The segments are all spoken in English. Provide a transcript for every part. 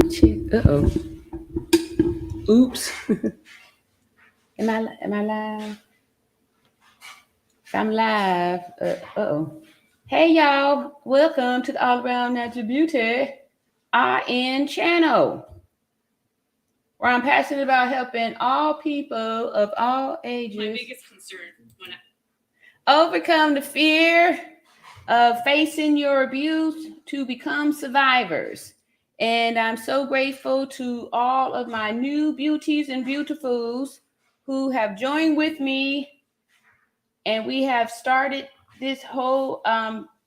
Uh-oh. Oops. Am I live? I'm live. Uh-oh. Hey y'all. Welcome to the All Around Natural Beauty RN channel, where I'm passionate about helping all people of all ages. My biggest concern when overcome the fear of facing your abuse to become survivors. And I'm so grateful to all of my new beauties and beautifuls who have joined with me. And we have started this whole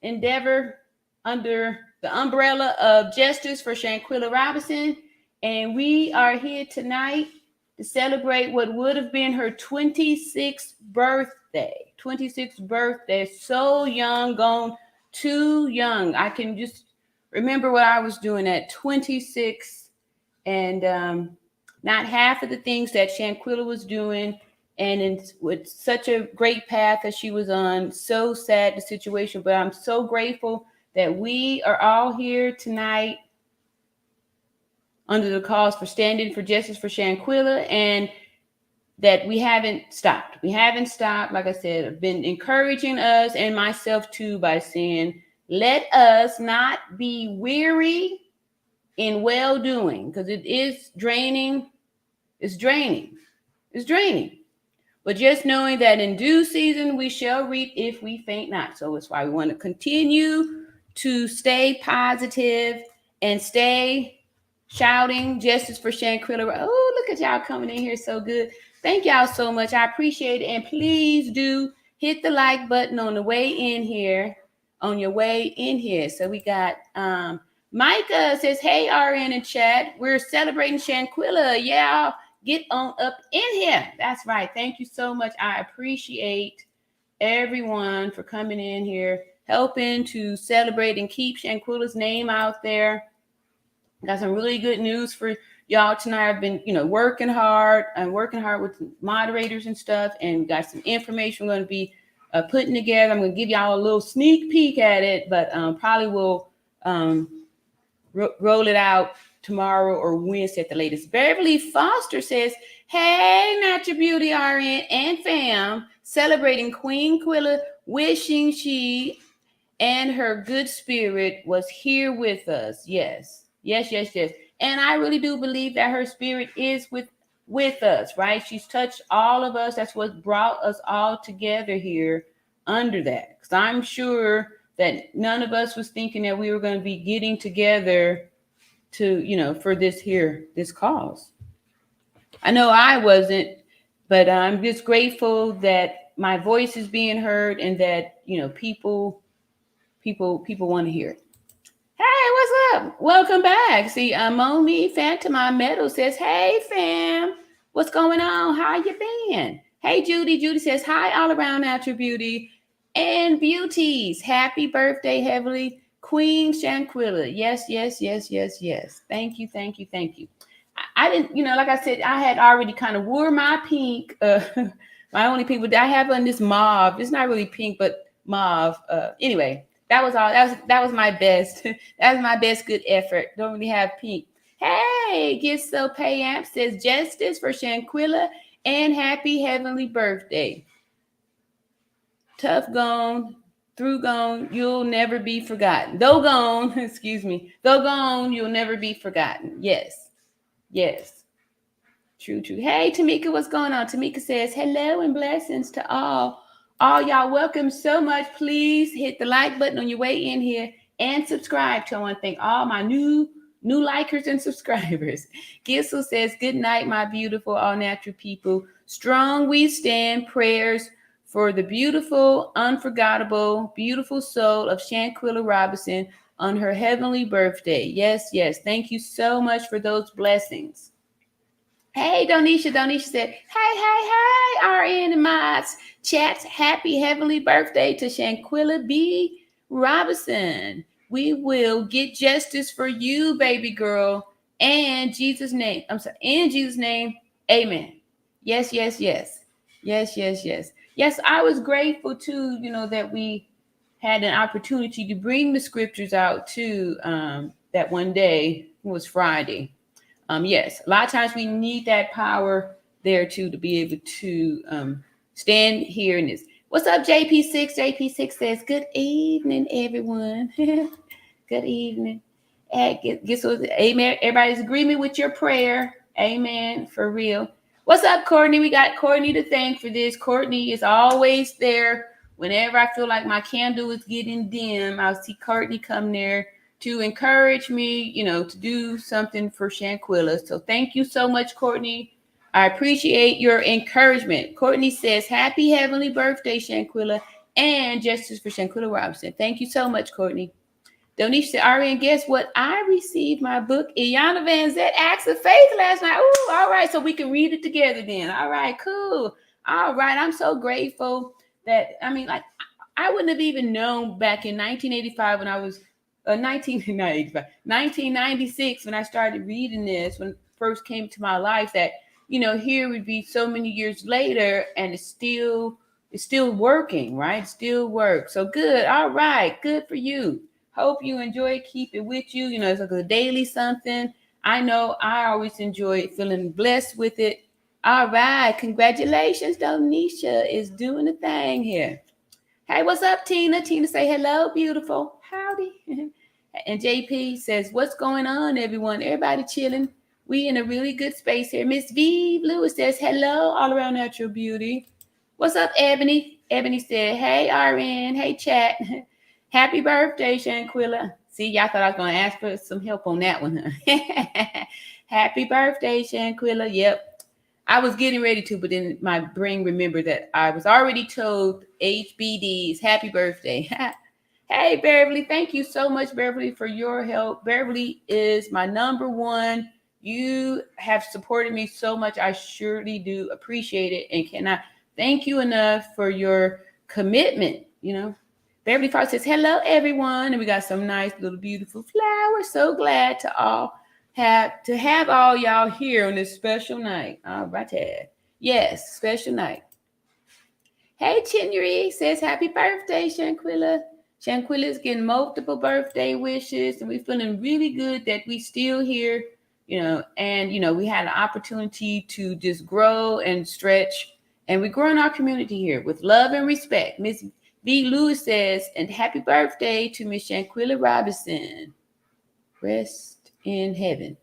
endeavor under the umbrella of Justice for Shanquella Robinson. And we are here tonight to celebrate what would have been her 26th birthday. 26th birthday. So young, gone too young. I can just remember what I was doing at 26 and not half of the things that Shanquella was doing. And with such a great path that she was on. So sad the situation, but I'm so grateful that we are all here tonight under the cause for standing for justice for Shanquella, and that we haven't stopped. We haven't stopped. Like I said, I've been encouraging us and myself too by saying, let us not be weary in well-doing, because it is draining. It's draining. It's draining. But just knowing that in due season we shall reap if we faint not. So it's why we want to continue to stay positive and stay shouting justice for Shanquella. Oh, look at y'all coming in here so good. Thank y'all so much. I appreciate it. And please do hit the like button on the way in here, on your way in here. So we got Micah says, hey, RN in chat. We're celebrating Shanquella. Yeah. Get on up in here. That's right. Thank you so much. I appreciate everyone for coming in here, helping to celebrate and keep Shanquella's name out there. Got some really good news for y'all tonight. I've been, working hard. I'm working hard with moderators and stuff, and got some information we're going to be putting together. I'm going to give y'all a little sneak peek at it, but probably will roll it out tomorrow or Wednesday at the latest. Beverly Foster says, hey, Natural Beauty RN and fam, celebrating Queen Quilla, wishing she and her good spirit was here with us. Yes. And I really do believe that her spirit is with us, right? She's touched all of us. That's what brought us all together here under that. Because I'm sure that none of us was thinking that we were going to be getting together to, for this cause. I know I wasn't, but I'm just grateful that my voice is being heard and that, people want to hear it. Hey, what's up? Welcome back. See, Momi Phantom Meadow says, hey, fam, what's going on? How you been? Hey, Judy. Judy says, hi, all around Natural Beauty and beauties. Happy birthday, Heavenly Queen Shanquella. Yes. Thank you. I didn't, like I said, I had already kind of wore my pink, my only pink, but I have on this mauve. It's not really pink, but mauve. Anyway, that was all. That was my best. That was my best good effort. Don't really have pink. Hey, Get So Pay Amp says justice for Shanquella and happy heavenly birthday. Tough gone, through gone, you'll never be forgotten. Though gone, though gone, you'll never be forgotten. Yes. True. Hey, Tamika, what's going on? Tamika says, hello and blessings to all. All y'all, welcome so much. Please hit the like button on your way in here and subscribe. I want to thank all my new likers and subscribers. Gissel says, good night, my beautiful all natural people. Strong we stand. Prayers for the beautiful, unforgettable, beautiful soul of Shanquella Robinson on her heavenly birthday. Yes. Thank you so much for those blessings. Hey, Donisha said, hey, RN and Mods. Chats, happy heavenly birthday to Shanquella B. Robinson. We will get justice for you, baby girl. And Jesus' name. In Jesus' name, amen. Yes. Yes, I was grateful too, that we had an opportunity to bring the scriptures out too, that one day was Friday. Yes, a lot of times we need that power there too to be able to stand here in this. What's up, JP6? JP6 says, good evening, everyone. Good evening. Amen. Everybody's agreement with your prayer. Amen. For real. What's up, Courtney? We got Courtney to thank for this. Courtney is always there. Whenever I feel like my candle is getting dim, I'll see Courtney come there to encourage me, to do something for Shanquella. So thank you so much, Courtney. I appreciate your encouragement. Courtney says, happy heavenly birthday, Shanquella, and justice for Shanquella Robinson. Thank you so much, Courtney. Donisha said, Ari, and guess what? I received my book, Iyanla Vanzant, Acts of Faith, last night. Ooh, all right, so we can read it together then. All right, cool. All right, I'm so grateful that, I wouldn't have even known back in 1985 when I was, 1996 when I started reading this, when it first came to my life, that, here would be so many years later and it's still working, right? Still works. So good. All right, good for you. Hope you enjoy it. Keep it with you. It's like a daily something. I know I always enjoy it, feeling blessed with it. All right. Congratulations. Donisha is doing the thing here. Hey, what's up, Tina? Tina say hello, beautiful. Howdy. And JP says, what's going on, everyone? Everybody chilling. We in a really good space here. Miss V. Lewis says, hello, all around natural beauty. What's up, Ebony? Ebony said, hey, RN. Hey, chat. Happy birthday, Shanquella. See, y'all thought I was going to ask for some help on that one, huh? Happy birthday, Shanquella. Yep. I was getting ready to, but then my brain remembered that I was already told HBD's happy birthday. Hey, Beverly. Thank you so much, Beverly, for your help. Beverly is my number one. You have supported me so much. I surely do appreciate it and cannot thank you enough for your commitment, Beverly Fox says, hello, everyone. And we got some nice little beautiful flowers. So glad to have all y'all here on this special night. All right. Yes, special night. Hey, Chinnery says, happy birthday, Shanquella. Shanquella's getting multiple birthday wishes, and we're feeling really good that we still here, and, we had an opportunity to just grow and stretch, and we're growing our community here with love and respect. Miss V. Lewis says, and happy birthday to Miss Shanquella Robinson. Rest in heaven.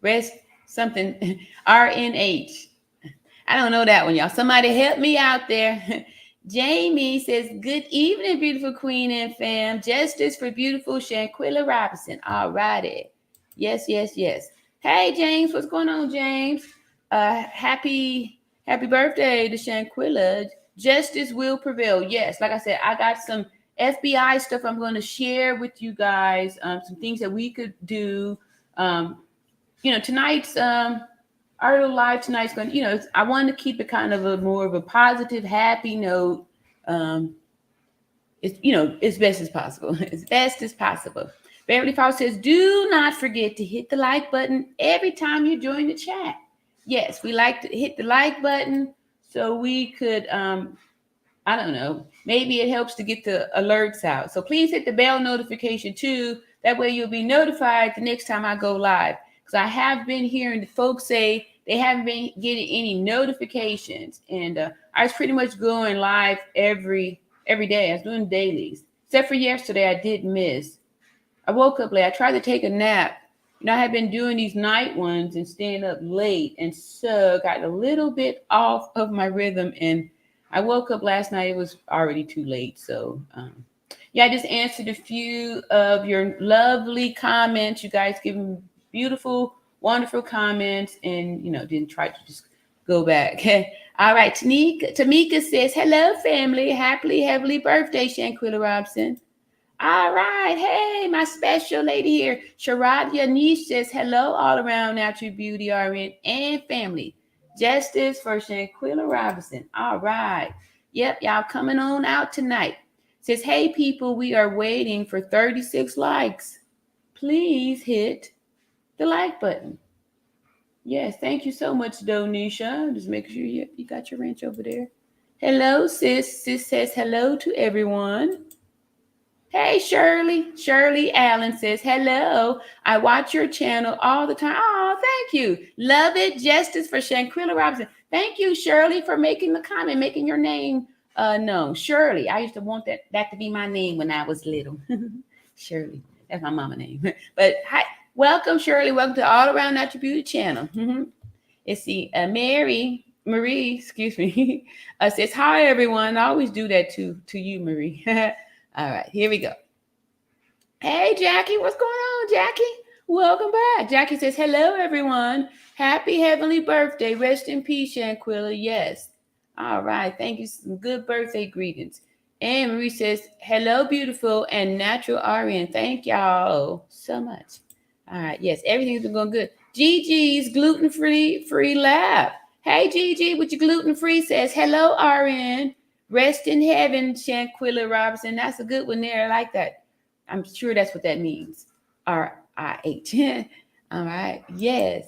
Rest something, RNH. I don't know that one, y'all. Somebody help me out there. Jamie says, good evening, beautiful queen and fam. Justice for beautiful Shanquella Robinson. All righty. Yes, yes, yes. Hey, James. What's going on, James? Happy birthday to Shanquella. Justice will prevail. Yes, like I said, I got some FBI stuff I'm going to share with you guys. Some things that we could do. Tonight's our little live tonight's going to, I wanted to keep it kind of a more of a positive, happy note. It's, as best as possible. As best as possible. Beverly Fox says, do not forget to hit the like button every time you join the chat. Yes, we like to hit the like button so we could, I don't know, maybe it helps to get the alerts out. So please hit the bell notification too. That way you'll be notified the next time I go live. Because I have been hearing the folks say they haven't been getting any notifications. And I was pretty much going live every day. I was doing dailies. Except for yesterday, I did miss. I woke up late. I tried to take a nap. I had been doing these night ones and staying up late. And so got a little bit off of my rhythm. And I woke up last night. It was already too late. So, I just answered a few of your lovely comments. You guys give me beautiful, wonderful comments, and didn't try to just go back. All right, Tamika says, hello, family. Happy heavenly birthday, Shanquella Robinson. All right, hey, my special lady here, Sharadia Niche says, hello, all around natural beauty, RN, and family. Justice for Shanquella Robinson. All right. Yep, y'all coming on out tonight. Says, hey, people, we are waiting for 36 likes. Please hit the like button. Yes, thank you so much, Donisha. Just make sure you got your wrench over there. Hello, sis. Sis says hello to everyone. Hey, Shirley. Shirley Allen says, hello. I watch your channel all the time. Oh, thank you. Love it. Justice for Shanquella Robinson. Thank you, Shirley, for making the comment, making your name known. Shirley. I used to want that to be my name when I was little. Shirley. That's my mama name. But hi, welcome, Shirley. Welcome to All Around Natural Beauty channel. It's the Marie, excuse me, says, hi, everyone. I always do that to you, Marie. All right, here we go. Hey, Jackie, what's going on, Jackie? Welcome back. Jackie says, hello, everyone. Happy heavenly birthday. Rest in peace, Shanquella. Yes. All right, thank you. Some good birthday greetings. And Marie says, hello, beautiful and natural RN. Thank y'all so much. All right, yes, everything's been going good. Gigi's gluten-free lab. Hey, Gigi, with your gluten-free says, hello, RN. Rest in heaven, Shanquella Robinson. That's a good one there. I like that. I'm sure that's what that means. R-I-H. All right. Yes.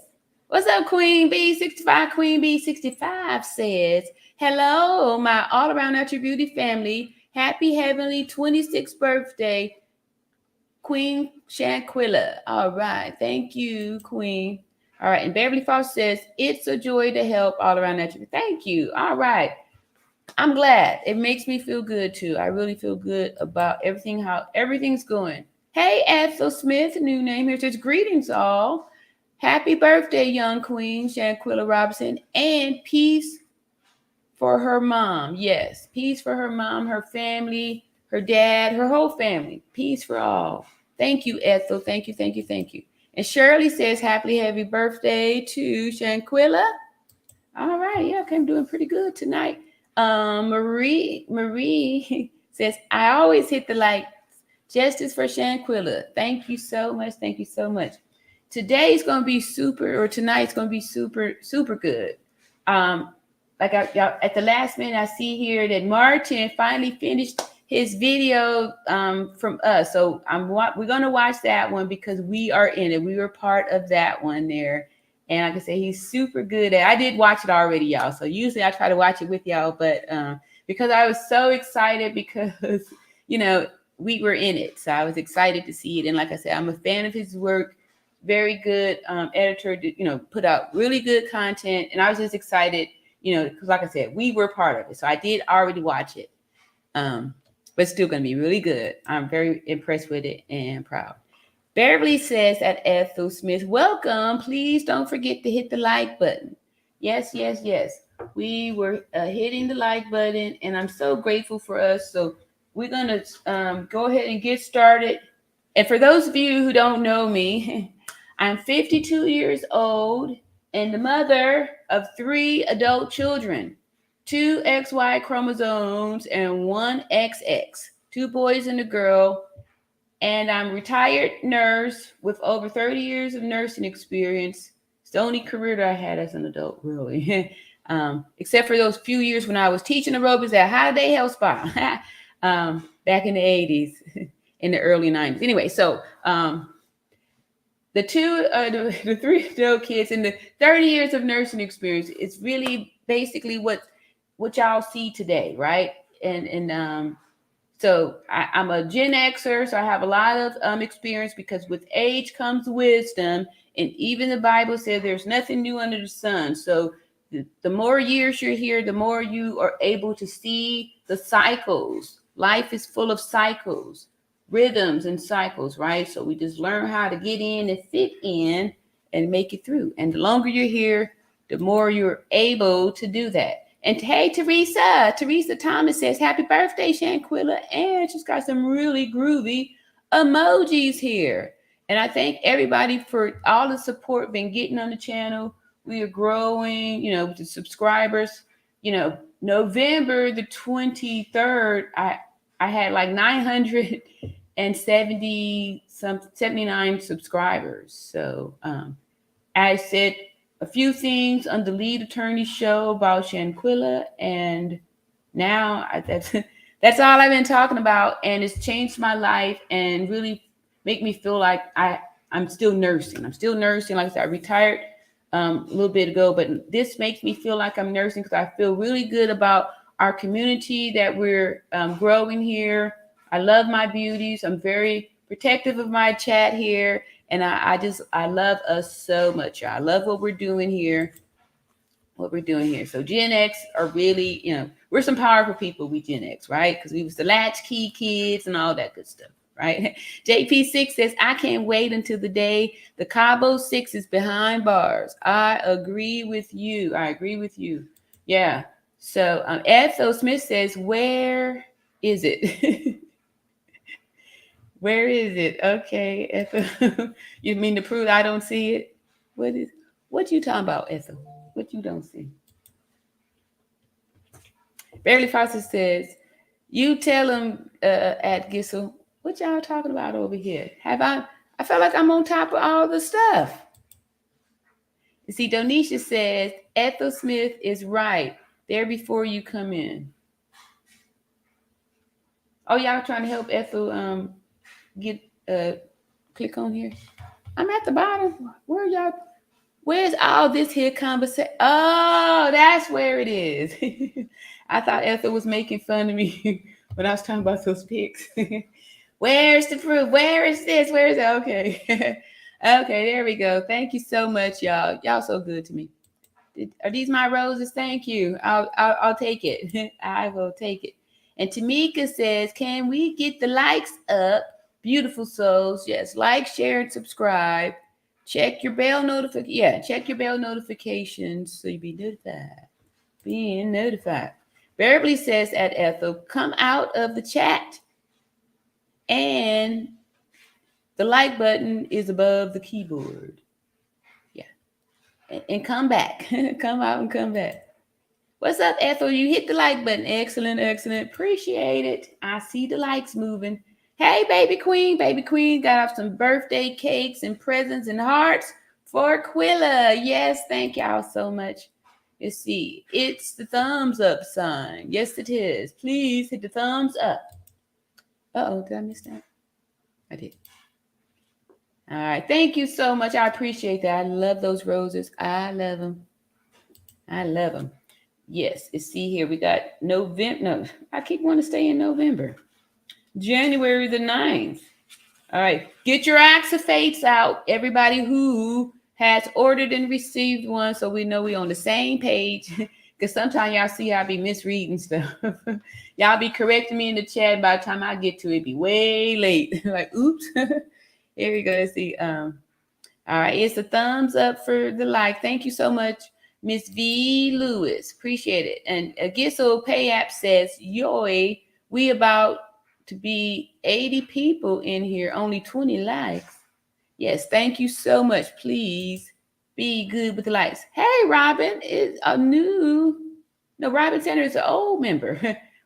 What's up, Queen B65? Queen B65 says, hello, my all-around natural beauty family. Happy heavenly 26th birthday, Queen Shanquella. All right. Thank you, Queen. All right. And Beverly Foster says, it's a joy to help all around natural. Thank you. All right. I'm glad. It makes me feel good too. I really feel good about everything, how everything's going. Hey, Ethel Smith, new name here, says greetings all. Happy birthday, young queen, Shanquella Robinson, and peace for her mom. Yes, peace for her mom, her family, her dad, her whole family. Peace for all. Thank you, Ethel. Thank you, thank you, thank you. And Shirley says happy birthday to Shanquella. All right, yeah, okay, I'm doing pretty good tonight. Marie says, I always hit the like. Justice for Shanquella. Thank you so much. Thank you so much. Today's going to be tonight's going to be super good. At the last minute, I see here that Martin finally finished his video from us. So we're going to watch that one because we are in it. We were part of that one there. And like I said, he's super good at it. I did watch it already, y'all. So usually I try to watch it with y'all, but because I was so excited because, we were in it. So I was excited to see it. And like I said, I'm a fan of his work. Very good editor, put out really good content. And I was just excited, because like I said, we were part of it. So I did already watch it. But it's still going to be really good. I'm very impressed with it and proud. Beverly says at Ethel Smith, welcome. Please don't forget to hit the like button. Yes. We were hitting the like button, and I'm so grateful for us. So we're going to go ahead and get started. And for those of you who don't know me, I'm 52 years old and the mother of 3 adult children, 2 XY chromosomes and 1 XX, 2 boys and a girl. And I'm a retired nurse with over 30 years of nursing experience. It's the only career that I had as an adult, really. Except for those few years when I was teaching aerobics at Holiday Health Spa back in the 80s, in the early 90s. Anyway, so the 3 adult kids and the 30 years of nursing experience, it's really basically what y'all see today, right? And so I'm a Gen Xer, so I have a lot of experience because with age comes wisdom. And even the Bible says there's nothing new under the sun. So the more years you're here, the more you are able to see the cycles. Life is full of cycles, rhythms and cycles, right? So we just learn how to get in and fit in and make it through. And the longer you're here, the more you're able to do that. And hey, Teresa Thomas says, happy birthday, Shanquella. And she's got some really groovy emojis here. And I thank everybody for all the support been getting on the channel. We are growing, with the subscribers. November the 23rd, I had like 79 subscribers. So I said a few things on the lead attorney show about Shanquella, and now that's all I've been talking about, and it's changed my life and really make me feel like I'm still nursing. Like I said, I retired a little bit ago, but this makes me feel like I'm nursing because I feel really good about our community that we're growing here. I love my beauties. I'm very protective of my chat here. And I love us so much. I love what we're doing here. What we're doing here. So Gen X are really, we're some powerful people, we Gen X, right? Because we was the latchkey kids and all that good stuff, right? JP6 says, I can't wait until the day the Cabo 6 is behind bars. I agree with you. I agree with you. Yeah. So Ethel Smith says, where is it? Where is it? Okay, Ethel. You mean to prove I don't see it? What you talking about, Ethel? What you don't see? Beverly Foster says, you tell him at Gissel, what y'all talking about over here? I feel like I'm on top of all the stuff. You see, Donisha says, Ethel Smith is right. There before you come in. Oh, y'all trying to help Ethel get click on here? I'm at the bottom. Where's all this here conversation? Oh, that's where it is. I thought Ethel was making fun of me when I was talking about those pics. Where's the proof? Where is this? Where is it? Okay. Okay, there we go. Thank you so much, y'all. Y'all so good to me. Are these my roses? Thank you. I'll take it. I will take it. And Tamika says, can we get the likes up? Beautiful souls. Yes, like, share, and subscribe. Check your bell notification. Yeah, check your bell notifications so you be notified. Being notified. Beverly says at Ethel, come out of the chat. And the like button is above the keyboard. Yeah. And come back. Come out and come back. What's up, Ethel? You hit the like button. Excellent, excellent. Appreciate it. I see the likes moving. Hey, baby queen. Baby queen got off some birthday cakes and presents and hearts for Quilla. Yes, thank y'all so much. Let's see. It's the thumbs up sign. Yes, it is. Please hit the thumbs up. Uh-oh, did I miss that? I did. All right. Thank you so much. I appreciate that. I love those roses. I love them. I love them. Yes, it's see here. We got November. No, I keep wanting to stay in November. January the 9th. All right. Get your activates out. Everybody who has ordered and received one, so we know we're on the same page. Because sometimes y'all see I be misreading stuff. Y'all be correcting me in the chat. By the time I get to it, be way late. Like, oops. Here we go. Let's see. All right. It's a thumbs up for the like. Thank you so much, Miss V. Lewis. Appreciate it. And Gisso Pay App says, yoy, we about to be 80 people in here. Only 20 likes. Yes. Thank you so much. Please be good with the likes. Hey, Robin is a new. No, Robin Sanders is an old member.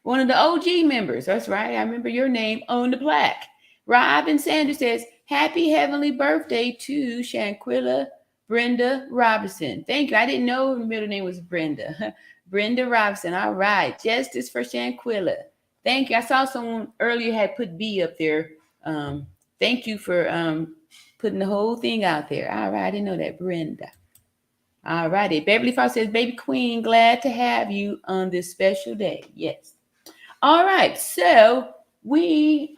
One of the OG members. That's right. I remember your name on the plaque. Robin Sanders says, happy heavenly birthday to Shanquella Brenda Robinson. Thank you. I didn't know her middle name was Brenda. Brenda Robinson. All right. Justice for Shanquella. Thank you. I saw someone earlier had put B up there. Thank you for putting the whole thing out there. All right. I didn't know that. Brenda. All righty. Beverly Fox says, baby queen, glad to have you on this special day. Yes. All right. So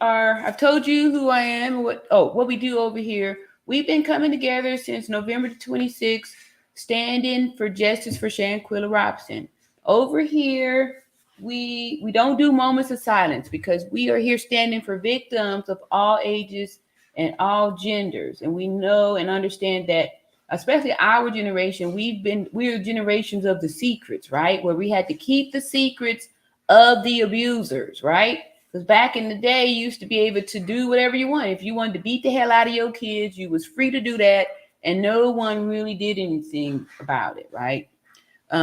I've told you who I am, what we do over here. We've been coming together since November the 26th, standing for justice for Shanquella Robinson. Over here, we don't do moments of silence because we are here standing for victims of all ages and all genders. And we know and understand that, especially our generation, we're generations of the secrets, right? Where we had to keep the secrets of the abusers, right? Because back in the day, you used to be able to do whatever you want. If you wanted to beat the hell out of your kids, you was free to do that, and no one really did anything about it, right?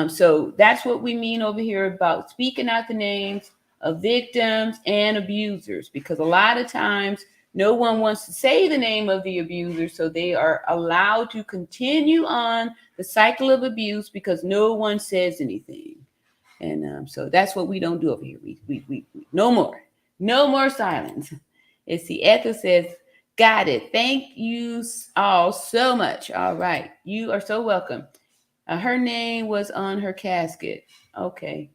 So that's what we mean over here about speaking out the names of victims and abusers, because a lot of times no one wants to say the name of the abuser, so they are allowed to continue on the cycle of abuse because no one says anything. And so that's what we don't do over here. We no more silence. It's the Ethel says, got it. Thank you all so much. All right. You are so welcome. Her name was on her casket. Okay.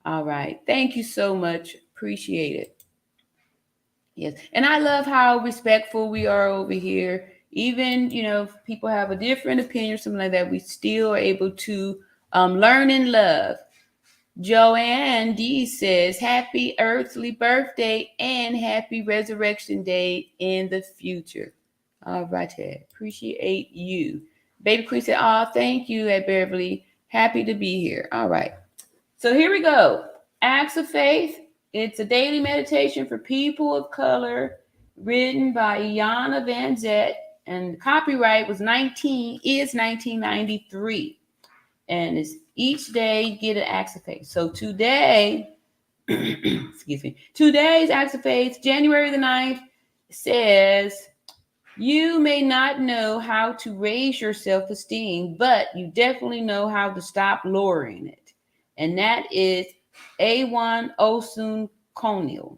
All right. Thank you so much. Appreciate it. Yes. And I love how respectful we are over here. Even, if people have a different opinion or something like that, we still are able to learn and love. Joanne D says, happy earthly birthday and happy resurrection day in the future. All right, Ted. Appreciate you. Baby Queen said, oh, thank you at Beverly. Happy to be here. All right. So here we go. Acts of Faith. It's a daily meditation for people of color, written by Iana Van Zett, and the copyright is 1993. And it's each day you get an Acts of Faith. So today, excuse me, today's Acts of Faith, January the 9th, says, you may not know how to raise your self-esteem, but you definitely know how to stop lowering it. And that is A1 Osun Konil.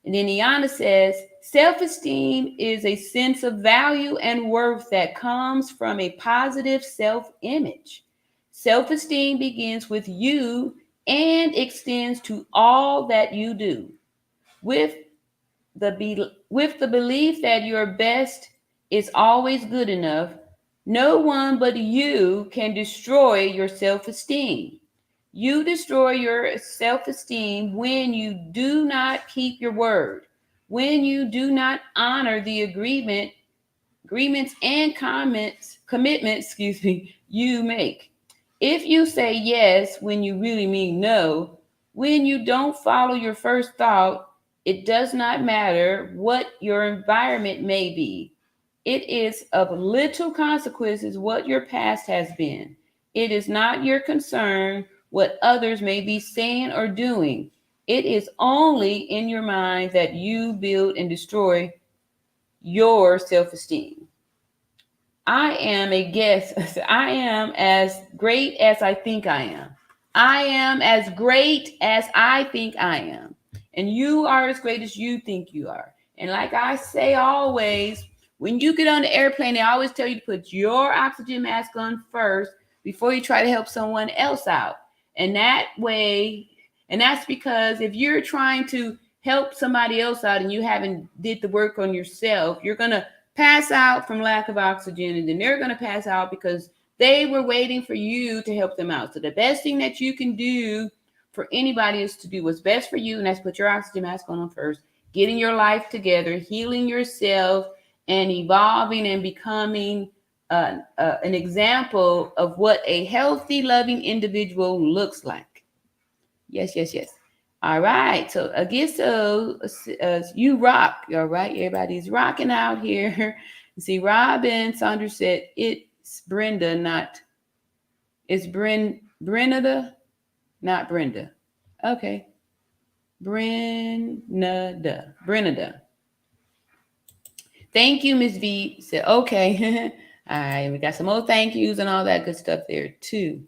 And then Iana says, self-esteem is a sense of value and worth that comes from a positive self-image. Self-esteem begins with you and extends to all that you do. With the belief that your best is always good enough, no one but you can destroy your self-esteem. You destroy your self-esteem when you do not keep your word, when you do not honor the agreements and commitments, you make. If you say yes when you really mean no, when you don't follow your first thought, it does not matter what your environment may be. It is of little consequences what your past has been. It is not your concern what others may be saying or doing. It is only in your mind that you build and destroy your self-esteem. I am a guest. I am as great as I think I am. I am as great as I think I am. And you are as great as you think you are. And like I say always, when you get on the airplane, they always tell you to put your oxygen mask on first before you try to help someone else out. And that way, and that's because if you're trying to help somebody else out and you haven't did the work on yourself, you're going to pass out from lack of oxygen, and then they're going to pass out because they were waiting for you to help them out. So the best thing that you can do for anybody is to do what's best for you, and that's put your oxygen mask on first, getting your life together, healing yourself, and evolving and becoming an example of what a healthy, loving individual looks like. Yes, yes, yes. All right. So again, you rock. All right. Everybody's rocking out here. See, Robin Saunders said it's Brenda, it's Brenda, not Brenda. Okay. Brenda. Thank you, Miss V. Said, okay. All right. We got some more thank yous and all that good stuff there too.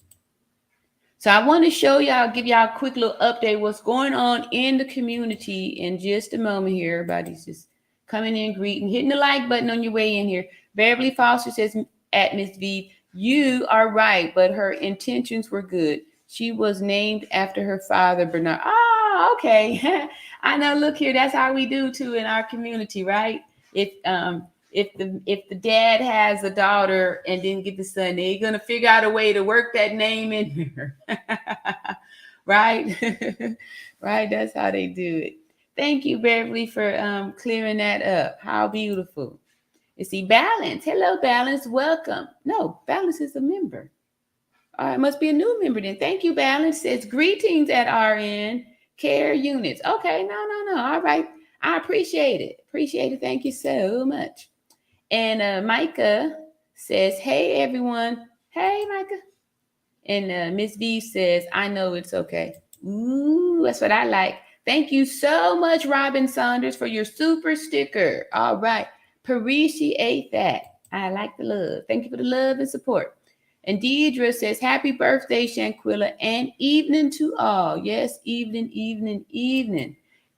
So I want to show y'all, give y'all a quick little update what's going on in the community in just a moment here. Everybody's just coming in, greeting, hitting the like button on your way in here. Beverly Foster says at Miss V, you are right, but her intentions were good. She was named after her father, Bernard. Oh, okay. I know, look here, that's how we do too in our community, right? If the dad has a daughter and didn't get the son, they're gonna figure out a way to work that name in there. Right? Right, that's how they do it. Thank you, Beverly, for clearing that up. How beautiful. You see, Balance. Hello, Balance. Welcome. No, Balance is a member. All right, must be a new member then. Thank you, Balance. Says greetings at RN Care Units. Okay, no. All right. I appreciate it. Thank you so much. And Micah says, hey, everyone. Hey, Micah. And Miss V says, I know it's okay. Ooh, that's what I like. Thank you so much, Robin Saunders, for your super sticker. All right. Appreciate that. I like the love. Thank you for the love and support. And Deidre says, happy birthday, Shanquella, and evening to all. Yes, evening.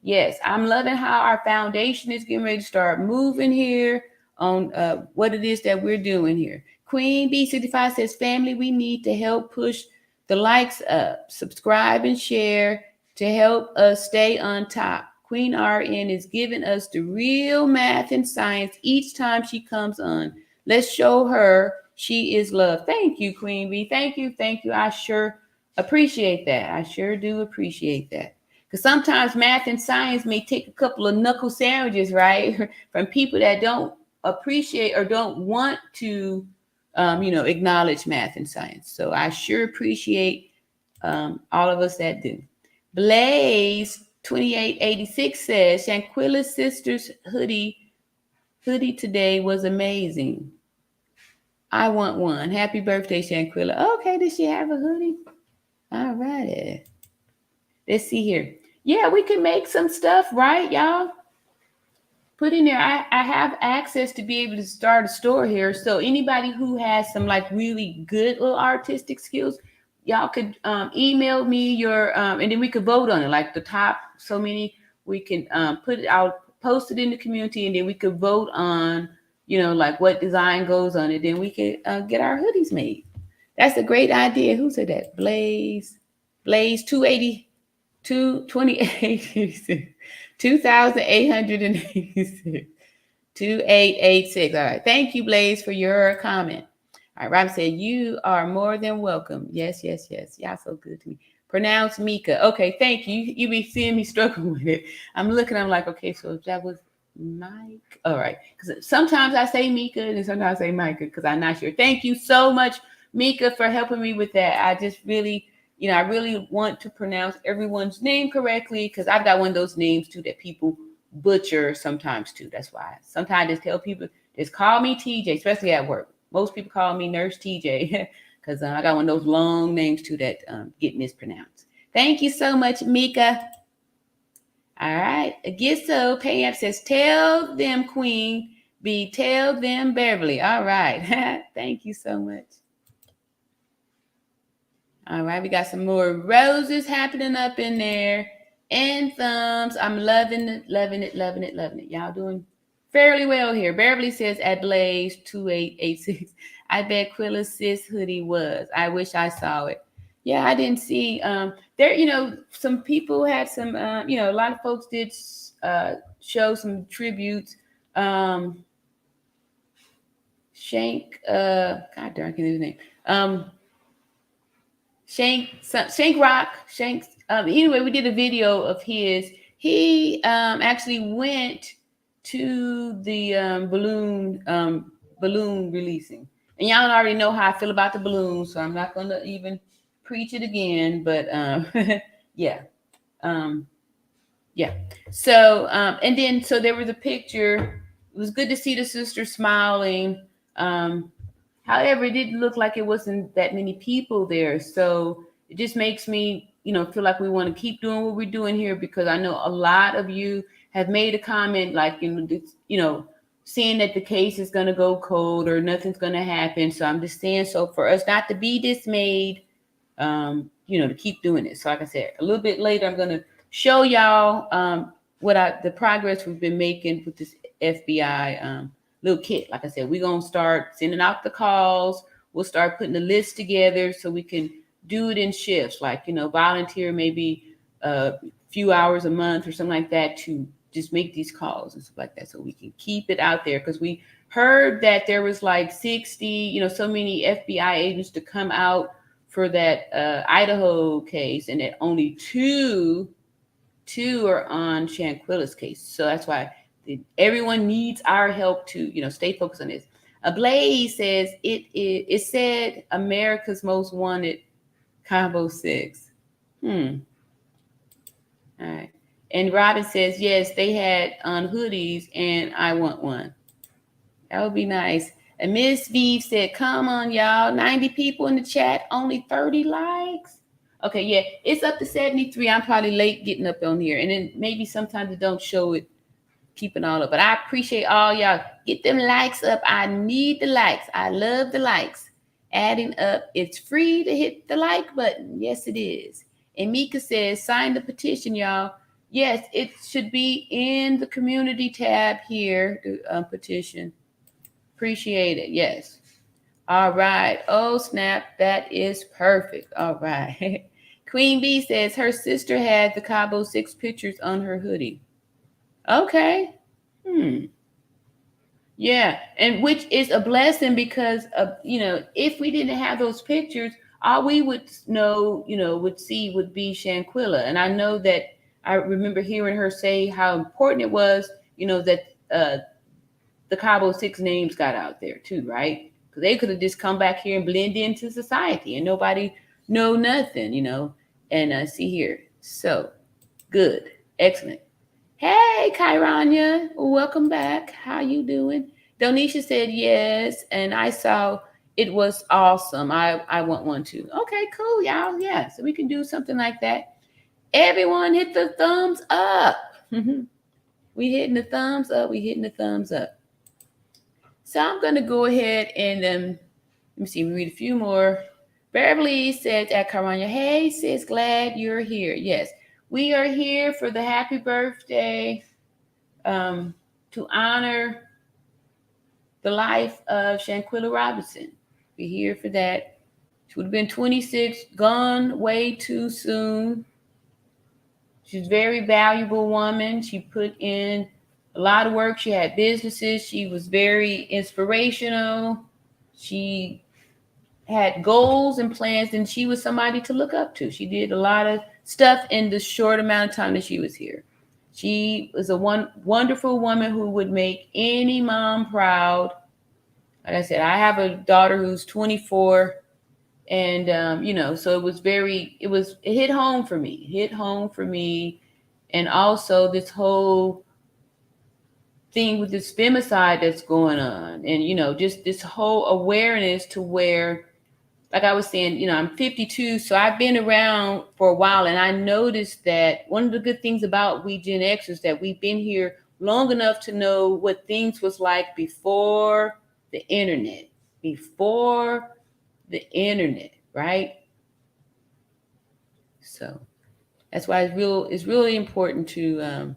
Yes, I'm loving how our foundation is getting ready to start moving here on what it is that we're doing here. Queen B65 says, family, we need to help push the likes up. Subscribe and share to help us stay on top. Queen RN is giving us the real math and science each time she comes on. Let's show her she is loved. Thank you, Queen B. Thank you. Thank you. I sure appreciate that. I sure do appreciate that. Because sometimes math and science may take a couple of knuckle sandwiches, right? From people that don't appreciate or don't want to, acknowledge math and science. So I sure appreciate all of us that do. Blaze 2886 says Shanquella's sister's hoodie today was amazing. I want one. Happy birthday, Shanquella. Okay, does she have a hoodie? All right. Let's see here. Yeah, we can make some stuff, right, y'all? Put in there. I have access to be able to start a store here. So anybody who has some like really good little artistic skills, y'all could email me your and then we could vote on it. Like the top so many, we can put it out, post it in the community, and then we could vote on, like what design goes on it. Then we could get our hoodies made. That's a great idea. Who said that? Blaze 280 22886 2886 2886. All right. Thank you, Blaze, for your comment. All right. Robin said, you are more than welcome. Yes, yes, yes. Y'all so good to me. Pronounce Mika. Okay, thank you. You be seeing me struggle with it. I'm like, okay, so if that was Mike. All right. Because sometimes I say Mika and sometimes I say Micah because I'm not sure. Thank you so much, Mika, for helping me with that. I just really, I really want to pronounce everyone's name correctly because I've got one of those names too that people butcher sometimes too. That's why sometimes I just tell people, just call me TJ, especially at work. Most people call me Nurse TJ because I got one of those long names too that get mispronounced. Thank you so much, Mika. All right. Agiso Payam says, tell them Queen B, tell them Beverly. All right. Thank you so much. All right. We got some more roses happening up in there. And thumbs. I'm loving it, loving it, loving it, loving it. Y'all doing fairly well here. Beverly says at Blaze 2886. I bet Quilla's sis hoodie was. I wish I saw it. Yeah, I didn't see there, some people had some a lot of folks did show some tributes. Shank God darn, I can't his name. Shank Rock, Shank anyway, we did a video of his. He actually went to the balloon releasing. And y'all already know how I feel about the balloons, so I'm not gonna even preach it again, but yeah. Yeah. So and then so there was a picture. It was good to see the sister smiling. However, it didn't look like it wasn't that many people there. So it just makes me, feel like we want to keep doing what we're doing here because I know a lot of you have made a comment like, seeing that the case is going to go cold or nothing's going to happen. So I'm just saying, so for us not to be dismayed, to keep doing it. So like I said, a little bit later, I'm going to show y'all the progress we've been making with this FBI little kit. Like I said, we're going to start sending out the calls. We'll start putting the list together so we can do it in shifts, like, volunteer maybe a few hours a month or something like that to just make these calls and stuff like that so we can keep it out there. Because we heard that there was like 60, so many FBI agents to come out for that Idaho case, and that only two are on Shanquella's case. So that's why everyone needs our help to, stay focused on this. Blaze says it said America's Most Wanted Combo 6. All right. And Robin says, yes, they had on hoodies and I want one. That would be nice. And Miss Vive said, come on, y'all. 90 people in the chat, only 30 likes. Okay, yeah, it's up to 73. I'm probably late getting up on here. And then maybe sometimes it don't show it, keeping all up. But I appreciate all y'all. Get them likes up. I need the likes. I love the likes. Adding up. It's free to hit the like button. Yes, it is. And Mika says, sign the petition, y'all. Yes, it should be in the community tab here, the petition. Appreciate it. Yes. All right. Oh, snap. That is perfect. All right. Queen B says her sister had the Cabo 6 pictures on her hoodie. Okay. Yeah, and which is a blessing because of, if we didn't have those pictures, all we would know, would see would be Shanquella. And I know that I remember hearing her say how important it was, that the Cabo Six names got out there too, right? Because they could have just come back here and blend into society and nobody know nothing, And see here, so good, excellent. Hey, Kyrania, welcome back. How you doing? Donisha said yes, and I saw it was awesome. I want one too. Okay, cool, y'all. Yeah, so we can do something like that. Everyone hit the thumbs up. We hitting the thumbs up. We hitting the thumbs up. So I'm gonna go ahead and let me see. We read a few more. Beverly said at Kyrania, hey sis, glad you're here. Yes, we are here for the happy birthday. To honor the life of Shanquella Robinson. We're here for that. She would have been 26, gone way too soon. She's a very valuable woman. She put in a lot of work. She had businesses. She was very inspirational. She had goals and plans, and she was somebody to look up to. She did a lot of stuff in the short amount of time that she was here. She was a wonderful woman who would make any mom proud. Like I said, I have a daughter who's 24, and so it hit home for me. It hit home for me, and also this whole thing with this femicide that's going on, and just this whole awareness to where, like I was saying, I'm 52, so I've been around for a while, and I noticed that one of the good things about we Gen X is that we've been here long enough to know what things was like before the internet. Before the internet, right? So that's why it's really important to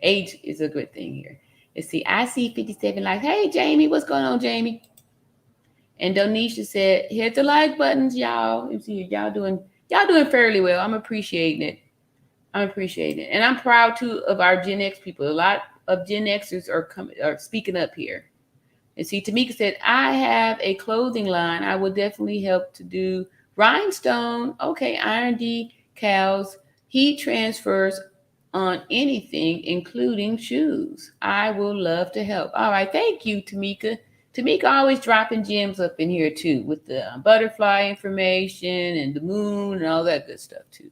age is a good thing here. Let's see. I see 57 likes. Hey Jamie, what's going on, Jamie? And Donisha said, hit the like buttons, y'all. You see, y'all doing fairly well. I'm appreciating it. And I'm proud too of our Gen X people. A lot of Gen Xers are speaking up here. And see, Tamika said, I have a clothing line. I will definitely help to do rhinestone. Okay, iron decals, heat transfers on anything, including shoes. I will love to help. All right, thank you, Tamika. Tamika always dropping gems up in here too with the butterfly information and the moon and all that good stuff too.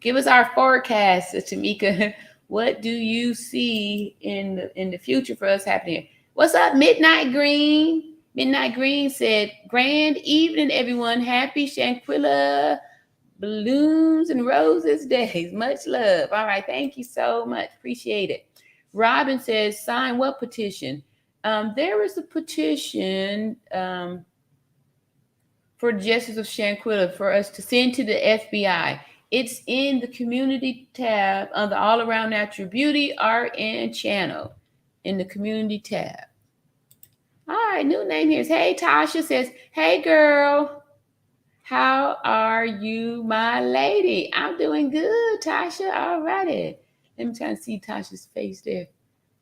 Give us our forecast, Tamika. What do you see in the future for us happening? What's up, Midnight Green? Midnight Green said, grand evening, everyone. Happy Shanquella Balloons and Roses Days. Much love. All right, thank you so much. Appreciate it. Robin says, sign what petition? There is a petition for justice of Shanquella for us to send to the FBI. It's in the community tab on the All Around Natural Beauty RN channel in the community tab. All right, new name here is Hey Tasha says, hey girl, how are you, my lady? I'm doing good, Tasha. All righty. Let me try and see Tasha's face there.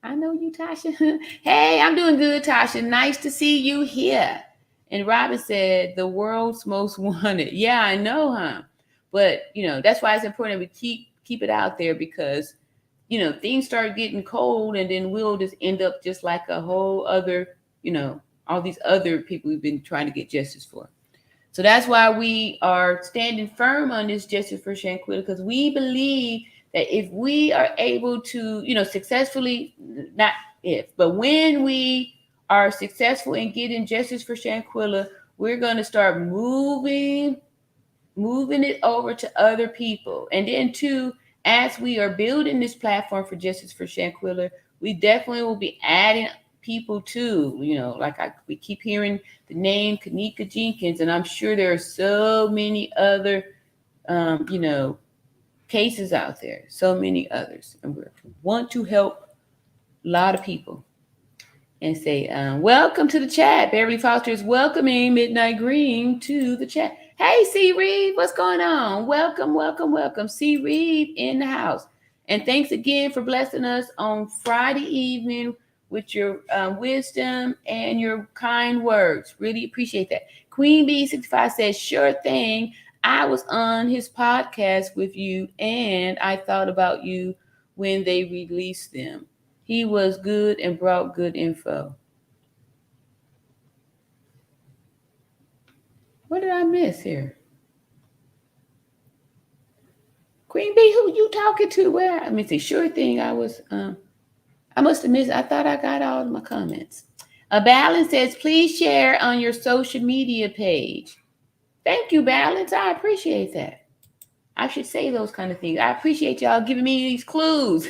I know you, Tasha. Hey, I'm doing good, Tasha. Nice to see you here. And Robin said, the world's most wanted. Yeah, I know, huh? But, that's why it's important that we keep it out there because, things start getting cold and then we'll just end up just like a whole other, all these other people we've been trying to get justice for. So that's why we are standing firm on this justice for Shanquella, because we believe that if we are able to, successfully, not if, but when we are successful in getting justice for Shanquella, we're going to start moving it over to other people. And then too, as we are building this platform for justice for Shanquella, we definitely will be adding people too, we keep hearing the name Kanika Jenkins, and I'm sure there are so many other, cases out there, so many others. And we want to help a lot of people. And say, welcome to the chat. Beverly Foster is welcoming Midnight Green to the chat. Hey, C. Reed, what's going on? Welcome. C. Reed in the house. And thanks again for blessing us on Friday evening with your wisdom and your kind words. Really appreciate that. Queen B65 says, sure thing. I was on his podcast with you and I thought about you when they released them. He was good and brought good info. What did I miss here? Queen B, who you talking to? Where? Let me see. Sure thing. I must have missed. I thought I got all of my comments. Balance says, please share on your social media page. Thank you, Balance. I appreciate that. I should say those kind of things. I appreciate y'all giving me these clues,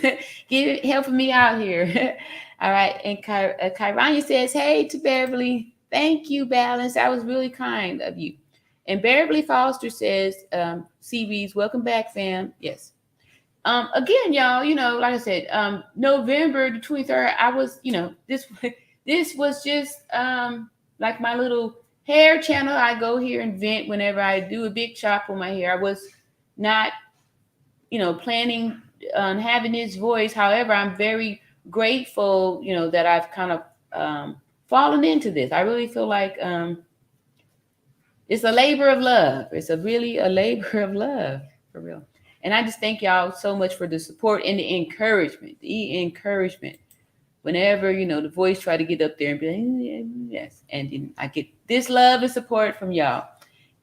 helping me out here. All right. And Kyrania says, hey to Beverly. Thank you, Balance. That was really kind of you. And Beverly Foster says, CBs, welcome back, fam. Yes. Again, y'all, like I said, November the 23rd, I was, this was just like my little hair channel. I go here and vent whenever I do a big chop on my hair. I was not, planning on having this voice. However, I'm very grateful, that I've kind of fallen into this. I really feel like it's a labor of love. It's really a labor of love, for real. And I just thank y'all so much for the support and the encouragement. Whenever, the voice try to get up there and be like, yes. And then I get this love and support from y'all.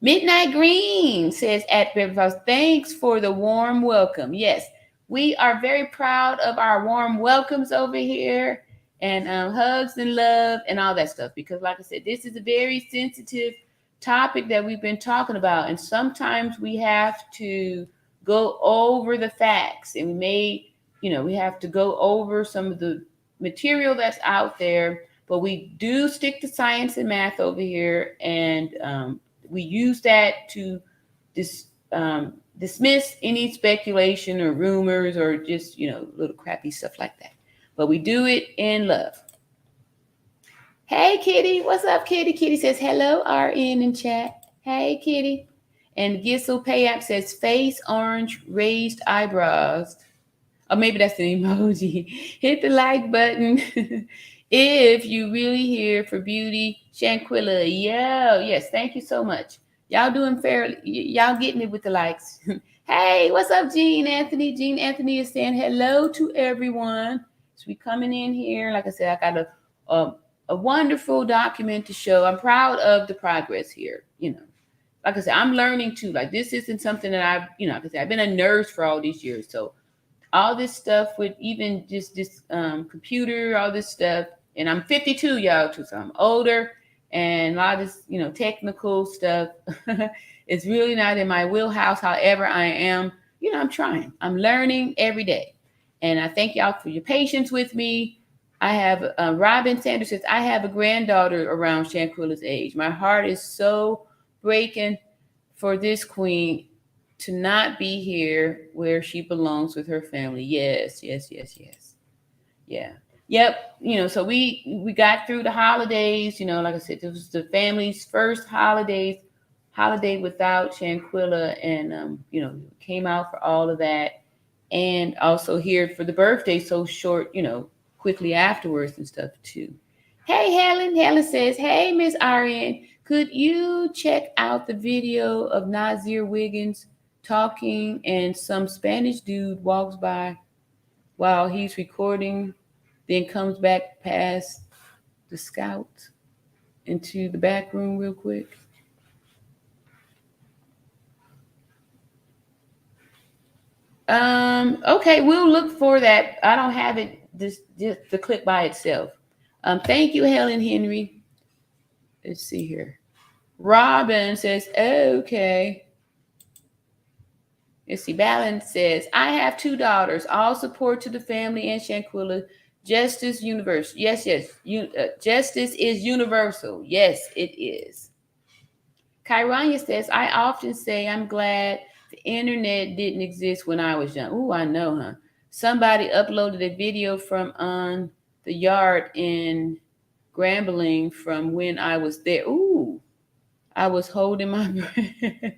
Midnight Green says at Beverly House, thanks for the warm welcome. Yes, we are very proud of our warm welcomes over here and hugs and love and all that stuff. Because like I said, this is a very sensitive topic that we've been talking about. And sometimes we have to go over the facts, and we have to go over some of the material that's out there, but we do stick to science and math over here, and we use that to dismiss any speculation or rumors or just little crappy stuff like that, but we do it in love. Hey Kitty, what's up, Kitty? Kitty says hello, RN in chat. Hey Kitty. And Gisel Payap says face orange, raised eyebrows. Or maybe that's an emoji. Hit the like button if you really here for beauty. Shanquella, yes, thank you so much. Y'all doing fairly. Y'all getting it with the likes. Hey, what's up, Gene Anthony? Gene Anthony is saying hello to everyone. So we coming in here. Like I said, I got a wonderful document to show. I'm proud of the progress here, Like I said, I'm learning too. Like this isn't something that I've been a nurse for all these years. So all this stuff with even just this computer, all this stuff. And I'm 52, y'all, too. So I'm older, and a lot of this, technical stuff is really not in my wheelhouse. However, I am, I'm trying. I'm learning every day. And I thank y'all for your patience with me. I have Robin Sanders says, I have a granddaughter around Shanquella's age. My heart is so breaking for this queen to not be here where she belongs with her family. Yes. Yeah. Yep. So we got through the holidays, like I said, this was the family's first holiday without Shanquella, and came out for all of that, and also here for the birthday so short, quickly afterwards and stuff too. Hey Helen says, hey Miss Ariane, could you check out the video of Nazir Wiggins talking and some Spanish dude walks by while he's recording, then comes back past the scout into the back room real quick? Okay, we'll look for that. I don't have it just the clip by itself. Thank you, Helen Henry. Let's see here. Robin says, okay. Let's see. Balance says, I have 2 daughters. All support to the family and Shanquella. Justice universal. Yes. Justice is universal. Yes, it is. Kyrania says, I often say I'm glad the internet didn't exist when I was young. Ooh, I know, huh? Somebody uploaded a video from on the yard in Grambling from when I was there. Ooh, I was holding my breath.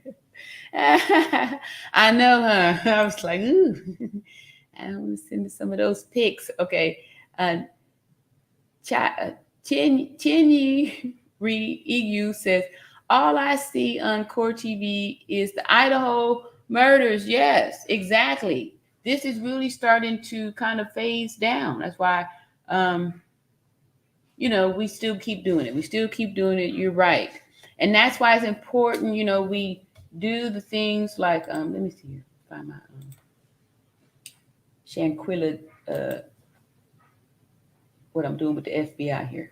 I know, huh? I was like, ooh. I'm gonna send some of those pics. Okay. Chinyi EU says, all I see on Core TV is the Idaho murders. Yes, exactly. This is really starting to kind of phase down. That's why, we still keep doing it. We still keep doing it. You're right. And that's why it's important, we do the things like, let me see here, find my Shanquella, what I'm doing with the FBI here.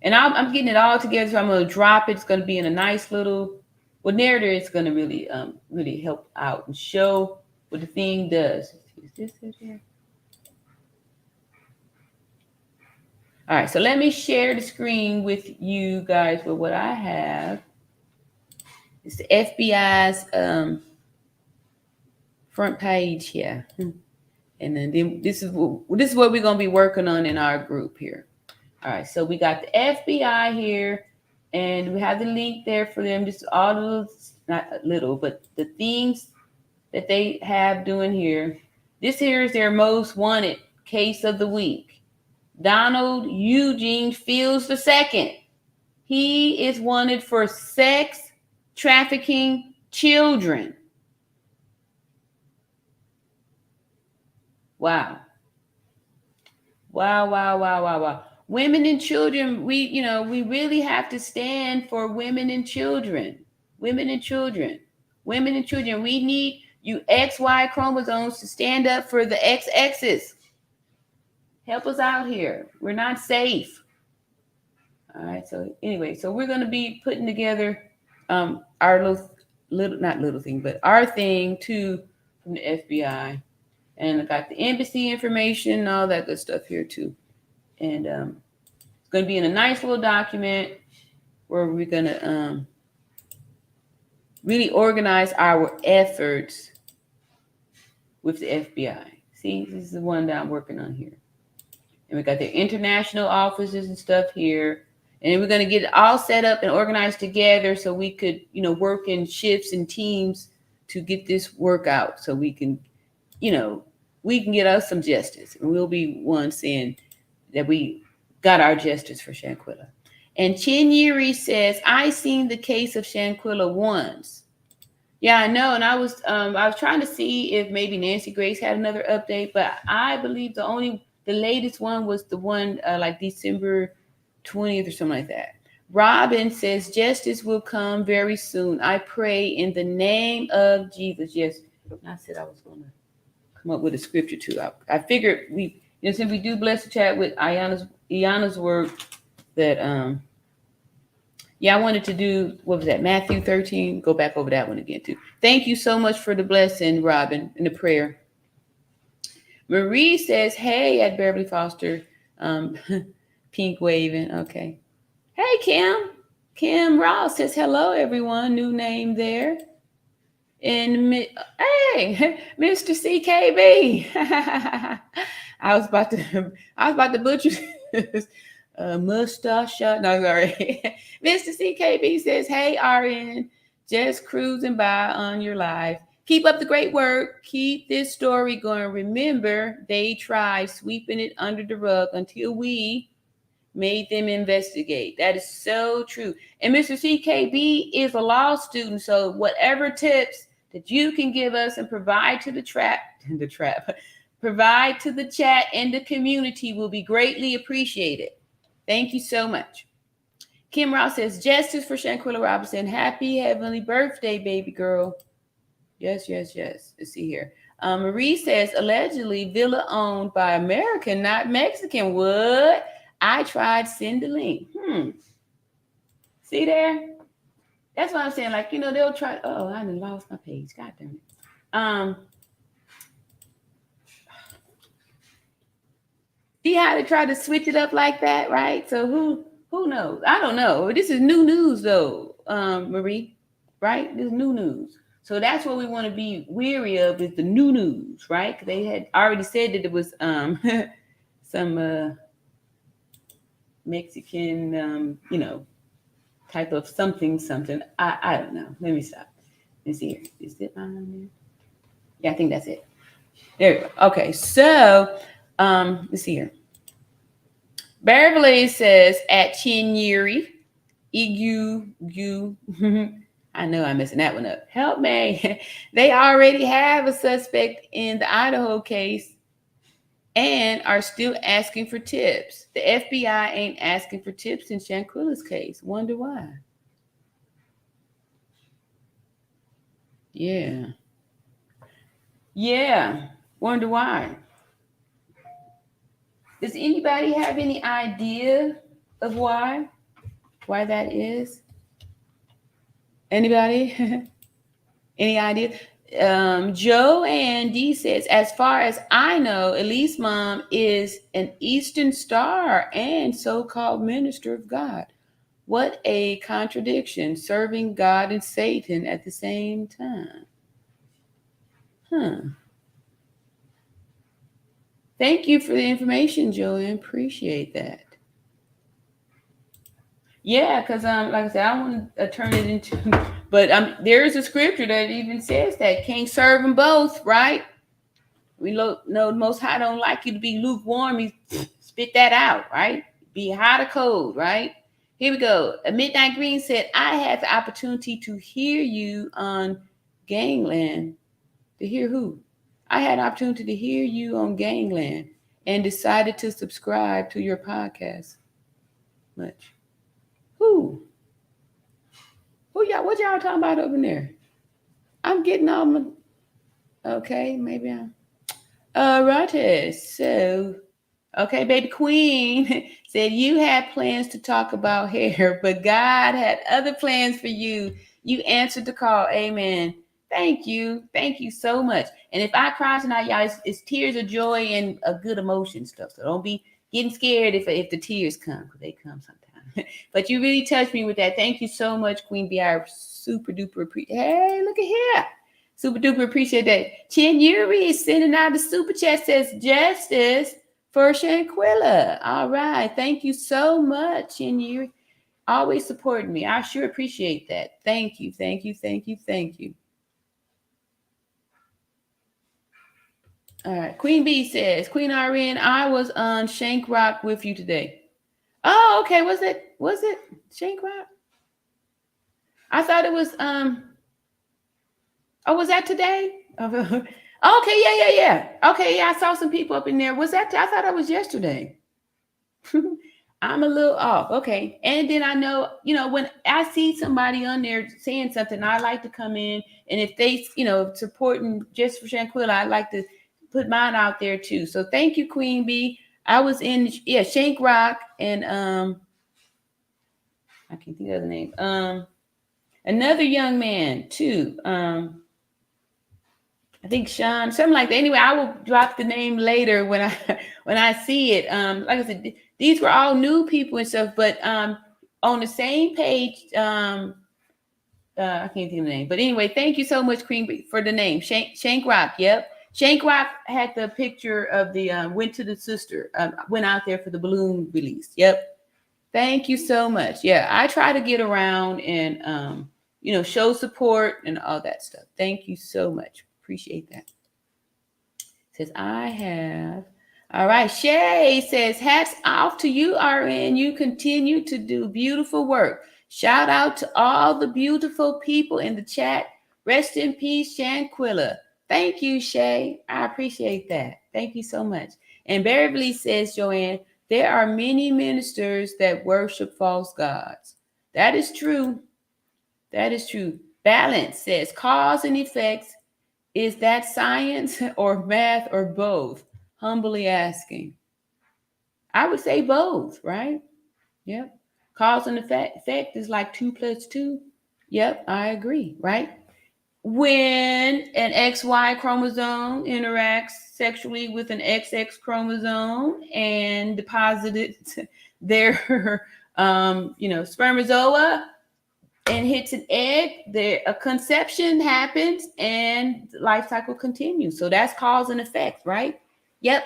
And I'm getting it all together, so I'm going to drop it. It's going to be in a nice little, narrator. It's going to really, really help out and show what the thing does. Is this it here? All right, so let me share the screen with you guys with what I have. It's the FBI's front page here. And then this is what we're going to be working on in our group here. All right, so we got the FBI here, and we have the link there for them. Just all the little, not little, but the things that they have doing here. This here is their most wanted case of the week. Donald Eugene Fields II. He is wanted for sex trafficking children. Wow. Wow. Women and children, we really have to stand for women and children. Women and children. We need you XY chromosomes to stand up for the XXs. Help us out here. We're not safe. All right. So anyway, so we're going to be putting together our not little thing, but our thing too from the FBI. And I got the embassy information and all that good stuff here too. And it's going to be in a nice little document where we're going to really organize our efforts with the FBI. See, this is the one that I'm working on here. And we got the international offices and stuff here. And we're going to get it all set up and organized together so we could, work in shifts and teams to get this work out so we can, we can get us some justice. And we'll be one saying that we got our justice for Shanquella. And Chinyeri says, I seen the case of Shanquella once. Yeah, I know. And I was trying to see if maybe Nancy Grace had another update, but I believe the latest one was the one like December 20th or something like that. Robin says, justice will come very soon. I pray in the name of Jesus. Yes, I said I was going to come up with a scripture too. I figured since we do bless the chat with Iana's work, that I wanted to do, what was that, Matthew 13? Go back over that one again too. Thank you so much for the blessing, Robin, and the prayer. Marie says, hey, at Beverly Foster, pink waving. Okay. Hey, Kim. Kim Ross says, hello, everyone. New name there. And hey, Mr. CKB. I was about to butcher this. Mustache. No, sorry. Mr. CKB says, hey, RN, just cruising by on your live. Keep up the great work. Keep this story going. Remember, they tried sweeping it under the rug until we made them investigate. That is so true. And Mr. CKB is a law student, so whatever tips that you can give us and provide to provide to the chat and the community will be greatly appreciated. Thank you so much. Kim Ross says, justice for Shanquella Robinson. Happy heavenly birthday, baby girl. Yes. Let's see here. Marie says, allegedly villa owned by American, not Mexican. What? I tried send the link. See there? That's what I'm saying. Like, they'll try. Oh, I done lost my page. God damn it. See how they try to switch it up like that, right? So who knows? I don't know. This is new news though, Marie, right? This is new news. So that's what we want to be weary of, is the new news, right? Because they had already said that there was some Mexican, type of something. I don't know. Let me stop. Let's see here. Is it on there? Yeah, I think that's it. There we go. Okay, so let's see here. Beverly says at Chinyeri, you. I know I'm messing that one up. Help me. They already have a suspect in the Idaho case and are still asking for tips. The FBI ain't asking for tips in Shanquella's case. Wonder why. Yeah. Yeah. Wonder why. Does anybody have any idea of why? Why that is? Anybody? Any idea? Joanne D says, as far as I know, Elise mom is an Eastern Star and so-called minister of God. What a contradiction, serving God and Satan at the same time. Huh. Thank you for the information, Joanne. Appreciate that. Yeah, because like I said, I want to turn it into, but there is a scripture that even says that can't serve them both, right? We know the Most High don't like you to be lukewarm. He spit that out, right? Be hot or cold, right? Here we go. A Midnight Green said, I had the opportunity to hear you on Gangland. To hear who? I had an opportunity to hear you on Gangland and decided to subscribe to your podcast. Much. Who? Who y'all? What y'all talking about over there? I'm getting all my. Okay, maybe I'm. Alrighty. So, okay, baby queen said you had plans to talk about hair, but God had other plans for you. You answered the call. Amen. Thank you. Thank you so much. And if I cry tonight, y'all, it's tears of joy and a good emotion stuff. So don't be getting scared if the tears come, because they come sometimes. But you really touched me with that. Thank you so much, Queen B. I super duper appreciate. Hey, look at here. Super duper appreciate that. Chen Yuri is sending out the super chat, says justice for Shanquella. All right. Thank you so much, Chen Yuri. Always supporting me. I sure appreciate that. Thank you. Thank you. Thank you. Thank you. All right. Queen B says, Queen RN, I was on Shank Rock with you today. Oh, okay. Was it Shank Rock? I thought it was oh, was that today? Okay, yeah. Okay, yeah, I saw some people up in there. Was that? I thought that was yesterday. I'm a little off. Okay, and then I know, when I see somebody on there saying something, I like to come in, and if they, supporting just for Shanquella, I like to put mine out there too. So thank you, Queen B. I was in Shank Rock and I can't think of the name. Another young man too. I think Sean, something like that. Anyway, I will drop the name later when I see it. Like I said, these were all new people and stuff, but on the same page, I can't think of the name. But anyway, thank you so much, Queen, for the name. Shank Rock. Yep. Shank Rock had the picture of the went to the sister, went out there for the balloon release. Yep. Thank you so much. Yeah, I try to get around and show support and all that stuff. Thank you so much. Appreciate that. Says I have. All right. Shay says, hats off to you, RN. You continue to do beautiful work. Shout out to all the beautiful people in the chat. Rest in peace, Shanquella. Thank you, Shay. I appreciate that. Thank you so much. And Beverly says, Joanne, there are many ministers that worship false gods. That is true. That is true. Balance says cause and effects. Is that science or math or both? Humbly asking. I would say both, right? Yep. Cause and effect is like 2 + 2. Yep, I agree, right? When an XY chromosome interacts sexually with an XX chromosome and deposited their, spermatozoa and hits an egg, a conception happens and life cycle continues. So that's cause and effect, right? Yep,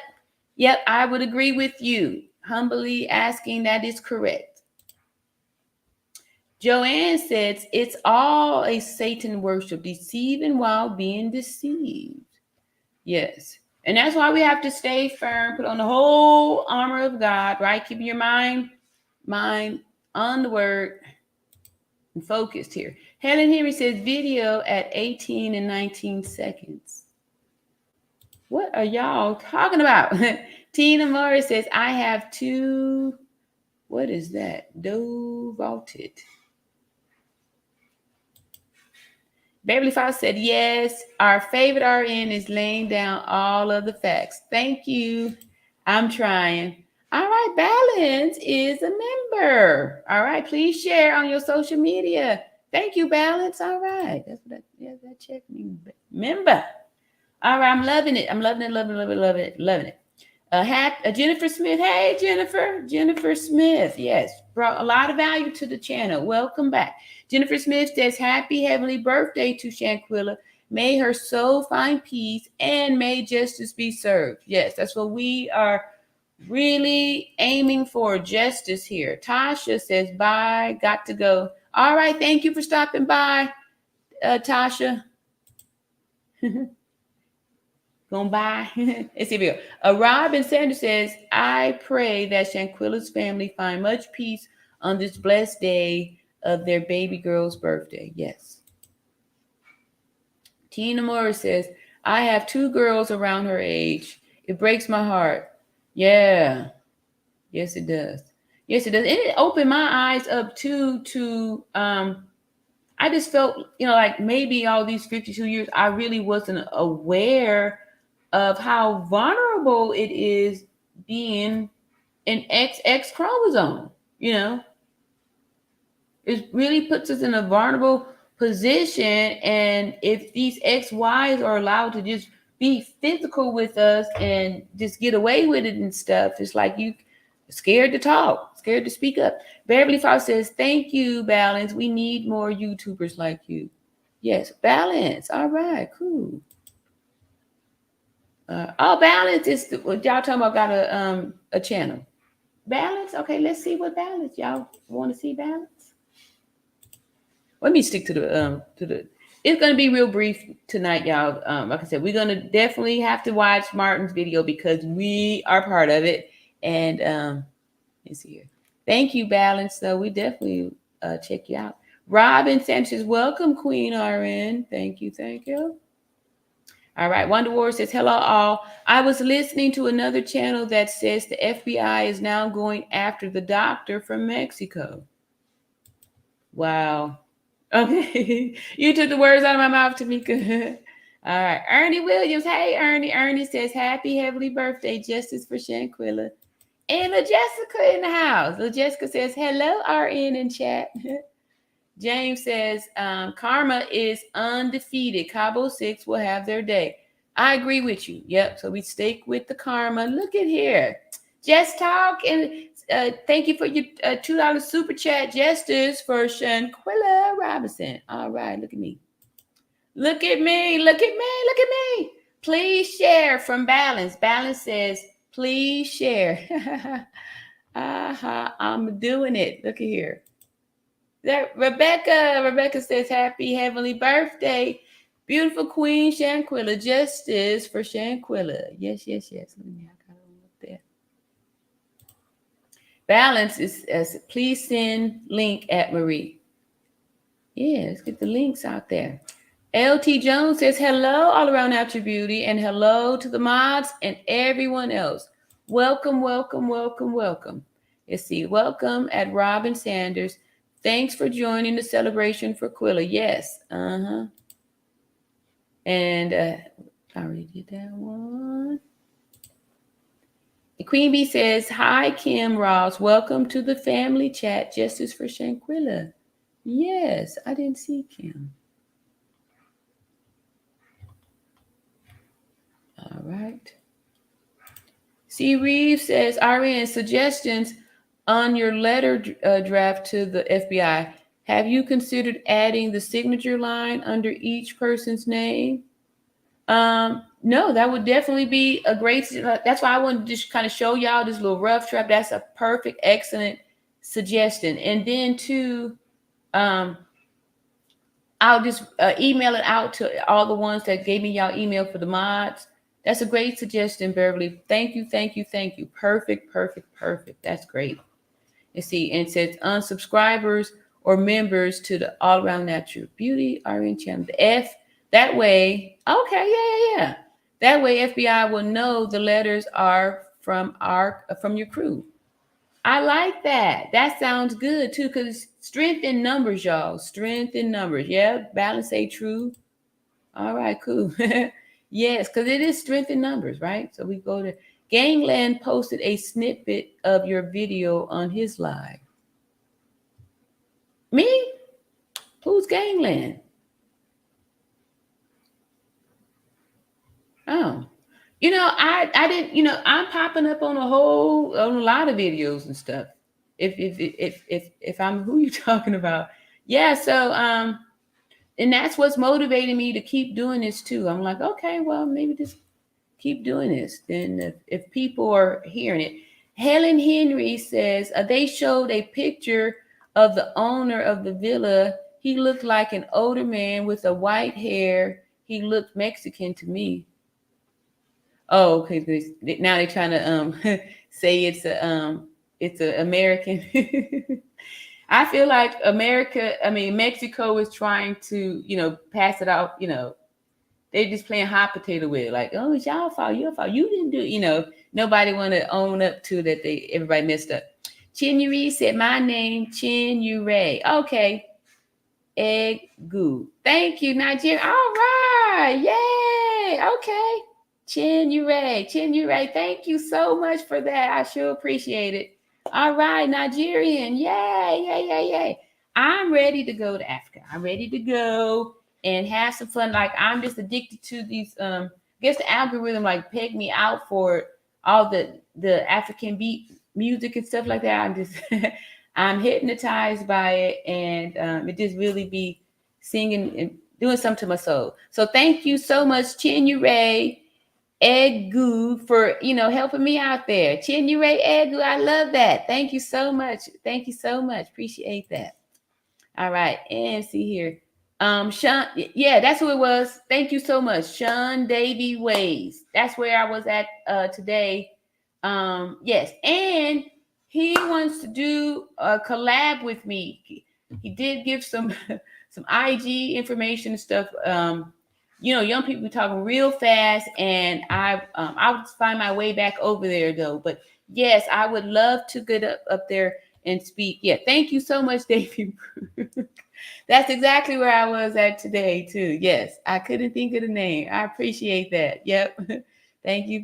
I would agree with you. Humbly asking, that is correct. Joanne says, it's all a Satan worship, deceiving while being deceived. Yes. And that's why we have to stay firm, put on the whole armor of God, right? Keeping your mind on the word and focused here. Helen Henry says video at 18 and 19 seconds. What are y'all talking about? Tina Morris says, I have two, what is that? Doe vaulted. Beverly Fox said, yes, our favorite RN is laying down all of the facts. Thank you. I'm trying. All right, Balance is a member. All right, please share on your social media. Thank you, Balance. All right. That's what that check means. Member. All right, I'm loving it. I'm loving it. Jennifer Smith. Hey, Jennifer Smith. Yes, brought a lot of value to the channel. Welcome back. Jennifer Smith says, happy heavenly birthday to Shanquella. May her soul find peace and may justice be served. Yes, that's what we are really aiming for, justice here. Tasha says, bye, got to go. All right, thank you for stopping by, Tasha. Going by. Let's see if we go. Robin Sanders says, I pray that Shanquella's family find much peace on this blessed day of their baby girl's birthday. Yes. Tina Morris says, I have two girls around her age. It breaks my heart. Yeah. Yes, it does. Yes, it does. And it opened my eyes up too to I just felt, like maybe all these 52 years, I really wasn't aware of how vulnerable it is being an XX chromosome. It really puts us in a vulnerable position. And if these XYs are allowed to just be physical with us and just get away with it and stuff, it's like you scared to talk, scared to speak up. Beverly Fox says, thank you, Balance. We need more YouTubers like you. Yes, Balance. All right, cool. Balance is what y'all talking about. Got a channel. Balance. Okay, let's see what Balance. Y'all want to see Balance? Let me stick to the. It's gonna be real brief tonight, y'all. Like I said, we're gonna definitely have to watch Martin's video because we are part of it. And let's see here. Thank you, Balance. So we definitely check you out. Robin Sanchez, welcome, Queen RN. Thank you. All right. Wonder War says, hello, all. I was listening to another channel that says the FBI is now going after the doctor from Mexico. Wow. Okay. You took the words out of my mouth, Tamika. All right. Ernie Williams. Hey, Ernie. Ernie says, happy heavenly birthday. Justice for Shanquella. And La Jessica in the house. La Jessica says, hello, RN in chat. James says, karma is undefeated. Cabo 6 will have their day. I agree with you. Yep. So we stick with the karma. Look at here. Just talk. And thank you for your $2 super chat. Justice for Shanquella Robinson. All right. Look at me. Look at me. Look at me. Look at me. Please share from Balance. Balance says, please share. I'm doing it. Look at here. Rebecca says, happy heavenly birthday. Beautiful Queen Shanquella. Justice for Shanquella. Yes. Look at me. I got it up there. Balance is please send link at Marie. Yeah, let's get the links out there. LT Jones says, hello, all around Natural Beauty, and hello to the mods and everyone else. Welcome. Let's see. Welcome at Robin Sanders. Thanks for joining the celebration for Quilla. Yes. And I already did that one. Queen Bee says, hi, Kim Ross. Welcome to the family chat. Justice for Shanquella. Yes, I didn't see Kim. All right. C. Reeves says, RN, suggestions on your letter draft to the FBI. Have you considered adding the signature line under each person's name? No, that would definitely be a great, that's why I wanted to just kind of show y'all this little rough draft. That's a perfect, excellent suggestion. And then too, I'll just email it out to all the ones that gave me y'all email for the mods. That's a great suggestion, Beverly. Thank you, thank you, thank you. Perfect, perfect, perfect. That's great. Let's see, and it says unsubscribers or members to the All Around Natural Beauty RN channel. The F, that way, okay, yeah. That way FBI will know the letters are from your crew. I like that. That sounds good too, because strength in numbers, y'all. Strength in numbers. Yeah, balance say true. All right, cool. Yes, because it is strength in numbers, right? So we go to Gangland posted a snippet of your video on his live. Me? Who's Gangland? Oh. I didn't, I'm popping up on a lot of videos and stuff. If I'm who you talking about. Yeah, so and that's what's motivating me to keep doing this too. I'm like, okay, well, maybe just keep doing this. Then if people are hearing it. Helen Henry says they showed a picture of the owner of the villa. He looked like an older man with a white hair. He looked Mexican to me. Oh, okay. Now they're trying to say it's a American. I feel like Mexico is trying to, pass it off, they're just playing hot potato with it. Like, oh, it's your fault, you didn't do it, nobody want to own up to that everybody messed up. Chin Yuri said, my name, Chin Yuri. Okay. Egg goo. Thank you, Nigeria. All right. Yay. Okay. Chin Yuri, thank you so much for that. I sure appreciate it. All right, Nigerian. Yay. I'm ready to go to Africa. I'm ready to go and have some fun. Like, I'm just addicted to these I guess the algorithm like pegged me out for all the African beat music and stuff like that. I'm just I'm hypnotized by it, and it just really be singing and doing something to my soul. So thank you so much, Chin Yuri Egu, for helping me out there. Chinure Egu, I love that. Thank you so much. Thank you so much. Appreciate that. All right, and see here. Sean, yeah, that's who it was. Thank you so much. Sean Davy Ways. That's where I was at today. Yes, and he wants to do a collab with me. He did give some some IG information and stuff. Young people talking real fast, and I'll find my way back over there though. But yes, I would love to get up there and speak. Yeah, thank you so much, Davey. That's exactly where I was at today too. Yes, I couldn't think of the name. I appreciate that. Yep. Thank you.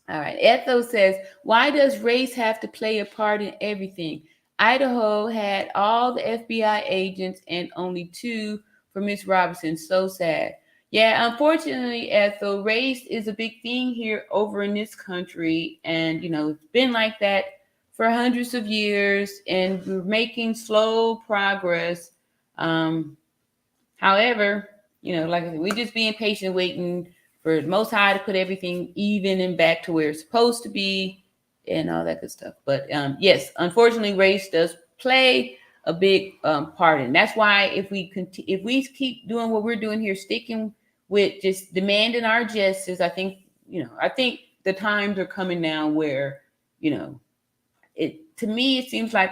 All right. Ethel says, why does race have to play a part in everything? Idaho had all the FBI agents and only 2 for Miss Robinson. So sad. Yeah, unfortunately, Ethel, race is a big thing here over in this country. And, it's been like that for hundreds of years, and we're making slow progress. However, like I said, we're just being patient, waiting for the Most High to put everything even and back to where it's supposed to be, and all that good stuff. But yes, unfortunately, race does play a big part in. That's why if we keep doing what we're doing here, sticking with just demanding our justice, I think the times are coming now where it, to me, it seems like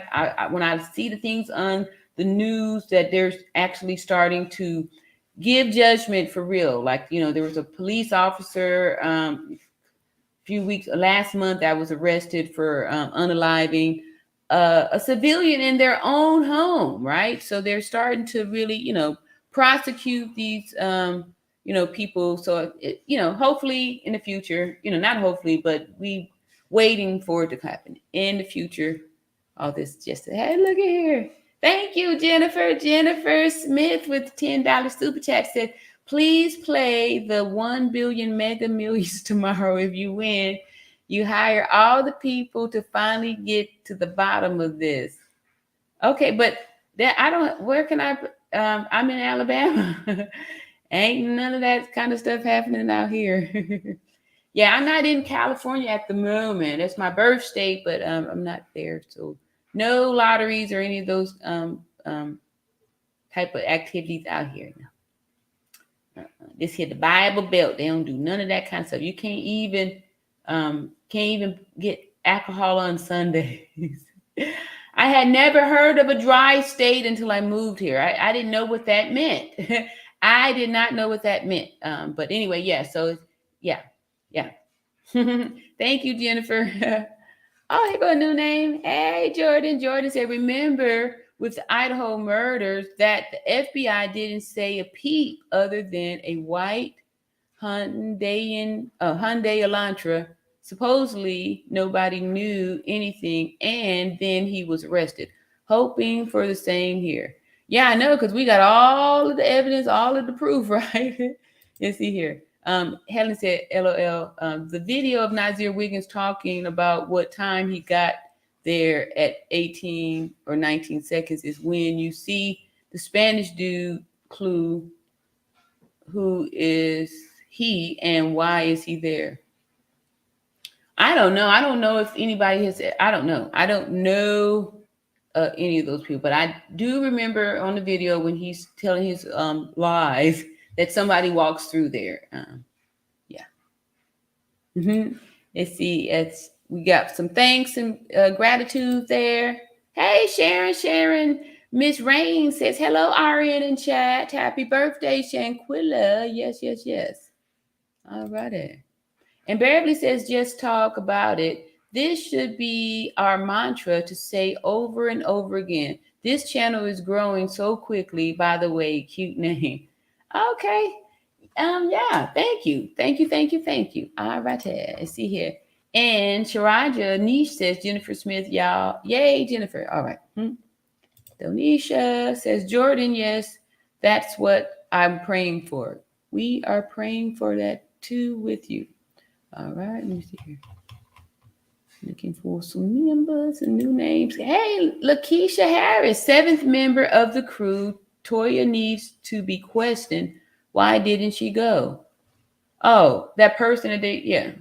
when I see the things on the news that they're actually starting to give judgment for real. Like, there was a police officer last month that was arrested for unaliving a civilian in their own home, right? So they're starting to really, prosecute these, people. So, hopefully in the future, not hopefully, but we waiting for it to happen in the future. All this just, hey, look at here. Thank you, Jennifer. Jennifer Smith with $10 super chat said, please play the 1 billion mega millions tomorrow. If you win, you hire all the people to finally get to the bottom of this. Okay, but where can I, I'm in Alabama. Ain't none of that kind of stuff happening out here. Yeah, I'm not in California at the moment. It's my birth state, but I'm not there. So no lotteries or any of those type of activities out here. Just hit the Bible Belt. They don't do none of that kind of stuff. You can't even get alcohol on Sundays. I had never heard of a dry state until I moved here. I didn't know what that meant. I did not know what that meant. But anyway, yeah. So yeah, yeah. Thank you, Jennifer. Oh, here go a new name. Hey, Jordan. Jordan said, remember with the Idaho murders that the FBI didn't say a peep other than a white Hyundai Elantra. Supposedly, nobody knew anything, and then he was arrested. Hoping for the same here. Yeah, I know, because we got all of the evidence, all of the proof, right? Let's see here. Helen said, LOL. The video of Nazir Wiggins talking about what time he got there at 18 or 19 seconds is when you see the Spanish dude clue who is he and why is he there. I don't know. I don't know if anybody has. I don't know. I don't know any of those people, but I do remember on the video when he's telling his lies that somebody walks through there. Yeah. Let's see. We got some thanks and gratitude there. Hey, Sharon. Miss Rain says, hello, Arian in chat. Happy birthday, Shanquella. Yes. All righty. And Beverly says, just talk about it. This should be our mantra to say over and over again. This channel is growing so quickly. By the way, cute name. Okay. Yeah, thank you. All right, let's see here. And Sharaja Niche says, Jennifer Smith, y'all. Yay, Jennifer. All right. Donisha says, Jordan, yes, that's what I'm praying for. We are praying for that too with you. All right, let me see here. Looking for some members and new names. Hey, Lakeisha Harris, 7th member of the crew. Toya needs to be questioned. Why didn't she go? Oh, that person that they, yeah.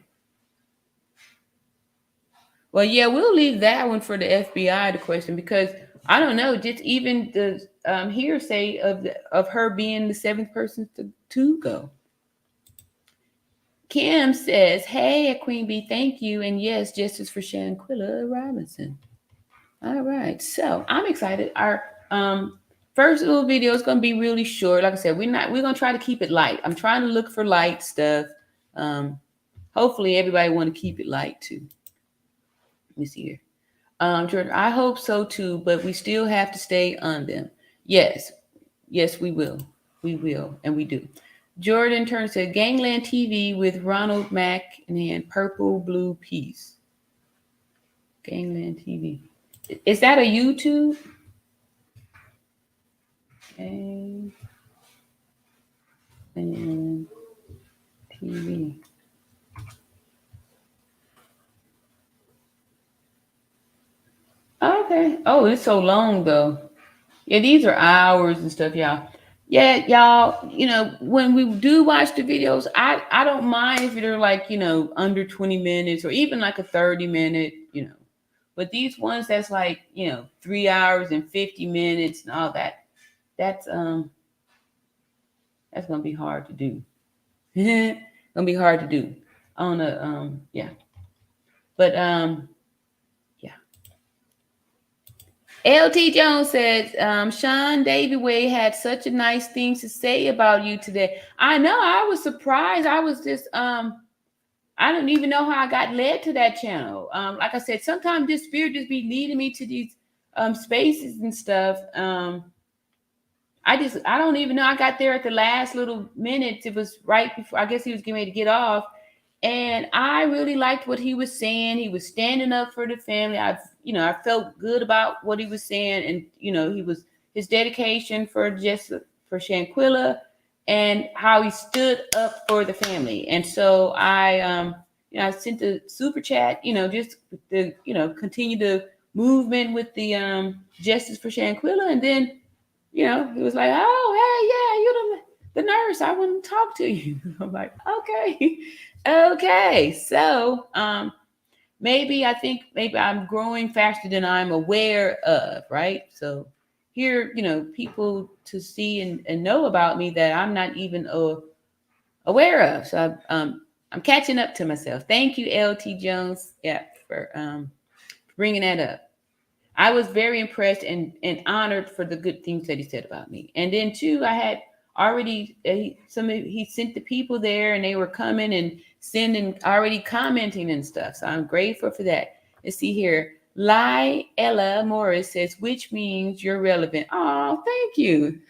Well, yeah, we'll leave that one for the FBI to question because I don't know, just even the hearsay of her being the 7th person to go. Kim says, hey, Queen Bee, thank you. And yes, justice for Shanquella Robinson. All right. So I'm excited. Our first little video is going to be really short. Like I said, we're going to try to keep it light. I'm trying to look for light stuff. Hopefully everybody want to keep it light too. Let me see here. Jordan, I hope so too, but we still have to stay on them. Yes, we will. And we do. Jordan turns to Gangland TV with Ronald Mack and Purple Blue Peace. Gangland TV. Is that a YouTube? Gangland TV. Okay. Oh, it's so long though. Yeah, these are hours and stuff, y'all. Yeah, y'all, when we do watch the videos, I don't mind if they're like, under 20 minutes or even like a 30-minute, But these ones that's like, 3 hours and 50 minutes and all that, that's gonna be hard to do. Gonna be hard to do. On a yeah. But yeah. LT Jones says, Sean Davy Way had such a nice things to say about you today. I know, I was surprised. I was just I don't even know how I got led to that channel. Like I said, sometimes this spirit just be leading me to these spaces and stuff. I don't even know. I got there at the last little minutes. It was right before, I guess he was getting ready to get off. And I really liked what he was saying. He was standing up for the family. I felt good about what he was saying. And, his dedication for Shanquella and how he stood up for the family. And so I sent the super chat, just to, continue the movement with the justice for Shanquella. And then, he was like, oh, hey, yeah, you're the nurse. I want to talk to you. I'm like, okay. So maybe I'm growing faster than I'm aware of, right? So hear, people to see and know about me that I'm not even aware of. So I'm catching up to myself. Thank you, LT Jones, for bringing that up. I was very impressed and honored for the good things that he said about me. And then too, I had already he sent the people there, and they were coming and sending, already commenting and stuff. So I'm grateful for that. Let's see here. Ella Morris says, which means you're relevant. Oh, thank you.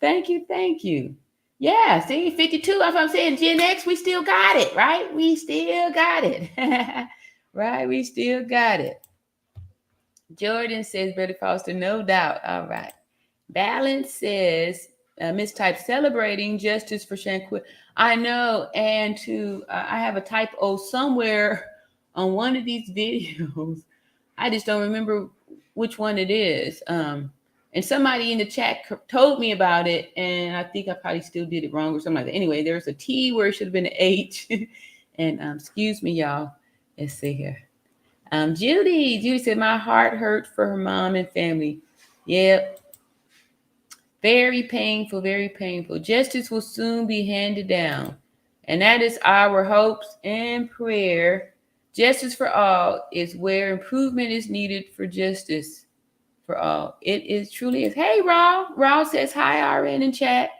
Thank you. Yeah, see, 52. That's what I'm saying. Gen X, we still got it, right? We still got it. Right? We still got it. Jordan says, Betty Foster, no doubt. All right. Balance says, mistype, celebrating justice for Shanquella. I know. And I have a typo somewhere on one of these videos. I just don't remember which one it is. And somebody in the chat told me about it, and I think I probably still did it wrong or something like that. Anyway, there's a T where it should have been an H. And excuse me, y'all. Let's see here. Judy said, my heart hurt for her mom and family. Yep. Very painful, very painful. Justice will soon be handed down. And that is our hopes and prayer. Justice for all is where improvement is needed for justice for all. It is truly is. Hey, Raw. Raw says hi, RN in chat.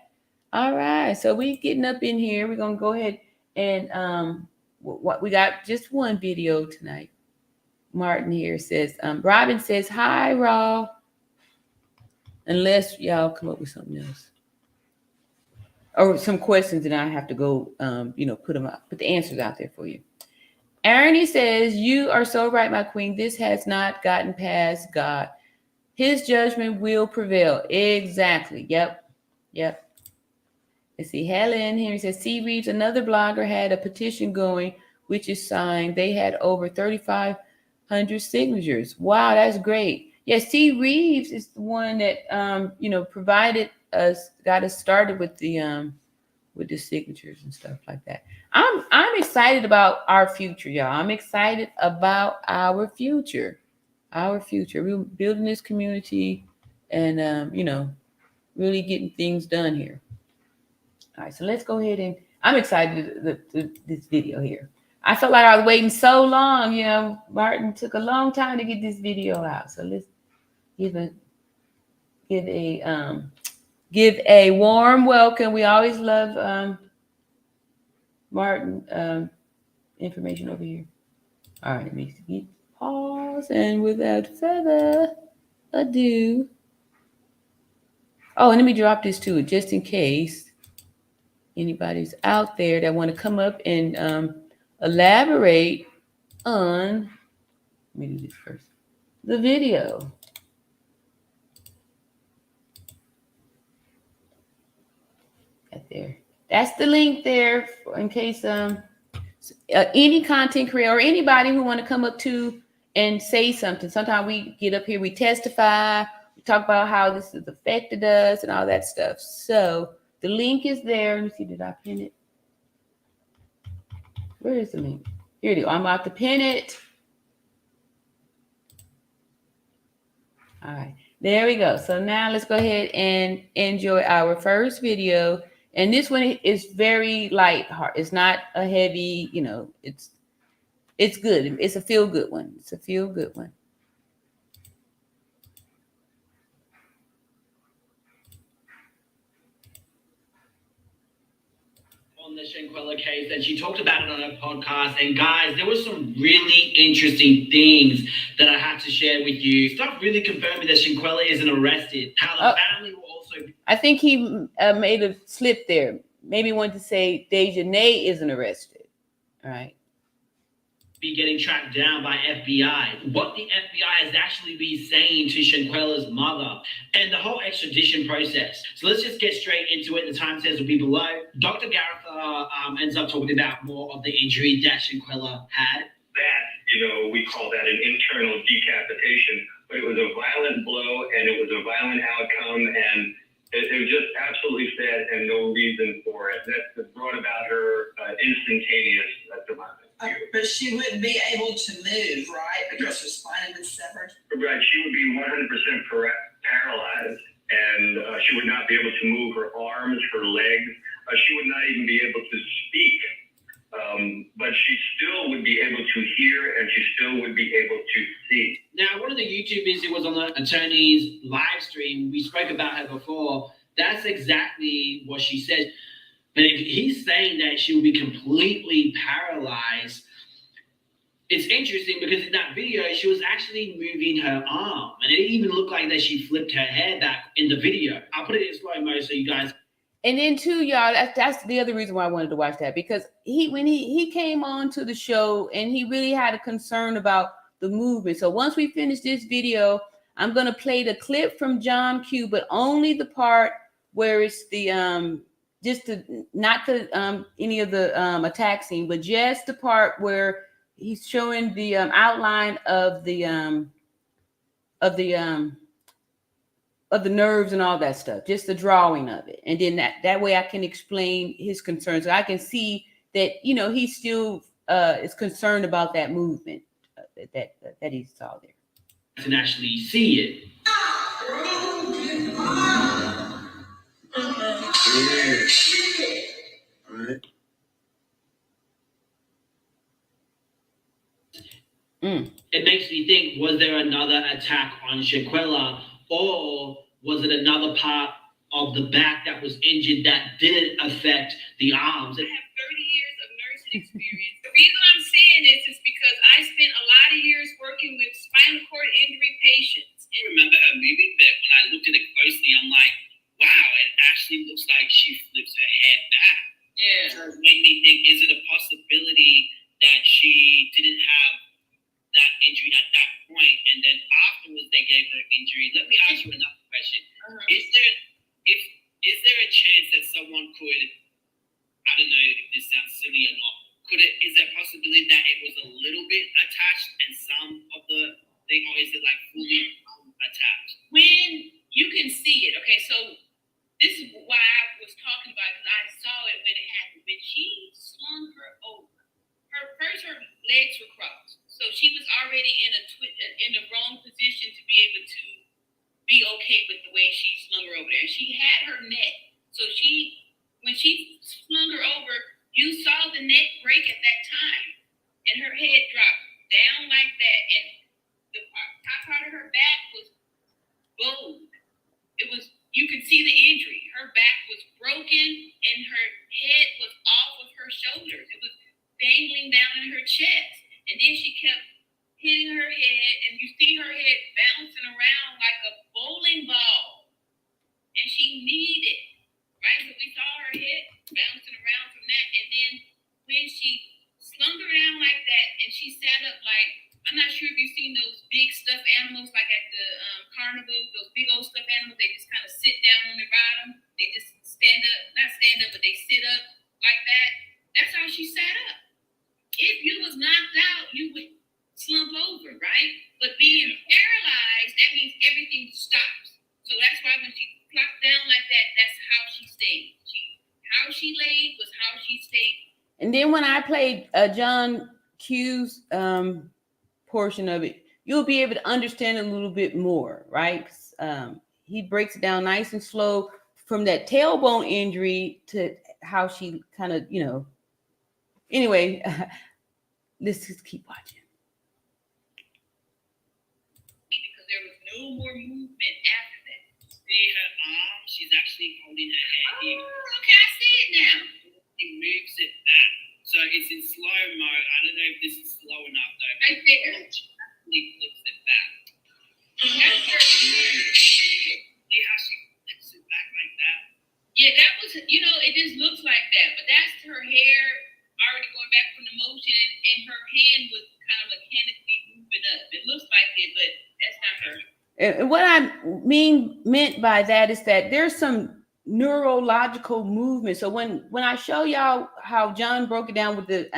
All right. So we getting up in here. We're going to go ahead and what we got just one video tonight. Martin here says, Robin says, hi, Raw. Unless y'all come up with something else. Or some questions that I have to go, put the answers out there for you. Ernie says, you are so right, my queen. This has not gotten past God. His judgment will prevail. Exactly. Yep. Let's see. Helen Henry says, C. Reeves, another blogger, had a petition going, which is signed. They had over 3,500 signatures. Wow, that's great. Yes, C. Reeves is the one that provided us, got us started with the signatures and stuff like that. I'm excited about our future, y'all. I'm excited about our future. We're building this community and really getting things done here. All right, so let's go ahead and I'm excited to this video here. I felt like I was waiting so long. Martin took a long time to get this video out. So let's give a warm welcome. We always love Martin information over here. All right, let me pause, and without further ado, and let me drop this too, just in case anybody's out there that want to come up and elaborate on. Let me do this first. The video. Right there. That's the link there in case any content creator or anybody who want to come up to and say something. Sometimes we get up here, we testify, we talk about how this has affected us and all that stuff. So the link is there. Let me see, did I pin it? Where is the link? Here it is. I'm about to pin it. All right, there we go. So now let's go ahead and enjoy our first video. And this one is very light heart. It's not a heavy, it's good. It's a feel good one. It's a feel good one. On the Shanquella case, and she talked about it on her podcast. And guys, there were some really interesting things that I had to share with you. Stuff really confirming that Shanquella isn't arrested. How the family will also. I think he made a slip there. Maybe wanted to say Dejanay isn't arrested. All right. Be getting tracked down by FBI. What the FBI has actually been saying to Shanquella's mother and the whole extradition process. So let's just get straight into it. The timestamps will be below. Dr. Gareth ends up talking about more of the injury that Shanquella had. That, we call that an internal decapitation, but it was a violent blow and it was a violent outcome, and it was just absolutely sad and no reason for it. That brought about her instantaneous demise. But she wouldn't be able to move, right? Because her spine had been severed. Right, she would be 100% paralyzed, and she would not be able to move her arms, her legs. She would not even be able to speak. But she still would be able to hear, and she still would be able to see. Now, one of the YouTubers who was on the attorney's live stream, we spoke about her before. That's exactly what she said. But if he's saying that she will be completely paralyzed, it's interesting because in that video, she was actually moving her arm. And it even looked like that she flipped her hair back in the video. I'll put it in slow-mo so you guys... And then too, y'all, that's the other reason why I wanted to watch that, because when he came on to the show and he really had a concern about the movement. So once we finish this video, I'm going to play the clip from John Q, but only the part where it's the not any of the attack scene, but just the part where he's showing the outline of the nerves and all that stuff, just the drawing of it. And then that way I can explain his concerns. I can see that, he still is concerned about that movement that he saw there. Can actually see it. Right. It makes me think, was there another attack on Shanquella, or was it another part of the back that was injured that didn't affect the arms? I have 30 years of nursing experience. The reason I'm saying this is because I spent a lot of years working with spinal cord injury patients. I remember her moving, but when I looked at it closely, I'm like, wow, it actually looks like she flips her head back. Yeah. So it made me think, is it a possibility that she didn't have that injury at that point, and then afterwards they gave her injury? Let me ask you another question. Is there a chance that someone could, I don't know if this sounds silly or not, is there a possibility that it was a little bit attached and some of the thing, or is it like fully attached? When you can see it, okay, so this is why I was talking about it, because I saw it when it happened. When she slung her over, her legs were crossed. So she was already in the wrong position to be able to be okay with the way she slung her over there. She had her neck. So when she slung her over, you saw the neck break at that time. And her head dropped down like that. And the top part of her back was bowed. You could see the injury. Her back was broken and her head was off of her shoulders. It was dangling down in her chest. And then she kept hitting her head, and you see her head bouncing around like a bowling ball. And she kneed it, right? So we saw her head bouncing around from that. And then when she slung her down like that, and she sat up like, I'm not sure if you've seen those big stuffed animals, like at the carnival, those big old stuffed animals, they just kind of sit down on their bottom. They just not stand up, but they sit up like that. That's how she sat up. If you was knocked out, you would slump over, right? But being paralyzed, that means everything stops. So that's why when she flopped down like that, that's how she stayed. How she laid was how she stayed. And then when I played John Q's portion of it, you'll be able to understand a little bit more, right? He breaks it down nice and slow from that tailbone injury to how she kind of, Anyway, let's just keep watching. Because there was no more movement after that. See her arm? She's actually holding her head here. Okay, I see it now. He moves it back. So it's in slow-mo. I don't know if this is slow enough, though. Right there. She actually flips it back. That's her. See how she flips it back like that? Yeah, that was, it just looks like that. But that's her hair already going back from the motion, and her hand was kind of mechanically moving up. It looks like it, but that's not her. And what I meant by that is that there's some neurological movement. So when I show y'all how John broke it down with the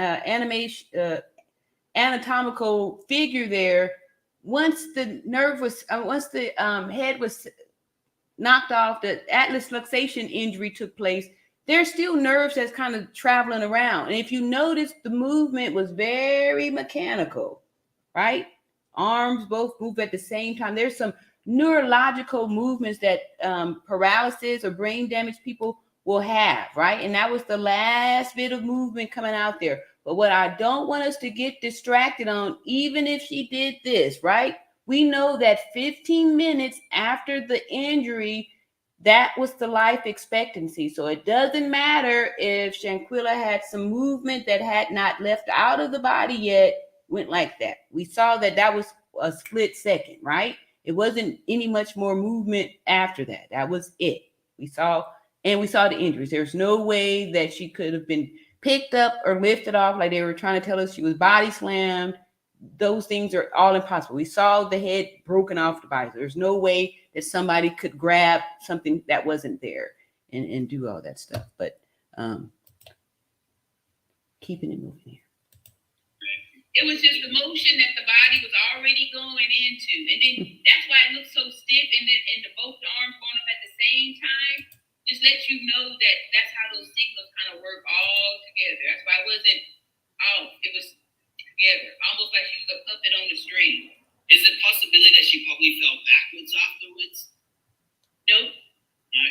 anatomical figure there, once the head was knocked off, the atlas luxation injury took place. There's still nerves that's kind of traveling around. And if you notice, the movement was very mechanical, right? Arms both move at the same time. There's some neurological movements that paralysis or brain damage people will have, right? And that was the last bit of movement coming out there. But what I don't want us to get distracted on, even if she did this, right? We know that 15 minutes after the injury, that was the life expectancy. So it doesn't matter if Shanquella had some movement that had not left out of the body yet, went like that. We saw that that was a split second, right? It wasn't any much more movement after that. That was it. We saw the injuries. There's no way that she could have been picked up or lifted off like they were trying to tell us she was body slammed. Those things are all impossible. We saw the head broken off the body. There's no way that somebody could grab something that wasn't there and do all that stuff. But keeping it moving here. It was just the motion that the body was already going into. And then that's why it looked so stiff and both the arms going up at the same time. Just let you know that that's how those signals kind of work all together. That's why it wasn't off. It was together, almost like she was a puppet on the string. Is it a possibility that she probably fell backwards afterwards? Nope. No?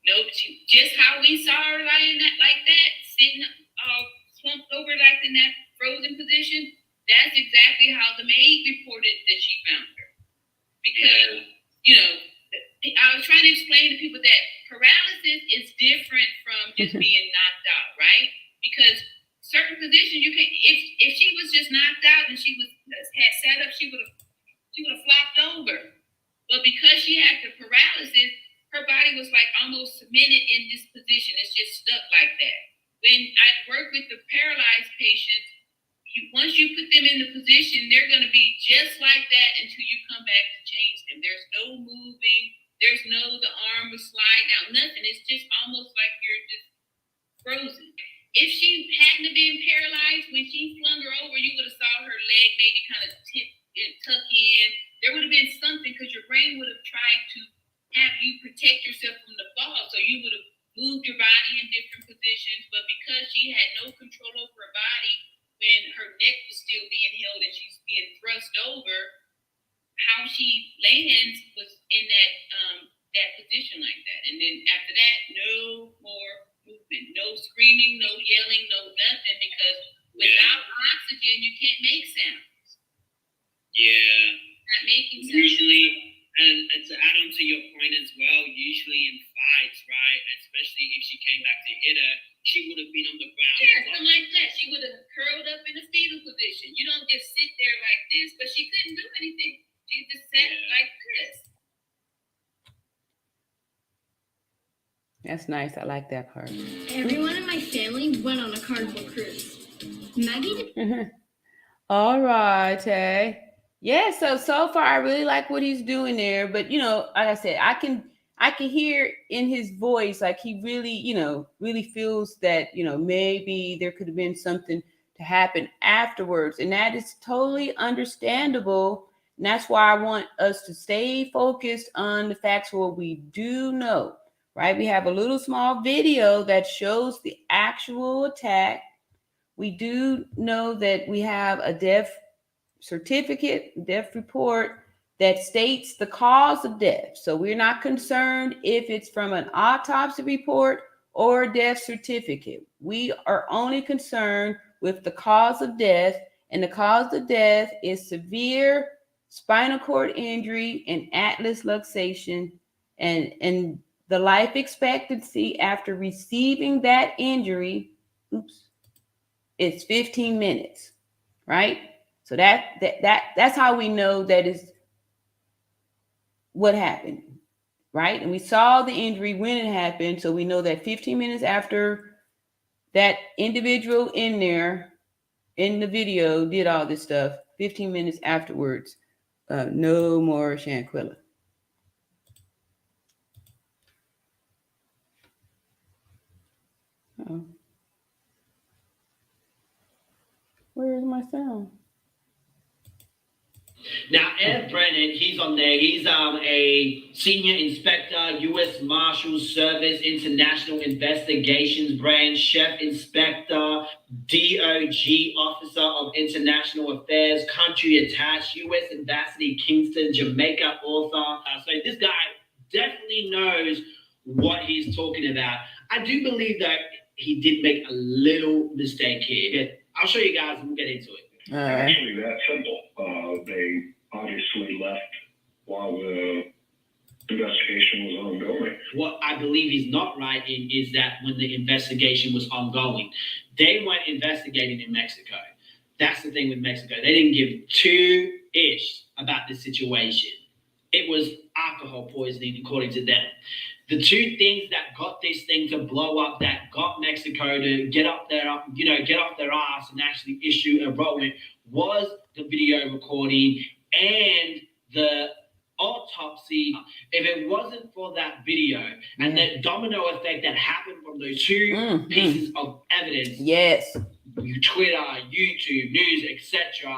Nope. Just how we saw her lying like that, sitting slumped over like in that frozen position, that's exactly how the maid reported that she found her. Because, you know, I was trying to explain to people that paralysis is different from just being knocked out, right? Because certain positions you can, if she was just knocked out and she had sat up, she would have flopped over. But because she had the paralysis, her body was like almost cemented in this position. It's just stuck like that. When I work with the paralyzed patients, once you put them in the position, they're going to be just like that until you come back to change them. There's no moving. There's no, the arm will slide down, nothing. It's just almost like you're just frozen. If she hadn't have been paralyzed, when she flung her over, you would have saw her leg maybe kind of tip and tuck in. There would have been something because your brain would have tried to have you protect yourself from the fall. So you would have moved your body in different positions. But because she had no control over her body, when her neck was still being held and she's being thrust over, how she lands was in that position like that. And then after that, no more movement, no screaming, no yelling, no nothing, because without oxygen, you can't make sounds. Yeah. Not making sounds. Usually, and to add on to your point as well, usually in fights, right, especially if she came back to hit her, she would have been on the ground. Yeah, something like that. She would have curled up in a fetal position. You don't just sit there like this, but she couldn't do anything. She just sat like this. That's nice. I like that part. Everyone in my family went on a carnival cruise. Maggie did. All right, hey. Yeah, so far I really like what he's doing there, but you know, like I said, I can hear in his voice like he really, really feels that, maybe there could have been something to happen afterwards, and that is totally understandable. And that's why I want us to stay focused on the facts of what we do know, right? We have a little small video that shows the actual attack. We do know that we have a death certificate, death report that states the cause of death. So we're not concerned if it's from an autopsy report or a death certificate. We are only concerned with the cause of death, and the cause of death is severe spinal cord injury and atlas luxation, and the life expectancy after receiving that injury, it's 15 minutes, right? So that's how we know that is what happened, right? And we saw the injury when it happened, so we know that 15 minutes after that individual in there in the video did all this stuff, 15 minutes afterwards, no more Shanquella. Uh-oh. Where is my sound? Now, Ed Brennan, he's on there. He's a senior inspector, U.S. Marshals Service, International Investigations Branch, Chef Inspector, DOG Officer of International Affairs, Country Attached, U.S. Ambassador, Kingston, Jamaica author. So this guy definitely knows what he's talking about. I do believe that he did make a little mistake here. I'll show you guys and we'll get into it. Actually, that simple. They obviously left while the investigation was ongoing. What I believe he's not right in is that when the investigation was ongoing, they weren't investigating in Mexico. That's the thing with Mexico. They didn't give two ish about the situation. It was alcohol poisoning, according to them. The two things that got this thing to blow up, that got Mexico to get off their ass and actually issue a warrant, was the video recording and the autopsy. If it wasn't for that video and the domino effect that happened from those two pieces of evidence, yes, Twitter, YouTube, news, etc.,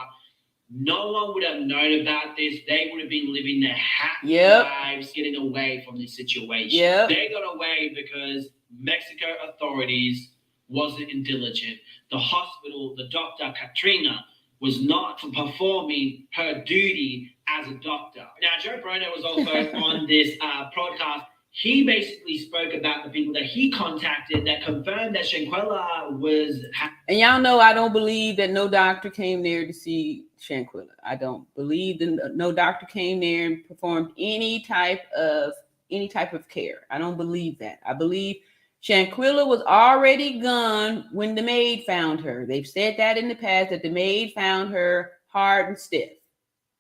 no one would have known about this. They would have been living their happy lives, getting away from this situation. They got away because Mexico authorities wasn't diligent. The hospital, the doctor, Katrina, was not performing her duty as a doctor. Now, Joe Brono was also on this podcast. He basically spoke about the people that he contacted that confirmed that Shanquella was... And y'all know I don't believe that no doctor came there to see Shanquella. I don't believe that no doctor came there and performed any type of care. I don't believe that. I believe Shanquella was already gone when the maid found her. They've said that in the past, that the maid found her hard and stiff,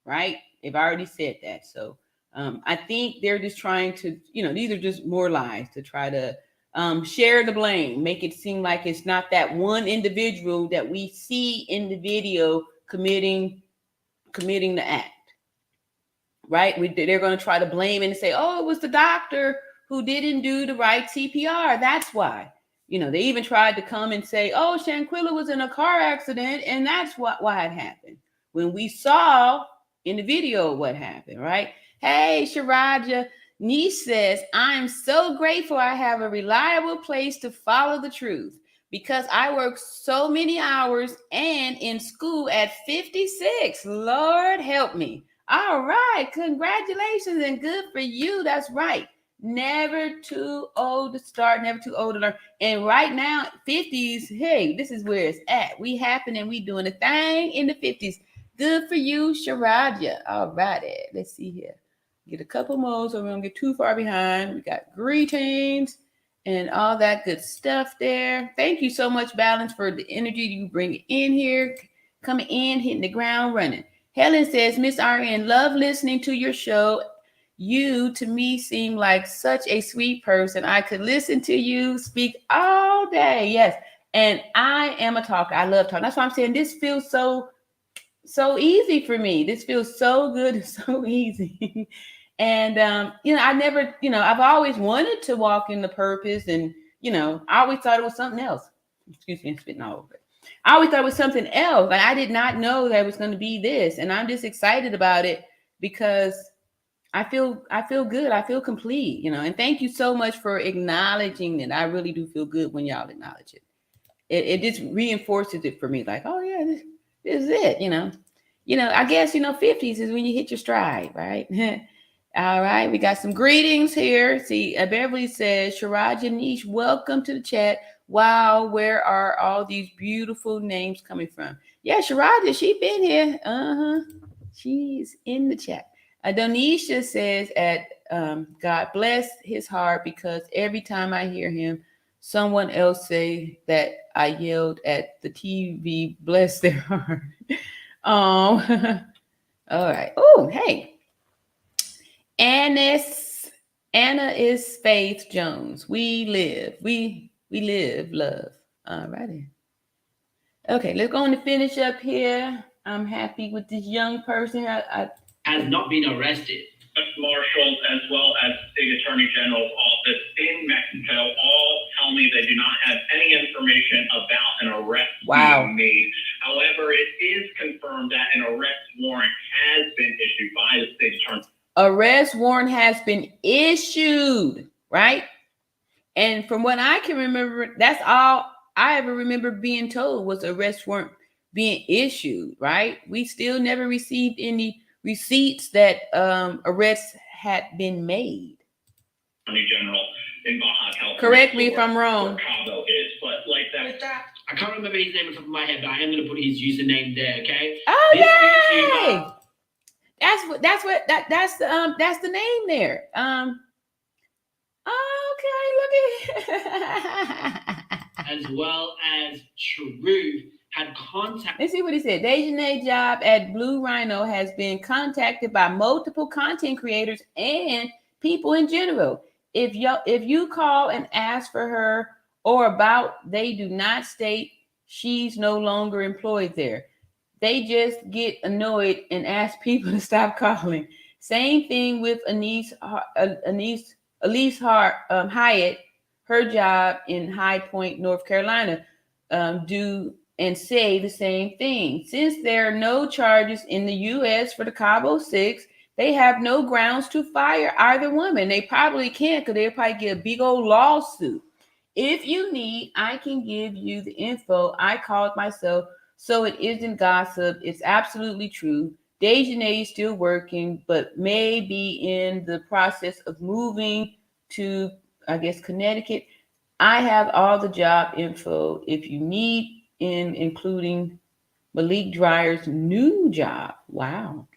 right? They've already said that. So I think they're just trying to, these are just more lies to try to share the blame, make it seem like it's not that one individual that we see in the video committing the act, right? They're going to try to blame and say, oh, it was the doctor who didn't do the right CPR. That's why. They even tried to come and say, oh, Shanquella was in a car accident and that's why it happened. When we saw in the video what happened, right? Hey, Sharaja, niece says, I'm so grateful I have a reliable place to follow the truth because I work so many hours and in school at 56. Lord help me. All right. Congratulations and good for you. That's right. Never too old to start, never too old to learn. And right now, 50s, hey, this is where it's at. We happen and we doing a thing in the 50s. Good for you, Sharaja. All righty. Let's see here. Get a couple more so we don't get too far behind. We got greetings and all that good stuff there. Thank you so much, Balance, for the energy you bring in here. Coming in, hitting the ground running. Helen says, Miss RN, love listening to your show. You, to me, seem like such a sweet person. I could listen to you speak all day. Yes. And I am a talker. I love talking. That's why I'm saying this feels so easy for me. This feels so good and so easy. And, I never, I've always wanted to walk in the purpose and, I always thought it was something else. Excuse me, I'm spitting all over it. I always thought it was something else. Like I did not know that it was going to be this. And I'm just excited about it because I feel good. I feel complete, and thank you so much for acknowledging it. I really do feel good when y'all acknowledge it. It just reinforces it for me. Like, oh yeah, this is it, I guess, 50s is when you hit your stride, right? All right, we got some greetings here. See, Beverly says, Sharaja Niche, welcome to the chat. Wow, where are all these beautiful names coming from? Yeah, Sharaja, she been here. She's in the chat. Donisha says, God bless his heart because every time I hear him, someone else say that I yelled at the TV, bless their heart. All right. Oh, hey. Anna is Faith Jones. We live love. All righty. Okay, let's go on to finish up here. I'm happy with this young person. Has not been arrested. Marshals as well as the state attorney general's office in Mexico all tell me they do not have any information about an arrest being made. However, it is confirmed that an arrest warrant has been arrest warrant has been issued, right? And from what I can remember, that's all I ever remember being told was arrest warrant being issued, right? We still never received any receipts that arrests had been made. Attorney General in Baja California. Correct me if I'm wrong. Where Cabo is, but like that. I can't remember his name off the top of my head, but I am going to put his username there. Okay. Oh, this yay! That's the name there. Okay, look at as well as Truth had contact. Let's see what he said. Dejanay's job at Blue Rhino has been contacted by multiple content creators and people in general. If you call and ask for her or about, they do not state she's no longer employed there. They just get annoyed and ask people to stop calling. Same thing with Elise Hyatt. Her job in High Point, North Carolina, do and say the same thing. Since there are no charges in the U.S. for the Cabo 6, they have no grounds to fire either woman. They probably can't, because they'll probably get a big old lawsuit. If you need, I can give you the info. I called myself, so it isn't gossip. It's absolutely true. Dejanay is still working, but may be in the process of moving to, I guess, Connecticut. I have all the job info if you need, including Malik Dryer's new job. Wow.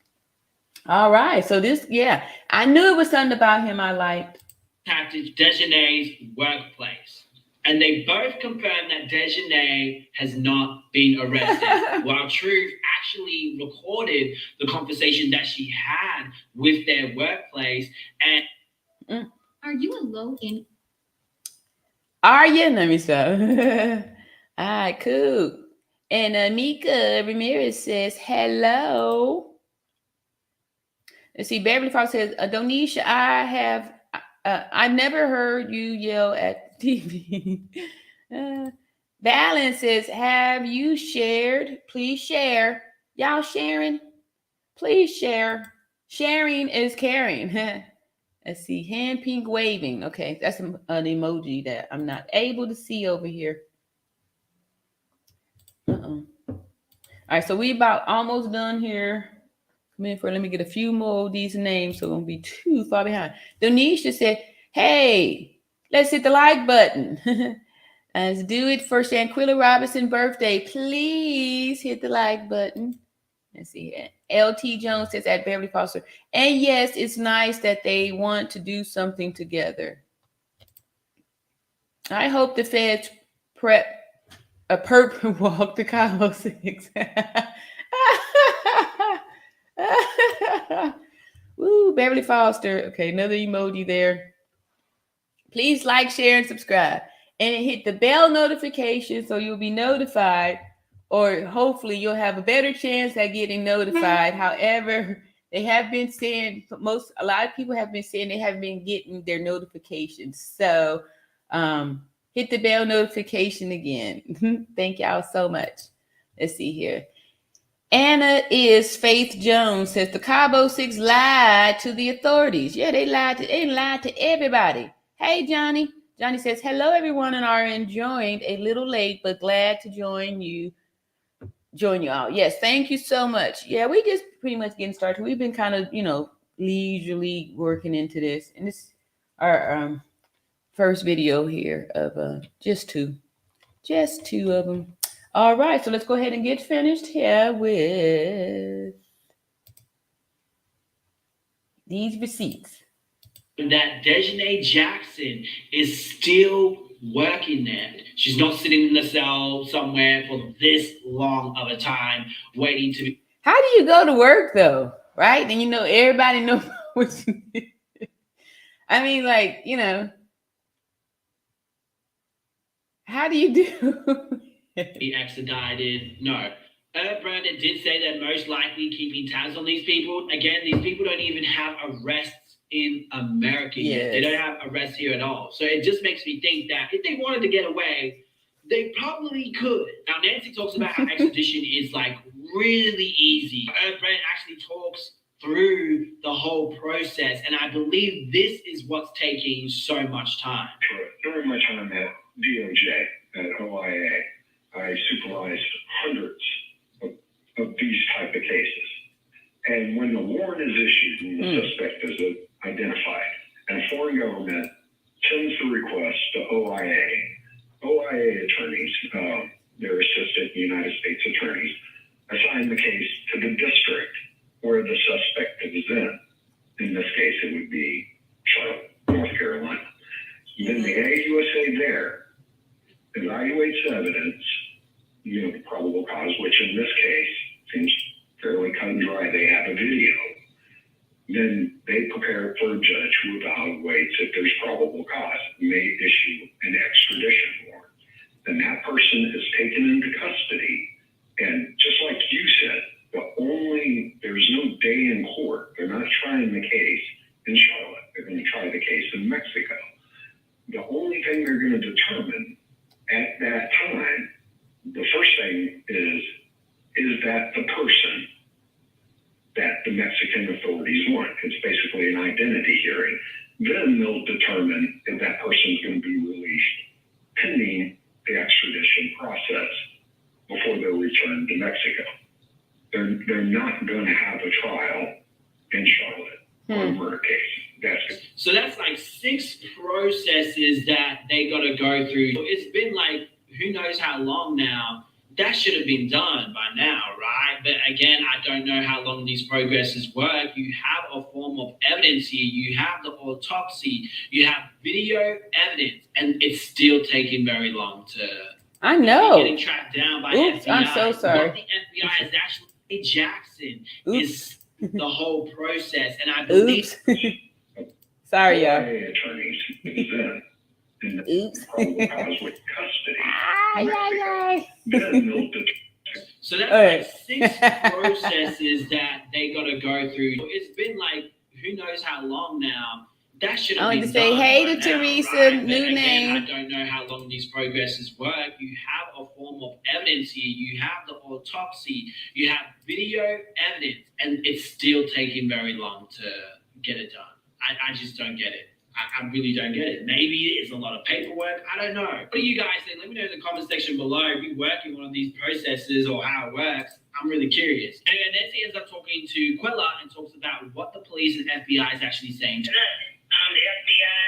All right. So this, yeah, I knew it was something about him I liked. Contacted Dejanay's workplace, and they both confirmed that Dejanay has not been arrested, while Truth actually recorded the conversation that she had with their workplace. And Are you a low-income? Are you? Let me stop. All right, cool. And Mika Ramirez says, hello. Let's see, Beverly Fox says, Donisha, I never heard you yell at TV. Balance says, have you shared? Please share. Y'all sharing? Please share. Sharing is caring. Let's see, hand pink waving. Okay, that's an emoji that I'm not able to see over here. All right, so we about almost done here. Let me get a few more of these names so it won't be too far behind. Donisha said, hey, let's hit the like button. Let's do it for Shanquella Robinson birthday. Please hit the like button. Let's see here. LT Jones says at Beverly Foster. And yes, it's nice that they want to do something together. I hope the feds prep a perp walk to Cabo 6. Woo, Beverly Foster. Okay, another emoji there. Please like, share, and subscribe. And hit the bell notification so you'll be notified, or hopefully you'll have a better chance at getting notified. However, they have been saying, a lot of people have been saying they haven't been getting their notifications. So hit the bell notification again. Thank y'all so much. Let's see here. Anna is Faith Jones says the Cabo 6 lied to the authorities. Yeah, they lied to everybody. Hey, Johnny. Johnny says, hello, everyone, and are enjoying a little late, but glad to join you all. Yes, thank you so much. Yeah, we just pretty much getting started. We've been kind of, leisurely working into this. And this is our first video here of just two of them. All right, so let's go ahead and get finished here with these receipts. That Dejanay Jackson is still working there. She's not sitting in the cell somewhere for this long of a time waiting to be. How do you go to work though? Right? And everybody knows what you do. I mean, how do you do? Be extradited? No. Brandon did say they're most likely keeping tabs on these people. Again, these people don't even have arrests in America yet. They don't have arrests here at all. So it just makes me think that if they wanted to get away, they probably could. Now, Nancy talks about how extradition is really easy. Brandon actually talks through the whole process. And I believe this is what's taking so much time. During my time at DOJ, at OIA, I supervised hundreds of these type of cases. And when the warrant is issued and the suspect is identified, and a foreign government sends the request to OIA attorneys, their assistant United States attorneys, assign the case to the district where the suspect is in. In this case, it would be Charlotte, North Carolina. Then the AUSA there evaluates evidence, the probable cause, which in this case seems fairly cut and dry. They have a video. Then they prepare for a judge who evaluates if there's probable cause, may issue an extradition warrant. Then that person is taken into custody. And just like you said, there's no day in court. They're not trying the case in Charlotte. They're going to try the case in Mexico. The only thing they're going to determine at that time, the first thing is that the person that the Mexican authorities want? It's basically an identity hearing. Then they'll determine if that person's going to be released pending the extradition process before they're returned to Mexico. They're not going to have a trial in Charlotte or a murder case. So that's like 6 processes that they got to go through. It's been like who knows how long now. That should have been done by now, right? But again, I don't know how long these progresses work. You have a form of evidence here. You have the autopsy. You have video evidence, and it's still taking very long to. I know. Getting tracked down by Oops, FBI. I'm so sorry. What the FBI is actually Jackson is the whole process, and I believe. Sorry, y'all. Attorneys Oops. probable cause with custody. So that's like 6 processes that they got to go through. It's been like who knows how long now. That should have been done. I want to say hey to Teresa, right? new again, name. I don't know how long these progresses work. You have a form of evidence here. You have the autopsy. You have video evidence, and it's still taking very long to get it done. I just don't get it. I really don't get it. Maybe it's a lot of paperwork. I don't know. What do you guys think? Let me know in the comment section below if you're working on one of these processes or how it works. I'm really curious. And then Nancy ends up talking to Quella and talks about what the police and FBI is actually saying. The FBI,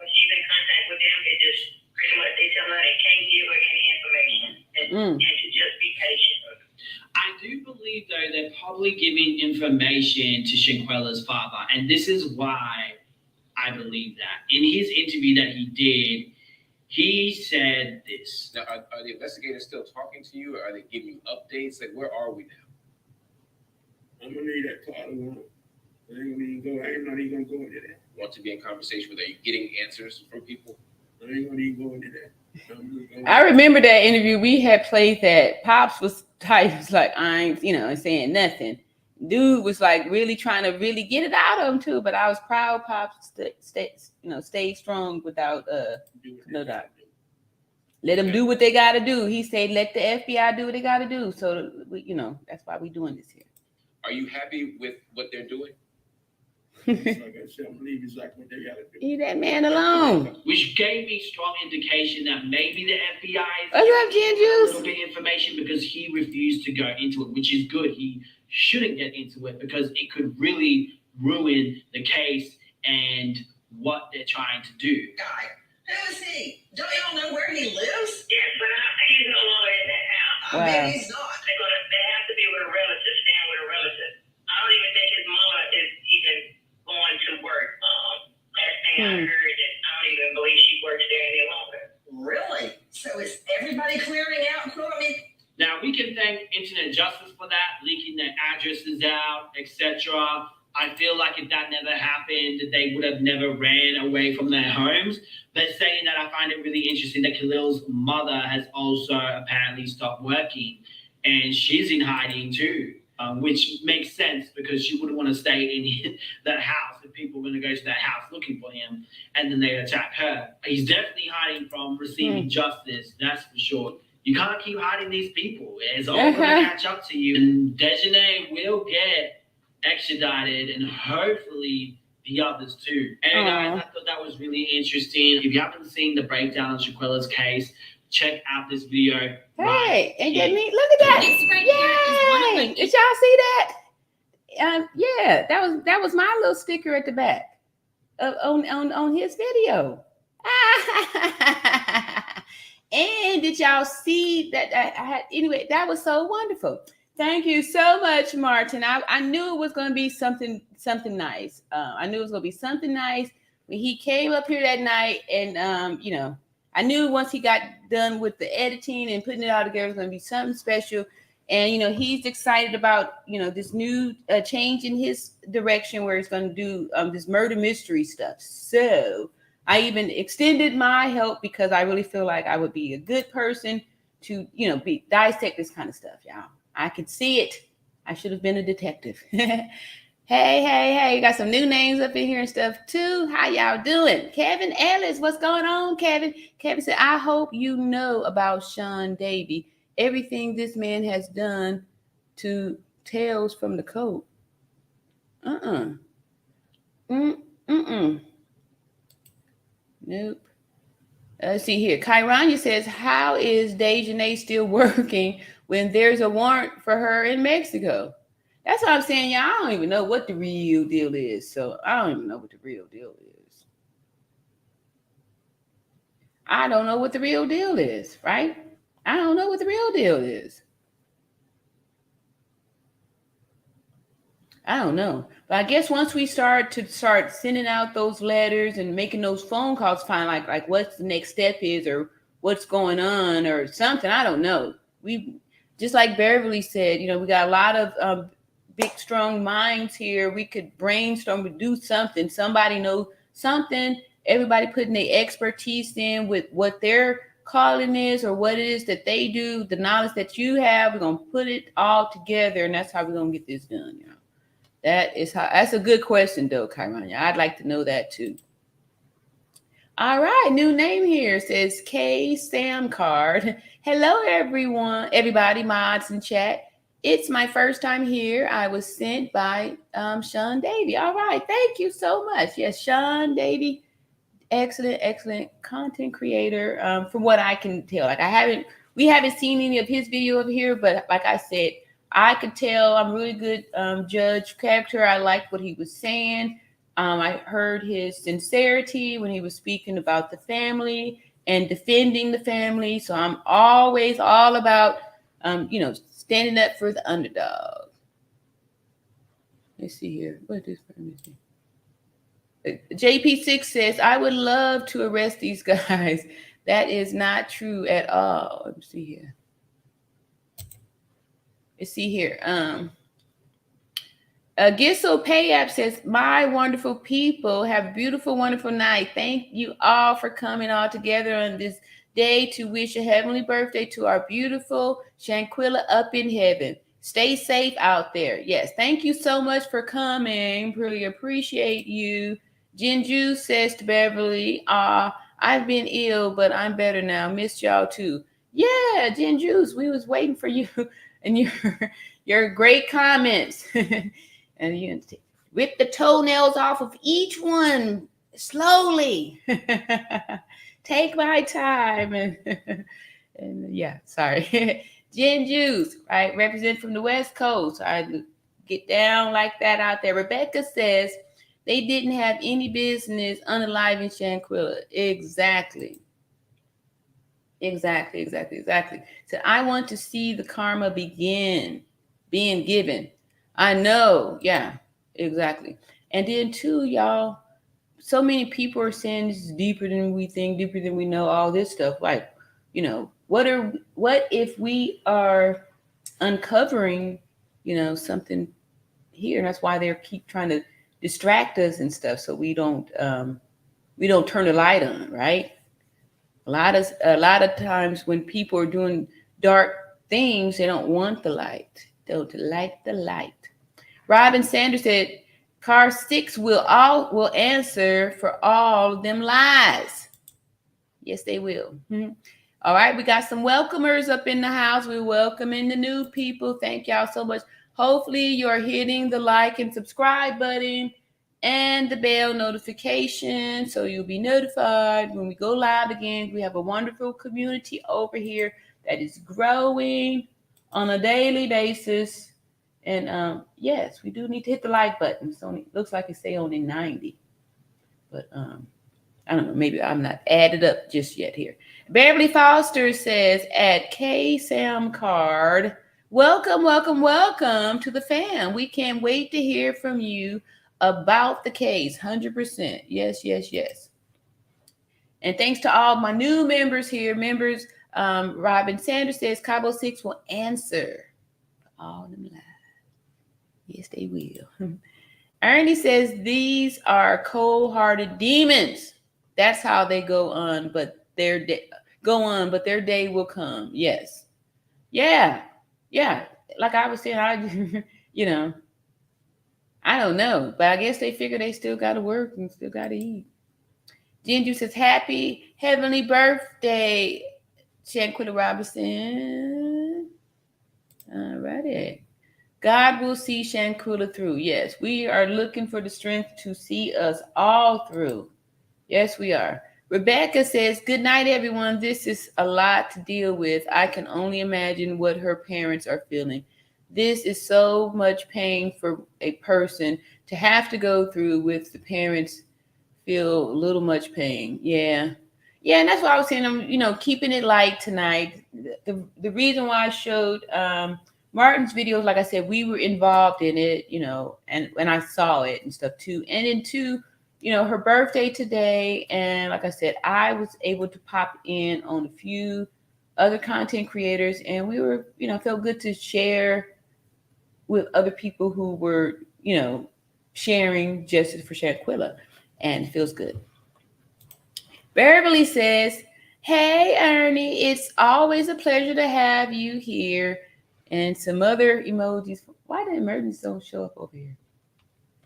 when she's in contact with them, it just pretty much they tell her they can't give her any information and to just be patient. I do believe, though, they're probably giving information to Shanquella's father, and this is why I believe that. In his interview that he did, he said this. Now, are the investigators still talking to you, or are they giving you updates? Like, where are we now? I'm gonna need that call. I'm not even gonna go into that. Want to be in conversation with? Are you getting answers from people? I ain't gonna even go into that. I remember that interview we had played that Pops was tight. He was like, I ain't, saying nothing. Dude was like really trying to really get it out of him too. But I was proud Pops stay strong without no doubt. Let them do what they got to do. He said, let the FBI do what they got to do. So that's why we're doing this here. Are you happy with what they're doing? Like I said, I believe it's like what they gotta do. Leave that man alone. Which gave me strong indication that maybe the FBI is What's up, Gin a Juice? little bit of information because he refused to go into it, which is good. He shouldn't get into it because it could really ruin the case and what they're trying to do. Guy, who is he? Don't y'all know where he lives? Yes, but he's no longer in that house. I bet he's not. They have to be with a relative, staying with a relative. I don't even think his mother is even going to work. Last thing I heard is I don't even believe she works there any longer. Really? So is everybody clearing out equipment? Now, we can thank Internet Justice for that, leaking their addresses out, etc. I feel like if that never happened, they would have never ran away from their homes. But saying that, I find it really interesting that Khalil's mother has also apparently stopped working, and she's in hiding too, which makes sense because she wouldn't want to stay in that house if people were going to go to that house looking for him, and then they attack her. He's definitely hiding from receiving justice, that's for sure. You can't keep hiding these people. It's all going to catch up to you. And Dejanay will get extradited, and hopefully the others too. And guys, I thought that was really interesting. If you haven't seen the breakdown of Shanquella's case, check out this video. Hey, ain't that neat? Look at that! This right here is one of Yay! my Did y'all see that? Yeah, that was my little sticker at the back on his video. And did y'all see that? I had anyway. That was so wonderful. Thank you so much, Martin. I knew it was going to be something nice. I knew it was going to be something nice when he came up here that night, and you know, I knew once he got done with the editing and putting it all together, it was going to be something special. And you know, he's excited about this new change in his direction where he's going to do this murder mystery stuff. So I even extended my help because I really feel like I would be a good person to dissect this kind of stuff, y'all. I could see it. I should have been a detective. Hey, you got some new names up in here and stuff too. How y'all doing? Kevin Ellis, what's going on, Kevin? Kevin said, I hope you know about Sean Davey. Everything this man has done to Tales from the Code. Nope. Let's see here. Kyrania says, how is Dejanay still working when there's a warrant for her in Mexico? That's what I'm saying, y'all. I don't even know what the real deal is. So I don't even know what the real deal is. I don't know what the real deal is, right? I don't know what the real deal is. I don't know. But I guess once we start sending out those letters and making those phone calls, find like what's the next step is or what's going on or something. I don't know. We just like Beverly said, we got a lot of big, strong minds here. We could brainstorm and do something. Somebody knows something. Everybody putting their expertise in with what their calling is or what it is that they do, the knowledge that you have. We're going to put it all together, and that's how we're going to get this done, That's a good question, though, Kyrania. I'd like to know that, too. All right, new name here says K Sam Card. Hello, everyone, everybody, mods in chat. It's my first time here. I was sent by Sean Davey. All right, thank you so much. Yes, Sean Davey, excellent content creator. From what I can tell, we haven't seen any of his video over here, but like I said, I could tell I'm really good judge character. I liked what he was saying. I heard his sincerity when he was speaking about the family and defending the family. So I'm always all about, standing up for the underdog. Let's see here. What is this? JP6 says, I would love to arrest these guys. That is not true at all. Let me see here. Let's see here. Gisso Payap says, my wonderful people, have a beautiful, wonderful night. Thank you all for coming all together on this day to wish a heavenly birthday to our beautiful Shanquella up in heaven. Stay safe out there. Yes, thank you so much for coming. Really appreciate you. Jinju says to Beverly, I've been ill, but I'm better now. Missed y'all too. Yeah, Jinju's, we was waiting for you and your great comments. And you rip the toenails off of each one slowly. Take my time. And yeah, sorry. Jinju's, right? Represent from the West Coast. I get down like that out there. Rebecca says they didn't have any business unaliving Shanquella. Exactly. So I want to see the karma being given. I know. Yeah, exactly. And then too, y'all, so many people are saying this is deeper than we think, deeper than we know, all this stuff. Like, what if we are uncovering, something here? And that's why they keep trying to distract us and stuff, so we don't turn the light on, right? A lot of times when people are doing dark things, they don't want the light. They'll light the light. Robin Sanders said, Car 6 will answer for all them lies. Yes, they will. All right, we got some welcomers up in the house. We're welcoming the new people. Thank y'all so much. Hopefully you're hitting the like and subscribe button and the bell notification so you'll be notified when we go live again. We have a wonderful community over here that is growing on a daily basis. And yes, we do need to hit the like button. So it looks like it say only 90. But I don't know, maybe I'm not added up just yet here. Beverly Foster says at K Sam Card, welcome, welcome, welcome to the fam. We can't wait to hear from you about the case. 100%. Yes, yes, yes. And thanks to all my new members here. Members, Robin Sanders says Cabo 6 will answer all them lies. Yes, they will. Ernie says these are cold-hearted demons. That's how they go on, but their day will come. Yes. Yeah. Yeah. Like I was saying, I I don't know, but I guess they figure they still got to work and still got to eat. Ginger says, happy heavenly birthday, Shanquella Robinson. All righty. God will see Shanquella through. Yes, we are looking for the strength to see us all through. Yes, we are. Rebecca says, good night, everyone. This is a lot to deal with. I can only imagine what her parents are feeling. This is so much pain for a person to have to go through with the parents feel a little much pain. Yeah. Yeah, and that's why I was saying I'm, keeping it light tonight. The reason why I showed Martin's videos, like I said, we were involved in it, and when I saw it and stuff too. And then too, her birthday today. And like I said, I was able to pop in on a few other content creators, and we were, felt good to share with other people who were, sharing justice for Shanquella, and it feels good. Beverly says, hey, Ernie, it's always a pleasure to have you here. And some other emojis. Why the emojis don't show up over here?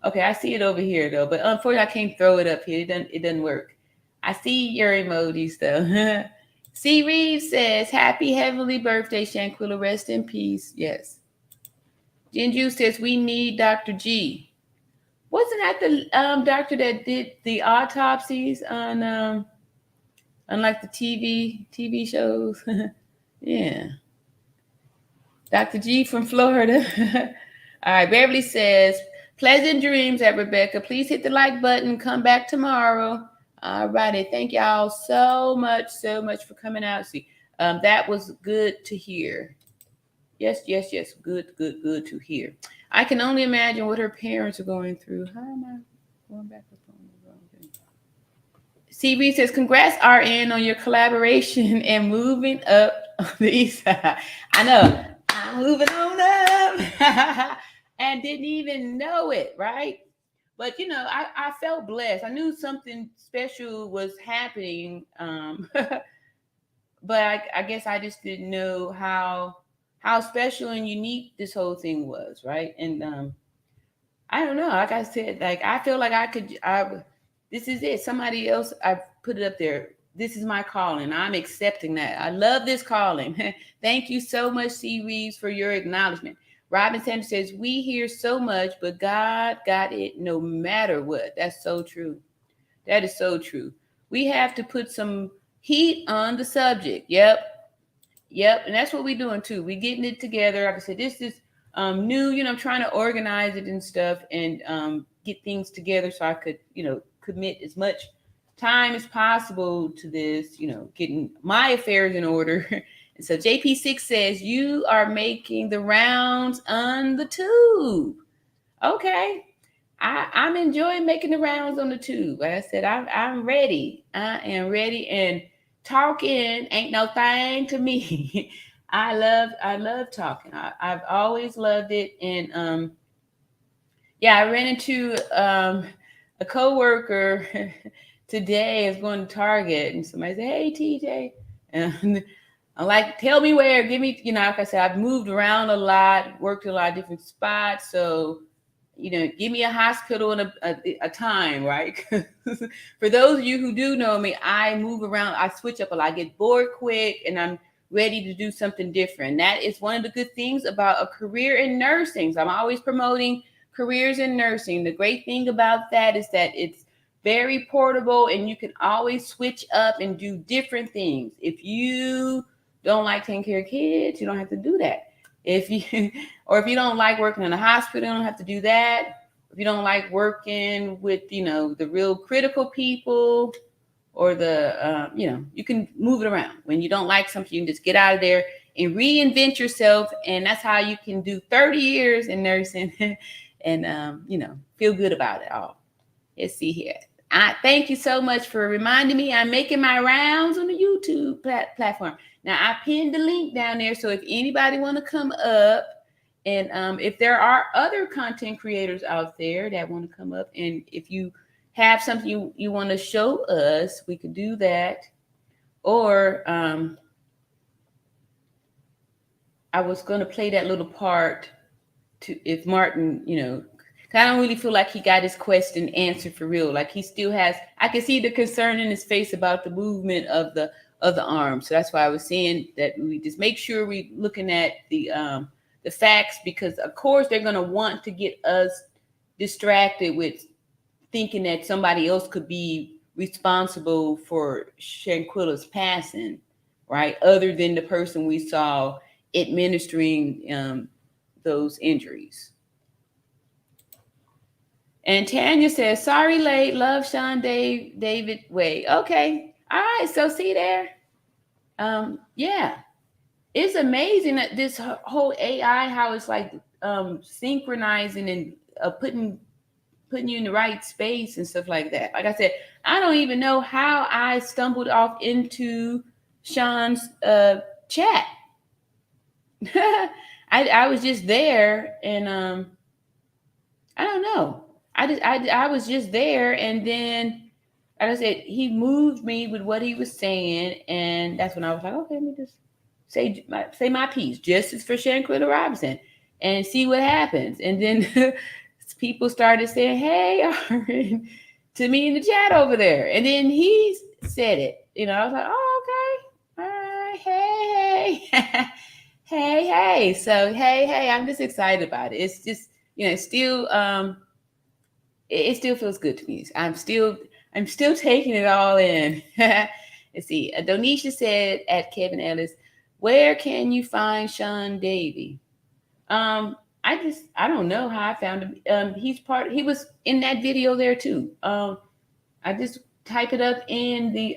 Okay, I see it over here though, but unfortunately I can't throw it up here. It doesn't work. I see your emojis though. C. Reeves says, happy heavenly birthday, Shanquella. Rest in peace. Yes. Jinju says, we need Dr. G. Wasn't that the doctor that did the autopsies on like the TV shows? Yeah. Dr. G from Florida. All right, Beverly says, pleasant dreams at Rebecca. Please hit the like button. Come back tomorrow. All righty. Thank y'all so much for coming out. See, that was good to hear. Yes. Good to hear. I can only imagine what her parents are going through. How am I going back up on the wrong thing? CB says, congrats, RN, on your collaboration and moving up on the east side. I know. I'm moving on up. And didn't even know it, right? But, I felt blessed. I knew something special was happening. But I guess I just didn't know how special and unique this whole thing was, right? And I don't know. Like I said, I feel like this is it. Somebody else, I put it up there. This is my calling. I'm accepting that. I love this calling. Thank you so much, C. Reeves, for your acknowledgement. Robin Sanders says, we hear so much, but God got it no matter what. That's so true. That is so true. We have to put some heat on the subject. Yep. And that's what we're doing too. We're getting it together. Like I said, this is new, I'm trying to organize it and stuff and get things together so I could, commit as much time as possible to this, getting my affairs in order. And so JP6 says, you are making the rounds on the tube. Okay. I'm enjoying making the rounds on the tube. Like I said, I'm ready. I am ready, and talking ain't no thing to me. I love talking. I've always loved it. And I ran into a coworker today. I was going to Target, and somebody said, hey, TJ. And I'm like, tell me where, give me, like I said, I've moved around a lot, worked in a lot of different spots. So, give me a hospital and a time, right? For those of you who do know me, I move around, I switch up a lot. I get bored quick, and I'm ready to do something different. That is one of the good things about a career in nursing. So I'm always promoting careers in nursing. The great thing about that is that it's very portable and you can always switch up and do different things. If you don't like taking care of kids, you don't have to do that. If you don't like working in a hospital, you don't have to do that. If you don't like working with, the real critical people or the, you can move it around. When you don't like something, you can just get out of there and reinvent yourself. And that's how you can do 30 years in nursing and, feel good about it all. Let's see here. I thank you so much for reminding me. I'm making my rounds on the YouTube platform. Now, I pinned the link down there. So if anybody want to come up and if there are other content creators out there that want to come up, and if you have something you want to show us, we could do that. Or I was going to play that little part to if Martin, I don't really feel like he got his question answered for real. Like he still has, I can see the concern in his face about the movement of the arm. So that's why I was saying that we just make sure we're looking at the facts, because of course they're going to want to get us distracted with thinking that somebody else could be responsible for Shanquella's passing, right? Other than the person we saw administering those injuries. And Tanya says, sorry, late. Love, Sean, David, Wade. Okay. All right. So see there. Yeah. It's amazing that this whole AI, how it's like synchronizing and putting you in the right space and stuff like that. Like I said, I don't even know how I stumbled off into Sean's chat. I was just there and I don't know. I was just there, and then, like I said, he moved me with what he was saying, and that's when I was like, okay, let me just say my piece, justice for Shanquella Robinson, and see what happens. And then people started saying, "Hey," to me in the chat over there, and then he said it. I was like, "Oh, okay, all right, hey, hey." So, hey, I'm just excited about it. It's just, still. It still feels good to me. I'm still taking it all in. Let's see. Donisha said at Kevin Ellis, where can you find Sean Davey? I don't know how I found him. He was in that video there too. I just type it up in the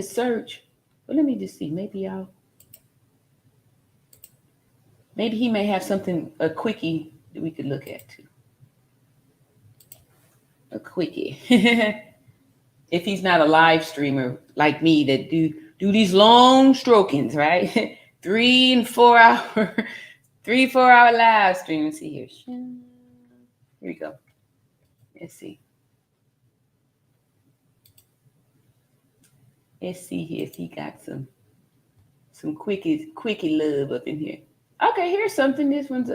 search. But let me just see. Maybe he may have something, a quickie that we could look at too. A quickie. If he's not a live streamer like me that do these long strokings, right? 3 and 4 hour, 3-4 hour live stream. Let's see here. Here we go. Let's see. Let's see here if he got some quickie love up in here. Okay, here's something. This one's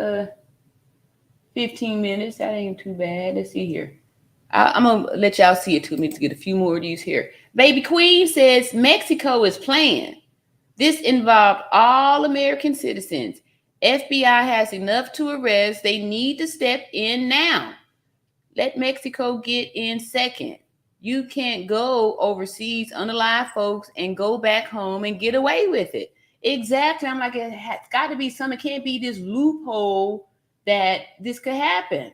15 minutes. That ain't too bad. Let's see here. I'm going to let y'all see it too. Let me get a few more of these here. Baby Queen says, Mexico is playing. This involved all American citizens. FBI has enough to arrest. They need to step in now. Let Mexico get in second. You can't go overseas, unalive folks, and go back home and get away with it. Exactly. I'm like, it has got to be something. It can't be this loophole that this could happen.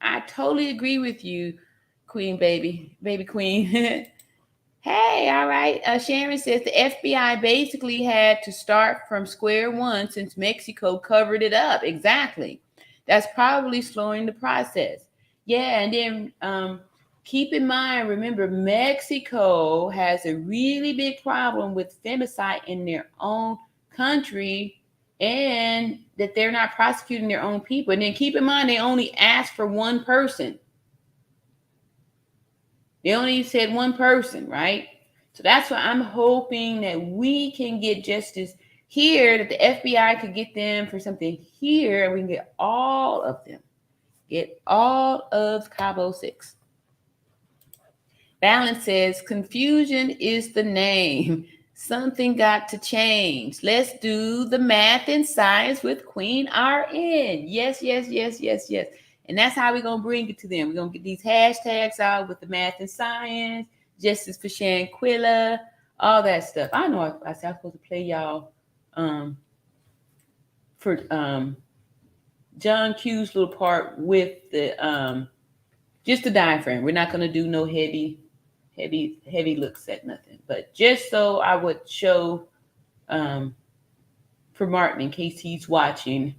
I totally agree with you, Queen, baby Queen. Hey, all right. Sharon says the FBI basically had to start from square one since Mexico covered it up. Exactly. That's probably slowing the process. Yeah, and then keep in mind, remember, Mexico has a really big problem with femicide in their own country, and that they're not prosecuting their own people. And then keep in mind, they only asked for one person. They only said one person, right? So that's why I'm hoping that we can get justice here, that the FBI could get them for something here, and we can get all of them. Get all of Cabo 6. Balance says, confusion is the name. Something got to change. Let's do the math and science with Queen RN. Yes, yes, yes, yes, yes. And that's how we're going to bring it to them. We're going to get these hashtags out with the math and science, justice for Shanquella, all that stuff. I know I said I'm supposed to play y'all for John Q's little part with the just the diaphragm. We're not going to do no heavy looks at nothing, but just so I would show for Martin in case he's watching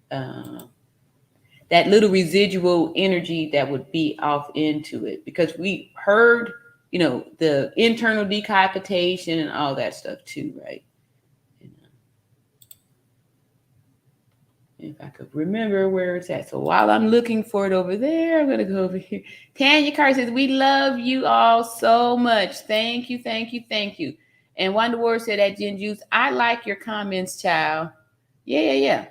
that little residual energy that would be off into it, because we heard, you know, the internal decapitation and all that stuff too, right? If I could remember where it's at. So while I'm looking for it over there, I'm going to go over here. Tanya Carr says, we love you all so much. Thank you, thank you, thank you. And Wonder Ward said at Jen Juice, I like your comments, child. Yeah.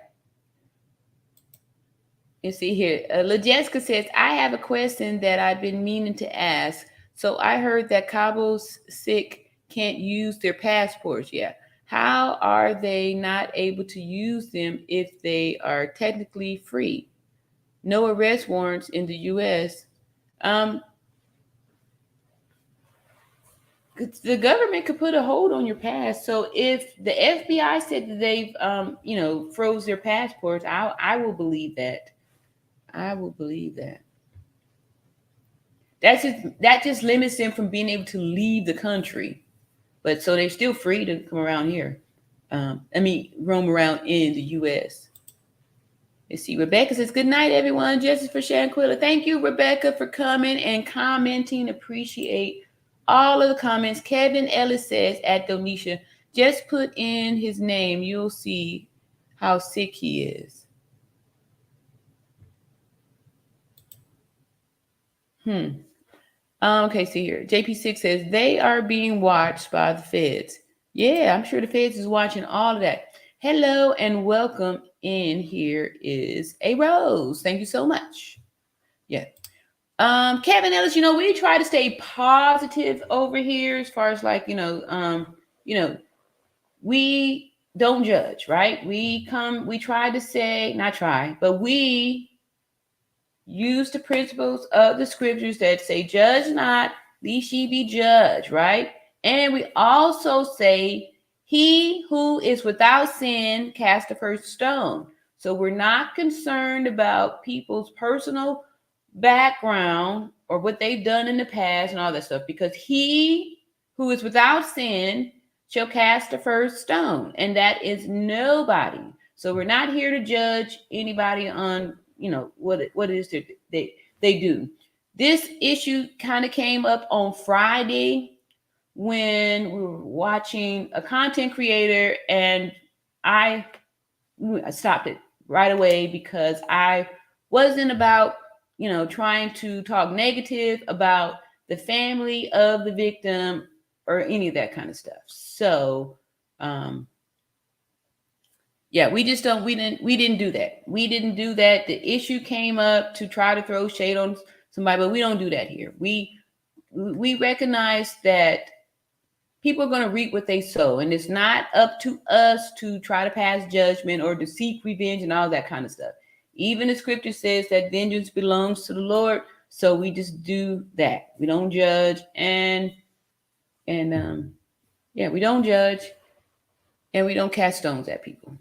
You see here, LaJessica says, I have a question that I've been meaning to ask. So I heard that Cabo's sick can't use their passports. Yeah. How are they not able to use them if they are technically free? No arrest warrants in the U.S. The government could put a hold on your pass. So if the FBI said that they've, froze their passports, I will believe that. I will believe that. That just limits them from being able to leave the country. But so they're still free to come around here. Roam around in the U.S. Let's see. Rebecca says, good night, everyone. Justice for Shanquella. Thank you, Rebecca, for coming and commenting. Appreciate all of the comments. Kevin Ellis says at Donisha, just put in his name. You'll see how sick he is. Okay, see here. JP6 says, they are being watched by the feds. Yeah, I'm sure the feds is watching all of that. Hello and welcome in. Here is a Rose. Thank you so much. Yeah. Kevin Ellis, we try to stay positive over here as far as we don't judge, right? We try to say, not try, but we use the principles of the scriptures that say, judge not, lest ye be judged, right? And we also say, he who is without sin cast the first stone. So we're not concerned about people's personal background or what they've done in the past and all that stuff, because he who is without sin shall cast the first stone, and that is nobody. So we're not here to judge anybody on what it is that they do. This issue kind of came up on Friday when we were watching a content creator, and I stopped it right away because I wasn't about trying to talk negative about the family of the victim or any of that kind of stuff. So yeah, we didn't do that. We didn't do that. The issue came up to try to throw shade on somebody, but we don't do that here. We recognize that people are going to reap what they sow, and it's not up to us to try to pass judgment or to seek revenge and all that kind of stuff. Even the scripture says that vengeance belongs to the Lord, so we just do that. We don't judge, and we don't judge, and we don't cast stones at people.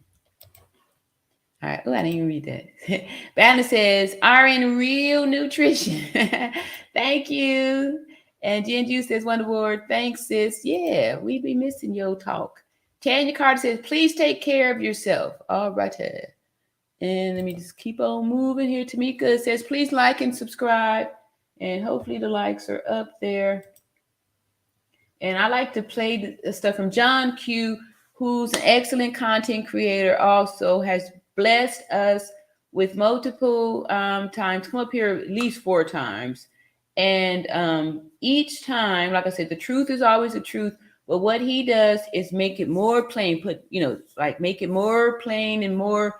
All right. Oh, I didn't even read that. Banner says, RN Real Nutrition. Thank you. And Jen Juice says, Wonder Ward, thanks, sis. Yeah, we be missing your talk. Tanya Carter says, please take care of yourself. All right. And let me just keep on moving here. Tamika says, please like and subscribe. And hopefully the likes are up there. And I like to play the stuff from John Q, who's an excellent content creator, also has blessed us with multiple times, come up here at least 4 times. And each time, like I said, the truth is always the truth. But what he does is make it more plain, make it more plain and more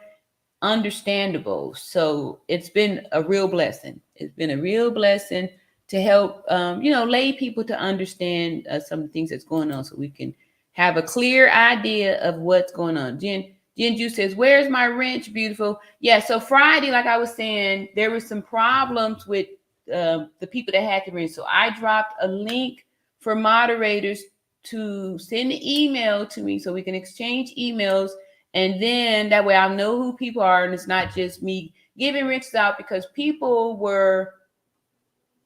understandable. So it's been a real blessing. It's been a real blessing to help, lay people to understand some of the things that's going on, so we can have a clear idea of what's going on. Jinju says, where's my wrench, beautiful? Yeah, so Friday, like I was saying, there were some problems with the people that had the wrench. So I dropped a link for moderators to send an email to me so we can exchange emails. And then that way I'll know who people are, and it's not just me giving wrenches out, because people were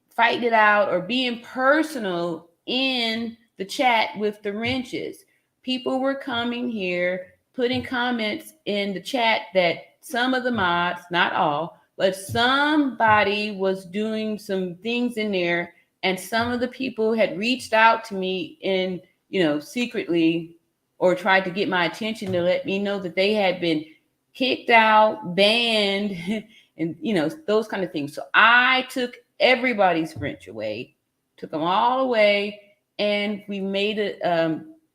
fighting it out or being personal in the chat with the wrenches. People were coming here, putting comments in the chat that some of the mods, not all, but somebody was doing some things in there, and some of the people had reached out to me in, secretly, or tried to get my attention to let me know that they had been kicked out, banned, and those kind of things. So I took everybody's wrench away, took them all away, and we made it.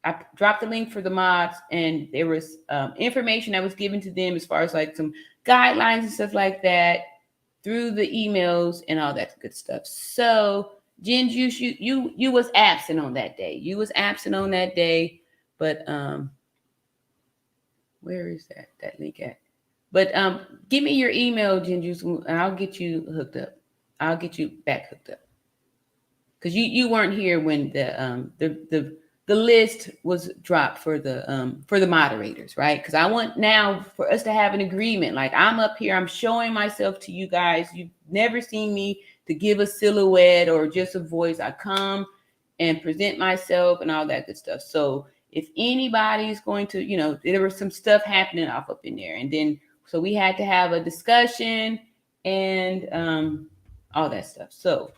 I dropped the link for the mods, and there was information that was given to them as far as like some guidelines and stuff like that through the emails and all that good stuff. So Jinju, you was absent on that day. But where is that link at? But give me your email, Jinju, and I'll get you hooked up. I'll get you back hooked up, because you weren't here when the list was dropped for the moderators, right? Because I want now for us to have an agreement. Like, I'm up here, I'm showing myself to you guys. You've never seen me to give a silhouette or just a voice. I come and present myself and all that good stuff. So if anybody's going to, there was some stuff happening off up in there, and then so we had to have a discussion and all that stuff. So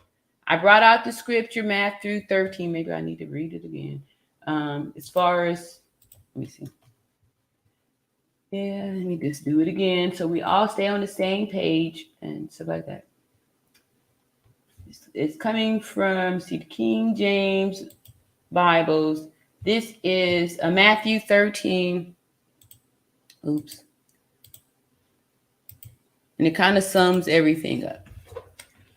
I brought out the scripture, Matthew 13. Maybe I need to read it again. As far as, let me see. Yeah, let me just do it again so we all stay on the same page and stuff like that. It's coming from, the King James Bibles. This is Matthew 13. Oops. And it kind of sums everything up. All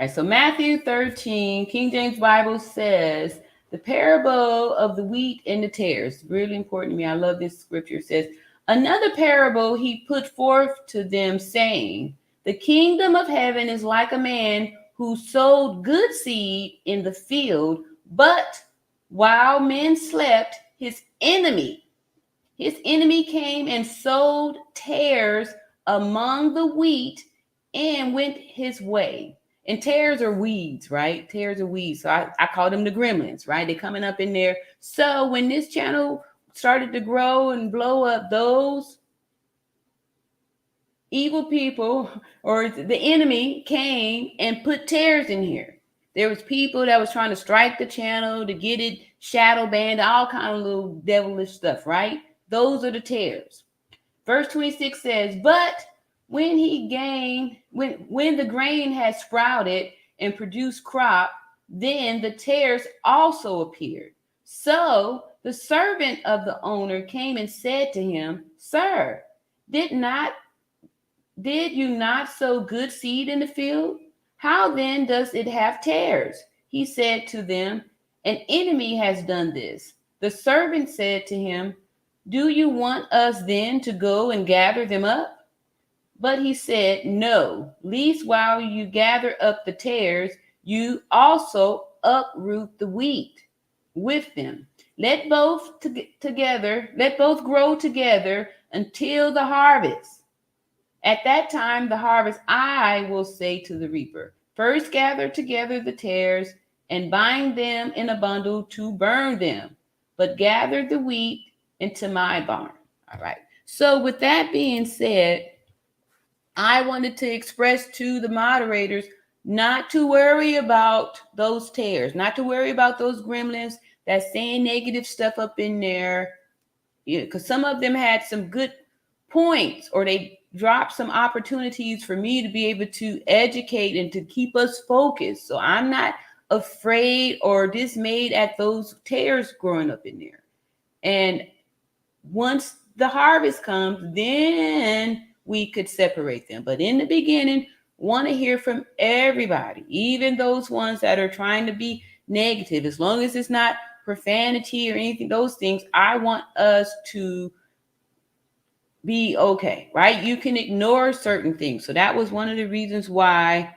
right, so Matthew 13, King James Bible says, the parable of the wheat and the tares. Really important to me. I love this scripture. It says, another parable he put forth to them, saying, the kingdom of heaven is like a man who sowed good seed in the field, but while men slept, his enemy came and sowed tares among the wheat and went his way. And tares are weeds, right? Tares are weeds. So I call them the gremlins, right? They're coming up in there. So when this channel started to grow and blow up, those evil people or the enemy came and put tares in here. There was people that was trying to strike the channel to get it shadow banned, all kind of little devilish stuff, right? Those are the tares. Verse 26 says, but when the grain had sprouted and produced crop, then the tares also appeared. So the servant of the owner came and said to him, sir, did you not sow good seed in the field? How then does it have tares? He said to them, an enemy has done this. The servant said to him, do you want us then to go and gather them up? But he said, no, lest while you gather up the tares, you also uproot the wheat with them. Let both grow together until the harvest. At that time, the harvest, I will say to the reaper, first gather together the tares and bind them in a bundle to burn them, but gather the wheat into my barn. All right. So with that being said, I wanted to express to the moderators not to worry about those tares, not to worry about those gremlins that's saying negative stuff up in there, because some of them had some good points, or they dropped some opportunities for me to be able to educate and to keep us focused. So I'm not afraid or dismayed at those tares growing up in there. And once the harvest comes, then we could separate them. But in the beginning, want to hear from everybody, even those ones that are trying to be negative, as long as it's not profanity or anything, those things. I want us to be okay, right? You can ignore certain things. So that was one of the reasons why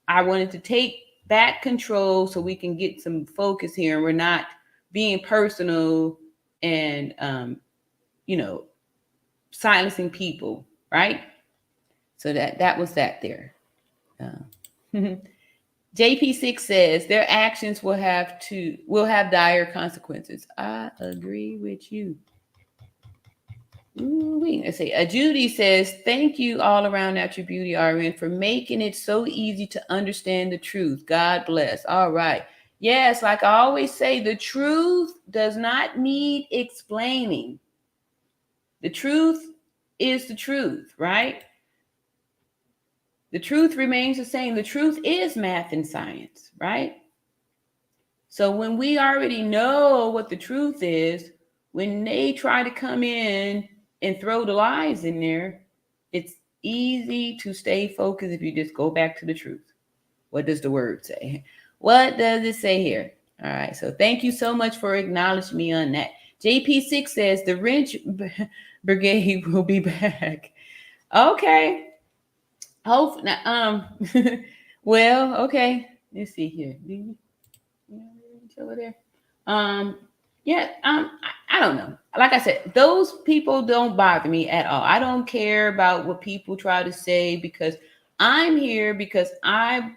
I wanted to take back control so we can get some focus here and we're not being personal and silencing people, right? So that was that there. JP6 says their actions will have dire consequences. I agree with you. Let's see. Judy says, thank you all around Natural Beauty RN for making it so easy to understand the truth. God bless. All right. Yes, like I always say, the truth does not need explaining. The truth is the truth, right? The truth remains the same. The truth is math and science, right? So when we already know what the truth is, when they try to come in and throw the lies in there, it's easy to stay focused if you just go back to the truth. What does the word say? What does it say here? All right. So thank you so much for acknowledging me on that. JP6 says the wrench brigade will be back. Okay. Hope. Well, okay. Let's see here. Over there. I don't know. Like I said, those people don't bother me at all. I don't care about what people try to say because I'm here because I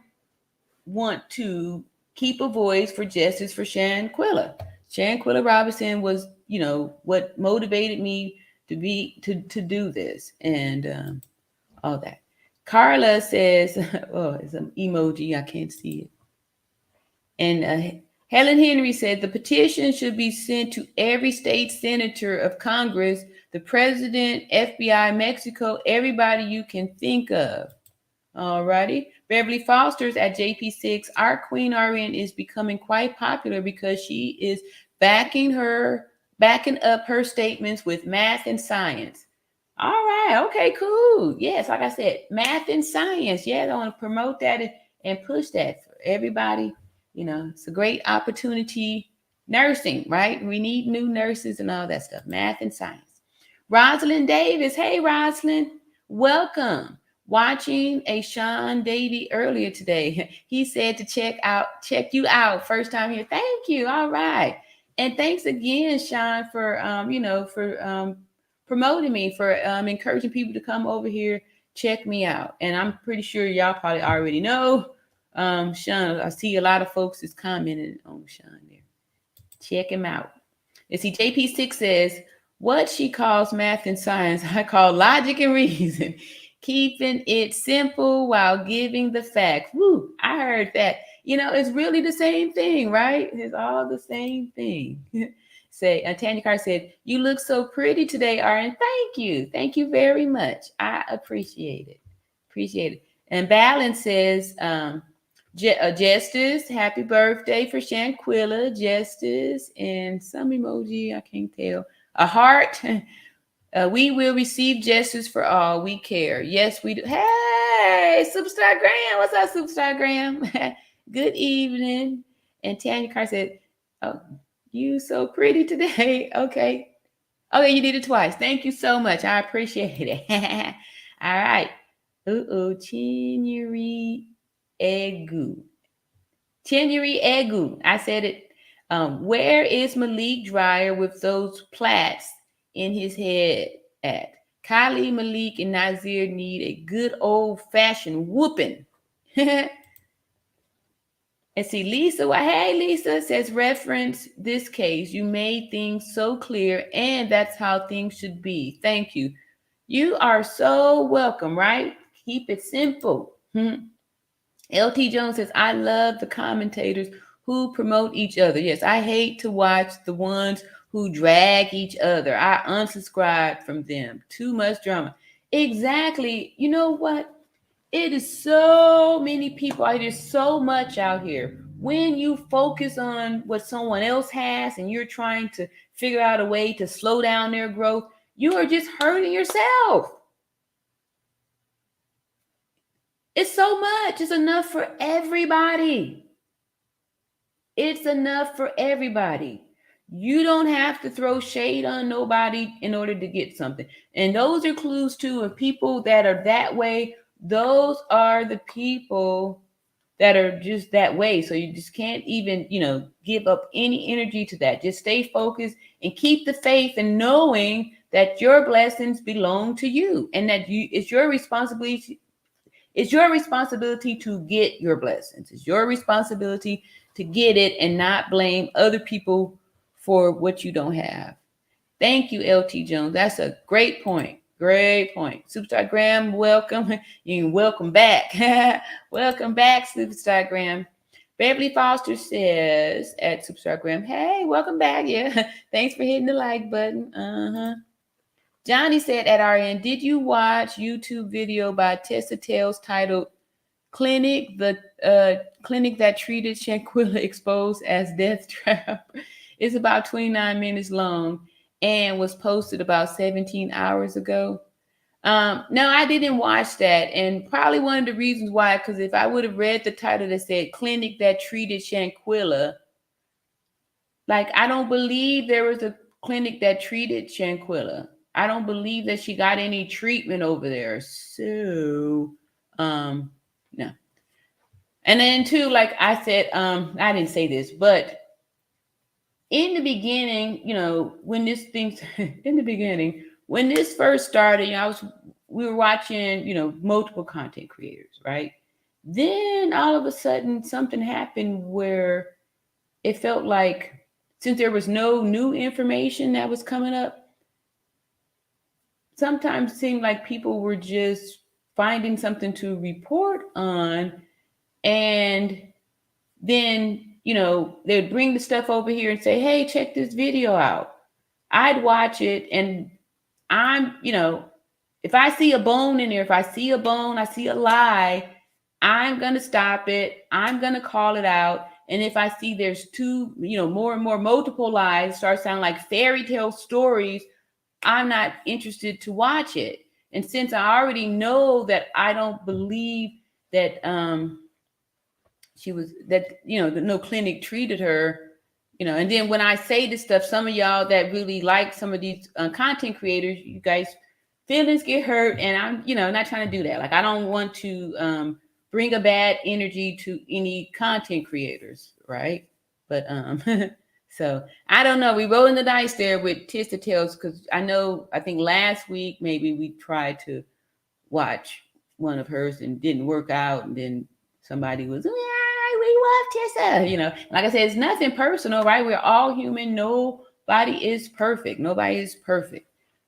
want to keep a voice for justice for Shanquella. Shanquella Robinson was, what motivated me to do this and all that. Carla says, oh, it's an emoji. I can't see it. And Helen Henry said the petition should be sent to every state senator of Congress, the president, FBI, Mexico, everybody you can think of. All righty. Beverly Foster's at JP6. Our Queen RN is becoming quite popular because she is backing up her statements with math and science. All right. Okay, cool. Yes, like I said, math and science. Yeah, I want to promote that and push that for everybody. It's a great opportunity. Nursing, right? We need new nurses and all that stuff. Math and science. Rosalind Davis. Hey, Rosalind. Welcome. Watching a Sean Davey earlier today. He said to check you out. First time here. Thank you. All right. And thanks again, Sean, for promoting me, for encouraging people to come over here, check me out. And I'm pretty sure y'all probably already know. Sean, I see a lot of folks is commenting on Sean there. Check him out. You see, JP6 says, what she calls math and science, I call logic and reason. Keeping it simple while giving the facts. Woo, I heard that. It's really the same thing, right? It's all the same thing. Tanya Carr said, you look so pretty today, Arlen. Thank you. Thank you very much. I appreciate it. And Balance says, Justice, happy birthday for Shanquella, Justice, and some emoji, I can't tell. A heart. We will receive justice for all. We care. Yes, we do. Hey, Superstar Graham. What's up, Superstar Graham? Good evening. And Tanya Carr said, oh, you so pretty today. Okay. You did it twice. Thank you so much. I appreciate it. All right. Chinyere Egu. I said it. Where is Malik Dreyer with those plaits in his head at? Kylie, Malik, and Nazir need a good old-fashioned whooping. And see, Lisa, hey, Lisa says, reference this case. You made things so clear, and that's how things should be. Thank you. You are so welcome, right? Keep it simple. LT Jones says, I love the commentators who promote each other. Yes, I hate to watch the ones who drag each other. I unsubscribe from them. Too much drama. Exactly. You know what? It is so many people. There's so much out here. When you focus on what someone else has and you're trying to figure out a way to slow down their growth, you are just hurting yourself. It's so much. It's enough for everybody. It's enough for everybody. You don't have to throw shade on nobody in order to get something. And those are clues too. And people that are that way, those are the people that are just that way. So you just can't even, give up any energy to that. Just stay focused and keep the faith and knowing that your blessings belong to you and that it's your responsibility. It's your responsibility to get your blessings. It's your responsibility to get it and not blame other people for what you don't have. Thank you, LT Jones. That's a great point. Great point. Superstar Graham, welcome. You welcome back. Welcome back, Superstar Graham. Beverly Foster says at Superstar Graham, hey, welcome back. Yeah, thanks for hitting the like button. Johnny said at our end, did you watch YouTube video by Tessa Tales titled Clinic, the clinic that treated Shanquella exposed as death trap? It's about 29 minutes long and was posted about 17 hours ago. No, I didn't watch that. And probably one of the reasons why, because if I would have read the title that said Clinic that treated Shanquella, like I don't believe there was a clinic that treated Shanquella. I don't believe that she got any treatment over there. So, no. And then too, like I said, I didn't say this, but in the beginning, when this thing, in the beginning, when this first started, we were watching, multiple content creators, right? Then all of a sudden something happened where it felt like since there was no new information that was coming up, sometimes it seemed like people were just finding something to report on. And then, they'd bring the stuff over here and say, hey, check this video out. I'd watch it. And I'm, if I see a bone in there, if I see a bone, I see a lie, I'm going to stop it. I'm going to call it out. And if I see there's more and more multiple lies start sounding like fairy tale stories, I'm not interested to watch it. And since I already know that I don't believe that no clinic treated her, and then when I say this stuff, some of y'all that really like some of these content creators, you guys feelings get hurt, and I'm not trying to do that. Like I don't want to bring a bad energy to any content creators, right? But so I don't know. We rolling the dice there with Tista Tales because I think last week maybe we tried to watch one of hers and didn't work out, and then somebody was, yeah, we love Tissa. Like I said, it's nothing personal, right? We're all human. Nobody is perfect. Nobody is perfect.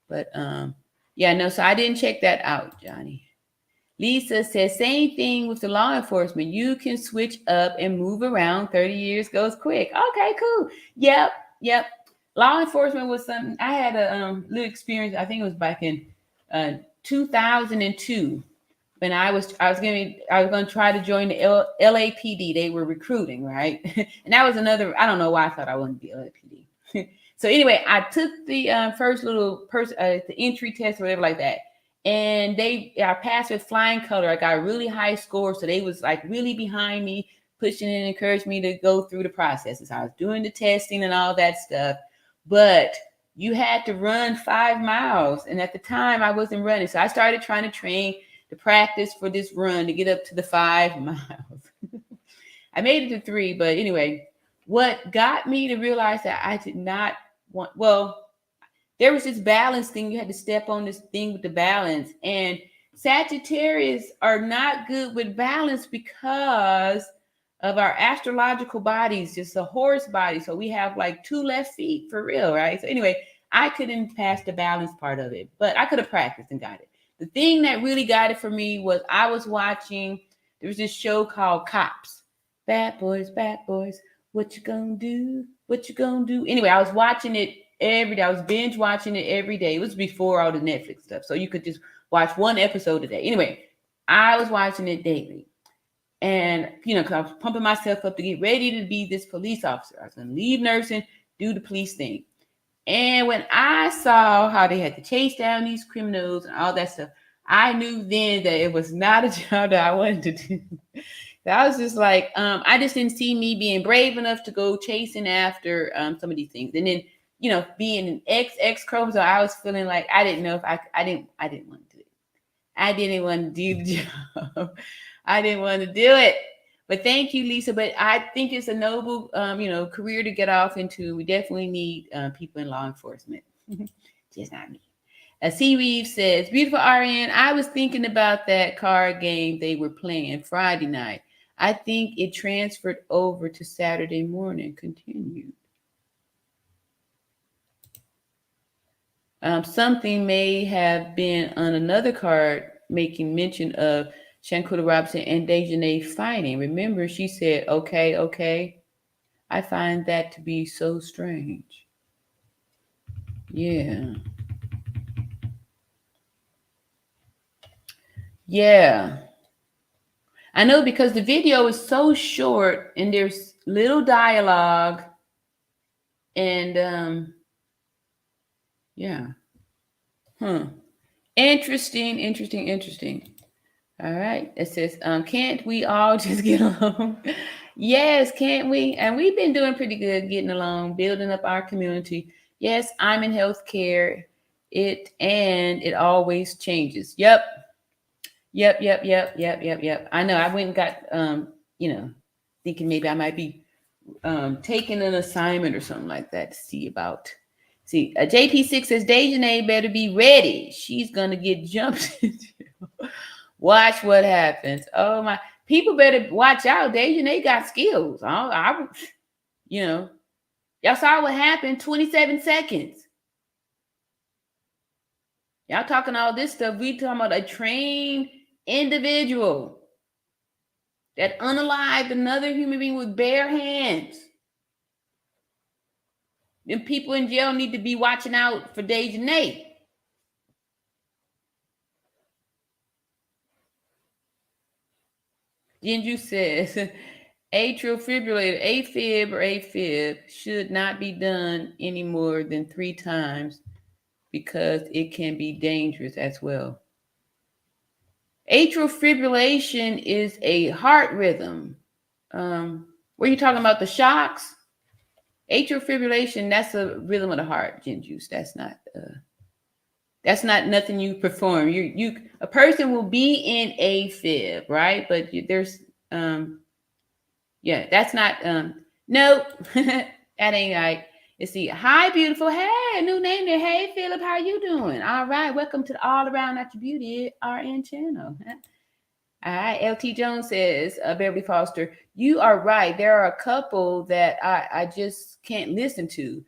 But so I didn't check that out, Johnny. Lisa says, same thing with the law enforcement. You can switch up and move around. 30 years goes quick. Okay, cool. Yep. Law enforcement was something. I had a little experience. I think it was back in 2002 when I was going to try to join the LAPD. They were recruiting, right? And that was another. I don't know why I thought I wanted to be LAPD. So anyway, I took the first little the entry test or whatever like that. And I passed with flying color. I got a really high score. So they was like really behind me, pushing and encouraged me to go through the processes. I was doing the testing and all that stuff. But you had to run 5 miles. And at the time I wasn't running. So I started trying to train to practice for this run to get up to the 5 miles. I made it to 3. But anyway, what got me to realize that I did not want, there was this balance thing. You had to step on this thing with the balance. And Sagittarius are not good with balance because of our astrological bodies, just a horse body. So we have like 2 left feet for real, right? So anyway, I couldn't pass the balance part of it, but I could have practiced and got it. The thing that really got it for me was I was watching, there was this show called Cops. Bad boys, what you gonna do? What you gonna do? Anyway, I was watching it every day. I was binge watching it every day. It was before all the Netflix stuff. So you could just watch 1 episode a day. Anyway, I was watching it daily. And, because I was pumping myself up to get ready to be this police officer. I was going to leave nursing, do the police thing. And when I saw how they had to chase down these criminals and all that stuff, I knew then that it was not a job that I wanted to do. I was just like, I just didn't see me being brave enough to go chasing after some of these things. And then, you know, being an XX chromosome, I was feeling like I didn't know if I didn't want to do it. I didn't want to do the job. I didn't want to do it. But thank you, Lisa. But I think it's a noble, you know, career to get off into. We definitely need people in law enforcement. Just not me. C. Reeves says, beautiful RN, I was thinking about that card game they were playing Friday night. I think it transferred over to Saturday morning. Continued. Something may have been on another card making mention of Shanquella Robinson and Dejanay fighting. Remember, she said, okay, okay. I find that to be so strange. Yeah. Yeah. I know because the video is so short and there's little dialogue and yeah. Interesting. All right. It says, can't we all just get along? Yes, can't we? And we've been doing pretty good getting along, building up our community. Yes, I'm in healthcare. It always changes. Yep. I know. I went and got you know, thinking maybe I might be taking an assignment or something like that to see about. See, JP6 says Dejanay better be ready. She's gonna get jumped. Watch what happens. Oh my! People better watch out. Dejanay got skills. You know, y'all saw what happened. 27 seconds. Y'all talking all this stuff. We talking about a trained individual that unalived another human being with bare hands. Then people in jail need to be watching out for Dejanay. Ginju says, atrial fibrillator, AFib or AFib should not be done any more than 3 times because it can be dangerous as well. Atrial fibrillation is a heart rhythm. Were you talking about the shocks? Atrial fibrillation, that's a rhythm of the heart, Ginju. That's not nothing you perform. A person will be in AFib, right? But there's yeah, that's not nope. That ain't right. Let's see. Hi, beautiful. Hey, new name there. Hey, Philip, how you doing? All right, welcome to the All Around Not Your Beauty RN channel. All right, LT Jones says, Beverly Foster, you are right. There are a couple that I just can't listen to.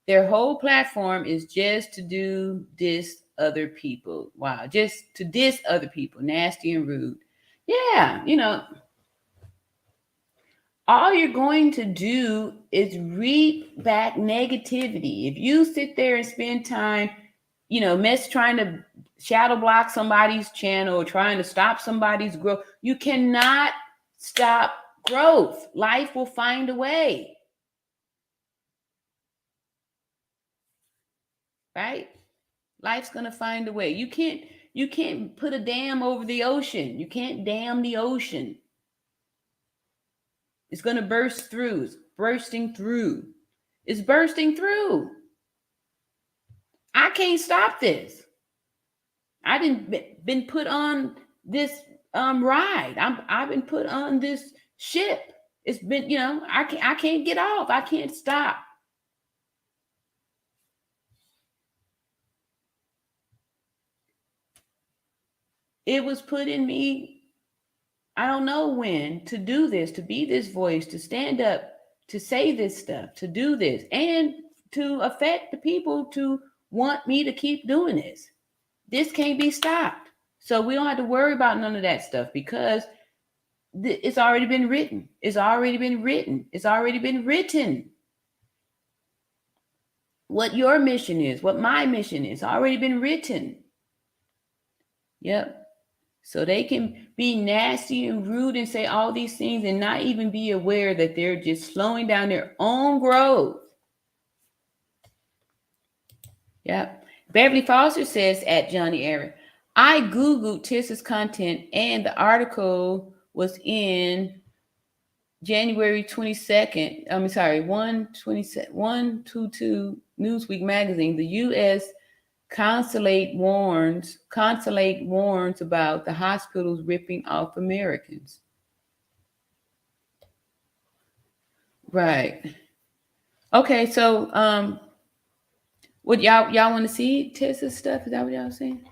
Their whole platform is just to do diss other people. Wow, just to diss other people, nasty and rude. Yeah, you know, all you're going to do is reap back negativity. If you sit there and spend time, you know, trying to shadow block somebody's channel or trying to stop somebody's growth, you cannot stop growth. Life will find a way. Right? Life's going to find a way. You can't put a dam over the ocean. You can't dam the ocean. It's going to burst through. It's bursting through. It's bursting through. I can't stop this. I didn't been put on this ride. I've been put on this ship. It's been, you know, I can't get off. I can't stop. It was put in me, I don't know when, to do this, to be this voice, to stand up, to say this stuff, to do this, and to affect the people to want me to keep doing this. This can't be stopped. So we don't have to worry about none of that stuff because it's already been written. It's already been written. It's already been written. What your mission is, what my mission is, already been written. Yep. So they can be nasty and rude and say all these things and not even be aware that they're just slowing down their own growth. Yep. Beverly Foster says at Johnny Aaron, I Googled Tissa's content and the article was in January 22nd, I'm sorry, 122 Newsweek magazine, the U.S. consulate warns about the hospitals ripping off Americans. Right. Okay, so what y'all want to see Tessa's stuff? Is that what y'all saying?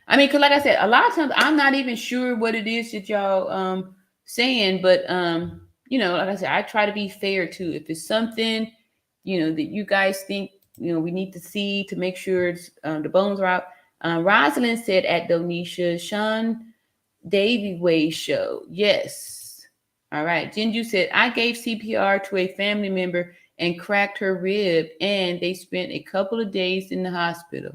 I mean, because like I said, a lot of times I'm not even sure what it is that y'all saying, but like I said, I try to be fair too. If it's something, that you guys think, we need to see to make sure it's, the bones are out. Rosalind said at Donisha, Sean Davy Way show. Yes. All right. Jinju said, I gave CPR to a family member and cracked her rib, and they spent a couple of days in the hospital.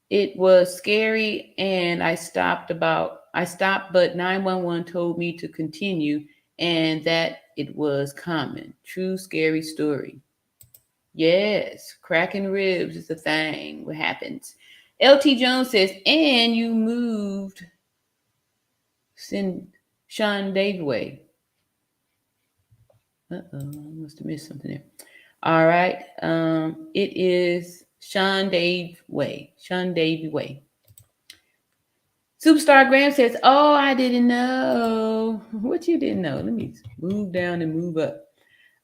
It was scary, and I stopped, but 911 told me to continue, and that it was common. True scary story. Yes, cracking ribs is a thing. What happens? LT Jones says, and you moved Sean Dave way. I must have missed something there. All right. It is Sean Dave way. Sean Davey way. Superstar Graham says, oh, I didn't know. What you didn't know? Let me move down and move up.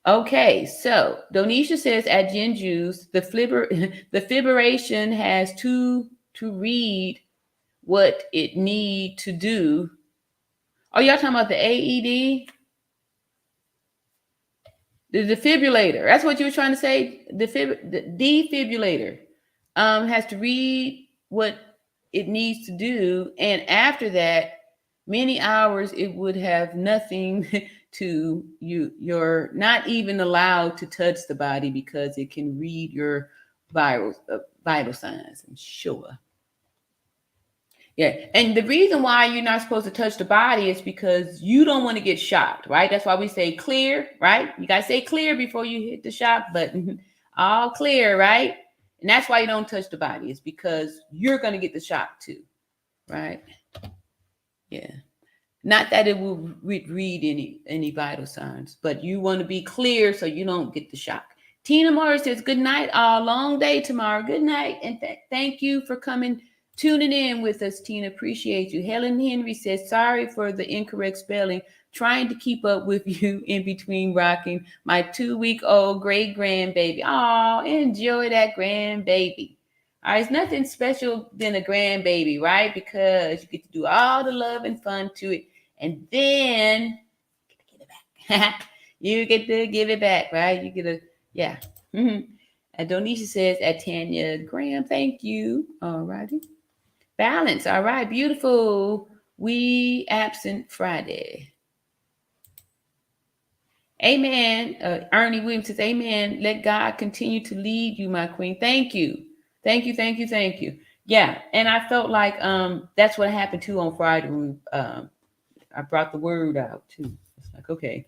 Okay, so Donisha says at Jinju's, the fibrillation has to read what it need to do. Oh, y'all talking about the AED? The defibrillator. That's what you were trying to say? The defibrillator has to read what it needs to do, and after that many hours it would have nothing to you. You're not even allowed to touch the body because it can read your vital signs. I'm sure. Yeah, and the reason why you're not supposed to touch the body is because you don't want to get shocked, right? That's why we say clear, right? You got to say clear before you hit the shock button. All clear, right? And that's why you don't touch the body. It's because you're going to get the shock too, right? Yeah. Not that it will read any vital signs, but you want to be clear so you don't get the shock. Tina Morris says, good night, all. Long day tomorrow. Good night. And thank you for tuning in with us, Tina. Appreciate you. Helen Henry says, sorry for the incorrect spelling. Trying to keep up with you in between rocking my 2-week-old great grandbaby. Oh, enjoy that grandbaby. All right, it's nothing special than a grandbaby, right? Because you get to do all the love and fun to it, and then you get to give it back. You get to give it back, right? You get to, yeah. Mm-hmm. Donisha says, at Tanya Graham, thank you. All righty. Balance. All right, beautiful. We absent Friday. Amen. Ernie Williams says, amen. Let God continue to lead you, my queen. Thank you. Thank you, thank you, thank you. Yeah, and I felt like that's what happened too on Friday when I brought the word out too. It's like, okay,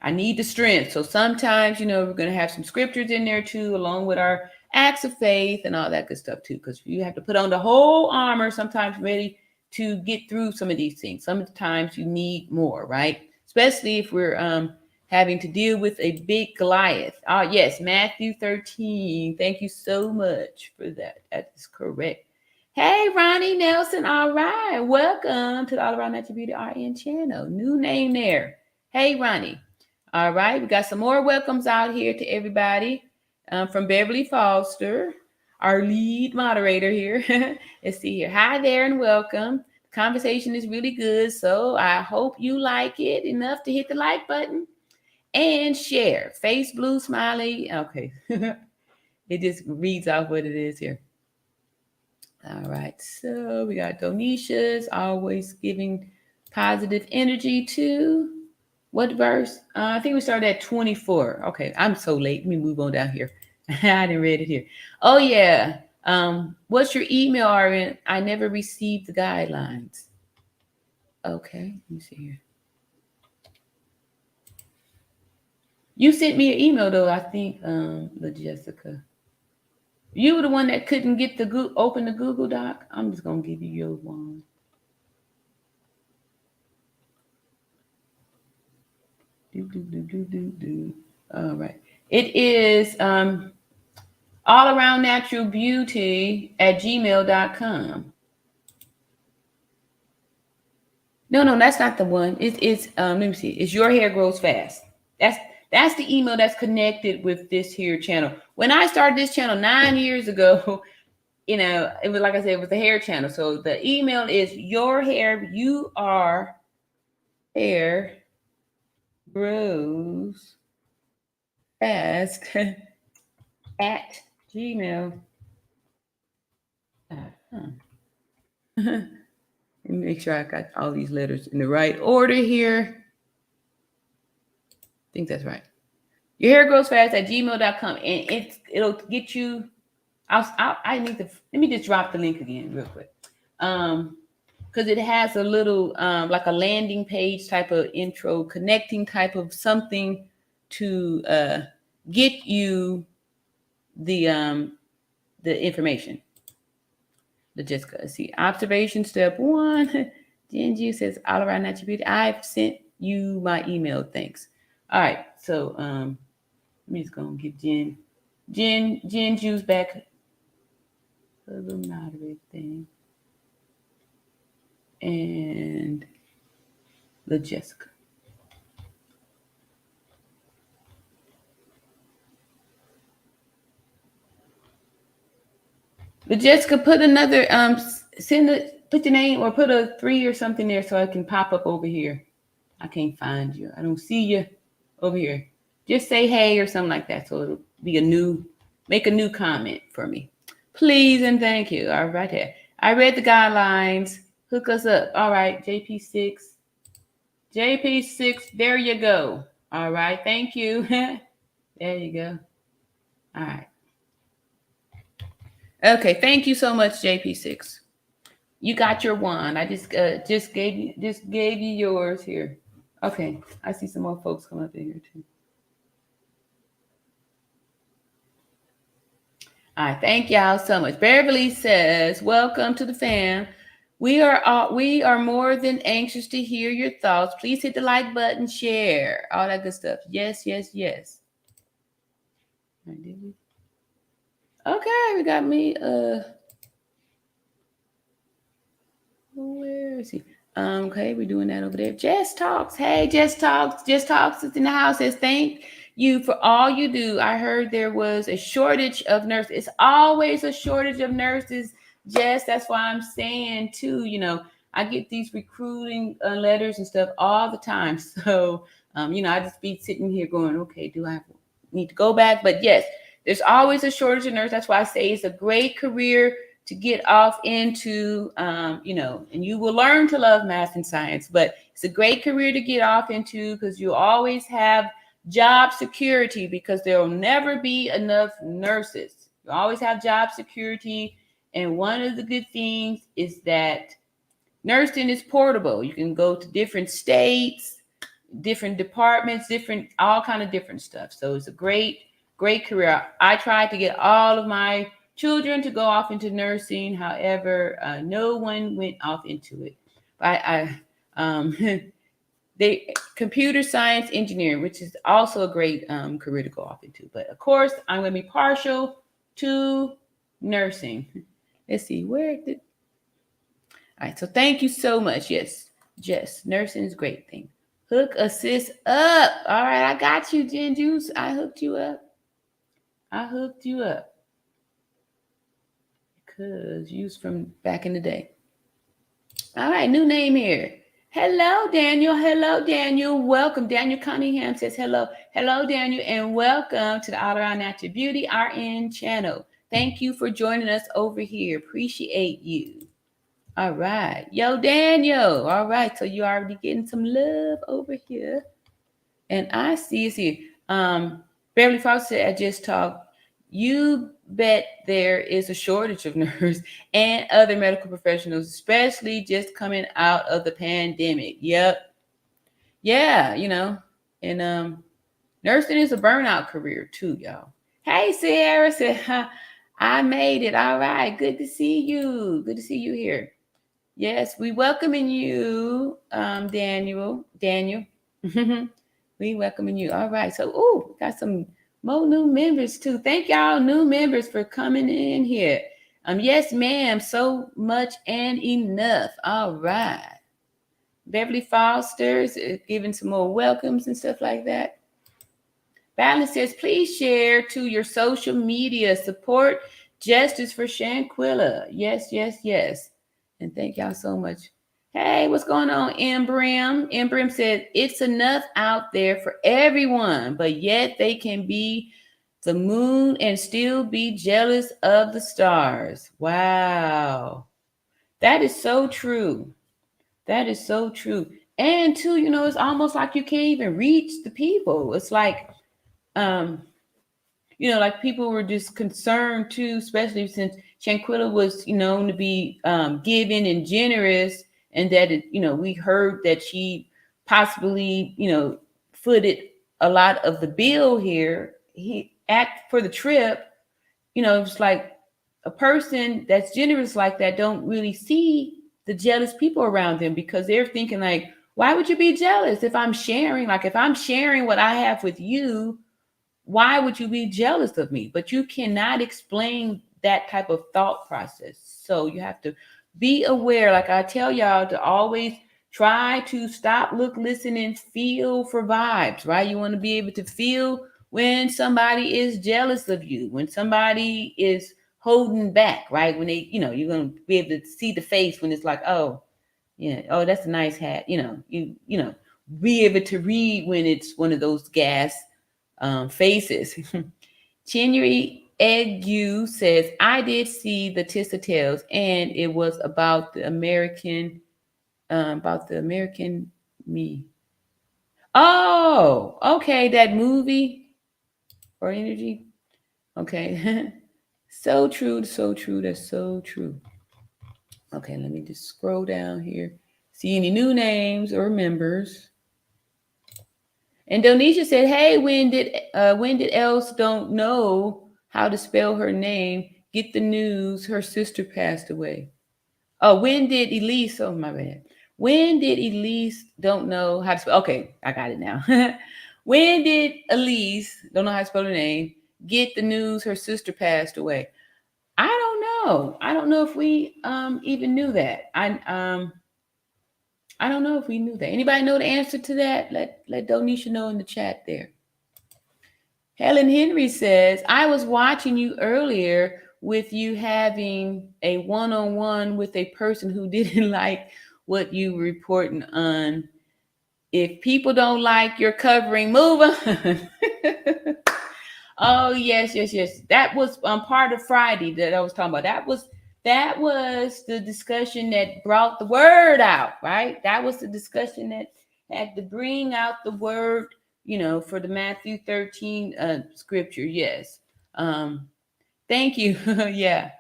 I need the strength. So sometimes, we're going to have some scriptures in there too, along with our acts of faith and all that good stuff too, because you have to put on the whole armor sometimes ready to get through some of these things. Sometimes you need more, right? Especially if we're having to deal with a big Goliath. Oh, yes, Matthew 13. Thank you so much for that. That is correct. Hey, Ronnie Nelson. All right. Welcome to the All Around Natural Beauty RN channel. New name there. Hey, Ronnie. All right. We got some more welcomes out here to everybody from Beverly Foster, our lead moderator here. Let's see here. Hi there and welcome. The conversation is really good, so I hope you like it enough to hit the like button. And share. Face blue smiley. Okay. It just reads off what it is here. All right. So we got Donicia's always giving positive energy to what verse? I think we started at 24. Okay. I'm so late. Let me move on down here. I didn't read it here. Oh, yeah. What's your email, RN? I never received the guidelines. Okay. Let me see here. You sent me an email though, I think, Jessica. You were the one that couldn't get open the Google Doc. I'm just gonna give you your one. All right. It is allaroundnaturalbeauty@gmail.com. No, that's not the one. It's let me see. It's Your Hair Grows Fast. That's the email that's connected with this here channel. When I started this channel 9 years ago, you know, it was like I said, it was the hair channel. So the email is Your Hair, Hair Grows Fast at Gmail. Let me make sure I got all these letters in the right order here. I think that's right. Your Hair Grows Fast at gmail.com. And it'll get you. I need to, let me just drop the link again real quick. Because it has a little like a landing page type of intro, connecting type of something to get you the information. The Jessica, see, observation step 1. Jen says, all around natural beauty. I've sent you my email. Thanks. All right. So let me just go and get Jen Juice back. The moderator thing. And the Jessica. The Jessica, put another put your name or put a 3 or something there so I can pop up over here. I can't find you. I don't see you over here. Just say hey or something like that. So it'll be make a new comment for me. Please and thank you. All right here. I read the guidelines. Hook us up. All right, JP6. JP6, there you go. All right, thank you. There you go. All right. Okay, thank you so much, JP6. You got your wand. I just gave you yours here. Okay, I see some more folks come up in here too. All right, thank y'all so much. Beverly says, "Welcome to the fam. We are more than anxious to hear your thoughts. Please hit the like button, share, all that good stuff. Yes, yes, yes." All right, did we? Okay, we got me. Where is he? Okay, we're doing that over there. Jess Talks. Hey, Jess Talks. Jess Talks is in the house. Says thank you for all you do. I heard there was a shortage of nurses. It's always a shortage of nurses, Jess. That's why I'm saying too, you know, I get these recruiting letters and stuff all the time. So, you know, I just be sitting here going, okay, do I need to go back? But yes, there's always a shortage of nurses. That's why I say it's a great career to get off into, you know, and you will learn to love math and science, but it's a great career to get off into because you always have job security because there will never be enough nurses. You always have job security. And one of the good things is that nursing is portable. You can go to different states, different departments, all kind of different stuff. So it's a great career. I tried to get all of my children to go off into nursing. However, no one went off into it. They computer science engineering, which is also a great career to go off into. But of course, I'm going to be partial to nursing. Let's see where did. All right. So thank you so much. Yes, nursing is a great thing. Hook assist up. All right, I got you, Jen Juice. I hooked you up. Because you was from back in the day. All right, new name here. Hello, Daniel. Welcome. Daniel Cunningham says hello. Hello, Daniel, and welcome to the All Around Natural Beauty RN channel. Thank you for joining us over here. Appreciate you. All right. Yo, Daniel. All right. So you already getting some love over here. And I see it's here. Beverly Fox said, I just talked. You bet there is a shortage of nurses and other medical professionals, especially just coming out of the pandemic. Yep. Yeah, you know, and nursing is a burnout career too, y'all. Hey, Sarah said, I made it. All right. Good to see you. Good to see you here. Yes, we welcoming you, Daniel. We We welcoming you. All right. So, oh, got some more new members too. Thank y'all, new members, for coming in here. Yes, ma'am. So much and enough. All right. Beverly Foster's giving some more welcomes and stuff like that. Balance says, please share to your social media. Support justice for Shanquella. Yes, yes, yes. And thank y'all so much. Hey, what's going on, Embrim? Embrim said, it's enough out there for everyone, but yet they can be the moon and still be jealous of the stars. Wow. That is so true. That is so true. And too, you know, it's almost like you can't even reach the people. It's like, you know, like people were just concerned too, especially since Shanquella was, you know, to be giving and generous, and that, you know, we heard that she possibly, you know, footed a lot of the bill here. For the trip, you know, it's like a person that's generous like that don't really see the jealous people around them, because they're thinking like, why would you be jealous if I'm sharing? Like if I'm sharing what I have with you, why would you be jealous of me? But you cannot explain that type of thought process. So you have to be aware. Like I tell y'all to always try to stop, look, listen, and feel for vibes, right? You want to be able to feel when somebody is jealous of you, when somebody is holding back, right? When they, you know, you're going to be able to see the face when it's like, oh, yeah, oh, that's a nice hat. You know, you know, be able to read when it's one of those gas faces. Chinry Egu says, I did see the Tissa Tales, and it was about the American me. Oh, okay, that movie or energy. Okay. So true, so true. That's so true. Okay, let me just scroll down here. See any new names or members. And Donisha said, hey, when did else don't know how to spell her name get the news her sister passed away? Oh, when did Elise, oh my bad. When did Elise don't know how to spell? Okay, I got it now. When did Elise, don't know how to spell her name, get the news her sister passed away? I don't know. I don't know if we even knew that. I don't know if we knew that. Anybody know the answer to that? Let Donisha know in the chat there. Helen Henry says, I was watching you earlier with you having a one-on-one with a person who didn't like what you were reporting on. If people don't like your covering, move on. Oh, yes. That was part of Friday that I was talking about. That was the discussion that brought the word out, right? That was the discussion that had to bring out the word, you know, for the Matthew 13 scripture. Yes. Thank you. Yeah.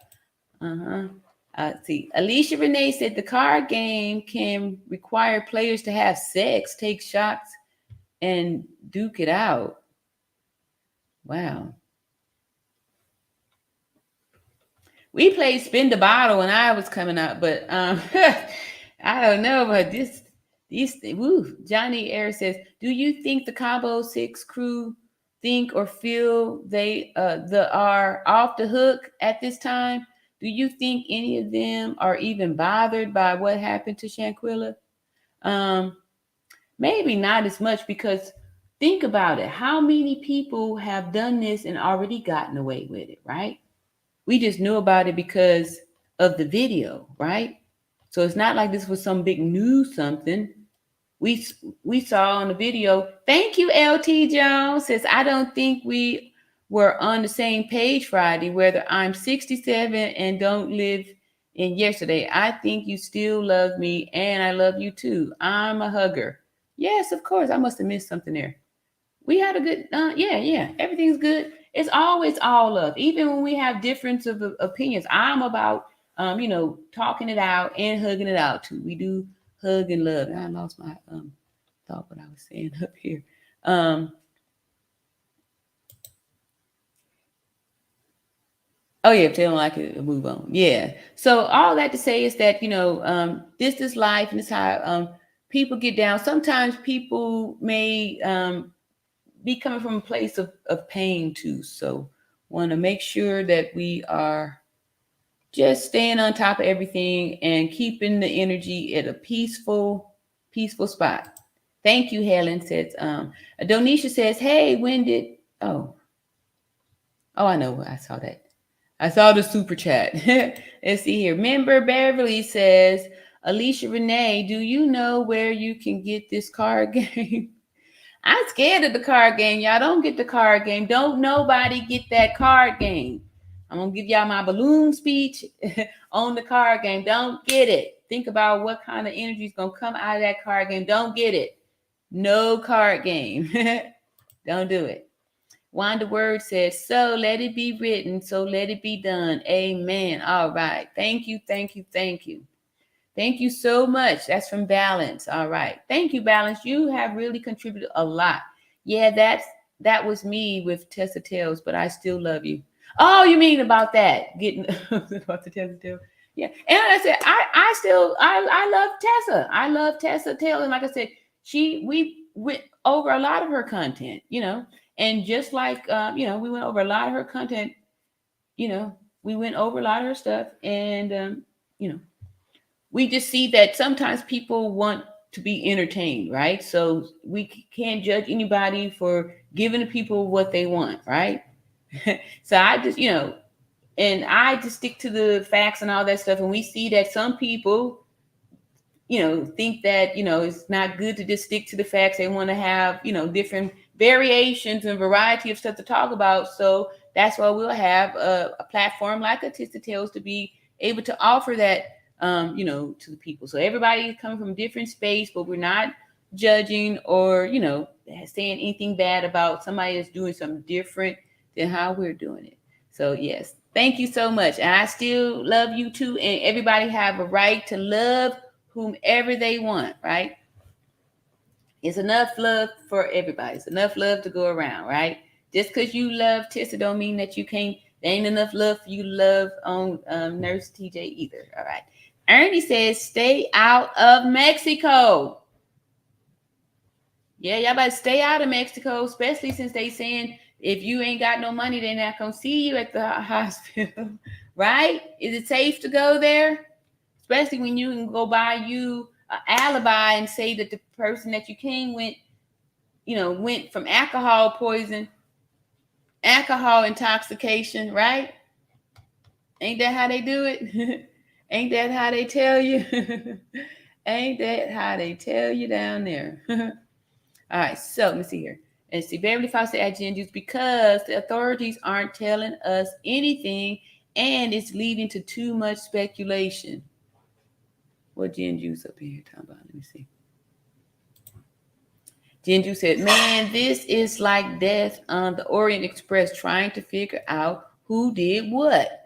See, Alicia Renee said the card game can require players to have sex, take shots, and duke it out. Wow. We played Spin the Bottle when I was coming out, but I don't know, but Johnny Air says, do you think the Combo 6 crew think or feel they are off the hook at this time? Do you think any of them are even bothered by what happened to Shanquella? Maybe not as much, because think about it. How many people have done this and already gotten away with it, right? We just knew about it because of the video, right? So it's not like this was some big new something. We saw on the video. Thank you, LT Jones. Says, I don't think we were on the same page Friday, whether I'm 67 and don't live in yesterday. I think you still love me, and I love you too. I'm a hugger. Yes, of course. I must have missed something there. We had a good, yeah. Everything's good. It's always all love. Even when we have difference of opinions, I'm about, you know, talking it out and hugging it out too. We do hug and love. I lost my thought what I was saying up here. Oh yeah, if they don't like it, move on. Yeah. So all that to say is that, you know, this is life, and this is how people get down. Sometimes people may be coming from a place of pain too. So want to make sure that we are just staying on top of everything and keeping the energy at a peaceful spot. Thank you, Helen. Says Donisha says, hey, when did I know, I saw that. I saw the super chat. Let's see here. Member Beverly says, Alicia Renee, do you know where you can get this card game? I'm scared of the card game. Y'all don't get the card game. Don't nobody get that card game. I'm going to give y'all my balloon speech on the card game. Don't get it. Think about what kind of energy is going to come out of that card game. Don't get it. No card game. Don't do it. Wanda Word says, so let it be written, so let it be done. Amen. All right. Thank you, thank you, thank you. Thank you so much. That's from Balance. All right. Thank you, Balance. You have really contributed a lot. Yeah, that was me with Tessa Tales, but I still love you. Oh, you mean about that? Getting about the Tessa Tales. Yeah. And I said, I love Tessa. I love Tessa Tales. And like I said, we went over a lot of her content, and just like, we went over a lot of her content, we went over a lot of her stuff. And, we just see that sometimes people want to be entertained, right? So we can't judge anybody for giving the people what they want, right? So I just, and I just stick to the facts and all that stuff. And we see that some people, think that, it's not good to just stick to the facts. They want to have, different variations and variety of stuff to talk about. So that's why we'll have a platform like Artistic Tales to be able to offer that, to the people. So everybody is coming from different space, but we're not judging or, saying anything bad about somebody that's doing something different than how we're doing it. So yes, thank you so much. And I still love you too. And everybody have a right to love whomever they want, right? It's enough love for everybody. It's enough love to go around, right? Just because you love Tessa don't mean that you can't, there ain't enough love for you to love on Nurse TJ either. All right. Ernie says, stay out of Mexico. Yeah, y'all better stay out of Mexico, especially since they saying if you ain't got no money, they're not going to see you at the hospital, right? Is it safe to go there? Especially when you can go buy you an alibi and say that the person that you came with, went from alcohol poison, alcohol intoxication, right? Ain't that how they do it? Ain't that how they tell you? Ain't that how they tell you down there? All right, so let me see here. And see, Beverly Fawcett at Gen Juice, because the authorities aren't telling us anything and it's leading to too much speculation. What Gen Juice up here talking about? Let me see. Gen Juice said, man, this is like death on the Orient Express trying to figure out who did what.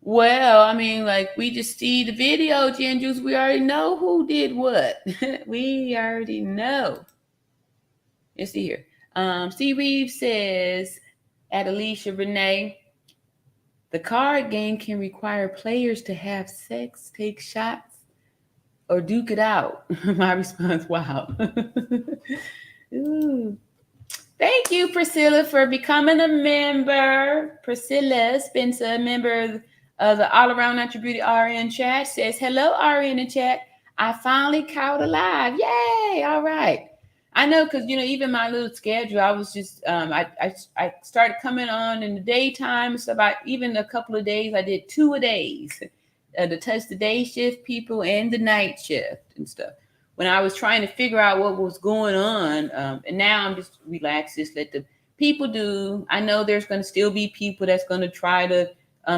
Well, I mean, like we just see the video, Gen Juice. We already know who did what. We already know. Let's see here. C. Reeves says, at Alicia Renee, the card game can require players to have sex, take shots, or duke it out. My response, wow. Ooh. Thank you, Priscilla, for becoming a member. Priscilla Spencer, a member of the All Around Natural Beauty RN chat, says, hello, RN in chat. I finally caught alive. Yay. All right. I know, because, even my little schedule, I was just, I started coming on in the daytime. So about even a couple of days, I did 2 a days to touch the day shift people and the night shift and stuff. When I was trying to figure out what was going on, and now I'm just relaxed, just let the people do. I know there's going to still be people that's going to try to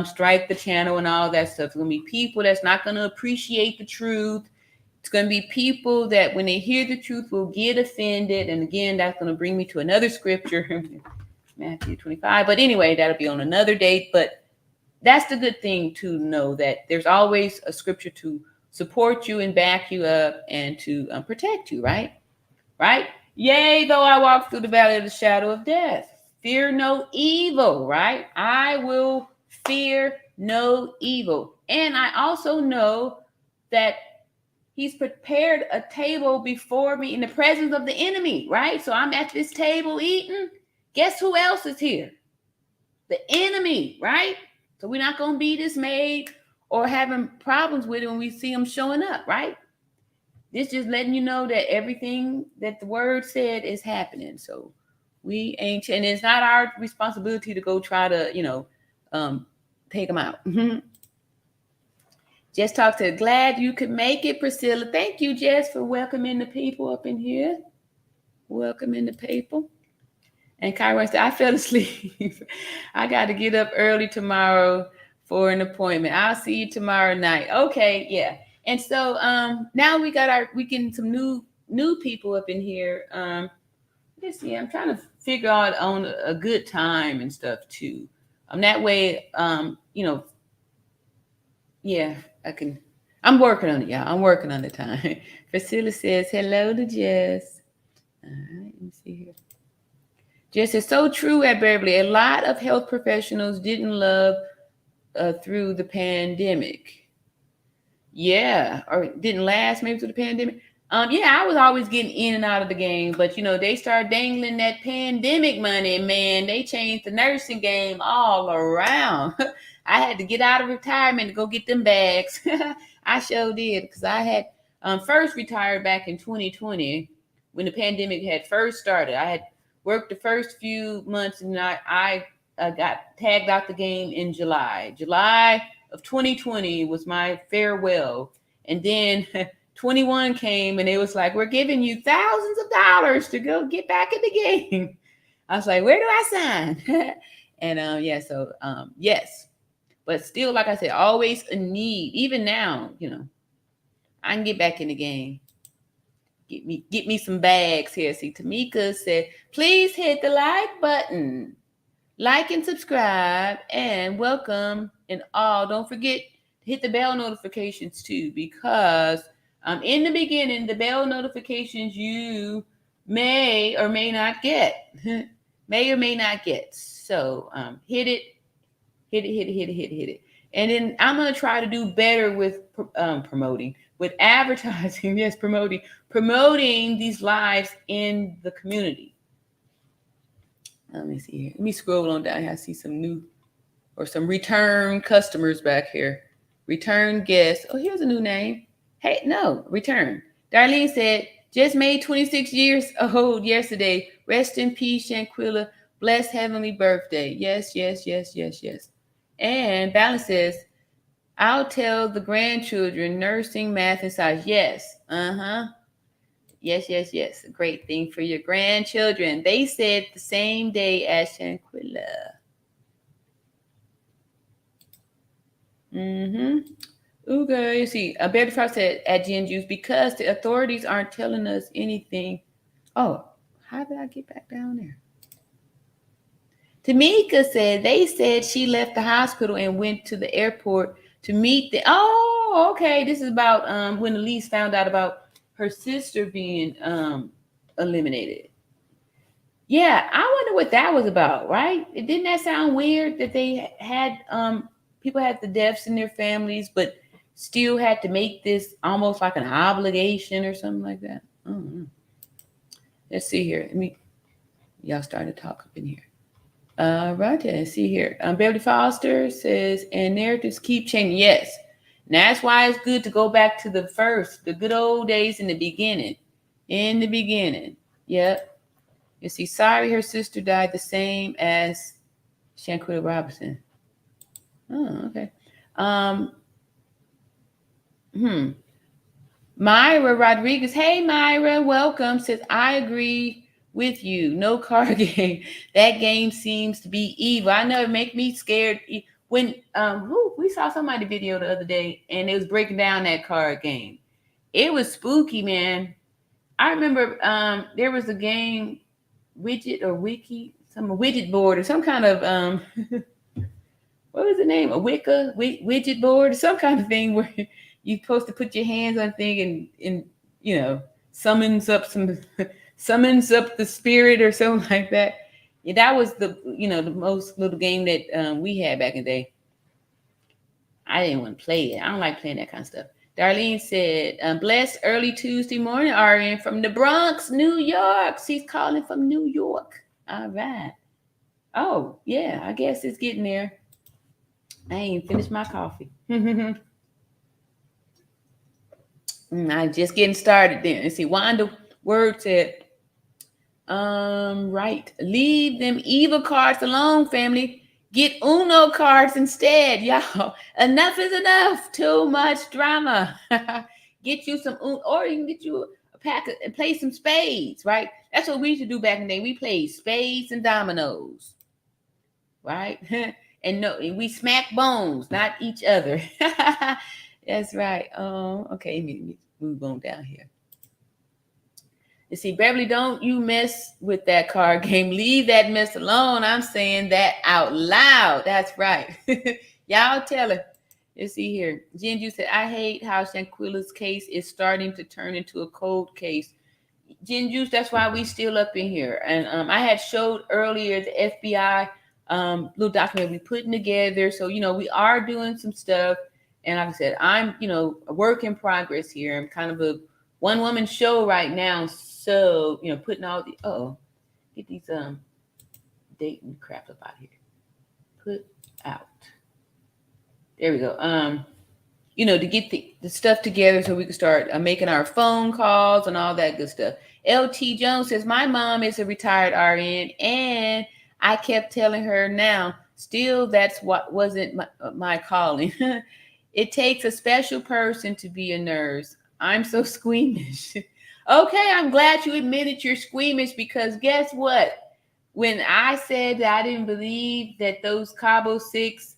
strike the channel and all that stuff. There's going to be people that's not going to appreciate the truth. It's going to be people that when they hear the truth will get offended. And again, that's going to bring me to another scripture, Matthew 25. But anyway, that'll be on another date. But that's the good thing to know, that there's always a scripture to support you and back you up and to protect you, right? Right? Yea, though I walk through the valley of the shadow of death, fear no evil, right? I will fear no evil. And I also know that He's prepared a table before me in the presence of the enemy, right? So I'm at this table eating. Guess who else is here? The enemy, right? So we're not going to be dismayed or having problems with it when we see him showing up, right? This just letting you know that everything that the word said is happening. So we ain't, and it's not our responsibility to go try to, take them out. Just talk to, glad you could make it, Priscilla. Thank you, Jess, for welcoming the people up in here. Welcoming the people. And Kyron said, I fell asleep. I got to get up early tomorrow for an appointment. I'll see you tomorrow night. Okay, yeah. And so now we getting some new people up in here. Let's see, I'm trying to figure out on a good time and stuff too. That way, yeah, I'm working on it, y'all. I'm working on the time. Priscilla says, hello to Jess. All right, let me see here. Jess is so true at Beverly. A lot of health professionals didn't love through the pandemic. Yeah, or didn't last maybe through the pandemic. Yeah, I was always getting in and out of the game, but they started dangling that pandemic money, man. They changed the nursing game all around. I had to get out of retirement to go get them bags. I sure did, because I had first retired back in 2020 when the pandemic had first started. I had worked the first few months, and I got tagged out the game in July. July of 2020 was my farewell. And then 21 came, and it was like, we're giving you thousands of dollars to go get back in the game. I was like, where do I sign? And yes. But still, like I said, always a need. Even now, I can get back in the game. Get me some bags here. See, Tamika said, please hit the like button. Like and subscribe, and welcome. And all, don't forget to hit the bell notifications too, because in the beginning, the bell notifications you may or may not get. May or may not get. So hit it. And then I'm going to try to do better with promoting, with advertising. Yes, promoting these lives in the community. Let me see here. Let me scroll on down here. I see some new or some return customers back here. Return guests. Oh, here's a new name. Hey, no, return. Darlene said, just made 26 years old yesterday. Rest in peace, Shanquella. Blessed heavenly birthday. Yes. And Balance says, I'll tell the grandchildren nursing, math, and science. Yes. Yes. A great thing for your grandchildren. They said the same day as Shanquella. Okay, you see, Betty Frost said at Gen Juice, because the authorities aren't telling us anything. Oh, how did I get back down there? Tamika said they said she left the hospital and went to the airport to meet the. Oh, okay. This is about when Elise found out about her sister being eliminated. Yeah, I wonder what that was about, right? Didn't that sound weird that they had people had the deaths in their families, but still had to make this almost like an obligation or something like that? Let's see here. Y'all started talking up in here. Right, let's see here. Beverly Foster says, and narratives keep changing. Yes. And that's why it's good to go back to the good old days in the beginning. Yep. You see, sorry, her sister died the same as Shanquella Robinson. Oh, okay. Myra Rodriguez. Hey, Myra, welcome. Says, I agree with you. No card game. That game seems to be evil. I know it make me scared. When we saw somebody video the other day, and it was breaking down that card game. It was spooky, man. I remember there was a game, widget or wiki, some widget board or some kind of what was the name? A Wicca widget board or some kind of thing where you're supposed to put your hands on thing and summons up the spirit or something like that. Yeah, that was the most little game that we had back in the day. I didn't want to play it. I don't like playing that kind of stuff. Darlene said, blessed early Tuesday morning, RN from the Bronx, New York. She's calling from New York. All right. Oh, yeah, I guess it's getting there. I ain't finished my coffee. I'm just getting started then. Let's see, Wanda Word said, right. Leave them evil cards alone, family. Get Uno cards instead, y'all. Enough is enough. Too much drama. Get you some Uno, or you can get you a pack of, and play some spades, right? That's what we used to do back in the day. We played spades and dominoes, right? And no, we smack bones, not each other. That's right. Okay, let me move on down here. You see, Beverly, don't you mess with that card game. Leave that mess alone. I'm saying that out loud. That's right. Y'all tell her. You see here. Jinju said, I hate how Shanquella's case is starting to turn into a cold case. Jinju, that's why we still up in here. And I had showed earlier the FBI little document we putting together. So, we are doing some stuff. And like I said, I'm, a work in progress here. I'm kind of a one-woman show right now. So, putting all the, get these dating crap up out here. Put out. There we go. To get the stuff together so we can start making our phone calls and all that good stuff. LT Jones says, my mom is a retired RN and I kept telling her now, still that's what wasn't my calling. It takes a special person to be a nurse. I'm so squeamish. Okay, I'm glad you admitted you're squeamish because guess what? When I said that I didn't believe that those Cabo 6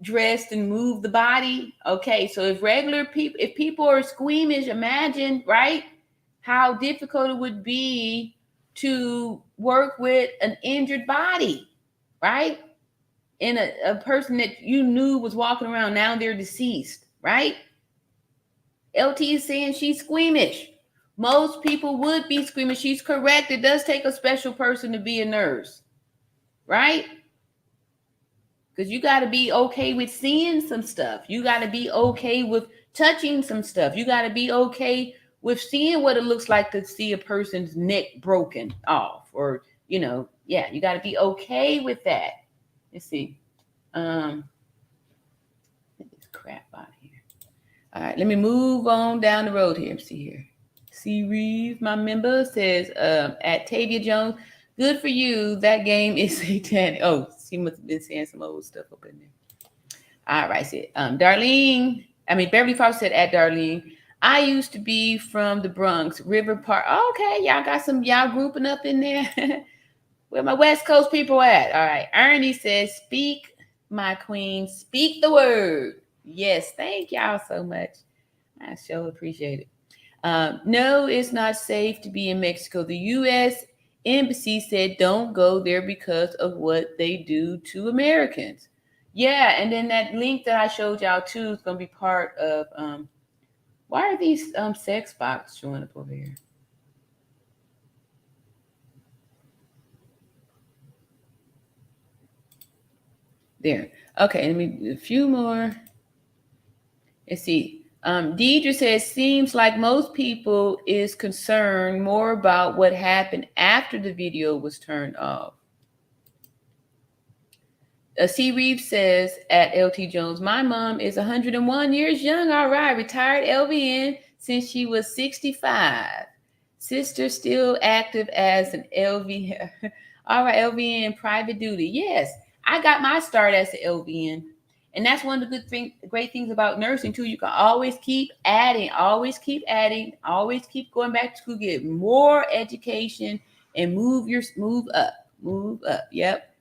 dressed and moved the body, okay, so if people are squeamish, imagine, right, how difficult it would be to work with an injured body, right? And a person that you knew was walking around, now they're deceased, right? LT is saying she's squeamish. Most people would be squeamish. She's correct. It does take a special person to be a nurse, right? Because you got to be okay with seeing some stuff. You got to be okay with touching some stuff. You got to be okay with seeing what it looks like to see a person's neck broken off, or, you got to be okay with that. Let's see. Get this crap out of here. All right, let me move on down the road here. See here. C. Reeves, my member, says at Tavia Jones, good for you. That game is satanic. Oh, she must have been saying some old stuff up in there. All right, said Beverly Fox said at Darlene, I used to be from the Bronx, River Park. Okay, y'all got y'all grouping up in there. Where my West Coast people at? All right. Ernie says, speak, my queen, speak the word. Yes, thank y'all so much. I sure appreciate it. No, it's not safe to be in Mexico. The U.S. Embassy said don't go there because of what they do to Americans. Yeah, and then that link that I showed y'all too is going to be part of, why are these sex bots showing up over here? There. Okay, let me do a few more. Let's see. Deidre says, seems like most people is concerned more about what happened after the video was turned off. C. Reeves says at LT Jones, my mom is 101 years young. All right, retired LVN since she was 65. Sister still active as an LVN. All right, LVN private duty. Yes, I got my start as an LVN. And that's one of the great things about nursing too. You can always keep adding, always keep going back to school, get more education, and move up. Yep.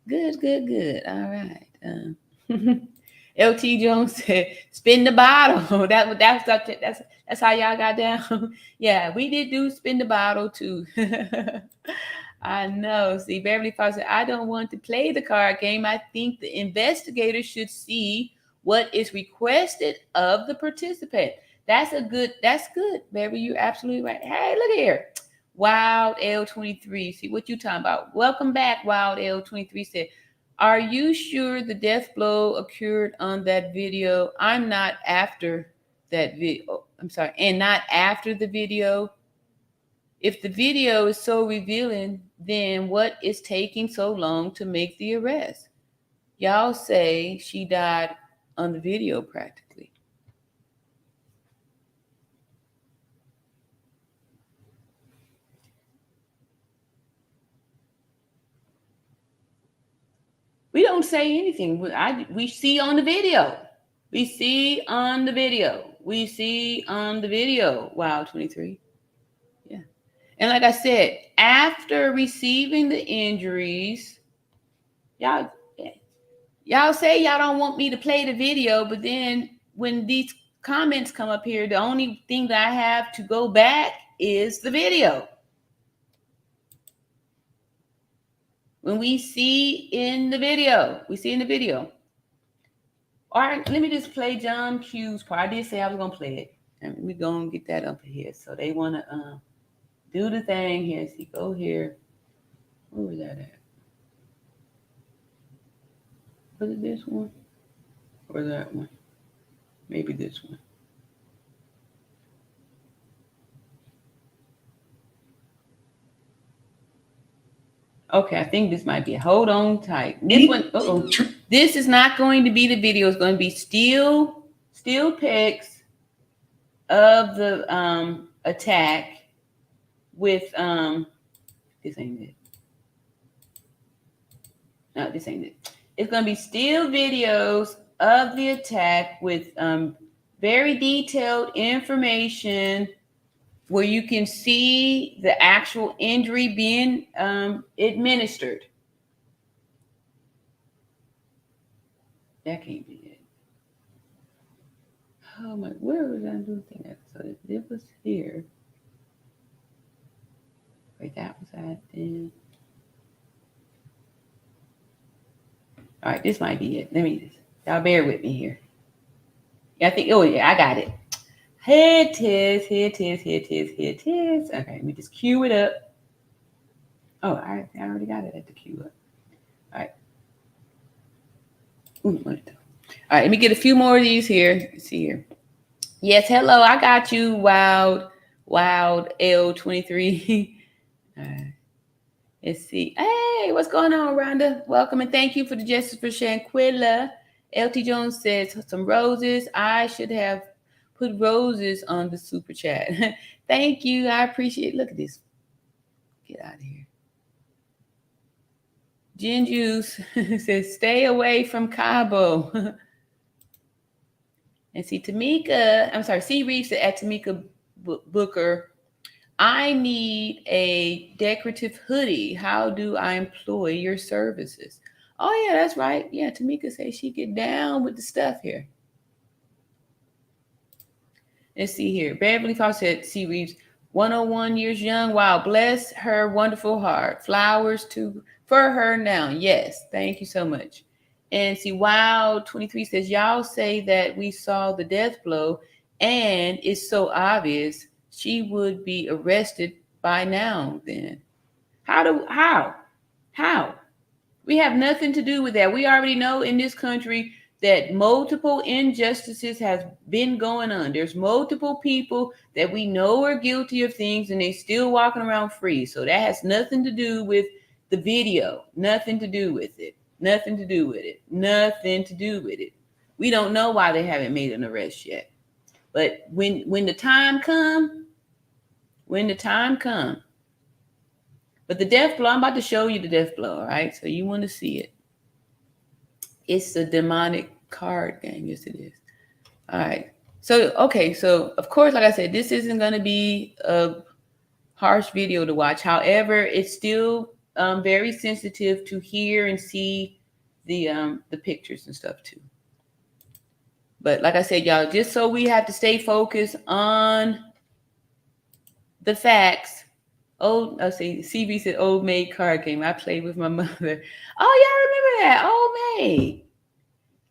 Good. All right. LT Jones said, spin the bottle. That's how y'all got down. Yeah, we did do spin the bottle too. I know. See, Beverly Fox said, I don't want to play the card game. I think the investigator should see what is requested of the participant. That's good, Beverly. You're absolutely right. Hey, look here. Wild L23. See what you talking about. Welcome back, Wild L23 said, are you sure the death blow occurred on that video? I'm not after that video. I'm sorry, and not after the video. If the video is so revealing, then what is taking so long to make the arrest? Y'all say she died on the video practically. We don't say anything. We see on the video. We see on the video. We see on the video. Wow, 23. Yeah. And like I said, after receiving the injuries, y'all say y'all don't want me to play the video, but then when these comments come up here, the only thing that I have to go back is the video. When we see in the video, All right, let me just play John Q's part. I did say I was going to play it. And we're going to get that up here. So they want to do the thing here. See, go here. Where was that at? Was it this one? Or that one? Maybe this one. Okay, I think this might be. Hold on tight. This one, this is not going to be the video. It's going to be still pics of the attack with this ain't it. No, this ain't it. It's going to be still videos of the attack with very detailed information where you can see the actual injury being administered. That can't be it. Oh my, where was I doing that? So it was here. Wait, that was that then. All right, this might be it. Let me just, y'all bear with me here. Yeah, I think, oh yeah, I got it. Here it is. Okay, let me just cue it up. Oh, I already got it at the cue up. All right. Ooh, all right, let me get a few more of these here. Let's see here. Yes, hello, I got you, Wild L23. All right. Let's see. Hey, what's going on, Rhonda? Welcome and thank you for the justice for Shanquella. LT Jones says some roses. I should have put roses on the super chat. Thank you. I appreciate it. Look at this. Get out of here. Gin Juice says, stay away from Cabo. And see, C. Reeves at Tamika Booker. I need a decorative hoodie. How do I employ your services? Oh, yeah, that's right. Yeah, Tamika says she get down with the stuff here. Let's see here. Beverly Fawcett, C. Reeves, 101 years young. Wow, bless her wonderful heart. Flowers for her now. Yes, thank you so much. And see, Wow 23 says, y'all say that we saw the death blow and it's so obvious she would be arrested by now then. How? We have nothing to do with that. We already know in this country that multiple injustices has been going on. There's multiple people that we know are guilty of things and they still walking around free. So that has nothing to do with the video. Nothing to do with it. Nothing to do with it. Nothing to do with it. We don't know why they haven't made an arrest yet. But when the time come, but the death blow, I'm about to show you the death blow, all right? So you want to see it. It's a demonic card game. Yes, it is. All right. So, okay. So, of course, like I said, this isn't going to be a harsh video to watch. However, it's still very sensitive to hear and see the pictures and stuff too. But like I said, y'all, just so we have to stay focused on the facts. CB said old maid card game. I played with my mother. Oh, y'all remember that? Old maid.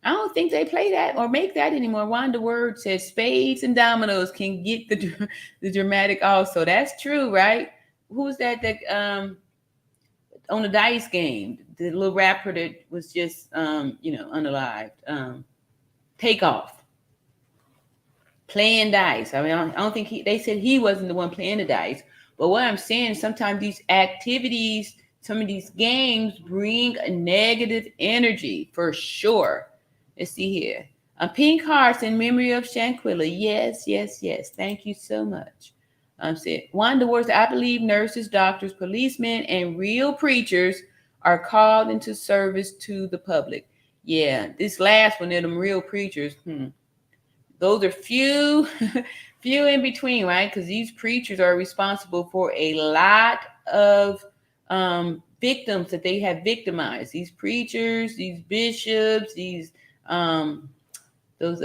I don't think they play that or make that anymore. Wanda Word says spades and dominoes can get the dramatic also. That's true, right? Who's that on the dice game? The little rapper that was just unalived. Takeoff. playing dice. I mean, I don't think they said he wasn't the one playing the dice. But what I'm saying, sometimes these activities, some of these games bring a negative energy for sure. Let's see here. Pink hearts in memory of Shanquella. Yes, yes, yes. Thank you so much. Said one of the words, I believe nurses, doctors, policemen, and real preachers are called into service to the public. Yeah, this last one, they're them real preachers. Those are few, few in between, right? Because these preachers are responsible for a lot of victims that they have victimized. These preachers, these bishops, these those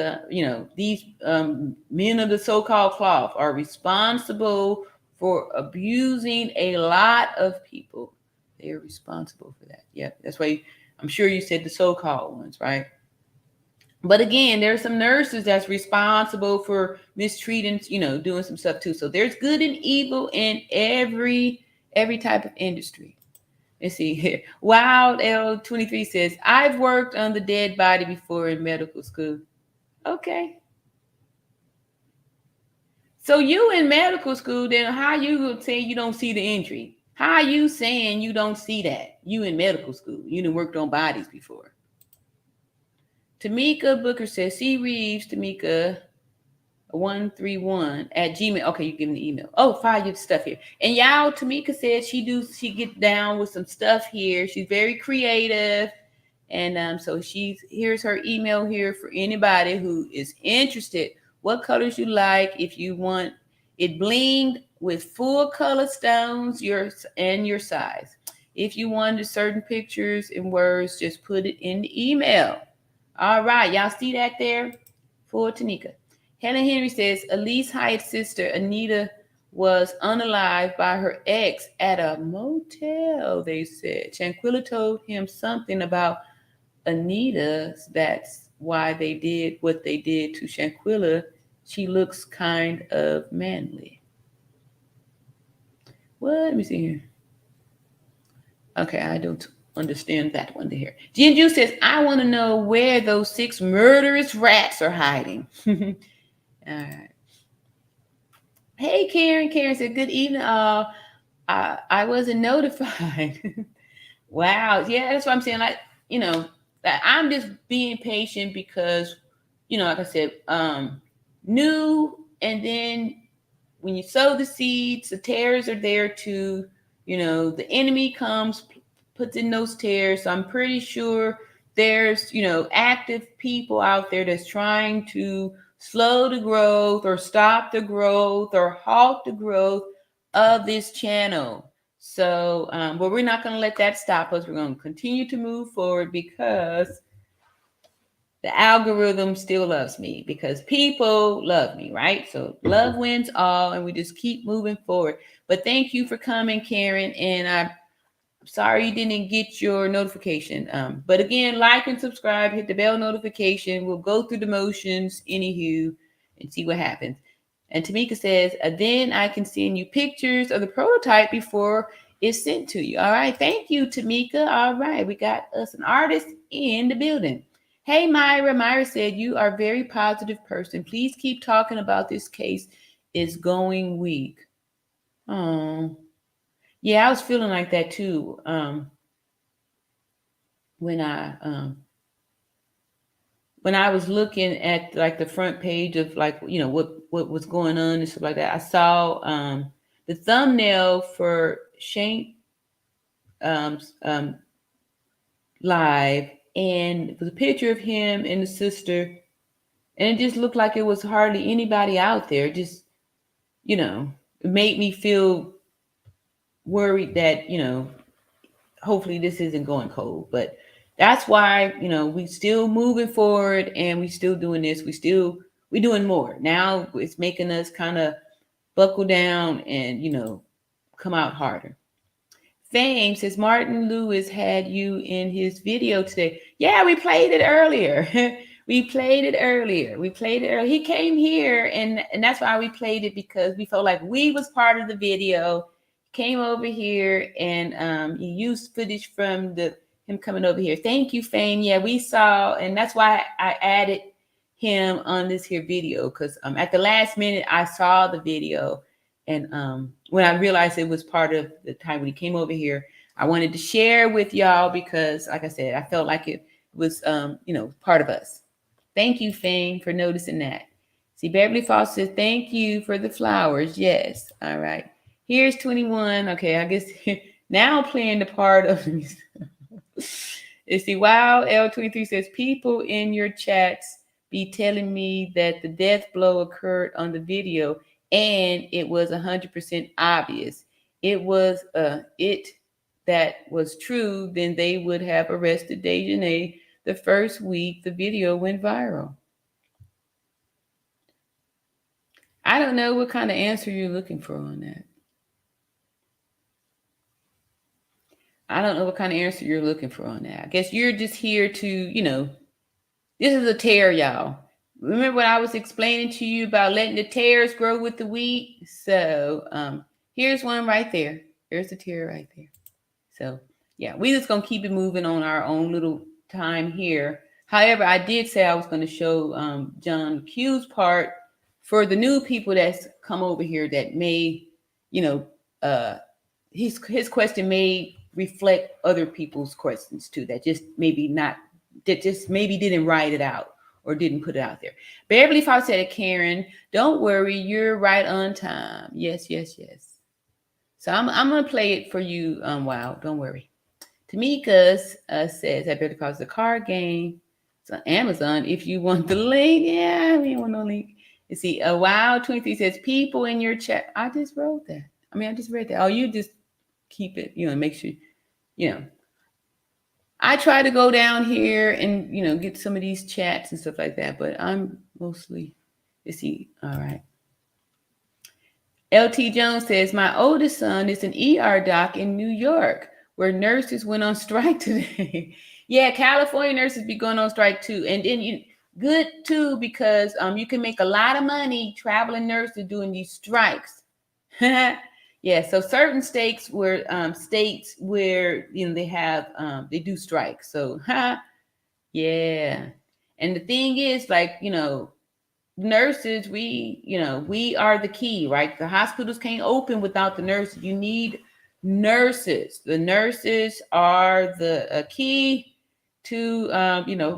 these men of the so-called cloth are responsible for abusing a lot of people. They are responsible for that. Yeah, that's why I'm sure you said the so-called ones, right? But again, there's some nurses that's responsible for mistreating, doing some stuff too. So there's good and evil in every type of industry. Let's see here. Wild L23 says, I've worked on the dead body before in medical school. Okay. So you in medical school, then how you gonna say you don't see the injury? How are you saying you don't see that? You in medical school. You done worked on bodies before. Tamika Booker says, C. Reeves, Tamika 131 at Gmail. Okay, you give me the email. Oh, file your stuff here. And y'all, Tamika said she get down with some stuff here. She's very creative. And so here's her email here for anybody who is interested. What colors you like, if you want it blinged with full color stones, your size. If you wanted certain pictures and words, just put it in the email. All right, y'all see that there? For Tanika. Helen Henry says, Elise Hyatt's sister, Anita, was unalived by her ex at a motel, they said. Shanquella told him something about Anita. That's why they did what they did to Shanquella. She looks kind of manly. What? Let me see here. Okay, I don't understand that one here. Jinju says, I want to know where those 6 murderous rats are hiding. All right. Hey, Karen. Karen said, good evening. I wasn't notified. Wow. Yeah, that's what I'm saying. Like, that I'm just being patient because, like I said, new, and then when you sow the seeds, the tares are there too. The enemy comes, puts in those tares. So I'm pretty sure there's, active people out there that's trying to slow the growth or stop the growth or halt the growth of this channel. So, but we're not going to let that stop us. We're going to continue to move forward because the algorithm still loves me, because people love me, right? So love wins all, and we just keep moving forward. But thank you for coming, Karen. And I'm sorry you didn't get your notification. But again, like and subscribe, hit the bell notification. We'll go through the motions, anywho, and see what happens. And Tamika says, then I can send you pictures of the prototype before it's sent to you. All right. Thank you, Tamika. All right. We got us an artist in the building. Hey, Myra. Myra said, you are a very positive person. Please keep talking about this case. It's going weak. Oh, yeah, I was feeling like that too. When I was looking at like the front page of like, what was going on and stuff like that, I saw the thumbnail for Shank live, and it was a picture of him and the sister, and it just looked like it was hardly anybody out there. Just, it made me feel worried that, hopefully this isn't going cold. But that's why, we still moving forward, and we still doing this. We doing more. Now it's making us kind of buckle down and, come out harder. Fame says, Martin Lewis had you in his video today. Yeah, we played it earlier. We played it earlier. He came here, and that's why we played it, because we felt like we was part of the video. Came over here, and he used footage from him coming over here. Thank you, Fame. Yeah, we saw, and that's why I added him on this here video because at the last minute I saw the video, and when I realized it was part of the time when he came over here, I wanted to share with y'all because, like I said, I felt like it was part of us. Thank you, Fang, for noticing that. See, Beverly Foster says, thank you for the flowers. Yes. All right. Here's 21. Okay, I guess now I'm playing the part of see, wow, L23 says, people in your chats be telling me that the death blow occurred on the video and it was 100% obvious. It was it that was true, then they would have arrested Dejanay the first week the video went viral. I don't know what kind of answer you're looking for on that. I don't know what kind of answer you're looking for on that. I guess you're just here to, this is a tear, y'all. Remember what I was explaining to you about letting the tares grow with the wheat? So here's one right there. There's the tear right there. So yeah, we just gonna keep it moving on our own little time here. However, I did say I was going to show John Q's part for the new people that's come over here that may, his question may reflect other people's questions too. That just maybe didn't write it out or didn't put it out there. Beverly Fox said, Karen, don't worry, you're right on time. Yes. So I'm gonna play it for you. Wow, don't worry. Tamika says that better cause the card game. It's on Amazon if you want the link. Yeah, we don't want no link. You see, wow, 23 says people in your chat. I just wrote that. I just read that. Oh, you just keep it, make sure, I try to go down here and, get some of these chats and stuff like that, but I'm mostly, all right. LT Jones says, my oldest son is an ER doc in New York where nurses went on strike today. Yeah, California nurses be going on strike too. And then good too, because you can make a lot of money traveling nurses doing these strikes. Yeah, so certain states where they have they do strikes. So yeah. And the thing is, nurses, we are the key, right? The hospitals can't open without the nurses. You need nurses. The nurses are the key to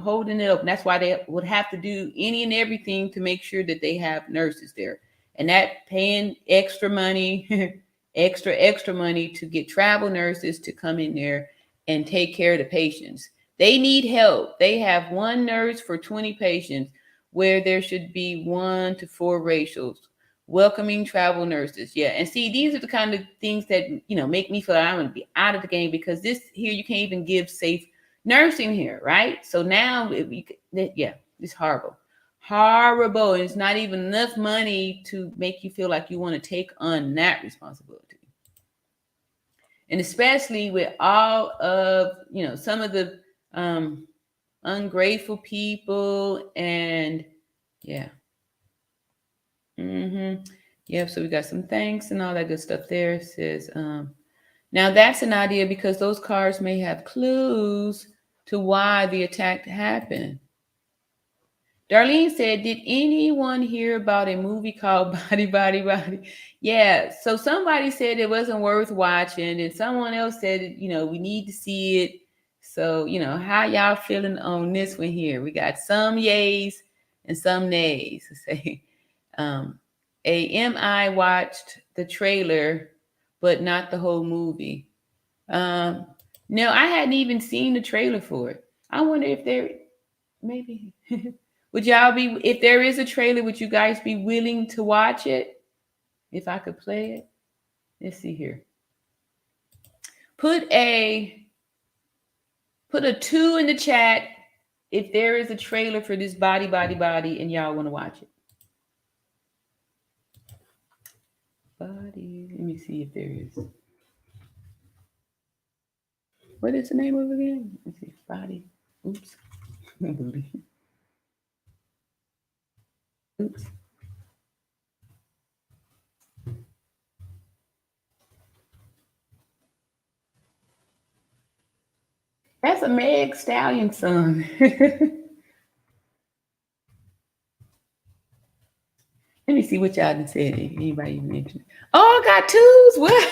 holding it open. That's why they would have to do any and everything to make sure that they have nurses there, and that paying extra money extra money to get travel nurses to come in there and take care of the patients. They need help. They have one nurse for 20 patients where there should be 1 to 4 ratios. Welcoming travel nurses. Yeah. And see, these are the kind of things that, make me feel like I'm going to be out of the game, because this here, you can't even give safe nursing here, right? So now, it's horrible. Horrible. And it's not even enough money to make you feel like you want to take on that responsibility. And especially with all of, some of the ungrateful people, and yeah. Yep, so we got some thanks and all that good stuff there. It says, now that's an idea because those cards may have clues to why the attack happened. Darlene said, did anyone hear about a movie called Body, Body, Body? Yeah, so somebody said it wasn't worth watching, and someone else said, we need to see it. So, how y'all feeling on this one here? We got some yays and some nays. Say, AMI watched the trailer, but not the whole movie. No, I hadn't even seen the trailer for it. I wonder if there, maybe... Would y'all be, if there is a trailer, would you guys be willing to watch it? If I could play it? Let's see here. Put a 2 in the chat if there is a trailer for this Body, Body, Body and y'all want to watch it. Body, let me see if there is. What is the name of it again? Let's see, Body. Oops. Oops. That's a Meg Stallion song. Let me see what y'all done said. Anybody mentioned? Oh, I got twos. What?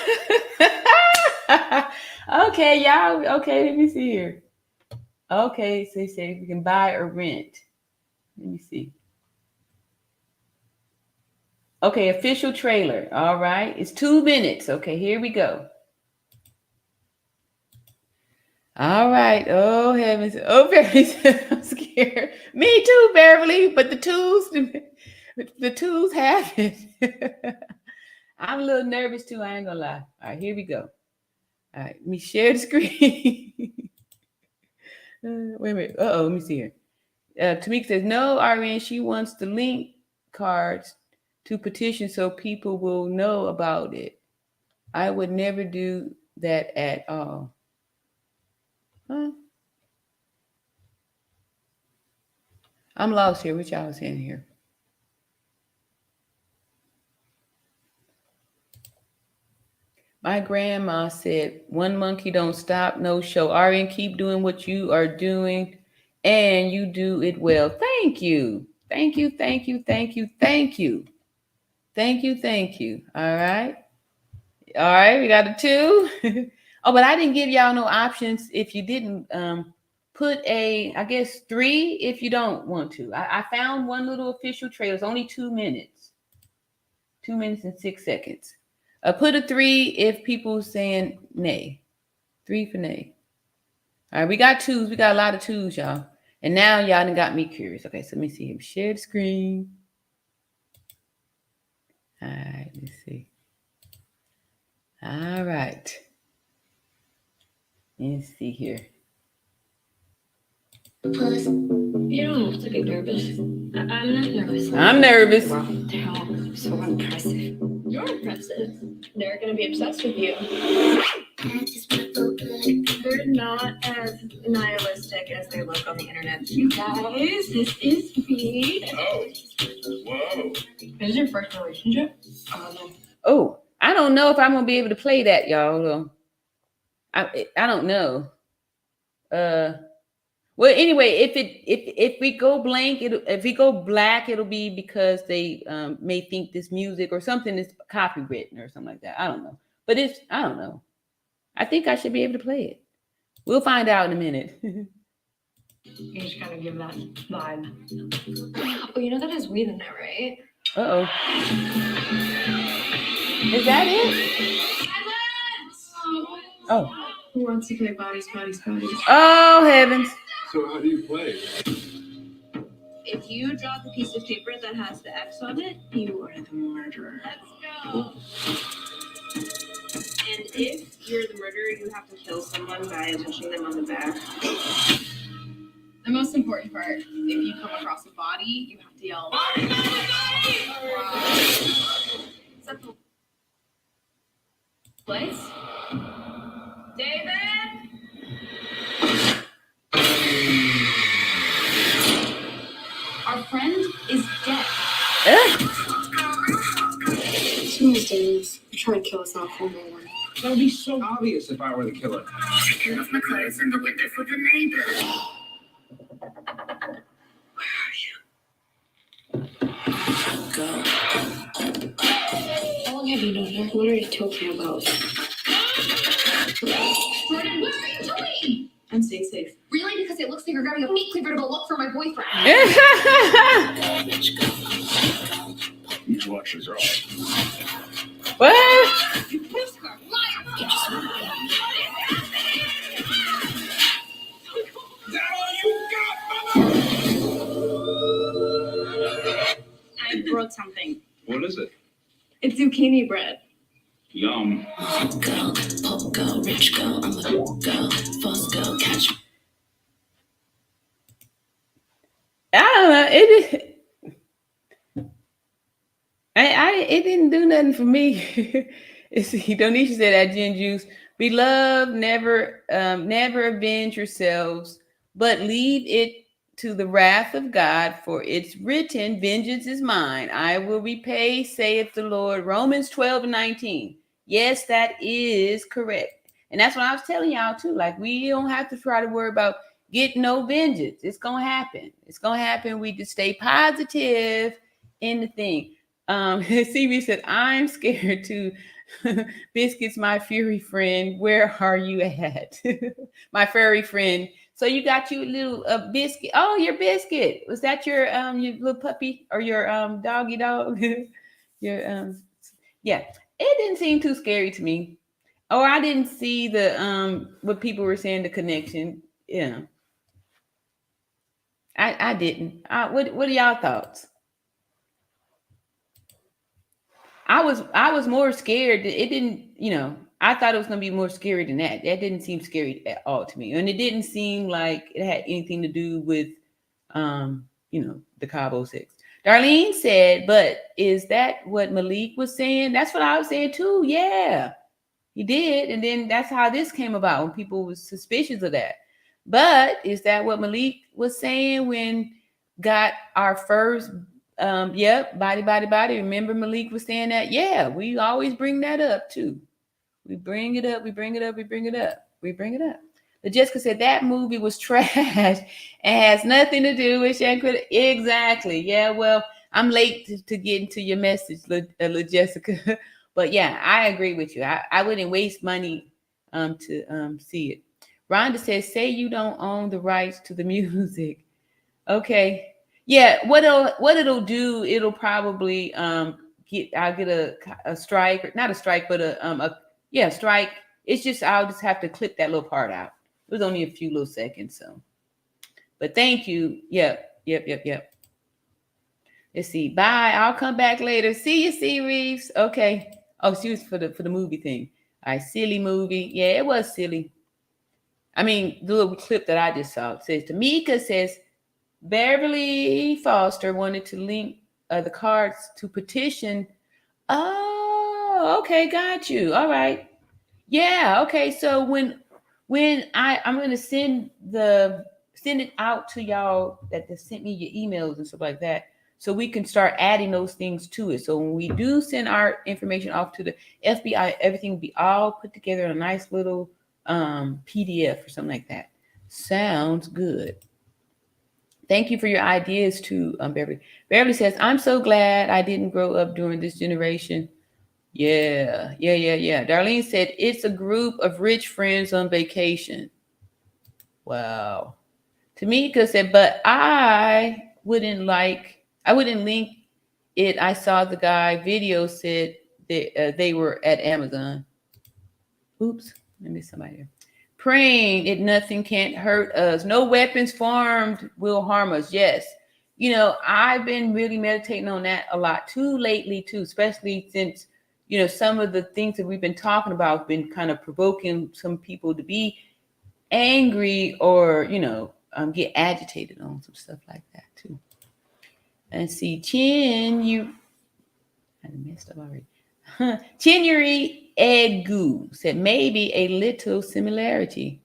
Okay, y'all. Okay, let me see here. Okay, so they say we can buy or rent. Let me see. Okay, official trailer. All right, it's 2 minutes. Okay, here we go. All right. Oh heavens. Oh, Beverly, I'm scared. Me too, Beverly. But the twos have it. I'm a little nervous too. I ain't gonna lie. All right, here we go. All right, let me share the screen. Wait a minute. Let me see here. Tamika says, no, RN, she wants the link cards to petition so people will know about it. I would never do that at all. Huh? I'm lost here. What y'all saying here? My grandma said, one monkey don't stop, no show. RN, keep doing what you are doing, and you do it well. Thank you. Thank you, thank you, thank you, thank you. Thank you, thank you. All right. All right, we got a 2. Oh, but I didn't give y'all no options if you didn't put I guess 3 if you don't want to. I found one little official trailer. It's only 2 minutes. 2 minutes and 6 seconds. Put a 3 if people saying nay. 3 for nay. All right, we got 2s. We got a lot of 2s, y'all. And now y'all done got me curious. Okay, so let me see him. Share the screen. All right, let's see. All right. Let's see here. Plus, you don't have to be nervous. I'm not nervous. I'm nervous. Wow, damn, so impressive. You're impressive. They're gonna be obsessed with you. They're not as nihilistic as they look on the internet. You guys, this is me. Oh, whoa. Is this your first relationship? No. Oh, I don't know if I'm gonna be able to play that, y'all. I don't know. Well, anyway, if we go blank, if we go black, it'll be because they may think this music or something is copywritten or something like that. I don't know, but I don't know. I think I should be able to play it. We'll find out in a minute. You just gotta give that vibe. Oh, you know that has weed in there, right? Uh-oh. Is that it? Oh. Who wants to play bodies? Oh, heavens. So how do you play? If you draw the piece of paper that has the X on it, you are the murderer. Let's go. And if you're the murderer, you have to kill someone by touching them on the back. The most important part, if you come across a body, you have to yell, "Body, body, body!" Is that the place? David? Our friend is dead. Somebody's doing this. They're trying to kill us off one by one. That would be so obvious if I were the killer. Taking off my clothes in the window for the neighbors. Where are you? Go. How long have you known her? What are you talking about? Jordan, what are you doing? I'm staying safe. Really? Because it looks like you're grabbing a meat cleaver to go look for my boyfriend. These watches are off. What? You kissed her. Liar! Is that all you got, mother? I brought something. What is it? It's zucchini bread. Yum. Girl, pop girl, rich girl, I'm a girl, fast girl, catch. I don't know. It didn't do nothing for me. Donisha said that gin juice. Beloved, never avenge yourselves, but leave it to the wrath of God, for it's written, vengeance is mine. I will repay, saith the Lord. Romans 12:19. Yes, that is correct. And that's what I was telling y'all too. Like, we don't have to try to worry about getting no vengeance. It's going to happen. It's going to happen. We just stay positive in the thing. CB said, I'm scared too. Biscuit's my fury friend. Where are you at? My furry friend. So you got you little biscuit. Oh, your biscuit. Was that your little puppy or your doggy dog? Your yeah. It didn't seem too scary to me. Or I didn't see the what people were saying, the connection. Yeah. I didn't. What are y'all thoughts? I was more scared. It didn't, I thought it was gonna be more scary than that. That didn't seem scary at all to me. And it didn't seem like it had anything to do with the Cabo Six. Darlene said, but is that what Malik was saying? That's what I was saying too. Yeah, he did. And then that's how this came about when people was suspicious of that. But is that what Malik was saying when got our first yep, body. Remember Malik was saying that? Yeah, we always bring that up too. We bring it up. But Jessica said that movie was trash and has nothing to do with Shanquella. Exactly. Yeah, well, I'm late to get into your message, Jessica. But yeah, I agree with you. I wouldn't waste money to see it. Rhonda says, say you don't own the rights to the music. Okay. Yeah, what it'll do, it'll probably I'll get a strike, not a strike, but a strike. It's just I'll just have to clip that little part out. It was only a few little seconds, so. But thank you. Yep. Let's see. Bye. I'll come back later. See you, C. Reeves. Okay. Oh, she was for the movie thing. All right, silly movie. Yeah, it was silly. I mean, the little clip that I just saw. It says Tamika says Beverly Foster wanted to link the cards to petition. Oh, okay, got you. All right. Yeah, okay. So when I'm gonna send it out to y'all that sent me your emails and stuff like that, so we can start adding those things to it. So when we do send our information off to the FBI, everything will be all put together in a nice little PDF or something like that. Sounds good. Thank you for your ideas too, Beverly. Beverly says, I'm so glad I didn't grow up during this generation. Yeah. Darlene said, it's a group of rich friends on vacation. Wow. Tamika said, but I wouldn't link it. I saw the guy video said they were at Amazon. Oops, let me somebody here. Praying it nothing can't hurt us. No weapons formed will harm us. Yes. I've been really meditating on that a lot too lately too, especially since, some of the things that we've been talking about have been kind of provoking some people to be angry or, get agitated on some stuff like that too. And see, I messed up already. Chinyuri Egu said maybe a little similarity.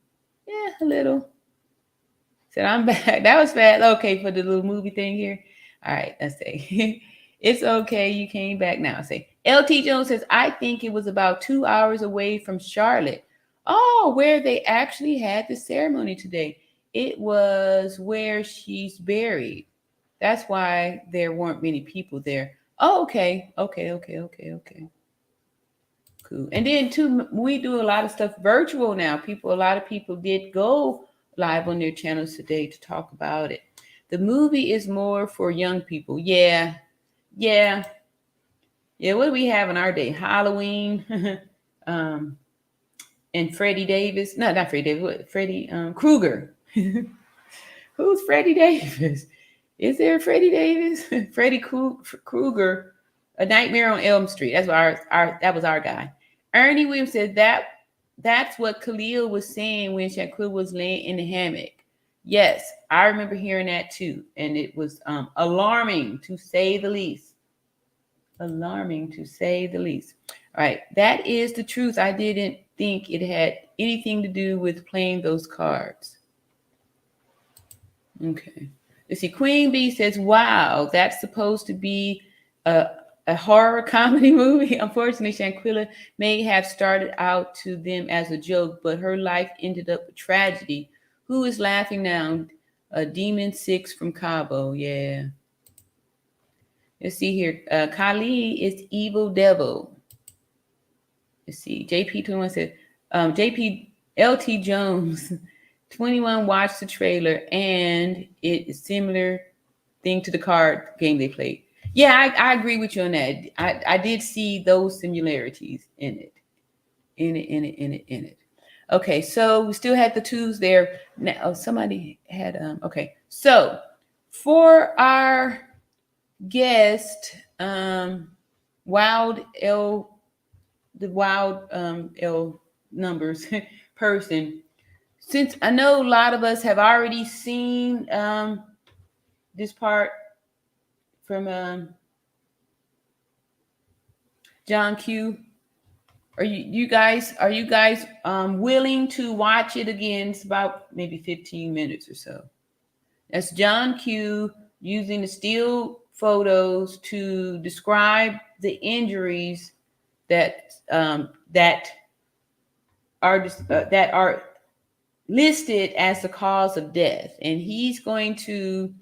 Yeah, a little. Said I'm back. That was fast. Okay, for the little movie thing here. All right, let's say it's okay. You came back now. Say LT Jones says I think it was about 2 hours away from Charlotte. Oh, where they actually had the ceremony today. It was where she's buried. That's why there weren't many people there. Oh, okay. Cool. And then too, we do a lot of stuff virtual now. A lot of people did go live on their channels today to talk about it. The movie is more for young people. Yeah. What do we have in our day? Halloween, and Freddie Davis. No, not Freddie Davis. What? Freddie Krueger. Who's Freddie Davis? Is there a Freddie Davis? Freddie Krueger. A Nightmare on Elm Street. That's what that was our guy. Ernie Williams said that's what Khalil was saying when Shanquella was laying in the hammock. Yes, I remember hearing that too. And it was alarming to say the least. All right, that is the truth. I didn't think it had anything to do with playing those cards. Okay. Let's see. Queen Bee says, wow, that's supposed to be a horror comedy movie. Unfortunately, Shanquella may have started out to them as a joke, but her life ended up a tragedy. Who is laughing now? Demon 6 from Cabo. Yeah. Let's see here. Kali is evil devil. Let's see. JP21 said, JP LT Jones 21 watched the trailer and it is similar thing to the card game they played. Yeah, I agree with you on that. I did see those similarities in it. Okay, so we still had the twos there. Now somebody had okay. So for our guest, Wild L, the Wild L numbers person, since I know a lot of us have already seen this part from John Q. Are you guys willing to watch it again? It's about maybe 15 minutes or so. That's John Q using the still photos to describe the injuries that are listed as the cause of death, and he's going to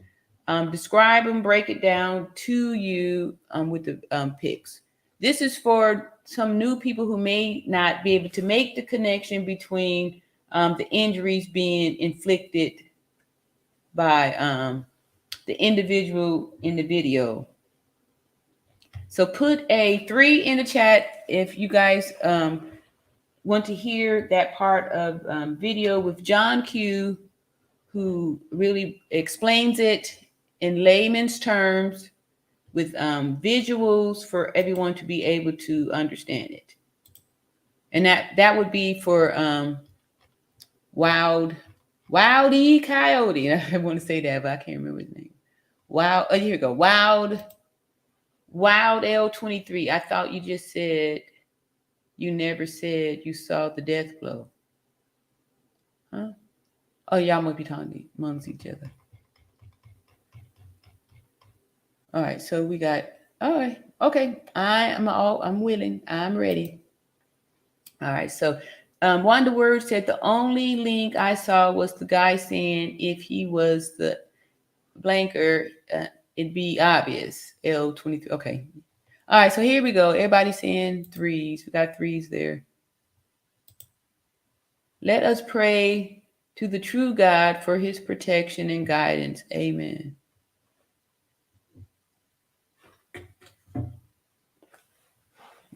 describe and break it down to you with the pics. This is for some new people who may not be able to make the connection between the injuries being inflicted by the individual in the video. So put a 3 in the chat if you guys want to hear that part of video with John Q, who really explains it in layman's terms with visuals for everyone to be able to understand it. And that would be for Wildy Coyote. I want to say that, but I can't remember his name. Wow. Oh, here we go. Wild L23. I thought you just said you never said you saw the death glow. Huh? Oh, y'all might be talking amongst each other. All right, so we got, all right, okay. I'm willing, I'm ready. All right, so Wonder Word said the only link I saw was the guy saying if he was the blanker, it'd be obvious. L23, okay. All right, so here we go. Everybody's saying 3s. We got 3s there. Let us pray to the true God for his protection and guidance. Amen.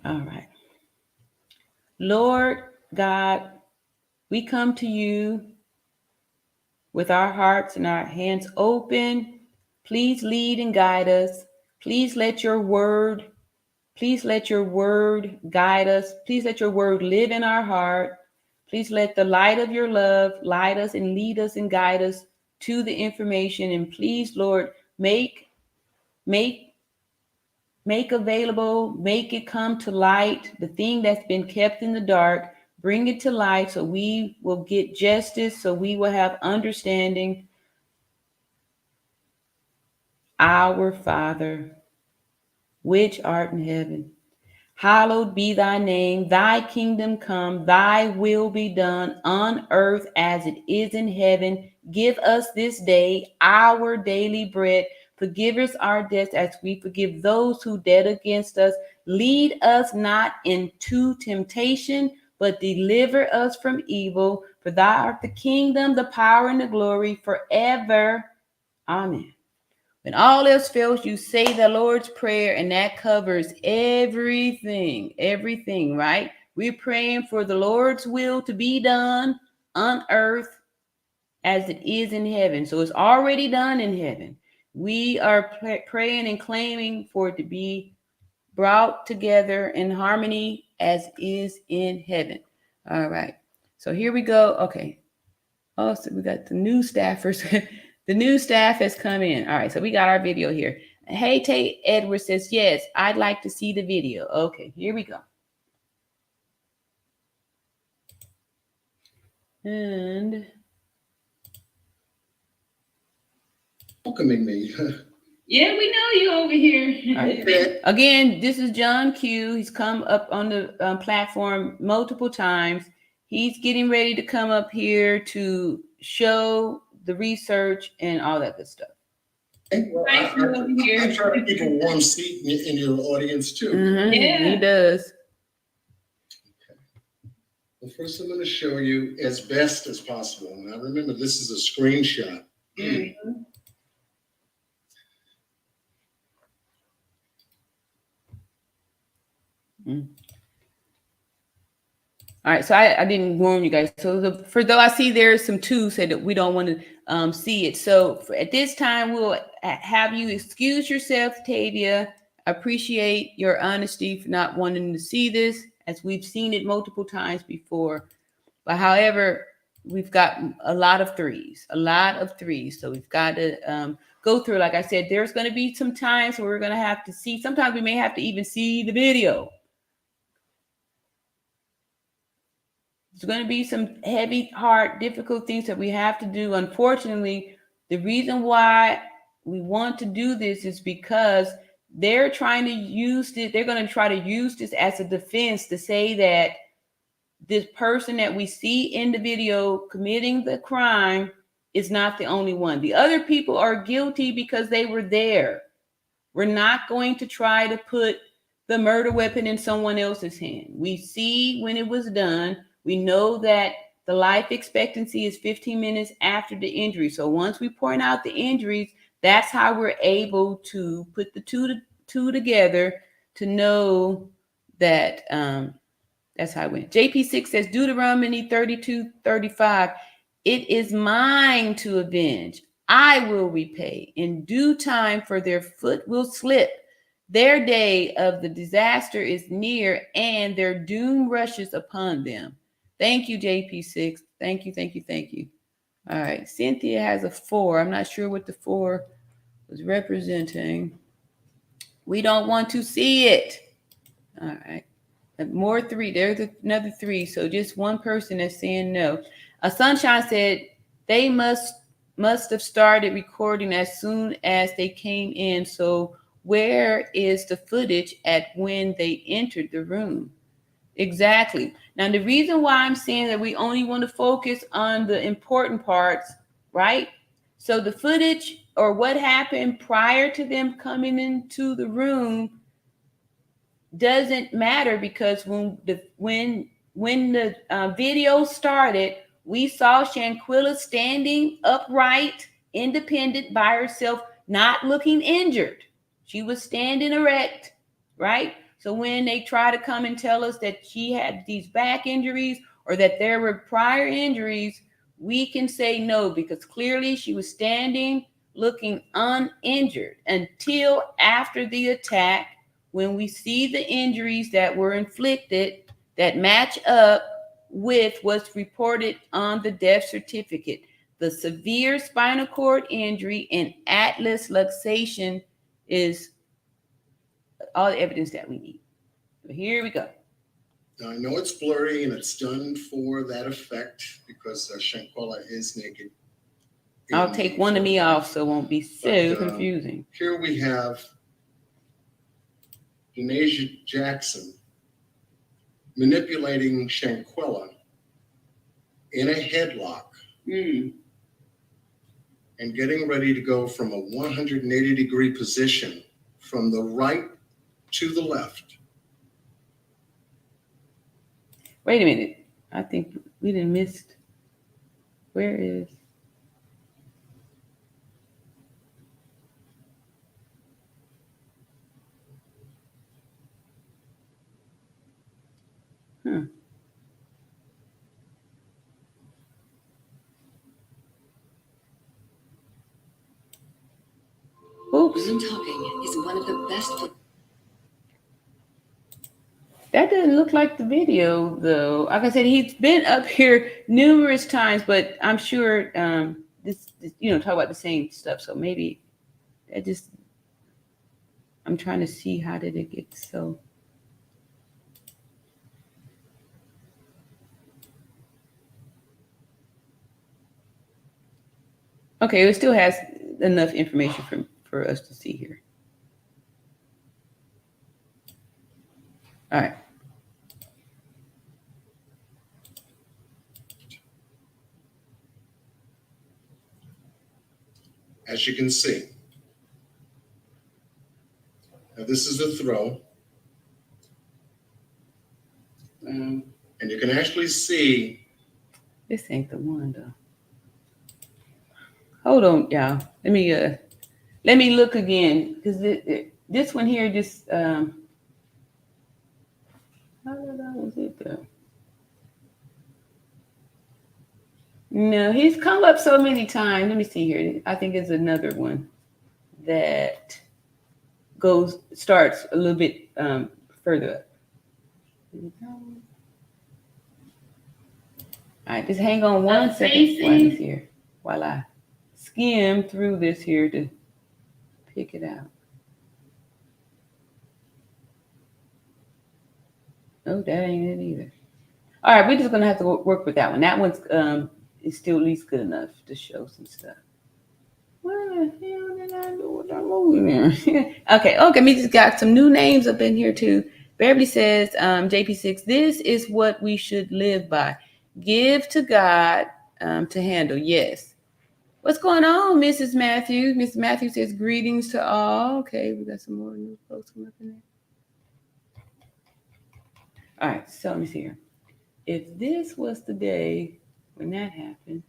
All right. Lord God, we come to you with our hearts and our hands open. Please lead and guide us. Please let your word guide us. Please let your word live in our heart. Please let the light of your love light us and lead us and guide us to the information. And please, Lord, make available, make it come to light, the thing that's been kept in the dark, bring it to light so we will get justice, so we will have understanding. Our Father, which art in heaven, hallowed be thy name. Thy kingdom come, thy will be done on earth as it is in heaven. Give us this day our daily bread. Forgive us our debts as we forgive those who debt against us. Lead us not into temptation, but deliver us from evil. For thou art the kingdom, the power, and the glory forever. Amen. When all else fails, you say the Lord's Prayer, and that covers everything, right? We're praying for the Lord's will to be done on earth as it is in heaven. So it's already done in heaven. We are praying and claiming for it to be brought together in harmony as is in heaven. All right. So here we go. Okay. Oh, so we got the new staffers. The new staff has come in. All right. So we got our video here. Hey, Tate Edwards says, yes, I'd like to see the video. Okay. Here we go. And welcoming me. Yeah, we know you over here. Right. Again, this is John Q. He's come up on the platform multiple times. He's getting ready to come up here to show the research and all that good stuff. Well, I try to keep a warm seat in your audience too. He does. Well, first I'm going to show you as best as possible. Now remember, this is a screenshot. All right, so I didn't warn you guys. So for though I see there's some twos said that we don't want to see it. So at this time, we'll have you excuse yourself, Tavia. I appreciate your honesty for not wanting to see this, as we've seen it multiple times before. But however, we've got a lot of threes. So we've got to go through. Like I said, there's going to be some times where we're going to have to see. Sometimes we may have to even see the video. There's going to be some heavy, hard, difficult things that we have to do. Unfortunately, the reason why we want to do this is because they're trying to use this. They're going to try to use this as a defense to say that this person that we see in the video committing the crime is not the only one. The other people are guilty because they were there. We're not going to try to put the murder weapon in someone else's hand. We see when it was done. We know that the life expectancy is 15 minutes after the injury. So once we point out the injuries, that's how we're able to put the two together to know that that's how it went. JP6 says, Deuteronomy 32:35, it is mine to avenge. I will repay in due time, for their foot will slip. Their day of the disaster is near, and their doom rushes upon them. Thank you, JP6. Thank you. All right. Cynthia has a 4. I'm not sure what the 4 was representing. We don't want to see it. All right. More 3. There's another 3. So just one person that's saying no. Sunshine said they must have started recording as soon as they came in. So where is the footage at when they entered the room? Exactly. Now, the reason why I'm saying that we only want to focus on the important parts, right? So the footage or what happened prior to them coming into the room doesn't matter, because when the video started, we saw Shanquella standing upright, independent by herself, not looking injured. She was standing erect, right? So when they try to come and tell us that she had these back injuries or that there were prior injuries, we can say no, because clearly she was standing looking uninjured until after the attack, when we see the injuries that were inflicted that match up with what's reported on the death certificate. The severe spinal cord injury and atlas luxation is all the evidence that we need. So here we go. Now, I know it's blurry and it's done for that effect because Shanquella is naked. I'll take one of me off so it won't be so confusing. Here we have Denasia Jackson manipulating Shanquella in a headlock and getting ready to go from a 180-degree position from the right to the left. Wait a minute. I think we didn't miss. Where is? Oops. Women Talking is one of the best. That doesn't look like the video, though. Like I said, he's been up here numerous times, but I'm sure this talk about the same stuff. So maybe that just, I'm trying to see how did it get so. Okay, it still has enough information for us to see here. All right. As you can see, Now this is the throw. And you can actually see. This ain't the one though. Hold on, y'all. Let me look again, because this one here just how was it though? No, he's come up so many times. Let me see here. I think it's another one that starts a little bit further up. All right, just hang on one second while it's here, while I skim through this here to pick it out. Oh, that ain't it either. All right, we're just gonna have to work with that one. That one's is still at least good enough to show some stuff. What the hell did I do with that movie there? Okay, we just got some new names up in here too. Beverly says, JP6, this is what we should live by. Give to God to handle. Yes. What's going on, Mrs. Matthews? Mrs. Matthews says, greetings to all. Okay, we got some more new folks coming up in there. All right, so let me see here. If this was the day when that happened,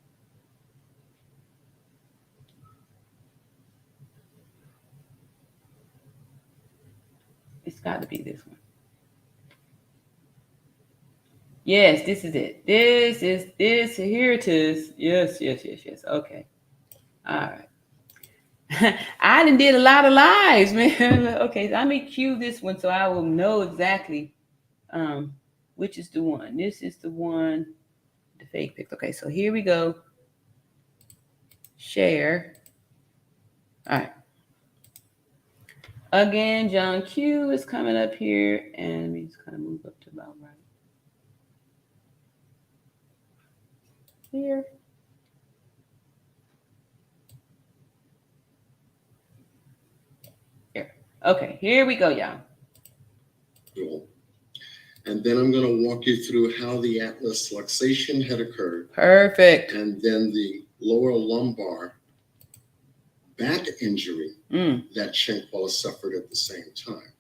it's got to be this one. Yes, this is it. Here it is. Yes. Okay. All right. I done did a lot of lives, man. Okay, so let me cue this one so I will know exactly which is the one. This is the one, the fake pic. Okay, so here we go. Share. All right. Again, John Q is coming up here, and let me just kind of move up to about right here. Here. Okay, here we go, y'all. Cool. And then I'm going to walk you through how the atlas luxation had occurred. Perfect. And then the lower lumbar back injury that Shanquella suffered at the same time.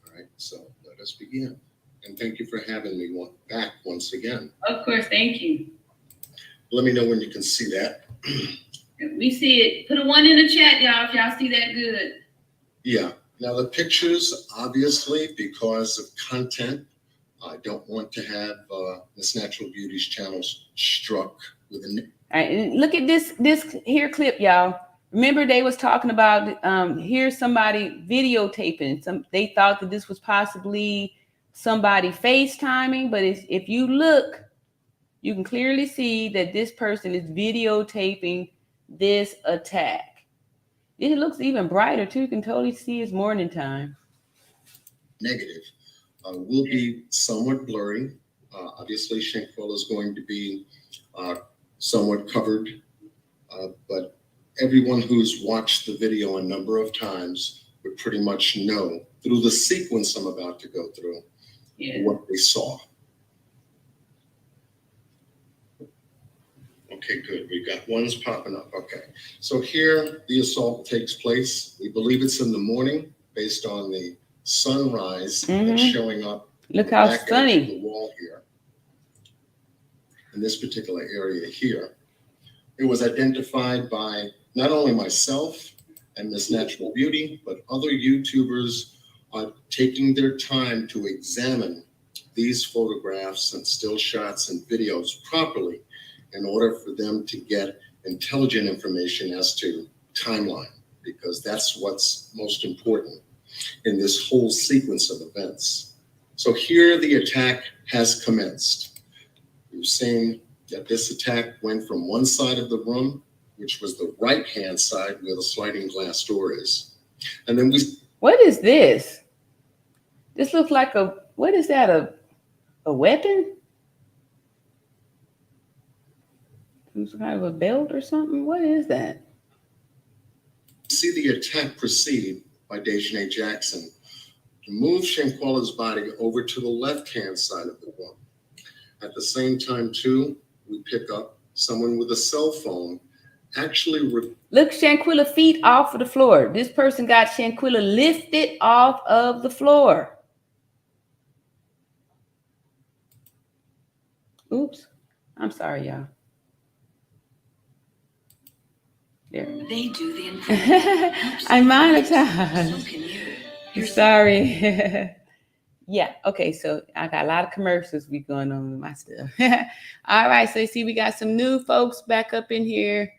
All right, so let us begin. And thank you for having me back once again. Of course, thank you. Let me know when you can see that. We see it. Put a 1 in the chat, y'all, if y'all see that good. Yeah. Now the pictures, obviously, because of content, I don't want to have Miss Natural Beauty's channel struck with a. All right, and look at this here clip, y'all. Remember, they was talking about here's somebody videotaping. They thought that this was possibly somebody FaceTiming, but if you look, you can clearly see that this person is videotaping this attack. It looks even brighter too. You can totally see it's morning time. Negative. Will be somewhat blurry. Obviously, Shanquella is going to be somewhat covered, but everyone who's watched the video a number of times would pretty much know through the sequence I'm about to go through what they saw. Okay, good. We've got ones popping up. Okay, so here the assault takes place. We believe it's in the morning based on the sunrise that's showing up. Look how sunny. The wall here. In this particular area here. It was identified by not only myself and Miss Natural Beauty, but other YouTubers are taking their time to examine these photographs and still shots and videos properly in order for them to get intelligent information as to timeline, because that's what's most important in this whole sequence of events. So here the attack has commenced. You've seen that this attack went from one side of the room, which was the right-hand side where the sliding glass door is. And then What is this? This looks like what is that, a weapon? Some kind of a belt or something? What is that? See the attack proceed by Dejanay Jackson to move Shanquella's body over to the left-hand side of the room. At the same time, too, we pick up someone with a cell phone actually look, Shanquella feet off of the floor. This person got Shanquella lifted off of the floor. Oops. I'm sorry, y'all. There. They do the important. I'm monetized. So can you. Sorry. Yeah. Okay. So I got a lot of commercials be going on with my stuff. All right. So you see, we got some new folks back up in here.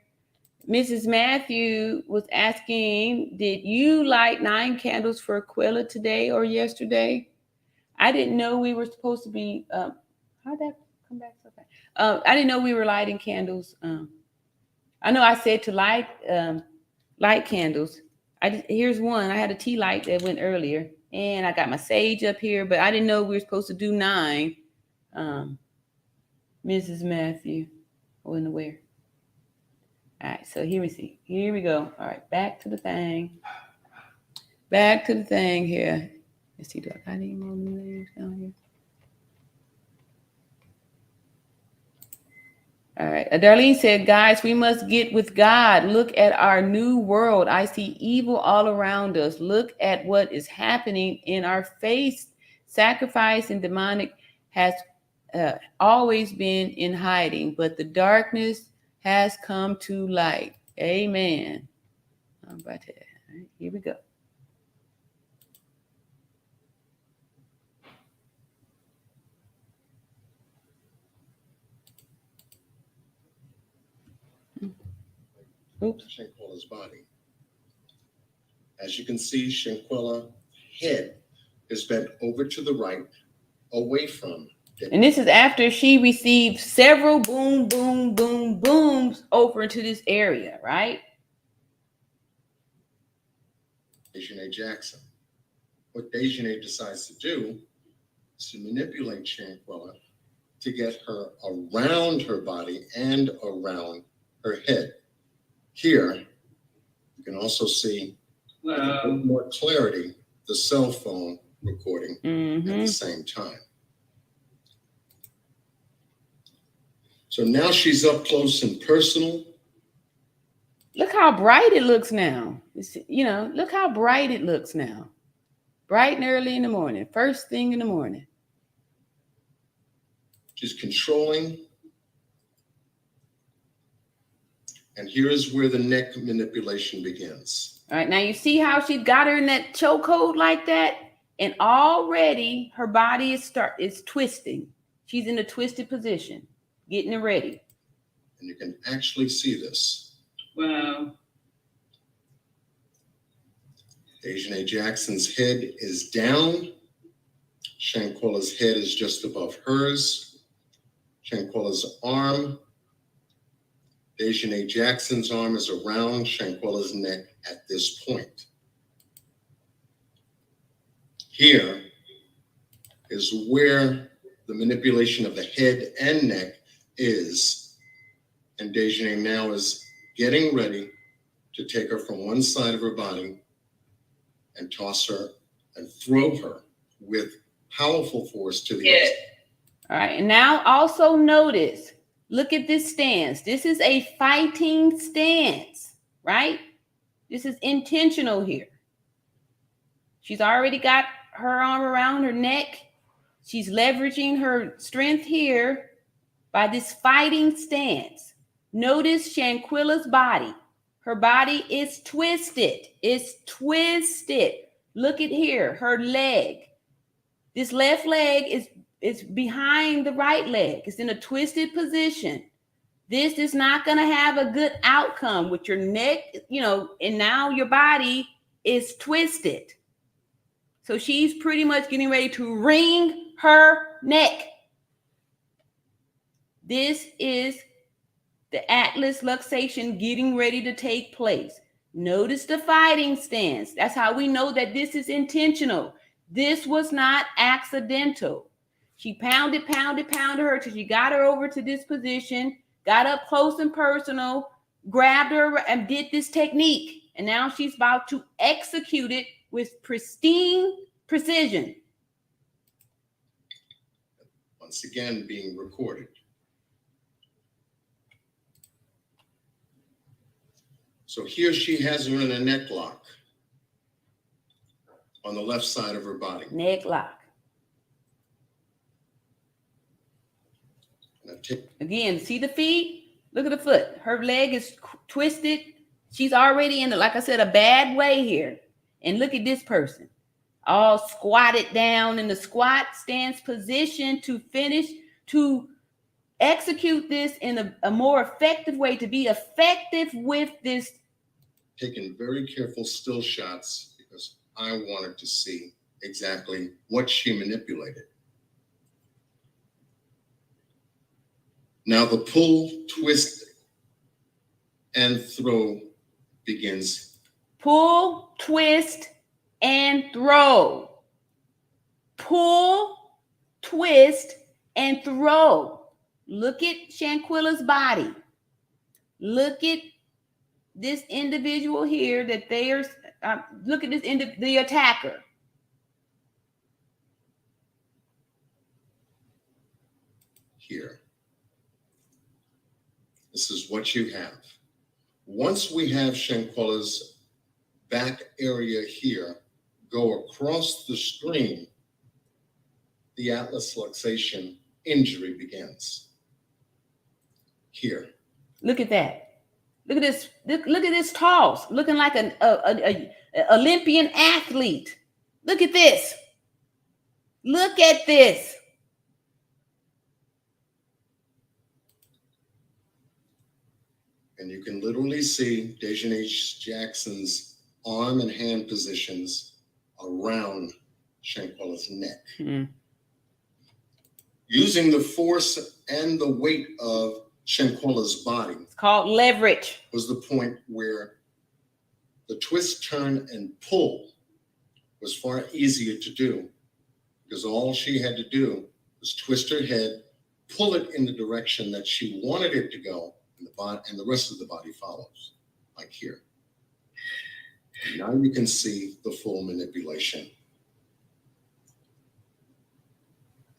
Mrs. Matthew was asking, did you light 9 candles for Aquila today or yesterday? I didn't know we were supposed to be. How'd that come back so fast? I didn't know we were lighting candles. I know I said to light candles. Here's one. I had a tea light that went earlier, and I got my sage up here, but I didn't know we were supposed to do 9. Mrs. Matthew, I wasn't aware. All right, so here we see. Here we go. All right, back to the thing. Back to the thing here. Let's see, do I got any more names down here? All right. Darlene said, guys, we must get with God. Look at our new world. I see evil all around us. Look at what is happening in our face. Sacrifice and demonic has always been in hiding, but the darkness has come to light. Amen. All right, here we go. Oops. Shanquella's body. As you can see, Shanquella's head is bent over to the right, away from. And this is after she received several boom, boom, boom, booms over into this area, right? Dejanay Jackson. What Dejanay decides to do is to manipulate Shanquella to get her around her body and around her head. Here, you can also see with a little more clarity the cell phone recording at the same time. So now she's up close and personal. Look how bright it looks now. Look how bright it looks now. Bright and early in the morning, first thing in the morning. She's controlling. And here is where the neck manipulation begins. All right, now you see how she got her in that chokehold like that? And already her body is twisting. She's in a twisted position, getting it ready. And you can actually see this. Wow. Dejanay Jackson's head is down. Shanquella's head is just above hers. Shanquella's arm. Dejanay Jackson's arm is around Shanquella's neck at this point. Here is where the manipulation of the head and neck is. And Dejanay now is getting ready to take her from one side of her body and toss her and throw her with powerful force to the other. All right, and now also notice, look at this stance. This is a fighting stance, right? This is intentional here. She's already got her arm around her neck. She's leveraging her strength here by this fighting stance. Notice Shanquella's body. Her body is twisted. It's twisted. Look at here, her leg. This left leg is behind the right leg. It's in a twisted position. This is not going to have a good outcome with your neck, and now your body is twisted. So she's pretty much getting ready to wring her neck. This is the atlas luxation getting ready to take place. Notice the fighting stance. That's how we know that this is intentional. This was not accidental. She pounded her till she got her over to this position, got up close and personal, grabbed her and did this technique. And now she's about to execute it with pristine precision. Once again, being recorded. So here she has her in a neck lock on the left side of her body. Neck lock. Again, see the feet? Look at the foot. Her leg is twisted. She's already in, like I said, a bad way here. And look at this person. All squatted down in the squat stance position to finish, to execute this in a more effective way, to be effective with this. Taking very careful still shots because I wanted to see exactly what she manipulated. Now the pull, twist, and throw begins. Pull, twist, and throw. Pull, twist, and throw. Look at Shanquella's body. Look at this individual here that they are, look at this, the attacker. Here. This is what you have. Once we have Shanquella's back area here go across the stream, the atlas luxation injury begins. Here. Look at that. Look at this. Look at this toss, looking like an Olympian athlete. Look at this. Look at this. And you can literally see Dejanay Jackson's arm and hand positions around Shanquella's neck. Mm-hmm. Using the force and the weight of Shanquella's body. It's called leverage. Was the point where the twist, turn, and pull was far easier to do because all she had to do was twist her head, pull it in the direction that she wanted it to go, and the rest of the body follows, like here. Now you can see the full manipulation.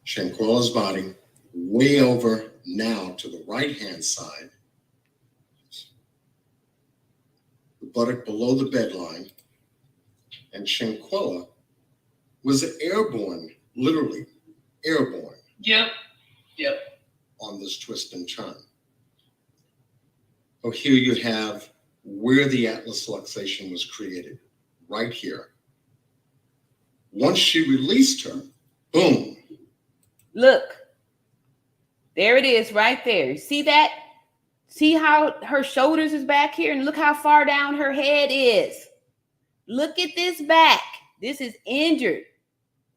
Shanquella's body way over now to the right-hand side. The buttock below the bedline. And Shanquella was airborne, literally airborne. Yep. On this twist and turn. So here you have where the atlas luxation was created, right here. Once she released her, boom. Look, there it is right there. See that? See how her shoulders is back here, and look how far down her head is. Look at this back. This is injured.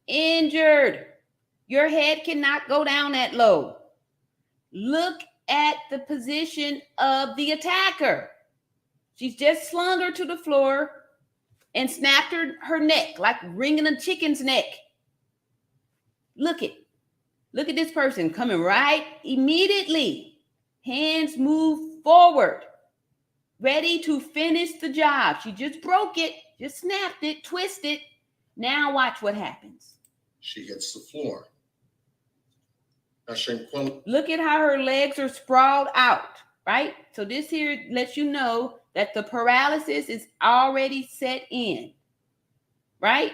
Injured. Your head cannot go down that low. Look at the position of the attacker. She's just slung her to the floor and snapped her neck, like wringing a chicken's neck. Look at this person coming right immediately. Hands move forward, ready to finish the job. She just broke it, just snapped it, twisted. Now watch what happens. She hits the floor. Now Shanquella. Look at how her legs are sprawled out, right? So this here lets you know that the paralysis is already set in, right?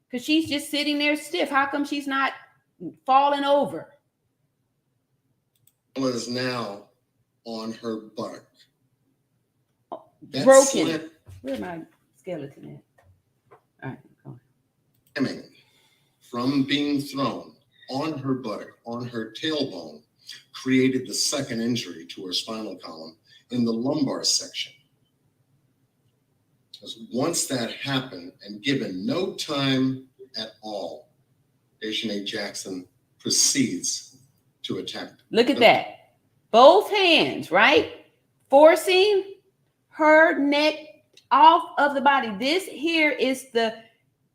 Because she's just sitting there stiff. How come she's not falling over? Is now on her buttock. That's broken. Where's my skeleton at? All right, go on. From being thrown on her buttock, on her tailbone, created the second injury to her spinal column in the lumbar section. Because once that happened, and given no time at all, Dejanay Jackson proceeds to attack. Look at that. Both hands, right? Forcing her neck off of the body. This here is the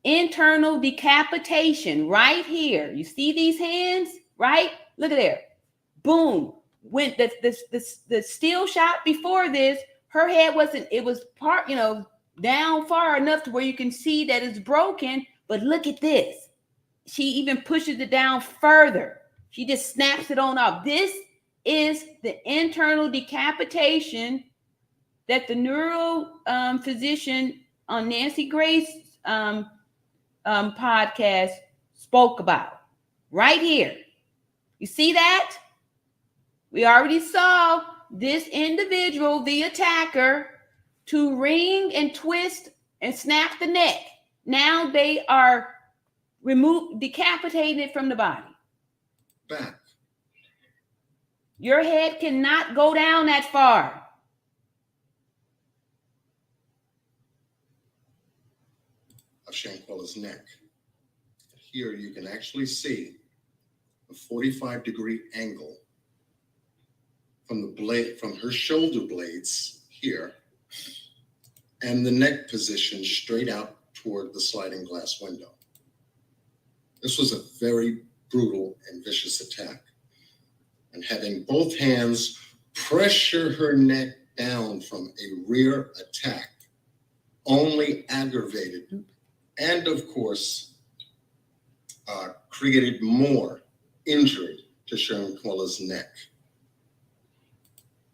internal decapitation right here. You see these hands, right? Look at there. Boom. When the steel shot before this, her head wasn't, it was part, down far enough to where you can see that it's broken. But look at this. She even pushes it down further. She just snaps it on off. This is the internal decapitation that the neuro physician on Nancy Grace podcast spoke about. Right here. You see that? We already saw this individual, the attacker, to wring and twist and snap the neck. Now they are decapitated from the body. Back. Your head cannot go down that far. Of Shanquella's neck. Here you can actually see a 45-degree angle from the blade, from her shoulder blades here, and the neck position straight out toward the sliding glass window. This was a very brutal and vicious attack. And having both hands pressure her neck down from a rear attack only aggravated and, of course, created more injury to Shanquella's neck.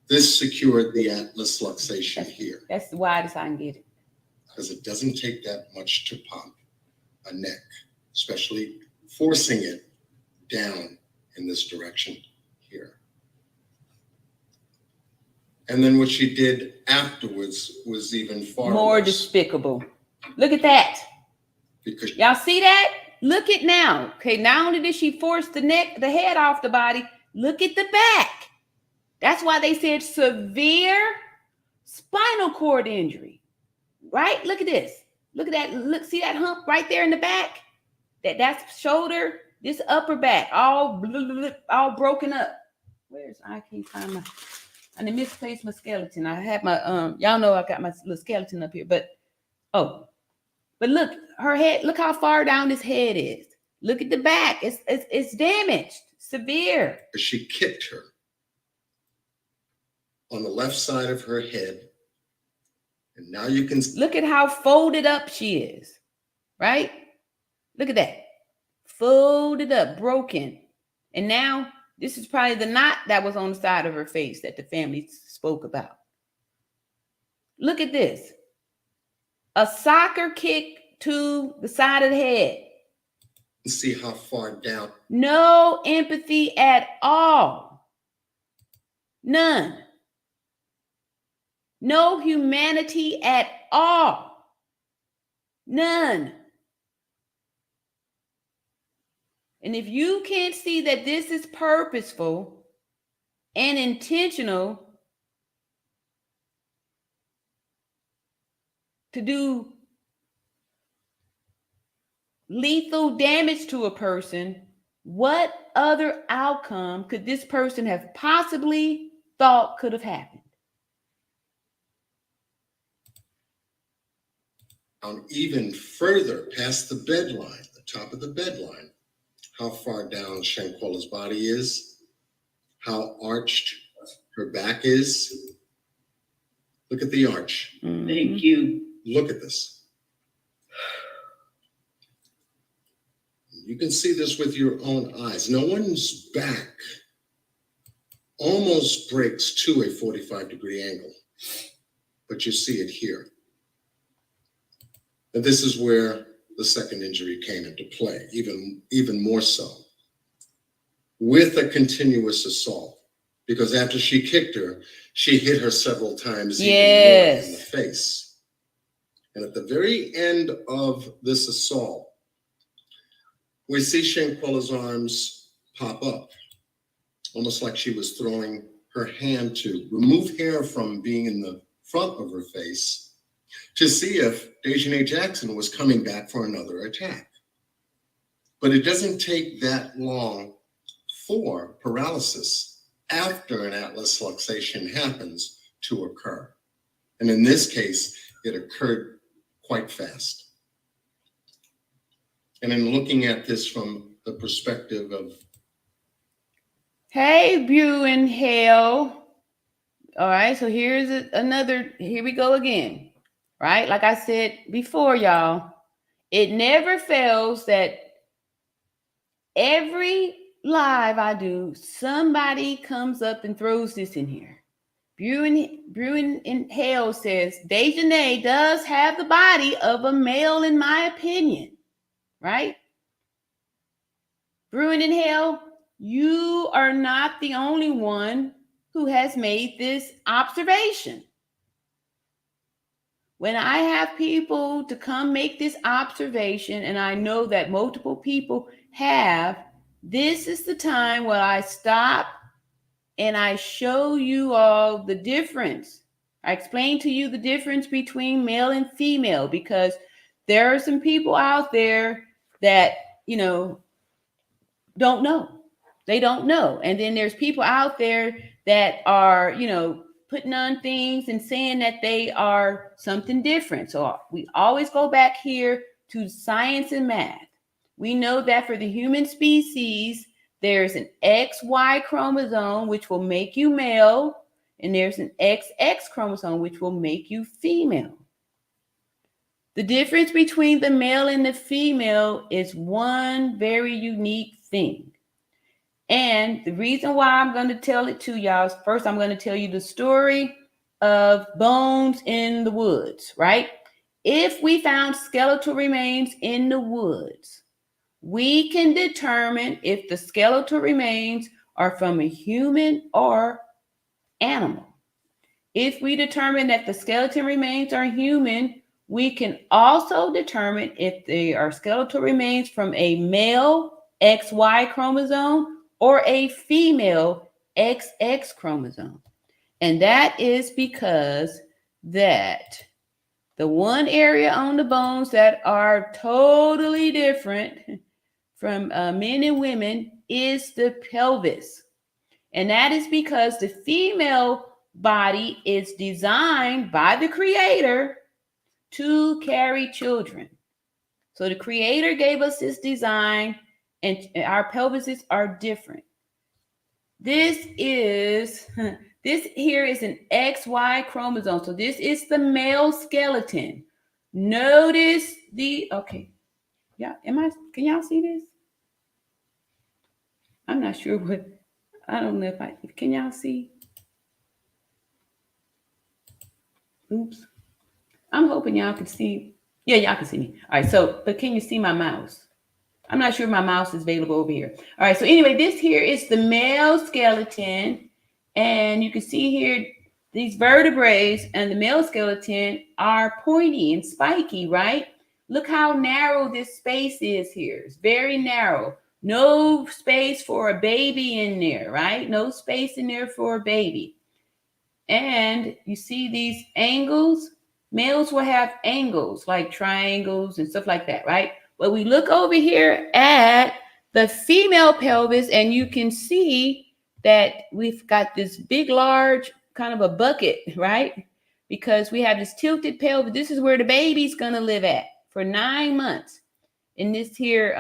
This secured the atlas luxation here. That's the widest I can get it. Because it doesn't take that much to pop a neck, especially forcing it down in this direction here. And then what she did afterwards was even far more worse. Despicable. Look at that. Because y'all see that? Look at now. Okay, not only did she force the head off the body, look at the back. That's why they said severe spinal cord injury. Right? Look at this. Look at that. Look, see that hump right there in the back? That's shoulder, this upper back, all broken up. I can't find my, I misplaced my skeleton. I have my y'all know I got my little skeleton up here, but look, her head, look how far down this head is. Look at the back. It's damaged, severe. she kicked her on the left side of her head. And now you can look at how folded up she is, right? Look at that. Folded up, broken. And now this is probably the knot that was on the side of her face that the family spoke about. Look at this. A soccer kick to the side of the head. see how far down. No empathy at all. None. No humanity at all. None. And if you can't see that this is purposeful and intentional to do lethal damage to a person, what other outcome could this person have possibly thought could have happened? Even further past the bed line, the top of the bed line, how far down Shanquella's body is, how arched her back is. Look at the arch. Mm-hmm. Thank you. Look at this. You can see this with your own eyes. No one's back almost breaks to a 45-degree angle, but you see it here. And this is where the second injury came into play, even more so, with a continuous assault. Because after she kicked her, she hit her several times even more in the face. And at the very end of this assault, we see Shanquella's arms pop up, almost like she was throwing her hand to remove hair from being in the front of her face to see if Dejanay Jackson was coming back for another attack. But it doesn't take that long for paralysis after an atlas luxation happens to occur. And in this case, it occurred quite fast. And in looking at this from the perspective of... Hey, Bew and Hale. All right, so here's another, here we go again. Right? Like I said before, y'all, it never fails that every live I do, somebody comes up and throws this in here. Brewing in Hell says, Dejanay does have the body of a male, in my opinion, right? Brewing in Hell, you are not the only one who has made this observation. When I have people to come make this observation, and I know that multiple people have, this is the time where I stop and I show you all the difference. I explain to you the difference between male and female, because there are some people out there that, don't know. They don't know. And then there's people out there that are, putting on things and saying that they are something different. So we always go back here to science and math. We know that for the human species, there's an XY chromosome, which will make you male, and there's an XX chromosome, which will make you female. The difference between the male and the female is one very unique thing. And the reason why I'm going to tell it to y'all is, first, I'm going to tell you the story of bones in the woods, right? If we found skeletal remains in the woods, we can determine if the skeletal remains are from a human or animal. If we determine that the skeleton remains are human, we can also determine if they are skeletal remains from a male XY chromosome or a female XX chromosome. And that is because that the one area on the bones that are totally different from men and women is the pelvis. And that is because the female body is designed by the Creator to carry children. So the Creator gave us this design, and our pelvises are different. This here is an XY chromosome. So this is the male skeleton. Notice can y'all see this? I'm not sure I don't know can y'all see? Oops. I'm hoping y'all can see. Yeah, y'all can see me. All right, but can you see my mouse? I'm not sure if my mouse is available over here. All right, so anyway, this here is the male skeleton. And you can see here, these vertebrae and the male skeleton are pointy and spiky, right? Look how narrow this space is here. It's very narrow. No space for a baby in there, right? No space in there for a baby. And you see these angles? Males will have angles like triangles and stuff like that, right? But we look over here at the female pelvis, and you can see that we've got this big, large kind of a bucket, right? Because we have this tilted pelvis. This is where the baby's going to live at for 9 months in this here,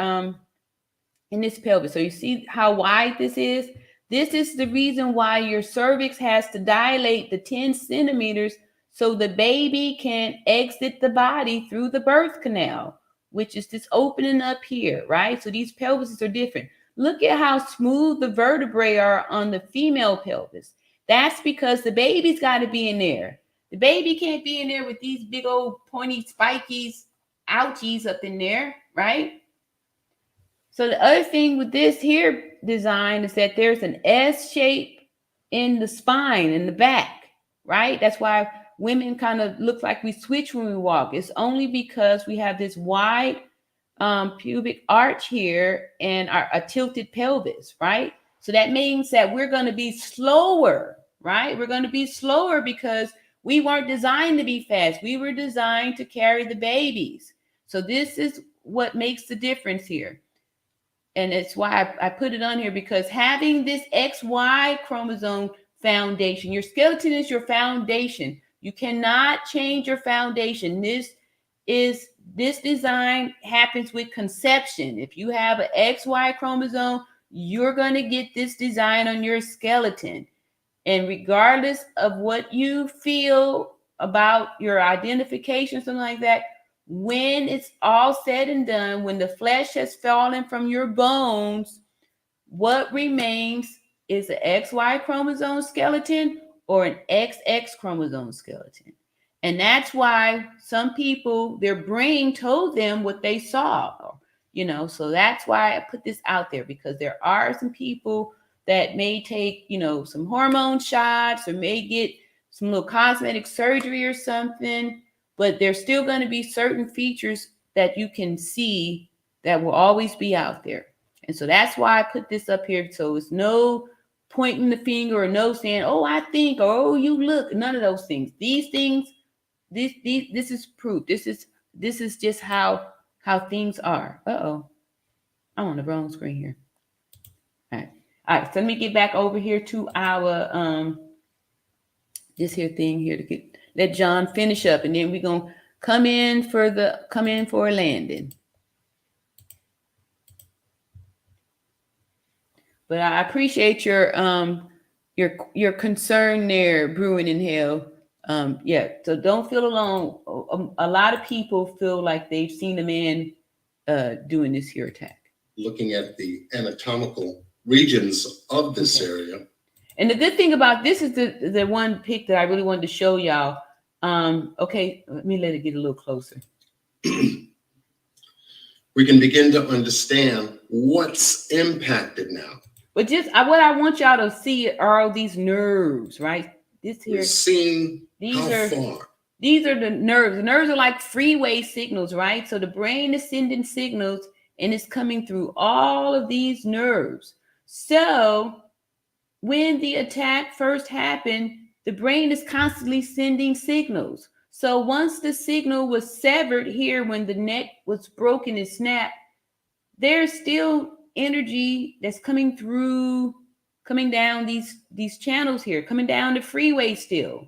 in this pelvis. So you see how wide this is? This is the reason why your cervix has to dilate the 10 centimeters so the baby can exit the body through the birth canal, which is this opening up here, right? So these pelvises are different. Look at how smooth the vertebrae are on the female pelvis. That's because the baby's got to be in there. The baby can't be in there with these big old pointy spikies, ouchies up in there, right? So the other thing with this here design is that there's an S shape in the spine, in the back, right? That's why women kind of look like we switch when we walk. It's only because we have this wide pubic arch here and a tilted pelvis, right? So that means that we're going to be slower, right? We're going to be slower because we weren't designed to be fast. We were designed to carry the babies. So this is what makes the difference here. And it's why I put it on here, because having this XY chromosome foundation, your skeleton is your foundation. You cannot change your foundation. This design happens with conception. If you have an XY chromosome, you're going to get this design on your skeleton. And regardless of what you feel about your identification, something like that, when it's all said and done, when the flesh has fallen from your bones, what remains is an XY chromosome skeleton or an XX chromosome skeleton. And that's why some people, their brain told them what they saw, so that's why I put this out there, because there are some people that may take, some hormone shots or may get some little cosmetic surgery or something, but there's still going to be certain features that you can see that will always be out there. And so that's why I put this up here. So it's no pointing the finger or no saying, oh, I think, or oh, you look, none of those things. These things, this is proof. This is just how things are. Uh-oh. I'm on the wrong screen here. All right. So let me get back over here to our this here thing here to let John finish up, and then we're gonna come in for a landing. But I appreciate your concern there, brewing in hell. Yeah, so don't feel alone. A lot of people feel like they've seen a man doing this here attack. Looking at the anatomical regions of this area. And the good thing about this is the one pic that I really wanted to show y'all. Okay, let me let it get a little closer. We can begin to understand what's impacted now. But just what I want y'all to see are all these nerves, right? This here. These are the nerves. The nerves are like freeway signals, right? So the brain is sending signals and it's coming through all of these nerves. So when the attack first happened, the brain is constantly sending signals. So once the signal was severed here, when the neck was broken and snapped, there's still energy that's coming down these channels here, coming down the freeway still.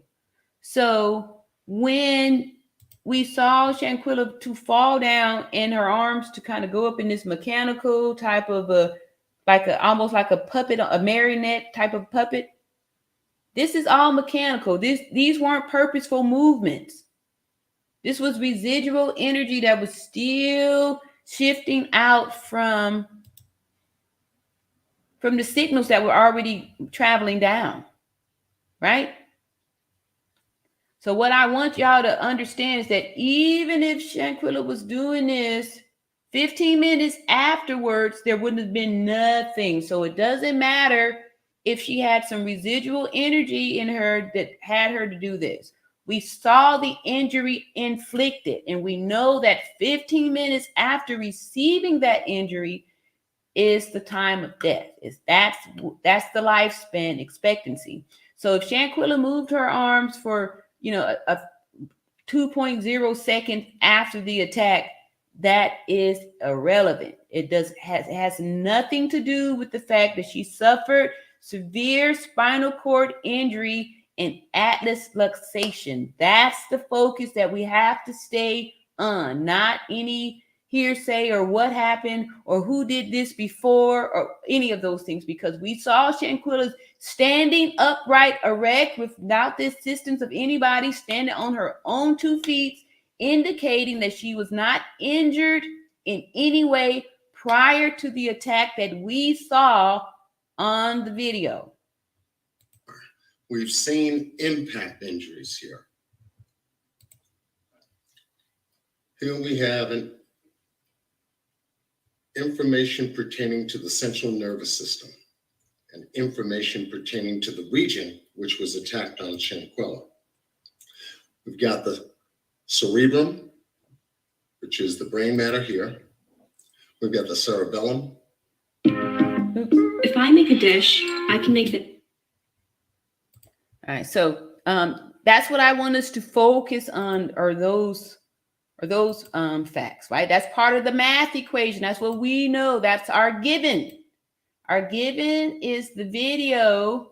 So when we saw Shanquella to fall down and her arms to kind of go up in this mechanical type of almost like a puppet, a marionette type of puppet. This is all mechanical. These weren't purposeful movements. This was residual energy that was still shifting out from the signals that were already traveling down, right? So what I want y'all to understand is that even if Shanquella was doing this 15 minutes afterwards, there wouldn't have been nothing. So it doesn't matter if she had some residual energy in her that had her to do this. We saw the injury inflicted, and we know that 15 minutes after receiving that injury is the time of death. That's the lifespan expectancy. So if Shanquella moved her arms for a 2.0 seconds after the attack, that is irrelevant. It has nothing to do with the fact that she suffered severe spinal cord injury and atlas luxation. That's the focus that we have to stay on, not any hearsay or what happened or who did this before or any of those things, because we saw Shanquella standing upright, erect, without the assistance of anybody, standing on her own 2 feet, indicating that she was not injured in any way prior to the attack that we saw on the video. We've seen impact injuries here. Here we have information pertaining to the central nervous system and information pertaining to the region which was attacked on Shanquella. We've got the cerebrum, which is the brain matter here. We've got the cerebellum. If I make a dish, I can make the... All right, so that's what I want us to focus on, are those facts, right? That's part of the math equation. That's what we know. That's our given. Our given is the video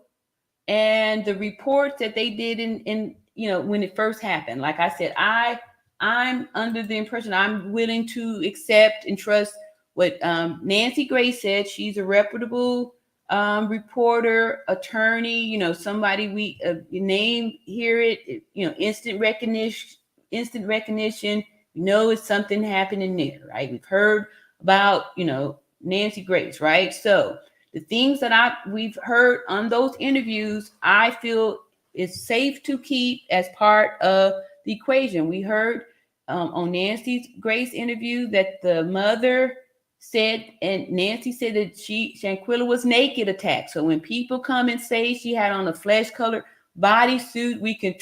and the reports that they did in when it first happened. Like I said, I'm under the impression, I'm willing to accept and trust what Nancy Gray said. She's a reputable reporter, attorney, somebody we name, hear it, instant recognition. It's something happening there, right? We've heard about, Nancy Grace, right? So the things that we've heard on those interviews, I feel it's safe to keep as part of the equation. We heard on Nancy Grace interview that the mother said, and Nancy said that Shanquella was naked attacked. So when people come and say she had on a flesh colored bodysuit, we can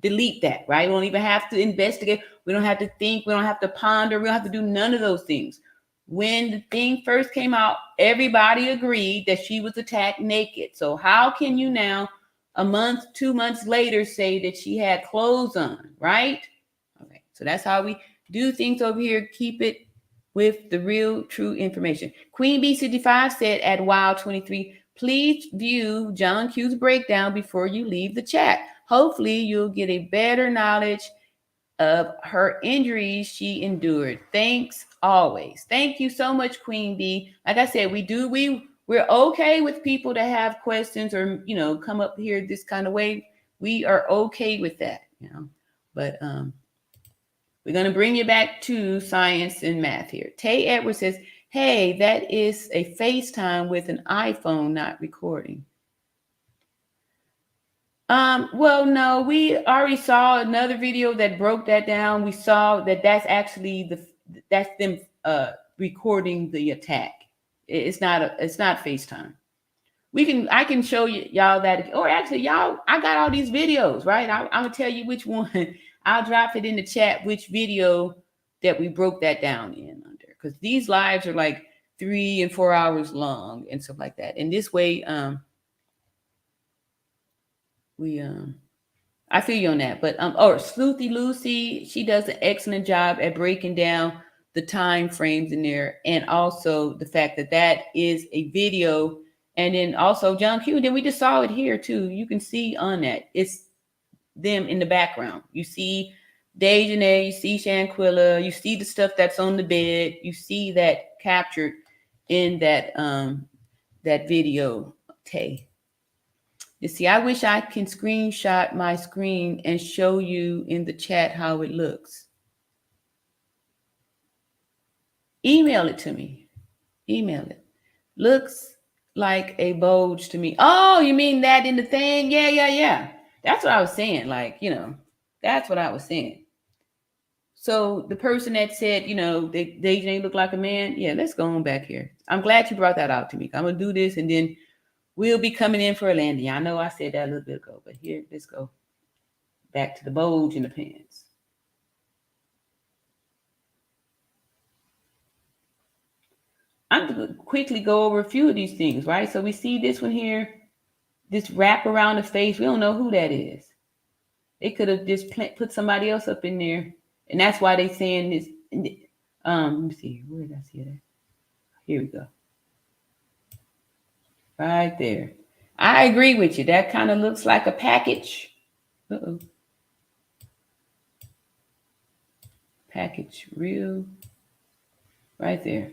delete that, right? We don't even have to investigate. We don't have to think. We don't have to ponder. We don't have to do none of those things. When the thing first came out, everybody agreed that she was attacked naked. So how can you now, a month, 2 months later, say that she had clothes on, right? Okay, so that's how we do things over here. Keep it with the real, true information. Queen B65 said at Wild23, please view John Q's breakdown before you leave the chat. Hopefully you'll get a better knowledge of her injuries she endured. Thanks always. Thank you so much, Queen B. Like I said, we're okay with people that have questions or, come up here this kind of way. We are okay with that, but we're going to bring you back to science and math here. Tay Edwards says, hey, that is a FaceTime with an iPhone not recording. Well, no, we already saw another video that broke that down. We saw that that's actually that's them recording the attack. It's not FaceTime. I can show y'all that, or actually y'all, I got all these videos, right? I'm gonna tell you which one. I'll drop it in the chat, which video that we broke that down in under, because these lives are like 3 and 4 hours long and stuff like that. And this way, I feel you on that. But Sleuthy Lucy, she does an excellent job at breaking down the time frames in there, and also the fact that that is a video. And then also John Q. Then we just saw it here too. You can see on that it's them in the background. You see Dejanay, you see Shanquella, you see the stuff that's on the bed. You see that captured in that video, Tay. You see, I wish I can screenshot my screen and show you in the chat how it looks. Email it to me. Email it. Looks like a bulge to me. Oh, you mean that in the thing? Yeah. That's what I was saying. Like, that's what I was saying. So the person that said, they look like a man. Yeah, let's go on back here. I'm glad you brought that out to me. I'm going to do this and then we'll be coming in for a landing. I know I said that a little bit ago, but here, let's go back to the bulge in the pants. I'm going to quickly go over a few of these things, right? So we see this one here, this wrap around the face. We don't know who that is. They could have just put somebody else up in there. And that's why they saying this. Let me see. Where did I see that? Here we go. Right there. I agree with you. That kind of looks like a package. Uh-oh. Package real. Right there.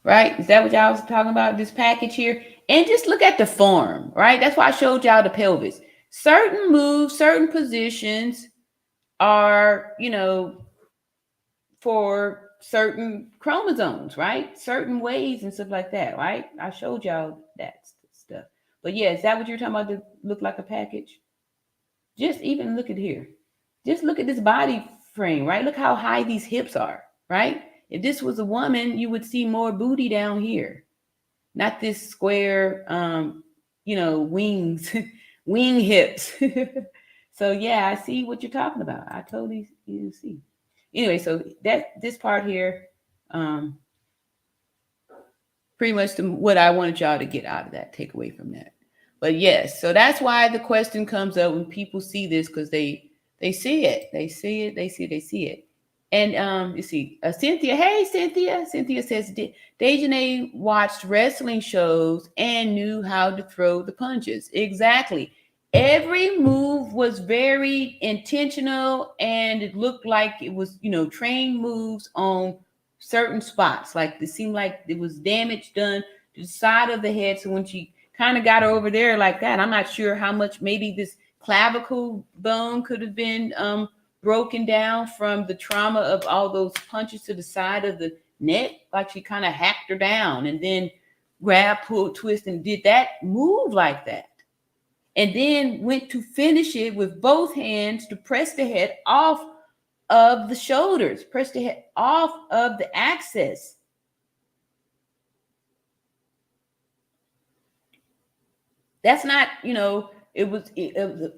Right? Is that what y'all was talking about? This package here? And just look at the form, right? That's why I showed y'all the pelvis. Certain moves, certain positions are, for certain chromosomes, right? Certain ways and stuff like that, right? I showed y'all that stuff. But yeah, is that what you're talking about to look like a package? Just even look at here. Just look at this body frame, right? Look how high these hips are, right? If this was a woman, you would see more booty down here. Not this square, wings, wing hips. So yeah, I see what you're talking about. I totally see. Anyway, so this part here, pretty much what I wanted y'all to get out of that, take away from that. But yes, so that's why the question comes up when people see this, because they see it. They see it. And you see, Cynthia, hey, Cynthia. Cynthia says, Dejanay watched wrestling shows and knew how to throw the punches. Exactly. Every move was very intentional, and it looked like it was, trained moves on certain spots. Like it seemed like it was damage done to the side of the head. So when she kind of got over there like that, I'm not sure how much, maybe this clavicle bone could have been broken down from the trauma of all those punches to the side of the neck. Like she kind of hacked her down and then grabbed, pulled, twist, and did that move like that. and then went to finish it with both hands to press the head off of the shoulders, press the head off of the axis. That's not, it was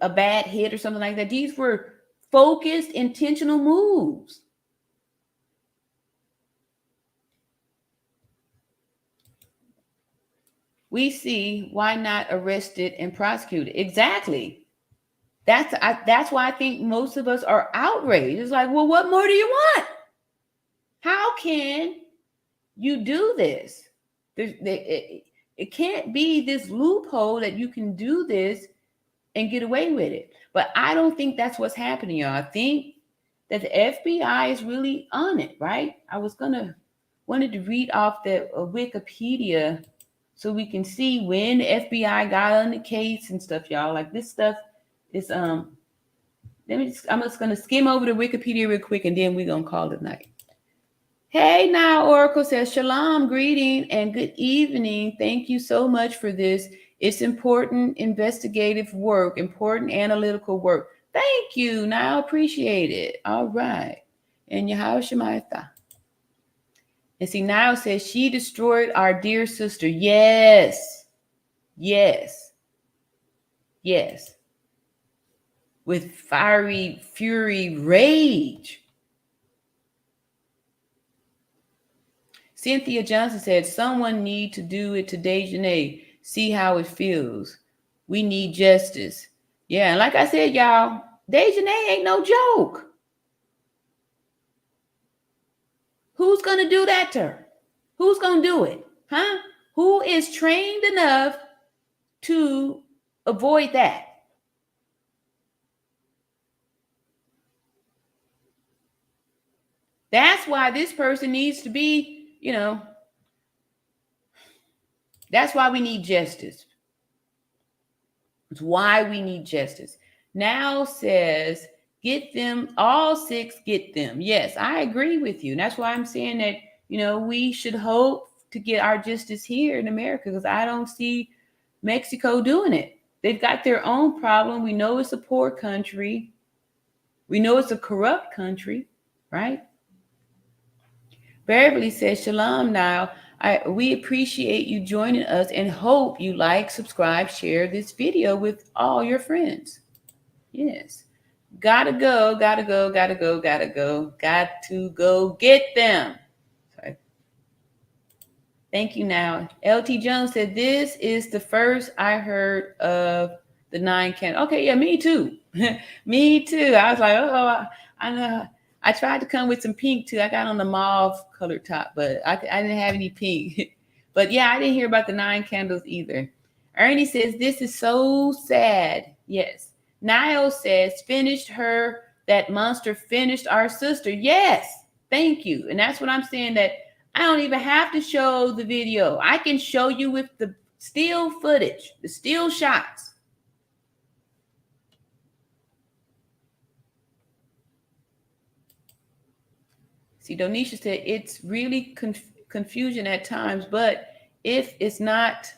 a bad hit or something like that. These were focused, intentional moves. We see why not arrested and prosecuted. Exactly. That's why I think most of us are outraged. It's like, well, what more do you want? How can you do this? It can't be this loophole that you can do this and get away with it. But I don't think that's what's happening, y'all. I think that the FBI is really on it, right? I wanted to read off the Wikipedia so we can see when the FBI got on the case and stuff, y'all. Like this stuff is I'm just gonna skim over the Wikipedia real quick and then we're gonna call it night. Hey, now Oracle says, Shalom, greeting and good evening. Thank you so much for this. It's important investigative work, important analytical work. Thank you. Now appreciate it. All right. And Yahweh Shemaitha. And see, now says she destroyed our dear sister. Yes. Yes. Yes. With fiery fury, rage. Cynthia Johnson said, someone need to do it to Dejanay. See how it feels. We need justice. Yeah, and like I said, y'all, Dejanay ain't no joke. Who's going to do that to her? Who's going to do it? Huh? Who is trained enough to avoid that? That's why this person needs to be, that's why we need justice. It's why we need justice. Now says, get them, all 6, get them. Yes, I agree with you. And that's why I'm saying that, we should hope to get our justice here in America, because I don't see Mexico doing it. They've got their own problem. We know it's a poor country. We know it's a corrupt country, right? Beverly says, Shalom now. We appreciate you joining us and hope you like, subscribe, share this video with all your friends. Yes. Gotta go get them. Sorry. Thank you now. LT Jones said, this is the first I heard of the 9 candles. Okay, yeah, me too. Me too. I was like, I know. I tried to come with some pink too. I got on the mauve colored top, but I didn't have any pink. But yeah, I didn't hear about the 9 candles either. Ernie says, this is so sad. Yes. Niall says, finished her. That monster finished our sister. Yes. Thank you. And that's what I'm saying, that I don't even have to show the video. I can show you with the still footage, the still shots. See, Donisha said it's really confusion at times, but if it's not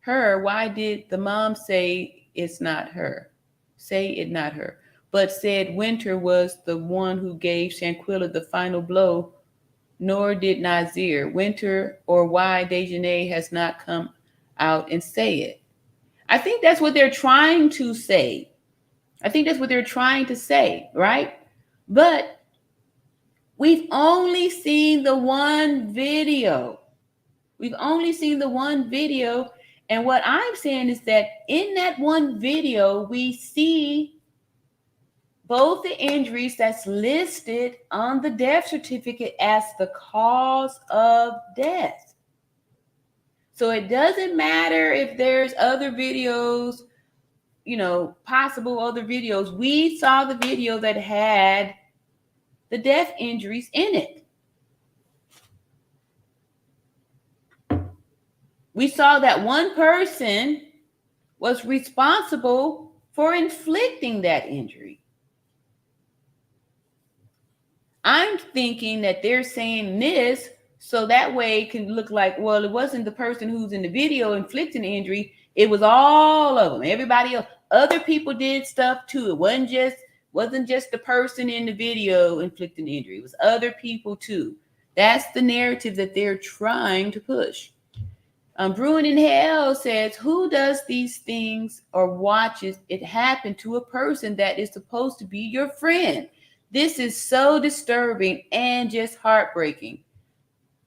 her, why did the mom say it's not her? Say it not her, but said Winter was the one who gave Shanquella the final blow, nor did Nazir. Winter, or why Dejanay has not come out and say it. I think that's what they're trying to say. Right? But we've only seen the one video. And what I'm saying is that in that one video, we see both the injuries that's listed on the death certificate as the cause of death. So it doesn't matter if there's other videos, possible other videos. We saw the video that had the death injuries in it. We saw that one person was responsible for inflicting that injury. I'm thinking that they're saying this so that way it can look like, well, it wasn't the person who's in the video inflicting the injury. It was all of them. Everybody else, other people did stuff too. It wasn't just the person in the video inflicting the injury. It was other people too. That's the narrative that they're trying to push. Brewing in Hell says, who does these things or watches it happen to a person that is supposed to be your friend? This is so disturbing and just heartbreaking.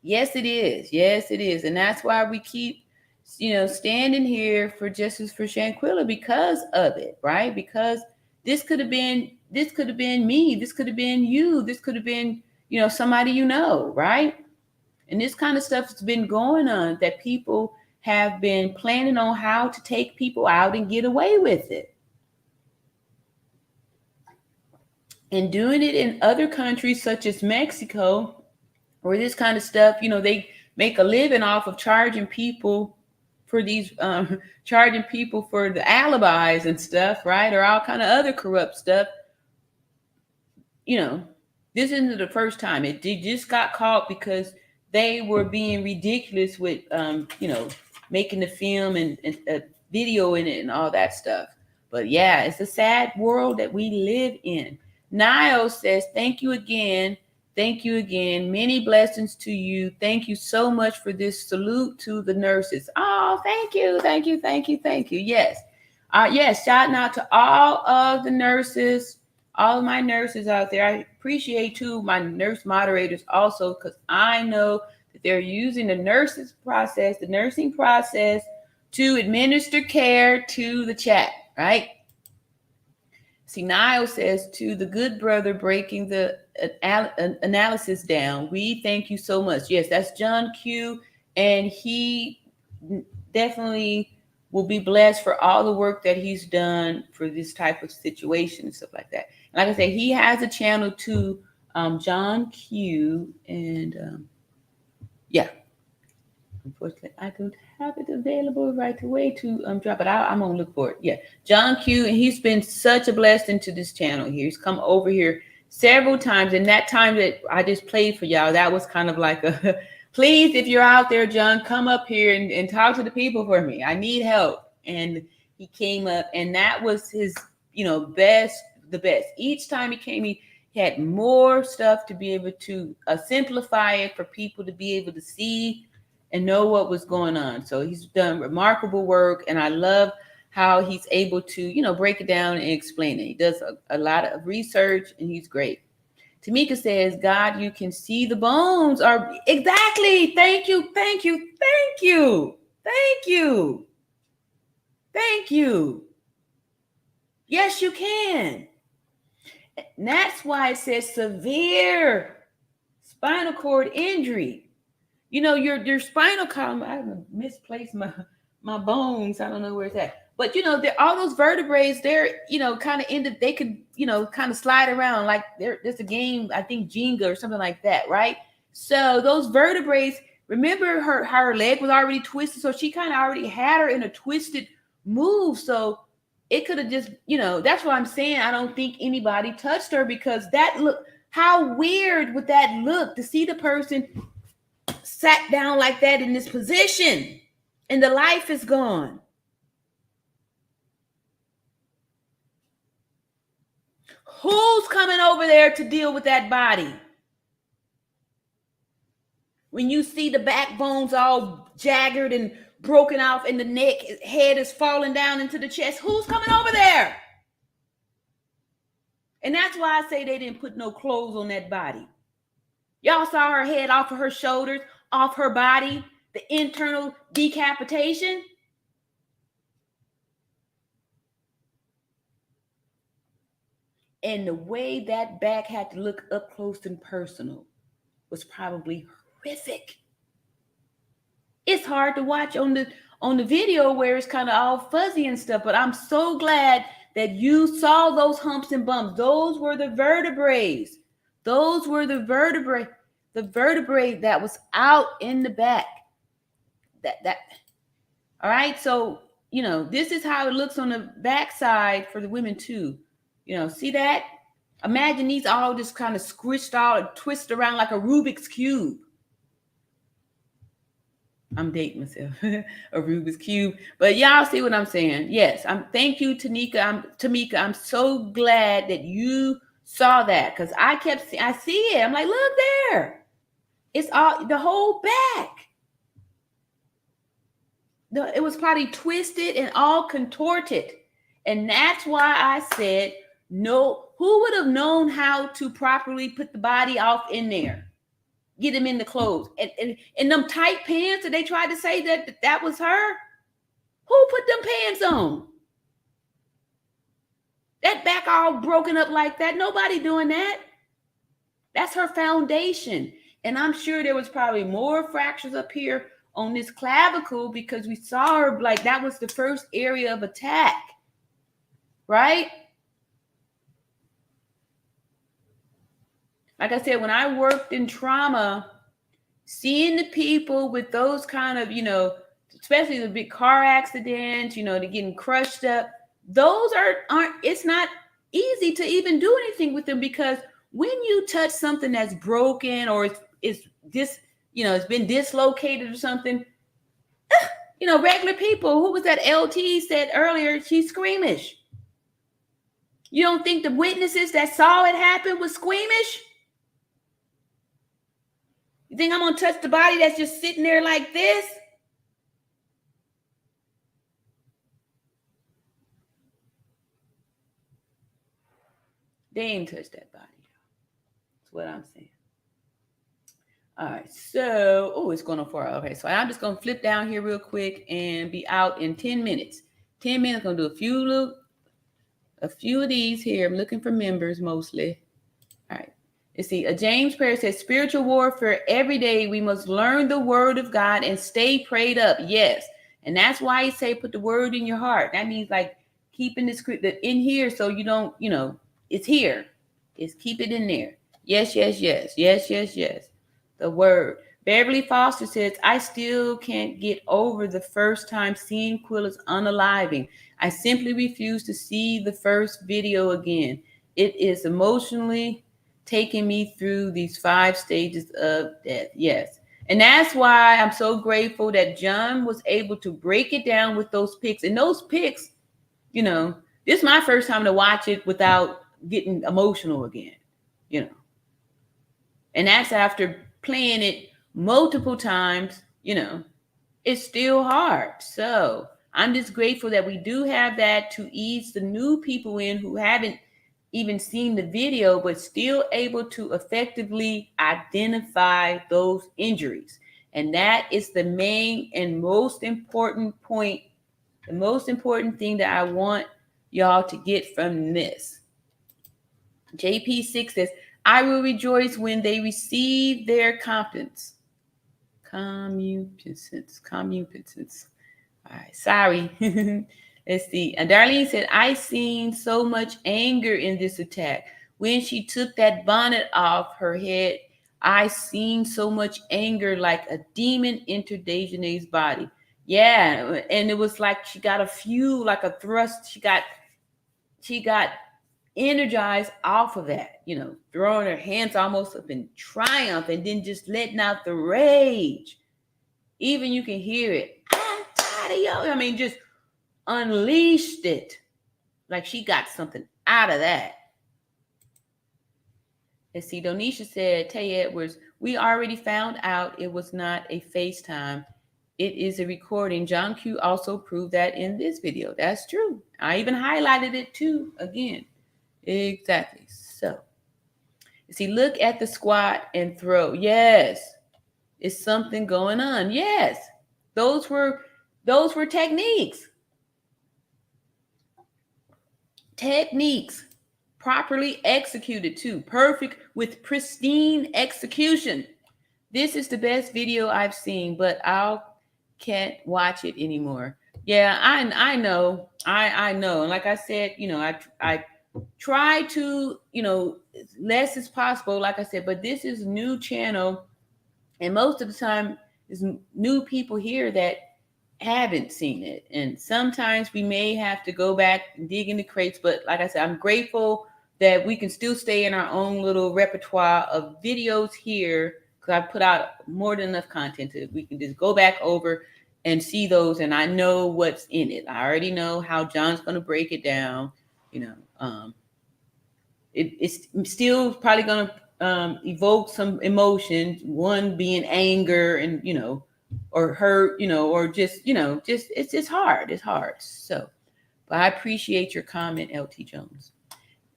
Yes, it is. Yes, it is. And that's why we keep, standing here for justice for Shanquella because of it, right? Because this could have been me. This could have been you. This could have been, somebody right? And this kind of stuff has been going on, that people have been planning on how to take people out and get away with it. And doing it in other countries such as Mexico, where this kind of stuff, they make a living off of charging people for these, charging people for the alibis and stuff, right? Or all kind of other corrupt stuff. This isn't the first time. It just got caught because they were being ridiculous with, making the film and video in it and all that stuff. But yeah, it's a sad world that we live in. Niall says, thank you again. Thank you again. Many blessings to you. Thank you so much for this. Salute to the nurses. Oh, thank you. Thank you. Thank you. Thank you. Yes. Yes. Shouting out to all of the nurses, all of my nurses out there. I appreciate too my nurse moderators also, because I know that they're using the nursing process to administer care to the chat, right? See, Niall says, to the good brother breaking the analysis down, we thank you so much. Yes, that's John Q, and he definitely will be blessed for all the work that he's done for this type of situation and stuff like that. And like I said, he has a channel too, John Q, and yeah. Unfortunately, I don't have it available right away to drop it out. I'm gonna look for it. Yeah, John Q, and he's been such a blessing to this channel here. He's come over here several times, and that time that I just played for y'all, that was kind of like a please, if you're out there, John, come up here and talk to the people for me. I need help. And he came up, and that was his, the best. Each time he came, he had more stuff to be able to simplify it for people to be able to see and know what was going on. So he's done remarkable work, and I love how he's able to, break it down and explain it. He does a lot of research, and he's great. Tamika says, God, you can see the bones. Exactly. Thank you. Thank you. Thank you. Thank you. Thank you. Yes, you can. And that's why it says severe spinal cord injury. Your spinal column, I misplaced my bones. I don't know where it's at. But, all those vertebrae, they're, kind of they could, kind of slide around like there's a game, I think Jenga or something like that, right? So those vertebrae, remember how her leg was already twisted. So she kind of already had her in a twisted move. So it could have just, that's what I'm saying. I don't think anybody touched her, because that look, how weird would that look to see the person sat down like that in this position and the life is gone. Who's coming over there to deal with that body? When you see the backbones all jagged and broken off and the neck, head is falling down into the chest, who's coming over there? And that's why I say they didn't put no clothes on that body. Y'all saw her head off of her shoulders, off her body, the internal decapitation. And the way that back had to look up close and personal was probably horrific. It's hard to watch on the video where it's kind of all fuzzy and stuff, but I'm so glad that you saw those humps and bumps. Those were the vertebrae. Those were the vertebrae that was out in the back. That all right. So, this is how it looks on the backside for the women too. See that? Imagine these all just kind of squished out and twisted around like a Rubik's Cube. I'm dating myself. A Rubik's Cube. But y'all see what I'm saying. Yes. Thank you, Tamika. I'm so glad that you saw that. Because I see it. I'm like, look there. It's all the whole back. It was probably twisted and all contorted. And that's why I said, no, who would have known how to properly put the body off in there? Get him in the clothes. And them tight pants that they tried to say that was her. Who put them pants on? That back all broken up like that. Nobody doing that. That's her foundation. And I'm sure there was probably more fractures up here on this clavicle because we saw her like that was the first area of attack. Right? Like I said, when I worked in trauma, seeing the people with those kind of, especially the big car accidents, they're getting crushed up. Those aren't, it's not easy to even do anything with them because when you touch something that's broken or it's been dislocated or something, regular people, who was that LT said earlier, she's squeamish. You don't think the witnesses that saw it happen was squeamish? You think I'm going to touch the body that's just sitting there like this? They ain't touched that body. That's what I'm saying. All right. So, it's going on far. Okay. So I'm just going to flip down here real quick and be out in 10 minutes. 10 minutes. I'm going to do a few of these here. I'm looking for members mostly. All right. Let's see. James Prayer says, spiritual warfare every day. We must learn the word of God and stay prayed up. Yes. And that's why he say put the word in your heart. That means like keeping the script in here so you don't, it's here. It's keep it in there. Yes, yes, yes. Yes, yes, yes. The word. Beverly Foster says, I still can't get over the first time seeing Quilla's unaliving. I simply refuse to see the first video again. It is emotionally taking me through these 5 stages of death. Yes. And that's why I'm so grateful that John was able to break it down with those pics. And those pics, this is my first time to watch it without getting emotional again, And that's after playing it multiple times, it's still hard. So I'm just grateful that we do have that to ease the new people in who haven't even seen the video, but still able to effectively identify those injuries. And that is the main and most important point, the most important thing that I want y'all to get from this. JP6 says, I will rejoice when they receive their competence. Competence. All right, sorry. Let's see. And Darlene said, I seen so much anger in this attack. When she took that bonnet off her head, I seen so much anger like a demon entered Dejanay's body. Yeah, and it was like she got a few, like a thrust. She got energized off of that, throwing her hands almost up in triumph and then just letting out the rage. Even you can hear it. I'm tired of y'all. I mean, just unleashed it. Like she got something out of that. Let's see. Donisha said, Tay Edwards, we already found out it was not a FaceTime. It is a recording. John Q also proved that in this video. That's true. I even highlighted it too again. Exactly. So, see, look at the squat and throw. Yes. It's something going on. Yes. Those were techniques. Techniques properly executed too. Perfect with pristine execution. This is the best video I've seen, but I can't watch it anymore. Yeah, I know. I know. And like I said, I try to, less as possible, like I said, but this is a new channel. And most of the time, there's new people here that haven't seen it. And sometimes we may have to go back and dig in the crates. But like I said, I'm grateful that we can still stay in our own little repertoire of videos here because I put out more than enough content to we can just go back over and see those, and I know what's in it. I already know how John's going to break it down. It's still probably going to evoke some emotions. One being anger, and or hurt, or just it's just hard. It's hard. So, but I appreciate your comment, LT Jones.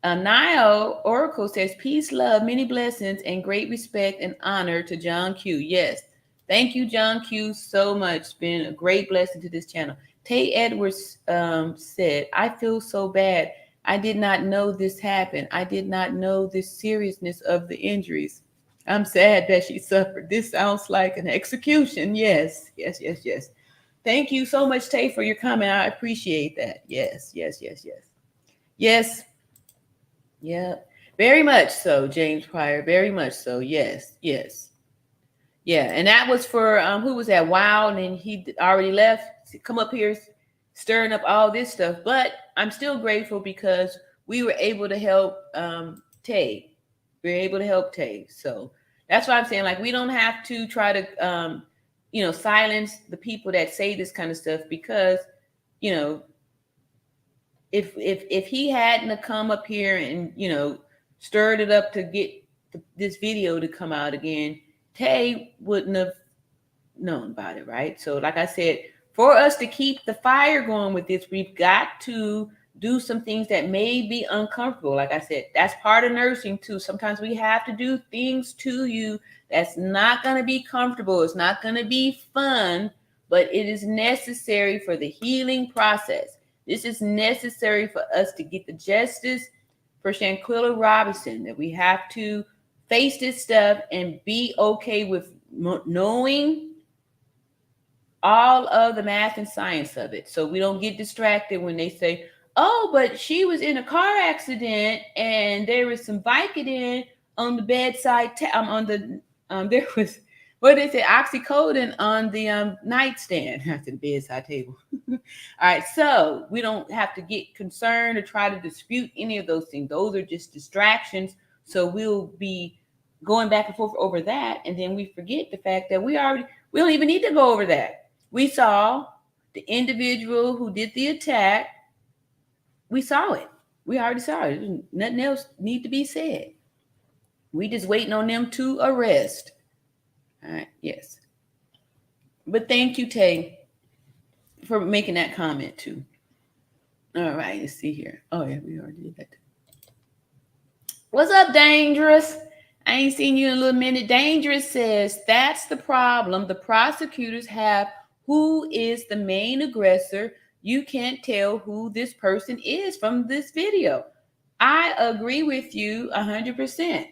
Nile Oracle says, peace, love, many blessings, and great respect and honor to John Q. Yes. Thank you, John Q, so much. It's been a great blessing to this channel. Tay Edwards said, I feel so bad. I did not know this happened. I did not know the seriousness of the injuries. I'm sad that she suffered. This sounds like an execution. Yes, yes, yes, yes. Thank you so much, Tay, for your comment. I appreciate that. Yes, yes, yes, yes. Yes. Yeah, very much so, James Pryor. Very much so. Yes, yes. Yeah, and that was for who was that? Wow, and he already left. Come up here, stirring up all this stuff. But I'm still grateful because we were able to help Tay. We were able to help Tay. So that's why I'm saying, like, we don't have to try to silence the people that say this kind of stuff, because if he hadn't have come up here and stirred it up to get this video to come out again, Tay wouldn't have known about it, right? So like I said, for us to keep the fire going with this, we've got to do some things that may be uncomfortable. Like I said, that's part of nursing too. Sometimes we have to do things to you that's not going to be comfortable. It's not going to be fun, but it is necessary for the healing process. This is necessary for us to get the justice for Shanquella Robinson, that we have to face this stuff and be okay with knowing all of the math and science of it. So we don't get distracted when they say, oh, but she was in a car accident and there was some Vicodin on the bedside, there was, what is it, oxycodone on the nightstand after the bedside table. All right, so we don't have to get concerned or try to dispute any of those things. Those are just distractions. So we'll be going back and forth over that, and then we forget the fact that we don't even need to go over that. We saw the individual who did the attack. We saw it. We already saw it. There's nothing else need to be said. We just waiting on them to arrest. All right, yes. But thank you, Tay, for making that comment too. All right, let's see here. Oh yeah, we already did that. What's up, Dangerous? I ain't seen you in a little minute. Dangerous says, that's the problem. The prosecutors have who is the main aggressor. You can't tell who this person is from this video. I agree with you 100%.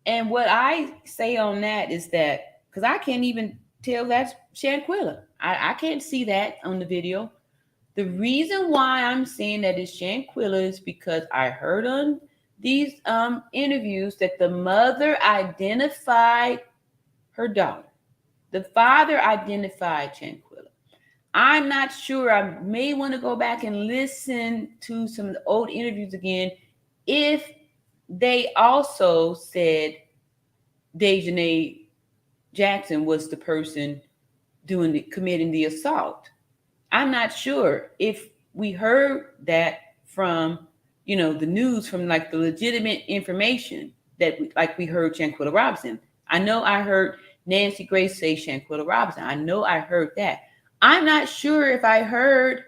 And what I say on that is that, because I can't even tell that's Shanquella. I can't see that on the video. The reason why I'm saying that it's Shanquella is because I heard on these interviews that the mother identified her daughter. The father identified Shanquella. I'm not sure. I may want to go back and listen to some of the old interviews again if they also said Dejanay Jackson was the person committing the assault. I'm not sure if we heard that from the news, from like the legitimate information that we heard Shanquella Robinson. I know I heard Nancy Grace say Shanquella Robinson. I know I heard that. I'm not sure if I heard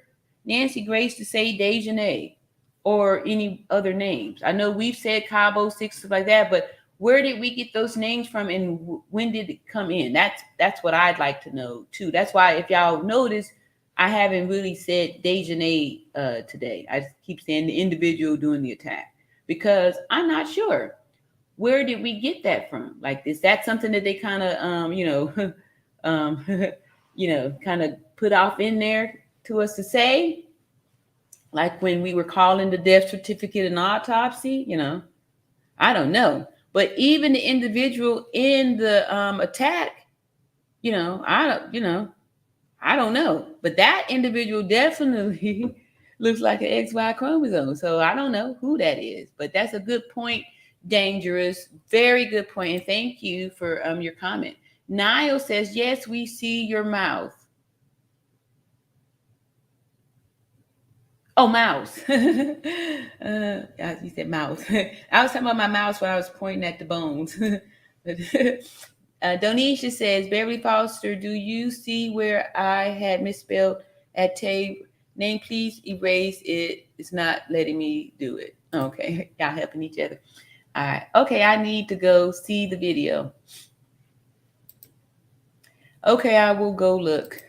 Nancy Grace to say Dejanay or any other names. I know we've said Cabo 6, stuff like that, but where did we get those names from and when did it come in? That's what I'd like to know too. That's why, if y'all notice, I haven't really said Dejanay today. I keep saying the individual doing the attack because I'm not sure. Where did we get that from? Like, is that something that they kind of, kind of put off in there to us to say? Like when we were calling the death certificate an autopsy, I don't know. But even the individual in the attack, I don't know. But that individual definitely looks like an XY chromosome. So I don't know who that is. But that's a good point Dangerous. Very good point. And thank you for your comment. Niall says, yes, we see your mouth. Oh, mouse. You said mouse. I was talking about my mouse when I was pointing at the bones. Donisha says, Beverly Foster, do you see where I had misspelled at Tay? Name, please erase it. It's not letting me do it. Okay, y'all helping each other. All right. Okay, I need to go see the video. Okay, I will go look.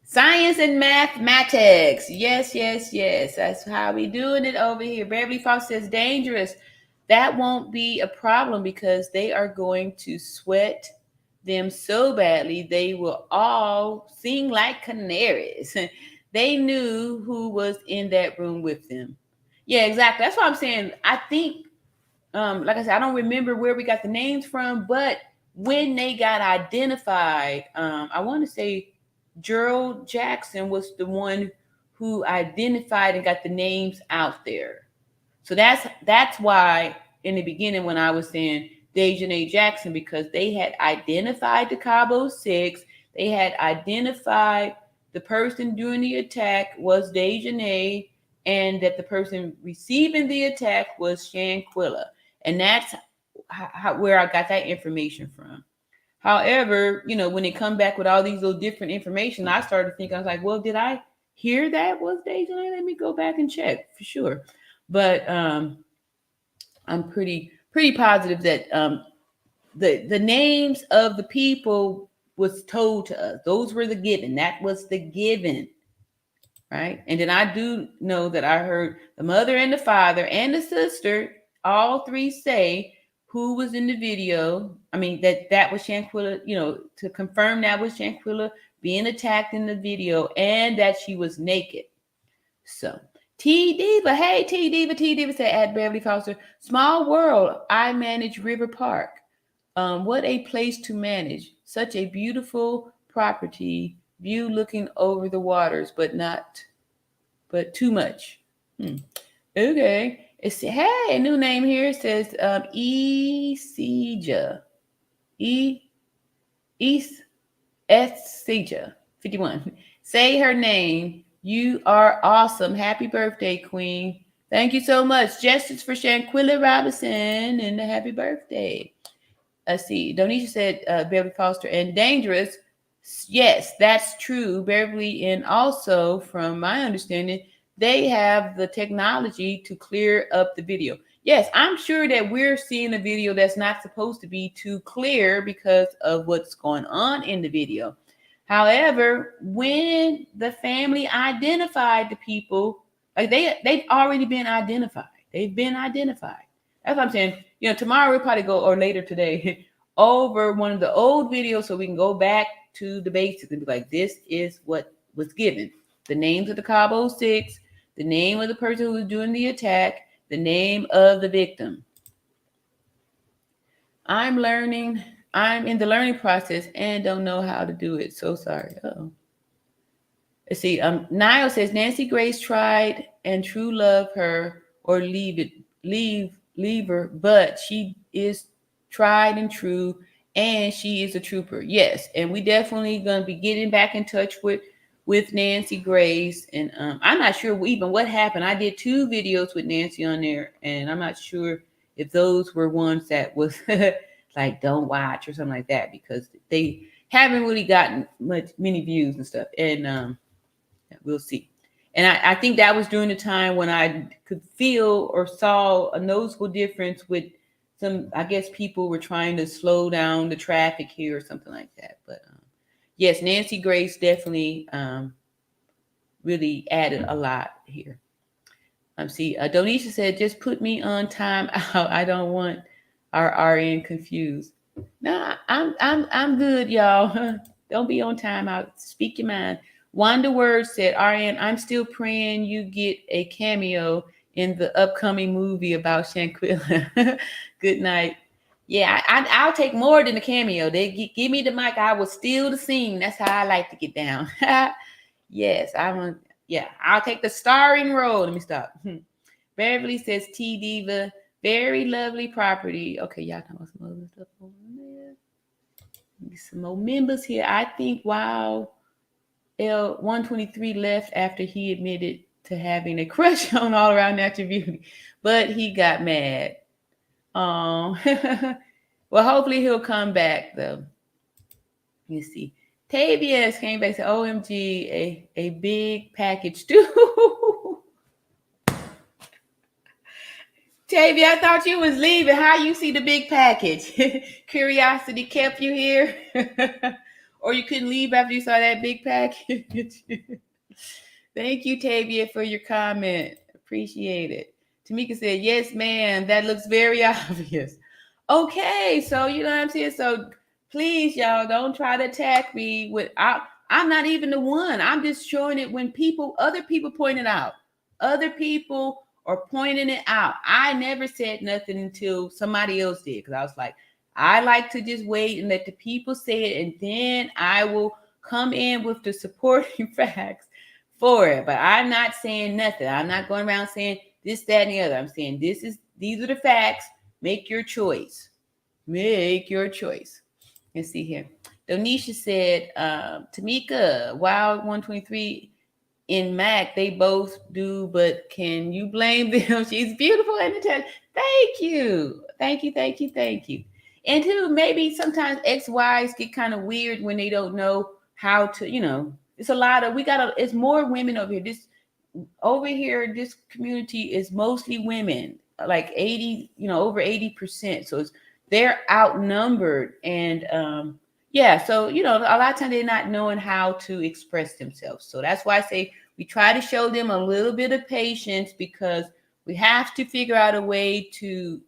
Science and mathematics. Yes, yes, yes. That's how we doing it over here. Beverly Foster says, dangerous. That won't be a problem because they are going to sweat them so badly they will all sing like canaries. They knew who was in that room with them. Yeah, exactly. That's what I'm saying. I think, like I said, I don't remember where we got the names from, but when they got identified, I want to say Gerald Jackson was the one who identified and got the names out there. So that's why in the beginning when I was saying Dejanay Jackson, because they had identified the Cabo Six, they had identified the person doing the attack was Dejanay, and that the person receiving the attack was Shanquella. And that's where I got that information from. However, when they come back with all these little different information, I started thinking, I was like, well, did I hear that was Dejanay? Let me go back and check for sure. But I'm pretty positive that the names of the people was told to us. Those were the given. That was the given, right? And then I do know that I heard the mother and the father and the sister, all three say who was in the video. I mean, that was Shanquella, to confirm that was Shanquella being attacked in the video and that she was naked. So T Diva, hey T Diva said at Beverly Foster, small world. I manage River Park. What a place to manage. Such a beautiful property, view looking over the waters, but too much. Okay. It's hey, new name here. It says Esija. Esija 51. Say her name. You are awesome. Happy birthday, Queen. Thank you so much. Justice for Shanquella Robinson and a happy birthday. Let's see. Donisha said Beverly Foster and dangerous. Yes, that's true. Beverly, and also from my understanding, they have the technology to clear up the video. Yes, I'm sure that we're seeing a video that's not supposed to be too clear because of what's going on in the video. However, when the family identified the people, like they've already been identified. They've been identified. That's what I'm saying. Tomorrow we'll probably go, or later today, over one of the old videos so we can go back to the basics and be like, this is what was given. The names of the Cabo Six, the name of the person who was doing the attack, the name of the victim. I'm in the learning process and don't know how to do it. So sorry. Uh-oh. Let's see. Niall says Nancy Grace tried and true love her or leave her, but she is tried and true and she is a trooper. Yes. And we definitely gonna be getting back in touch with Nancy Grace. And I'm not sure even what happened. I did 2 videos with Nancy on there, and I'm not sure if those were ones that was like don't watch or something like that, because they haven't really gotten many views and stuff. And we'll see. And I think that was during the time when I could feel or saw a noticeable difference with some, I guess people were trying to slow down the traffic here or something like that. But yes, Nancy Grace definitely really added a lot here. See, Donisha said, just put me on time out. I don't want our RN confused. No, I'm good, y'all. Don't be on time out. Speak your mind. Wanda Word said, RN, I'm still praying you get a cameo in the upcoming movie about Shanquella. Good night. Yeah, I'll take more than a cameo. They give me the mic, I will steal the scene. That's how I like to get down. Yes, I'll take the starring role. Let me stop. Beverly says T Diva, Very lovely property. Okay, y'all talking about some other stuff over there. Some more members here. I think wow, L123 left after he admitted to having a crush on All Around Natural Beauty, but he got mad. Well, hopefully he'll come back though. Let's see. Tavius came back and said, OMG, a big package too. Tavia, I thought you was leaving. How you see the big package? Curiosity kept you here? Or you couldn't leave after you saw that big package? Thank you, Tavia, for your comment. Appreciate it. Tamika said, yes, ma'am. That looks very obvious. Okay, so you know what I'm saying? So please, y'all, don't try to attack me with I'm not even the one. I'm just showing it when other people point it out. Other people are pointing it out. I never said nothing until somebody else did, because I was like, I like to just wait and let the people say it, and then I will come in with the supporting facts for it. But I'm not saying nothing. I'm not going around saying this, that, and the other. I'm saying these are the facts. Make your choice. Make your choice. Let's see here. Donisha said, Tamika, Wild 123 in Mac, they both do, but can you blame them? She's beautiful and intelligent. Thank you. Thank you, thank you, thank you. And too, maybe sometimes ex-wives get kind of weird when they don't know how to, it's a lot of, it's more women over here. This community is mostly women, like 80, over 80%. So they're outnumbered. And so, a lot of times they're not knowing how to express themselves. So that's why I say we try to show them a little bit of patience, because we have to figure out a way to,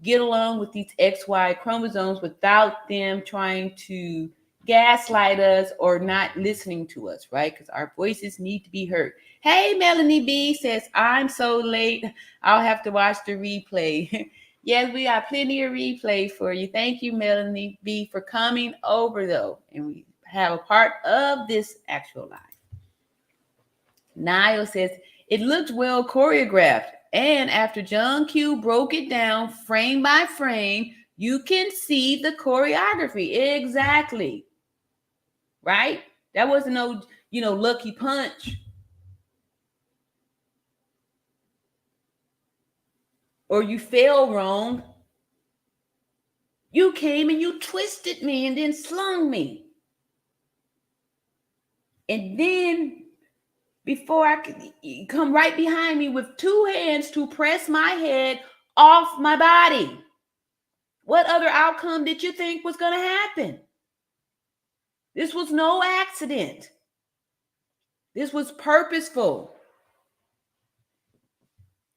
get along with these XY chromosomes without them trying to gaslight us or not listening to us, right? Because our voices need to be heard. Hey, Melanie B says, I'm so late. I'll have to watch the replay. Yes, we got plenty of replay for you. Thank you, Melanie B, for coming over, though. And we have a part of this actual live. Niall says, it looked well choreographed. And after John Q broke it down frame by frame, you can see the choreography. Exactly. Right? That wasn't no, lucky punch. Or you fell wrong. You came and you twisted me and then slung me. And then before I could come right behind me with two hands to press my head off my body. What other outcome did you think was going to happen? This was no accident. This was purposeful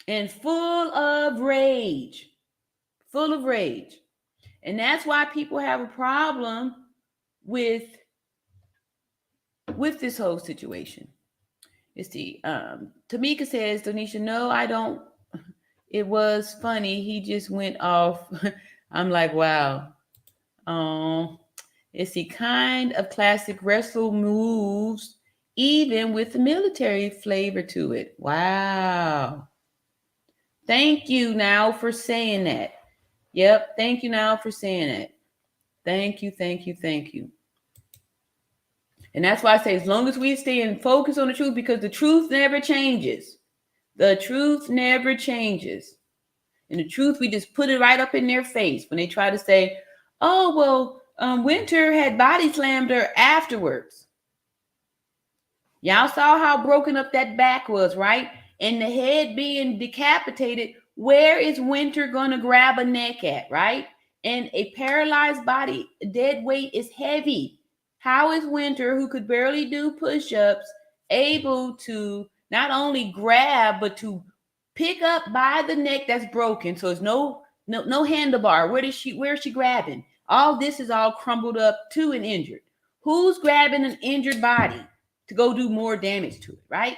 and full of rage. Full of rage. And that's why people have a problem with this whole situation. Let's see. Tamika says, Donisha, no, I don't. It was funny. He just went off. I'm like, wow. It's the kind of classic wrestle moves, even with the military flavor to it. Wow. Thank you now for saying that. Yep. Thank you now for saying that. Thank you, thank you, thank you. And that's why I say, as long as we stay and focus on the truth, because the truth never changes. The truth never changes. And the truth, we just put it right up in their face when they try to say, oh, well, Winter had body slammed her afterwards. Y'all saw how broken up that back was, right? And the head being decapitated. Where is Winter going to grab a neck at, right? And a paralyzed body, dead weight is heavy. How is Winter, who could barely do push-ups, able to not only grab, but to pick up by the neck that's broken? So it's no handlebar. Where is she grabbing? All this is all crumbled up to and injured. Who's grabbing an injured body to go do more damage to it, right?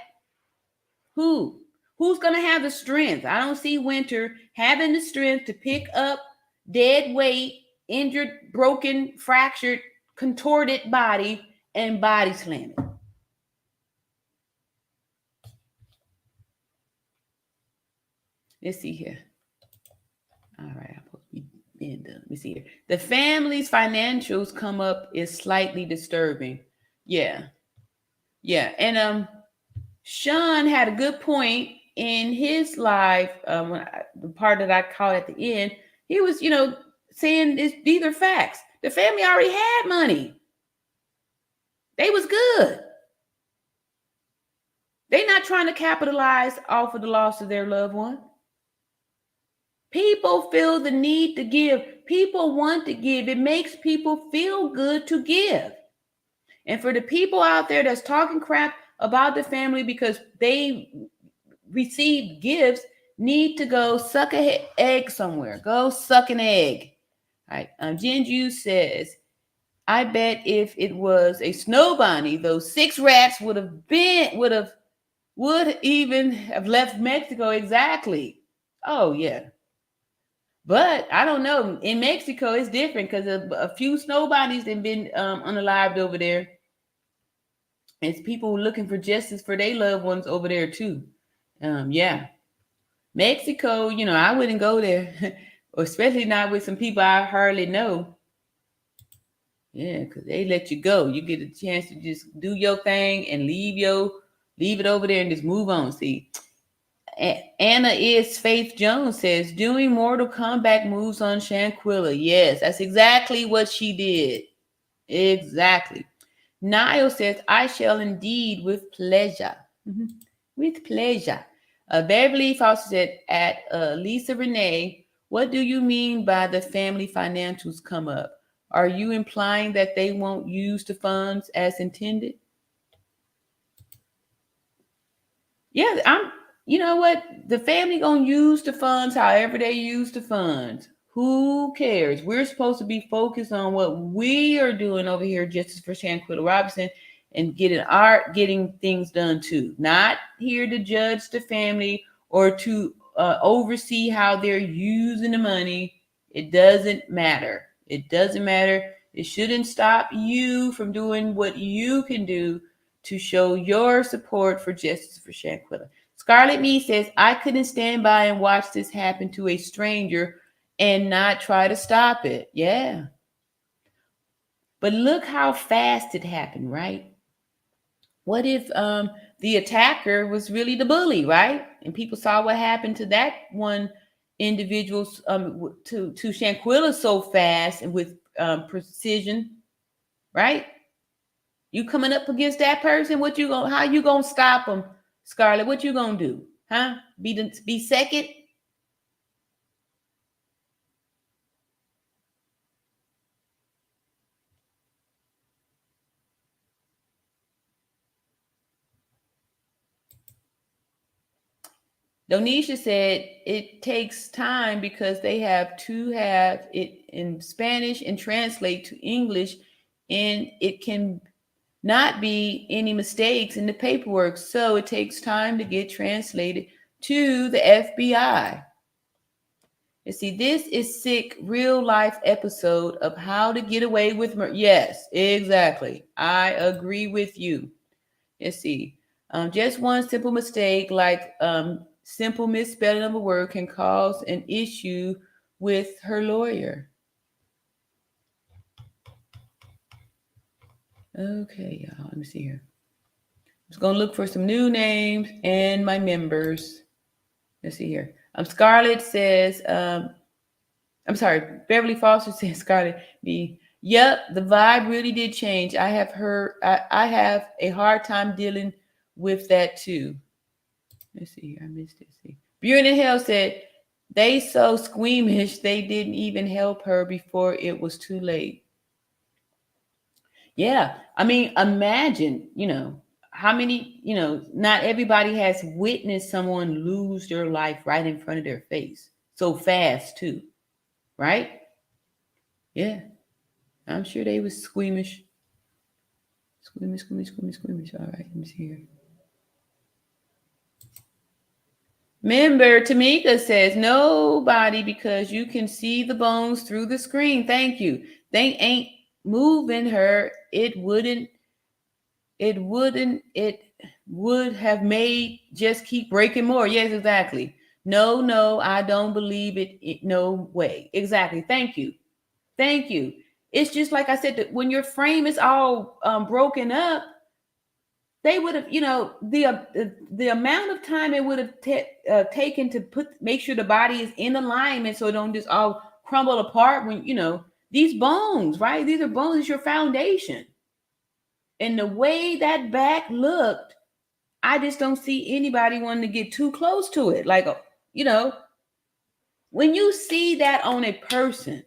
Who's going to have the strength? I don't see Winter having the strength to pick up dead weight, injured, broken, fractured, contorted body and body slam it. Let's see here. All right, I'm supposed to be being done. Let me see here. The family's financials come up is slightly disturbing. Yeah. Yeah. And Sean had a good point in his live, the part that I caught at the end. He was, saying these are facts. The family already had money. They was good. They're not trying to capitalize off of the loss of their loved one. People feel the need to give. People want to give. It makes people feel good to give. And for the people out there that's talking crap about the family because they received gifts, need to go suck an egg somewhere. Go suck an egg. All right. Jinju says, I bet if it was a snow bunny, those 6 rats would even have left Mexico. Exactly. Oh yeah. But I don't know. In Mexico, it's different because a few snow bunnies have been unalived over there. It's people looking for justice for their loved ones over there too. Yeah. Mexico, I wouldn't go there, especially not with some people I hardly know. Yeah, because they let you go. You get a chance to just do your thing and leave it over there and just move on. See, Anna is Faith Jones says, doing Mortal Kombat moves on Shanquella. Yes, that's exactly what she did. Exactly. Niall says, I shall indeed with pleasure. With pleasure. Beverly Foster said, at Lisa Renee, what do you mean by the family financials come up? Are you implying that they won't use the funds as intended? Yeah, you know what? The family gonna use the funds however they use the funds. Who cares? We're supposed to be focused on what we are doing over here, Justice for Shanquella Robinson, and getting things done too. Not here to judge the family or to oversee how they're using the money. It doesn't matter. It doesn't matter. It shouldn't stop you from doing what you can do to show your support for Justice for Shanquella. Scarlett Me says, I couldn't stand by and watch this happen to a stranger and not try to stop it. Yeah. But look how fast it happened, right? What if the attacker was really the bully, right? And people saw what happened to that one individual to Shanquella so fast and with precision, right? You coming up against that person, how you gonna stop them, Scarlett? What you gonna do? Huh? Be second? Donisha said it takes time because they have to have it in Spanish and translate to English, and it can not be any mistakes in the paperwork. So it takes time to get translated to the FBI. You see, this is sick real life episode of how to get away with murder. Yes, exactly. I agree with you. You see, just one simple mistake, like simple misspelling of a word, can cause an issue with her lawyer. Okay, y'all. Let me see here. I'm just gonna look for some new names and my members. Let's see here. Scarlett says, I'm sorry, Beverly Foster says, Scarlett B. Yep, the vibe really did change. I have a hard time dealing with that too. Let's see here. I missed it. See. Buren in Hell said, they so squeamish they didn't even help her before it was too late. Yeah, I mean, imagine, how many, not everybody has witnessed someone lose their life right in front of their face so fast too, right? Yeah, I'm sure they was squeamish. Squeamish. All right, let me see here. Member Tamika says, nobody, because you can see the bones through the screen. Thank you. They ain't moving her. It would have made just keep breaking more. Yes, exactly. No, I don't believe it. No way. Exactly. Thank you. It's just like I said, that when your frame is all broken up, they would have, the amount of time it would have taken to make sure the body is in alignment so it don't just all crumble apart when, these bones, right? These are bones, it's your foundation. And the way that back looked, I just don't see anybody wanting to get too close to it. Like, when you see that on a person,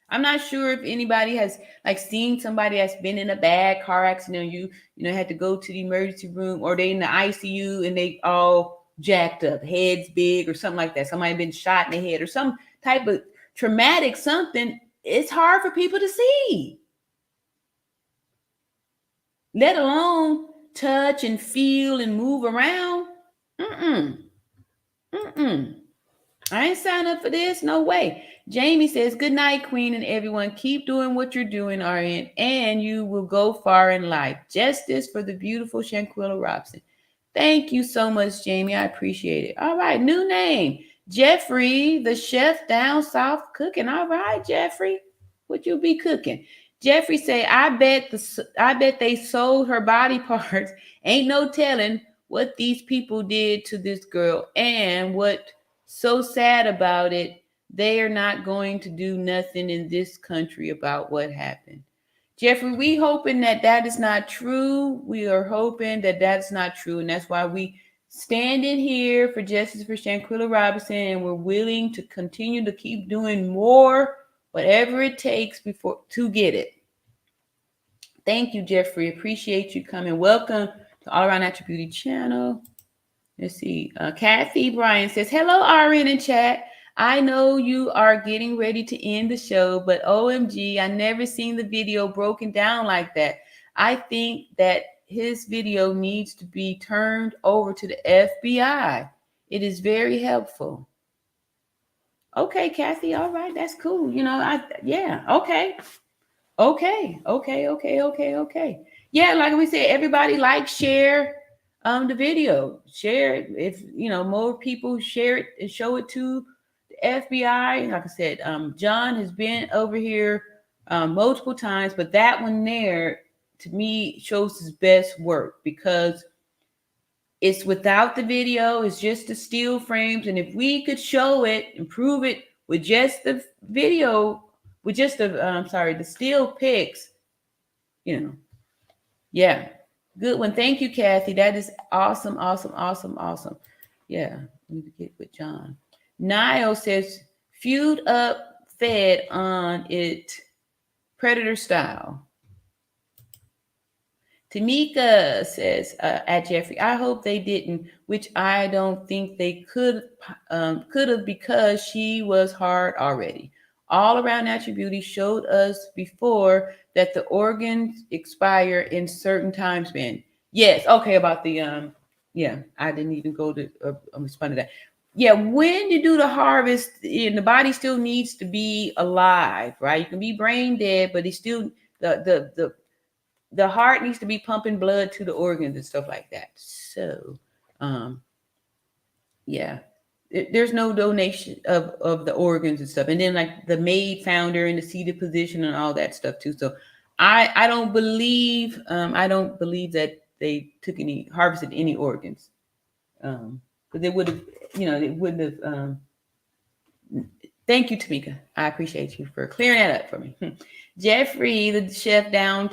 I'm not sure if anybody has like seen somebody that's been in a bad car accident. You had to go to the emergency room, or they in the ICU and they all jacked up, heads big or something like that. Somebody been shot in the head or some type of traumatic something. It's hard for people to see, let alone touch and feel and move around. I ain't signed up for this. No way. Jamie says, good night, Queen, and everyone. Keep doing what you're doing, RN, and you will go far in life. Justice for the beautiful Shanquella Robson. Thank you so much, Jamie. I appreciate it. All right, new name. Jeffrey, the chef down south cooking. All right, Jeffrey. What you be cooking? Jeffrey say, I bet they sold her body parts. Ain't no telling what these people did to this girl, and what so sad about it, they are not going to do nothing in this country about what happened. Jeffrey, we hoping that is not true. We are hoping that that's not true. And that's why we stand in here for justice for Shanquella Robinson. And we're willing to continue to keep doing more, whatever it takes to get it. Thank you, Jeffrey. Appreciate you coming. Welcome to All Around Natural Beauty channel. Let's see. Kathy Bryan says, hello, RN in chat. I know you are getting ready to end the show, but OMG, I never seen the video broken down like that. I think that his video needs to be turned over to the FBI. It is very helpful. Okay, Kathy. All right. That's cool. Okay. Okay. Yeah, like we said, everybody share the video. Share it. If more people share it and show it to the FBI. Like I said, John has been over here multiple times, but that one there to me shows his best work because it's without the video, it's just the steel frames. And if we could show it and prove it with just the video, with just the steel pics, yeah, good one. Thank you, Kathy. That is awesome. Yeah, let me get with John. Niall says, feud up, fed on it, predator style. Tamika says, at Jeffrey, I hope they didn't, which I don't think they could have because she was hard already. All Around Natural Beauty showed us before that the organs expire in certain time span. Yes, okay, about the I didn't even go to respond to that. Yeah, when you do the harvest, the body still needs to be alive, right? You can be brain dead, but it's still the heart needs to be pumping blood to the organs and stuff like that. So, there's no donation of the organs and stuff. And then like the maid found her in the seated position and all that stuff too. So I don't believe that they harvested any organs. Because they would have, it wouldn't have. Thank you, Tamika. I appreciate you for clearing that up for me. Jeffrey, the chef down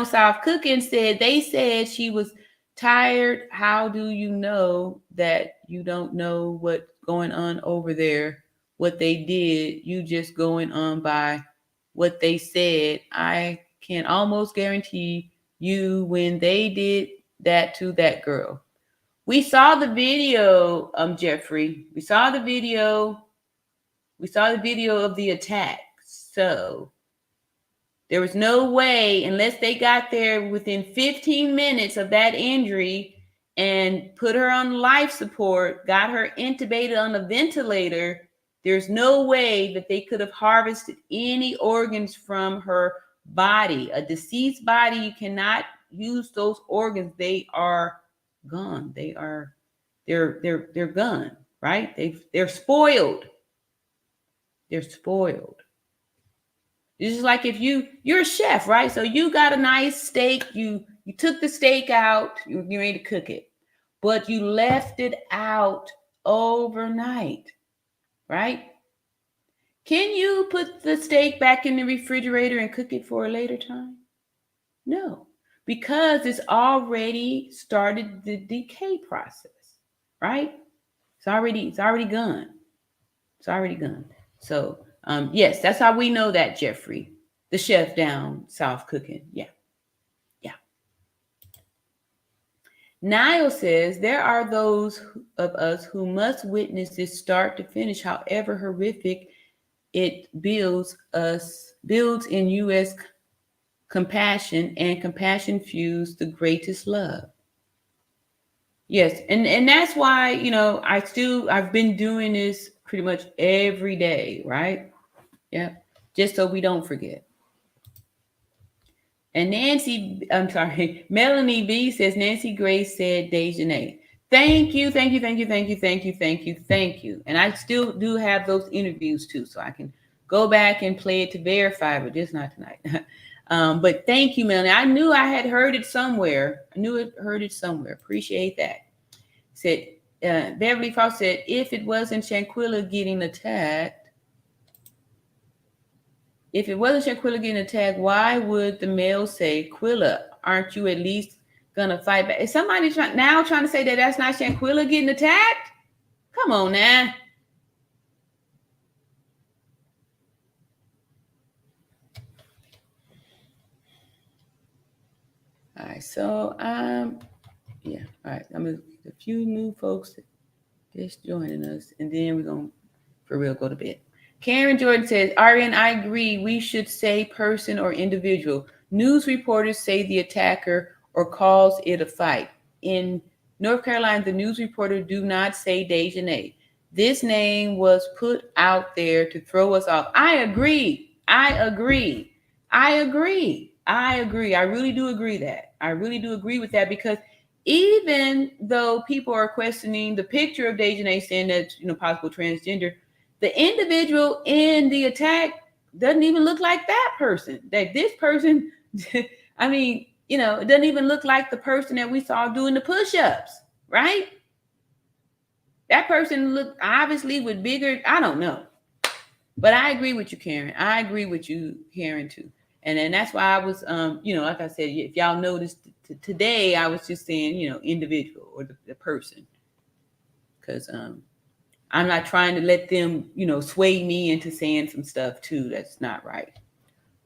south cooking, said they said she was tired. How do you know that you don't know what's going on over there? What they did, you just going on by what they said. I can almost guarantee you when they did that to that girl. We saw the video, Jeffrey. We saw the video of the attack. So there was no way, unless they got there within 15 minutes of that injury and put her on life support, got her intubated on a ventilator, there's no way that they could have harvested any organs from her body. A deceased body, you cannot use those organs. They are gone. They're gone. right? They're spoiled. They're spoiled. It's just like if you're a chef, right? So you got a nice steak, you took the steak out, you're ready to cook it, but you left it out overnight, right? Can you put the steak back in the refrigerator and cook it for a later time? No, because it's already started the decay process, right? It's already gone. It's already gone. So yes, that's how we know that, Jeffrey, the chef down south cooking. Yeah. Niall says there are those of us who must witness this start to finish, however horrific it builds in U.S. compassion, and compassion fuels the greatest love. Yes, and that's why, I've been doing this pretty much every day, right? Yeah, just so we don't forget. And Melanie B says, Nancy Grace said Dejanay. Thank you. And I still do have those interviews too, so I can go back and play it to verify, but just not tonight. But thank you, Melanie. I knew I had heard it somewhere. Appreciate that. Said Beverly Frost said, if it wasn't Shanquella getting attacked, why would the male say, Quilla, aren't you at least gonna fight back? Is somebody trying to say that that's not Shanquella getting attacked? Come on now. All right, so yeah, all right. I'm a few new folks just joining us, and then we're gonna for real go to bed. Karen Jordan says, Arian, I agree. We should say person or individual. News reporters say the attacker or calls it a fight. In North Carolina, the news reporter do not say Dejanay. This name was put out there to throw us off. I agree. I really do agree that. I really do agree with that, because even though people are questioning the picture of Dejanay saying that, possible transgender, the individual in the attack doesn't even look like that person. That this person, I mean, it doesn't even look like the person that we saw doing the push-ups, right? That person looked obviously with bigger, I don't know. But I agree with you, Karen. Too. And then that's why I was, like I said, if y'all noticed today, I was just saying, individual or the person. Because I'm not trying to let them, sway me into saying some stuff too. That's not right.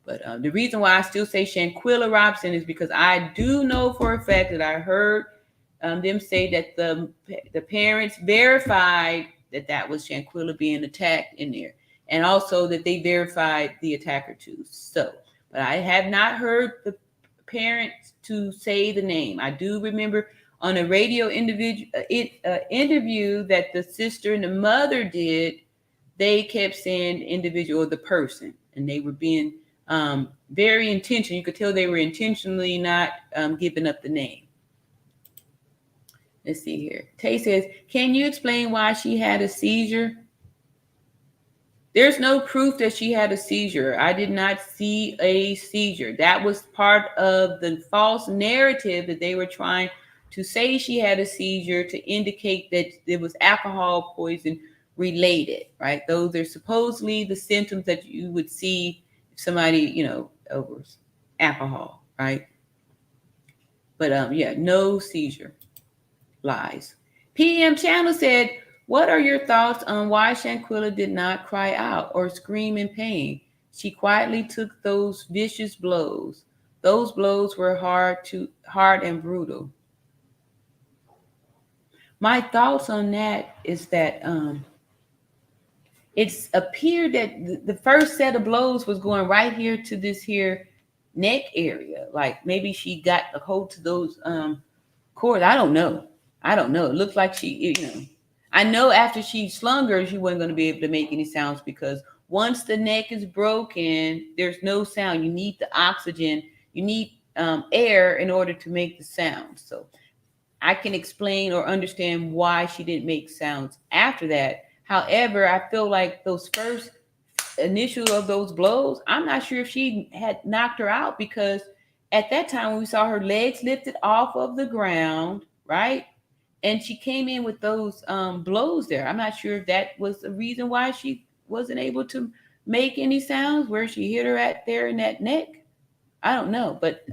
But the reason why I still say Shanquella Robson is because I do know for a fact that I heard them say that the parents verified that was Shanquella being attacked in there. And also that they verified the attacker too. So, but I have not heard the parents to say the name. I do remember on a radio interview that the sister and the mother did, they kept saying individual, the person, and they were being very intentional. You could tell they were intentionally not giving up the name. Let's see here. Tay says, can you explain why she had a seizure? There's no proof that she had a seizure. I did not see a seizure. That was part of the false narrative that they were trying to say she had a seizure to indicate that it was alcohol poison related, right? Those are supposedly the symptoms that you would see if somebody, over alcohol, right? But yeah, no seizure. Lies. PM Channel said, what are your thoughts on why Shanquella did not cry out or scream in pain? She quietly took those vicious blows. Those blows were hard and brutal. My thoughts on that is that it's appeared that the first set of blows was going right here to this here neck area. Like maybe she got a hold to those cords. I don't know. It looked like she, I know after she slung her, she wasn't going to be able to make any sounds, because once the neck is broken, there's no sound. You need the oxygen. You need air in order to make the sound. So I can explain or understand why she didn't make sounds after that. However, I feel like those first initial of those blows, I'm not sure if she had knocked her out, because at that time we saw her legs lifted off of the ground, right? And she came in with those blows there. I'm not sure if that was the reason why she wasn't able to make any sounds, where she hit her at there in that neck. I don't know, but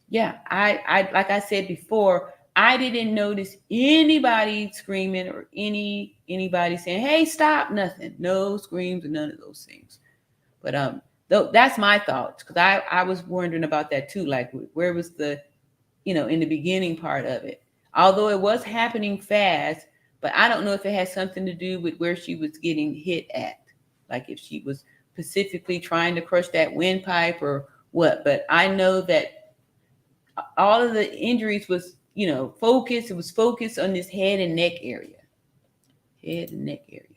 yeah, I like I said before, I didn't notice anybody screaming or anybody saying, "Hey, stop!" Nothing, no screams, and none of those things. But that's my thoughts, because I was wondering about that too. Like, where was the, in the beginning part of it? Although it was happening fast, but I don't know if it had something to do with where she was getting hit at, like if she was specifically trying to crush that windpipe or what. But I know that all of the injuries was, focused. It was focused on this head and neck area. Head and neck area.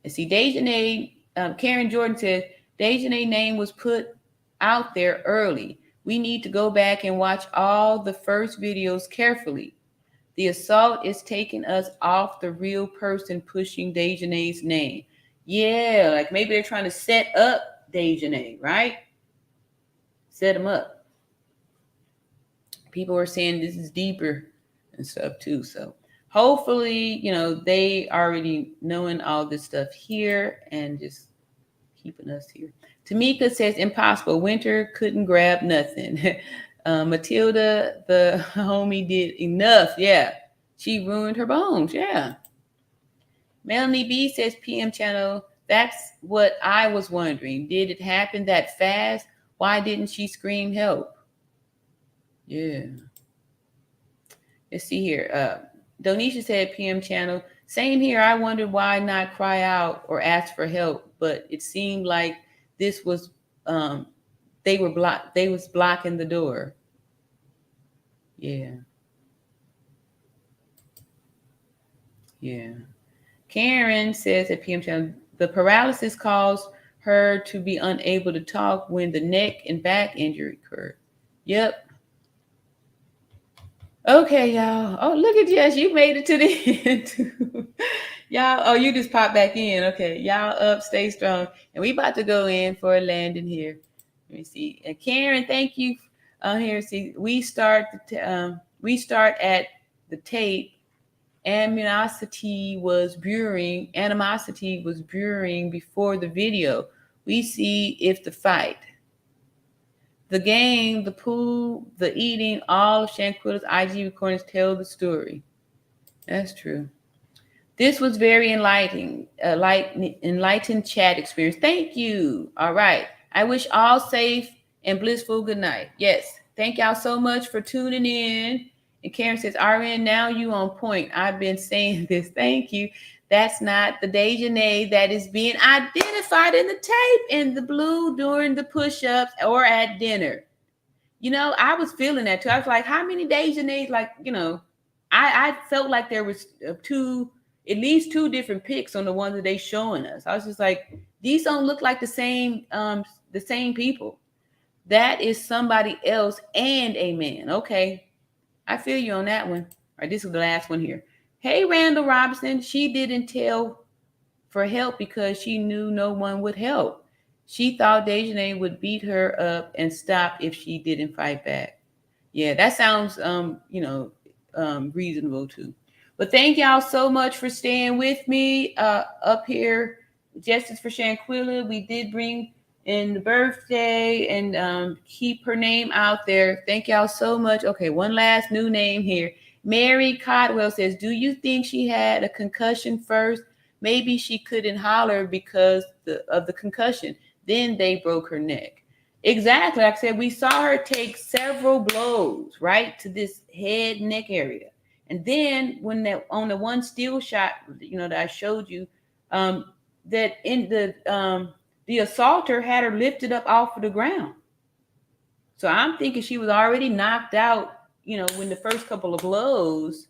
And see, Dejanay, Karen Jordan said, Dejanay's name was put out there early. We need to go back and watch all the first videos carefully. The assault is taking us off the real person pushing Dejanay's name. Yeah, like maybe they're trying to set up Dejanay, right? Set him up. People are saying this is deeper and stuff too. So hopefully, they already knowing all this stuff here and just keeping us here. Tamika says, impossible. Winter couldn't grab nothing. Matilda, the homie, did enough. Yeah. She ruined her bones. Yeah. Melanie B says, PM channel, that's what I was wondering. Did it happen that fast? Why didn't she scream help? Yeah. Let's see here. Donisha said, PM channel, same here. I wondered why not cry out or ask for help, but it seemed like this was they was blocking the door. Yeah. Yeah. Karen says at PM channel, the paralysis caused her to be unable to talk when the neck and back injury occurred. Yep. Okay, y'all. Oh, look at Jess. You made it to the end. Y'all, oh, you just popped back in. Okay. Y'all up, stay strong. And we about to go in for a landing here. Let me see. And Karen, thank you. Here, see, we start at the tape. Animosity was brewing before the video. We see if the fight, the game, the pool, the eating, all of Shanquella's IG recordings tell the story. That's true. This was very enlightening chat experience. Thank you. All right. I wish all safe and blissful good night. Yes. Thank y'all so much for tuning in. And Karen says, RN, now you on point. I've been saying this. Thank you. That's not the Dejanay that is being identified in the tape in the blue during the push-ups or at dinner. I was feeling that too. I was like, how many Dejanays? Like, I felt like there was at least two different pics on the ones that they showing us. I was just like, these don't look like the same people. That is somebody else and a man. Okay. I feel you on that one. All right, this is the last one here. Hey, Randall Robinson, she didn't tell for help because she knew no one would help. She thought Dejanay would beat her up and stop if she didn't fight back. Yeah, that sounds, reasonable too. But thank y'all so much for staying with me up here. Justice for Shanquella. We did bring in the birthday and keep her name out there. Thank y'all so much. Okay, one last new name here. Mary Codwell says, do you think she had a concussion first? Maybe she couldn't holler because of the concussion. Then they broke her neck. Exactly. Like I said, we saw her take several blows, right, to this head neck area. And then when on the one still shot, that I showed you, that in the assaulter had her lifted up off of the ground. So I'm thinking she was already knocked out, when the first couple of blows.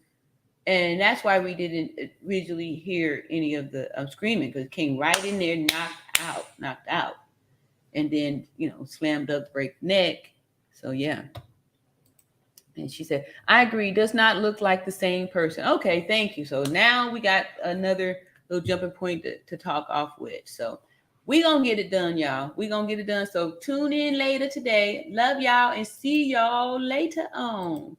And that's why we didn't originally hear any of the screaming, because it came right in there, knocked out. And then, slammed up, break neck. So, yeah. And she said, I agree. Does not look like the same person. Okay, thank you. So now we got another little jumping point to talk off with. So we gonna get it done, y'all. We gonna get it done. So tune in later today. Love y'all and see y'all later on.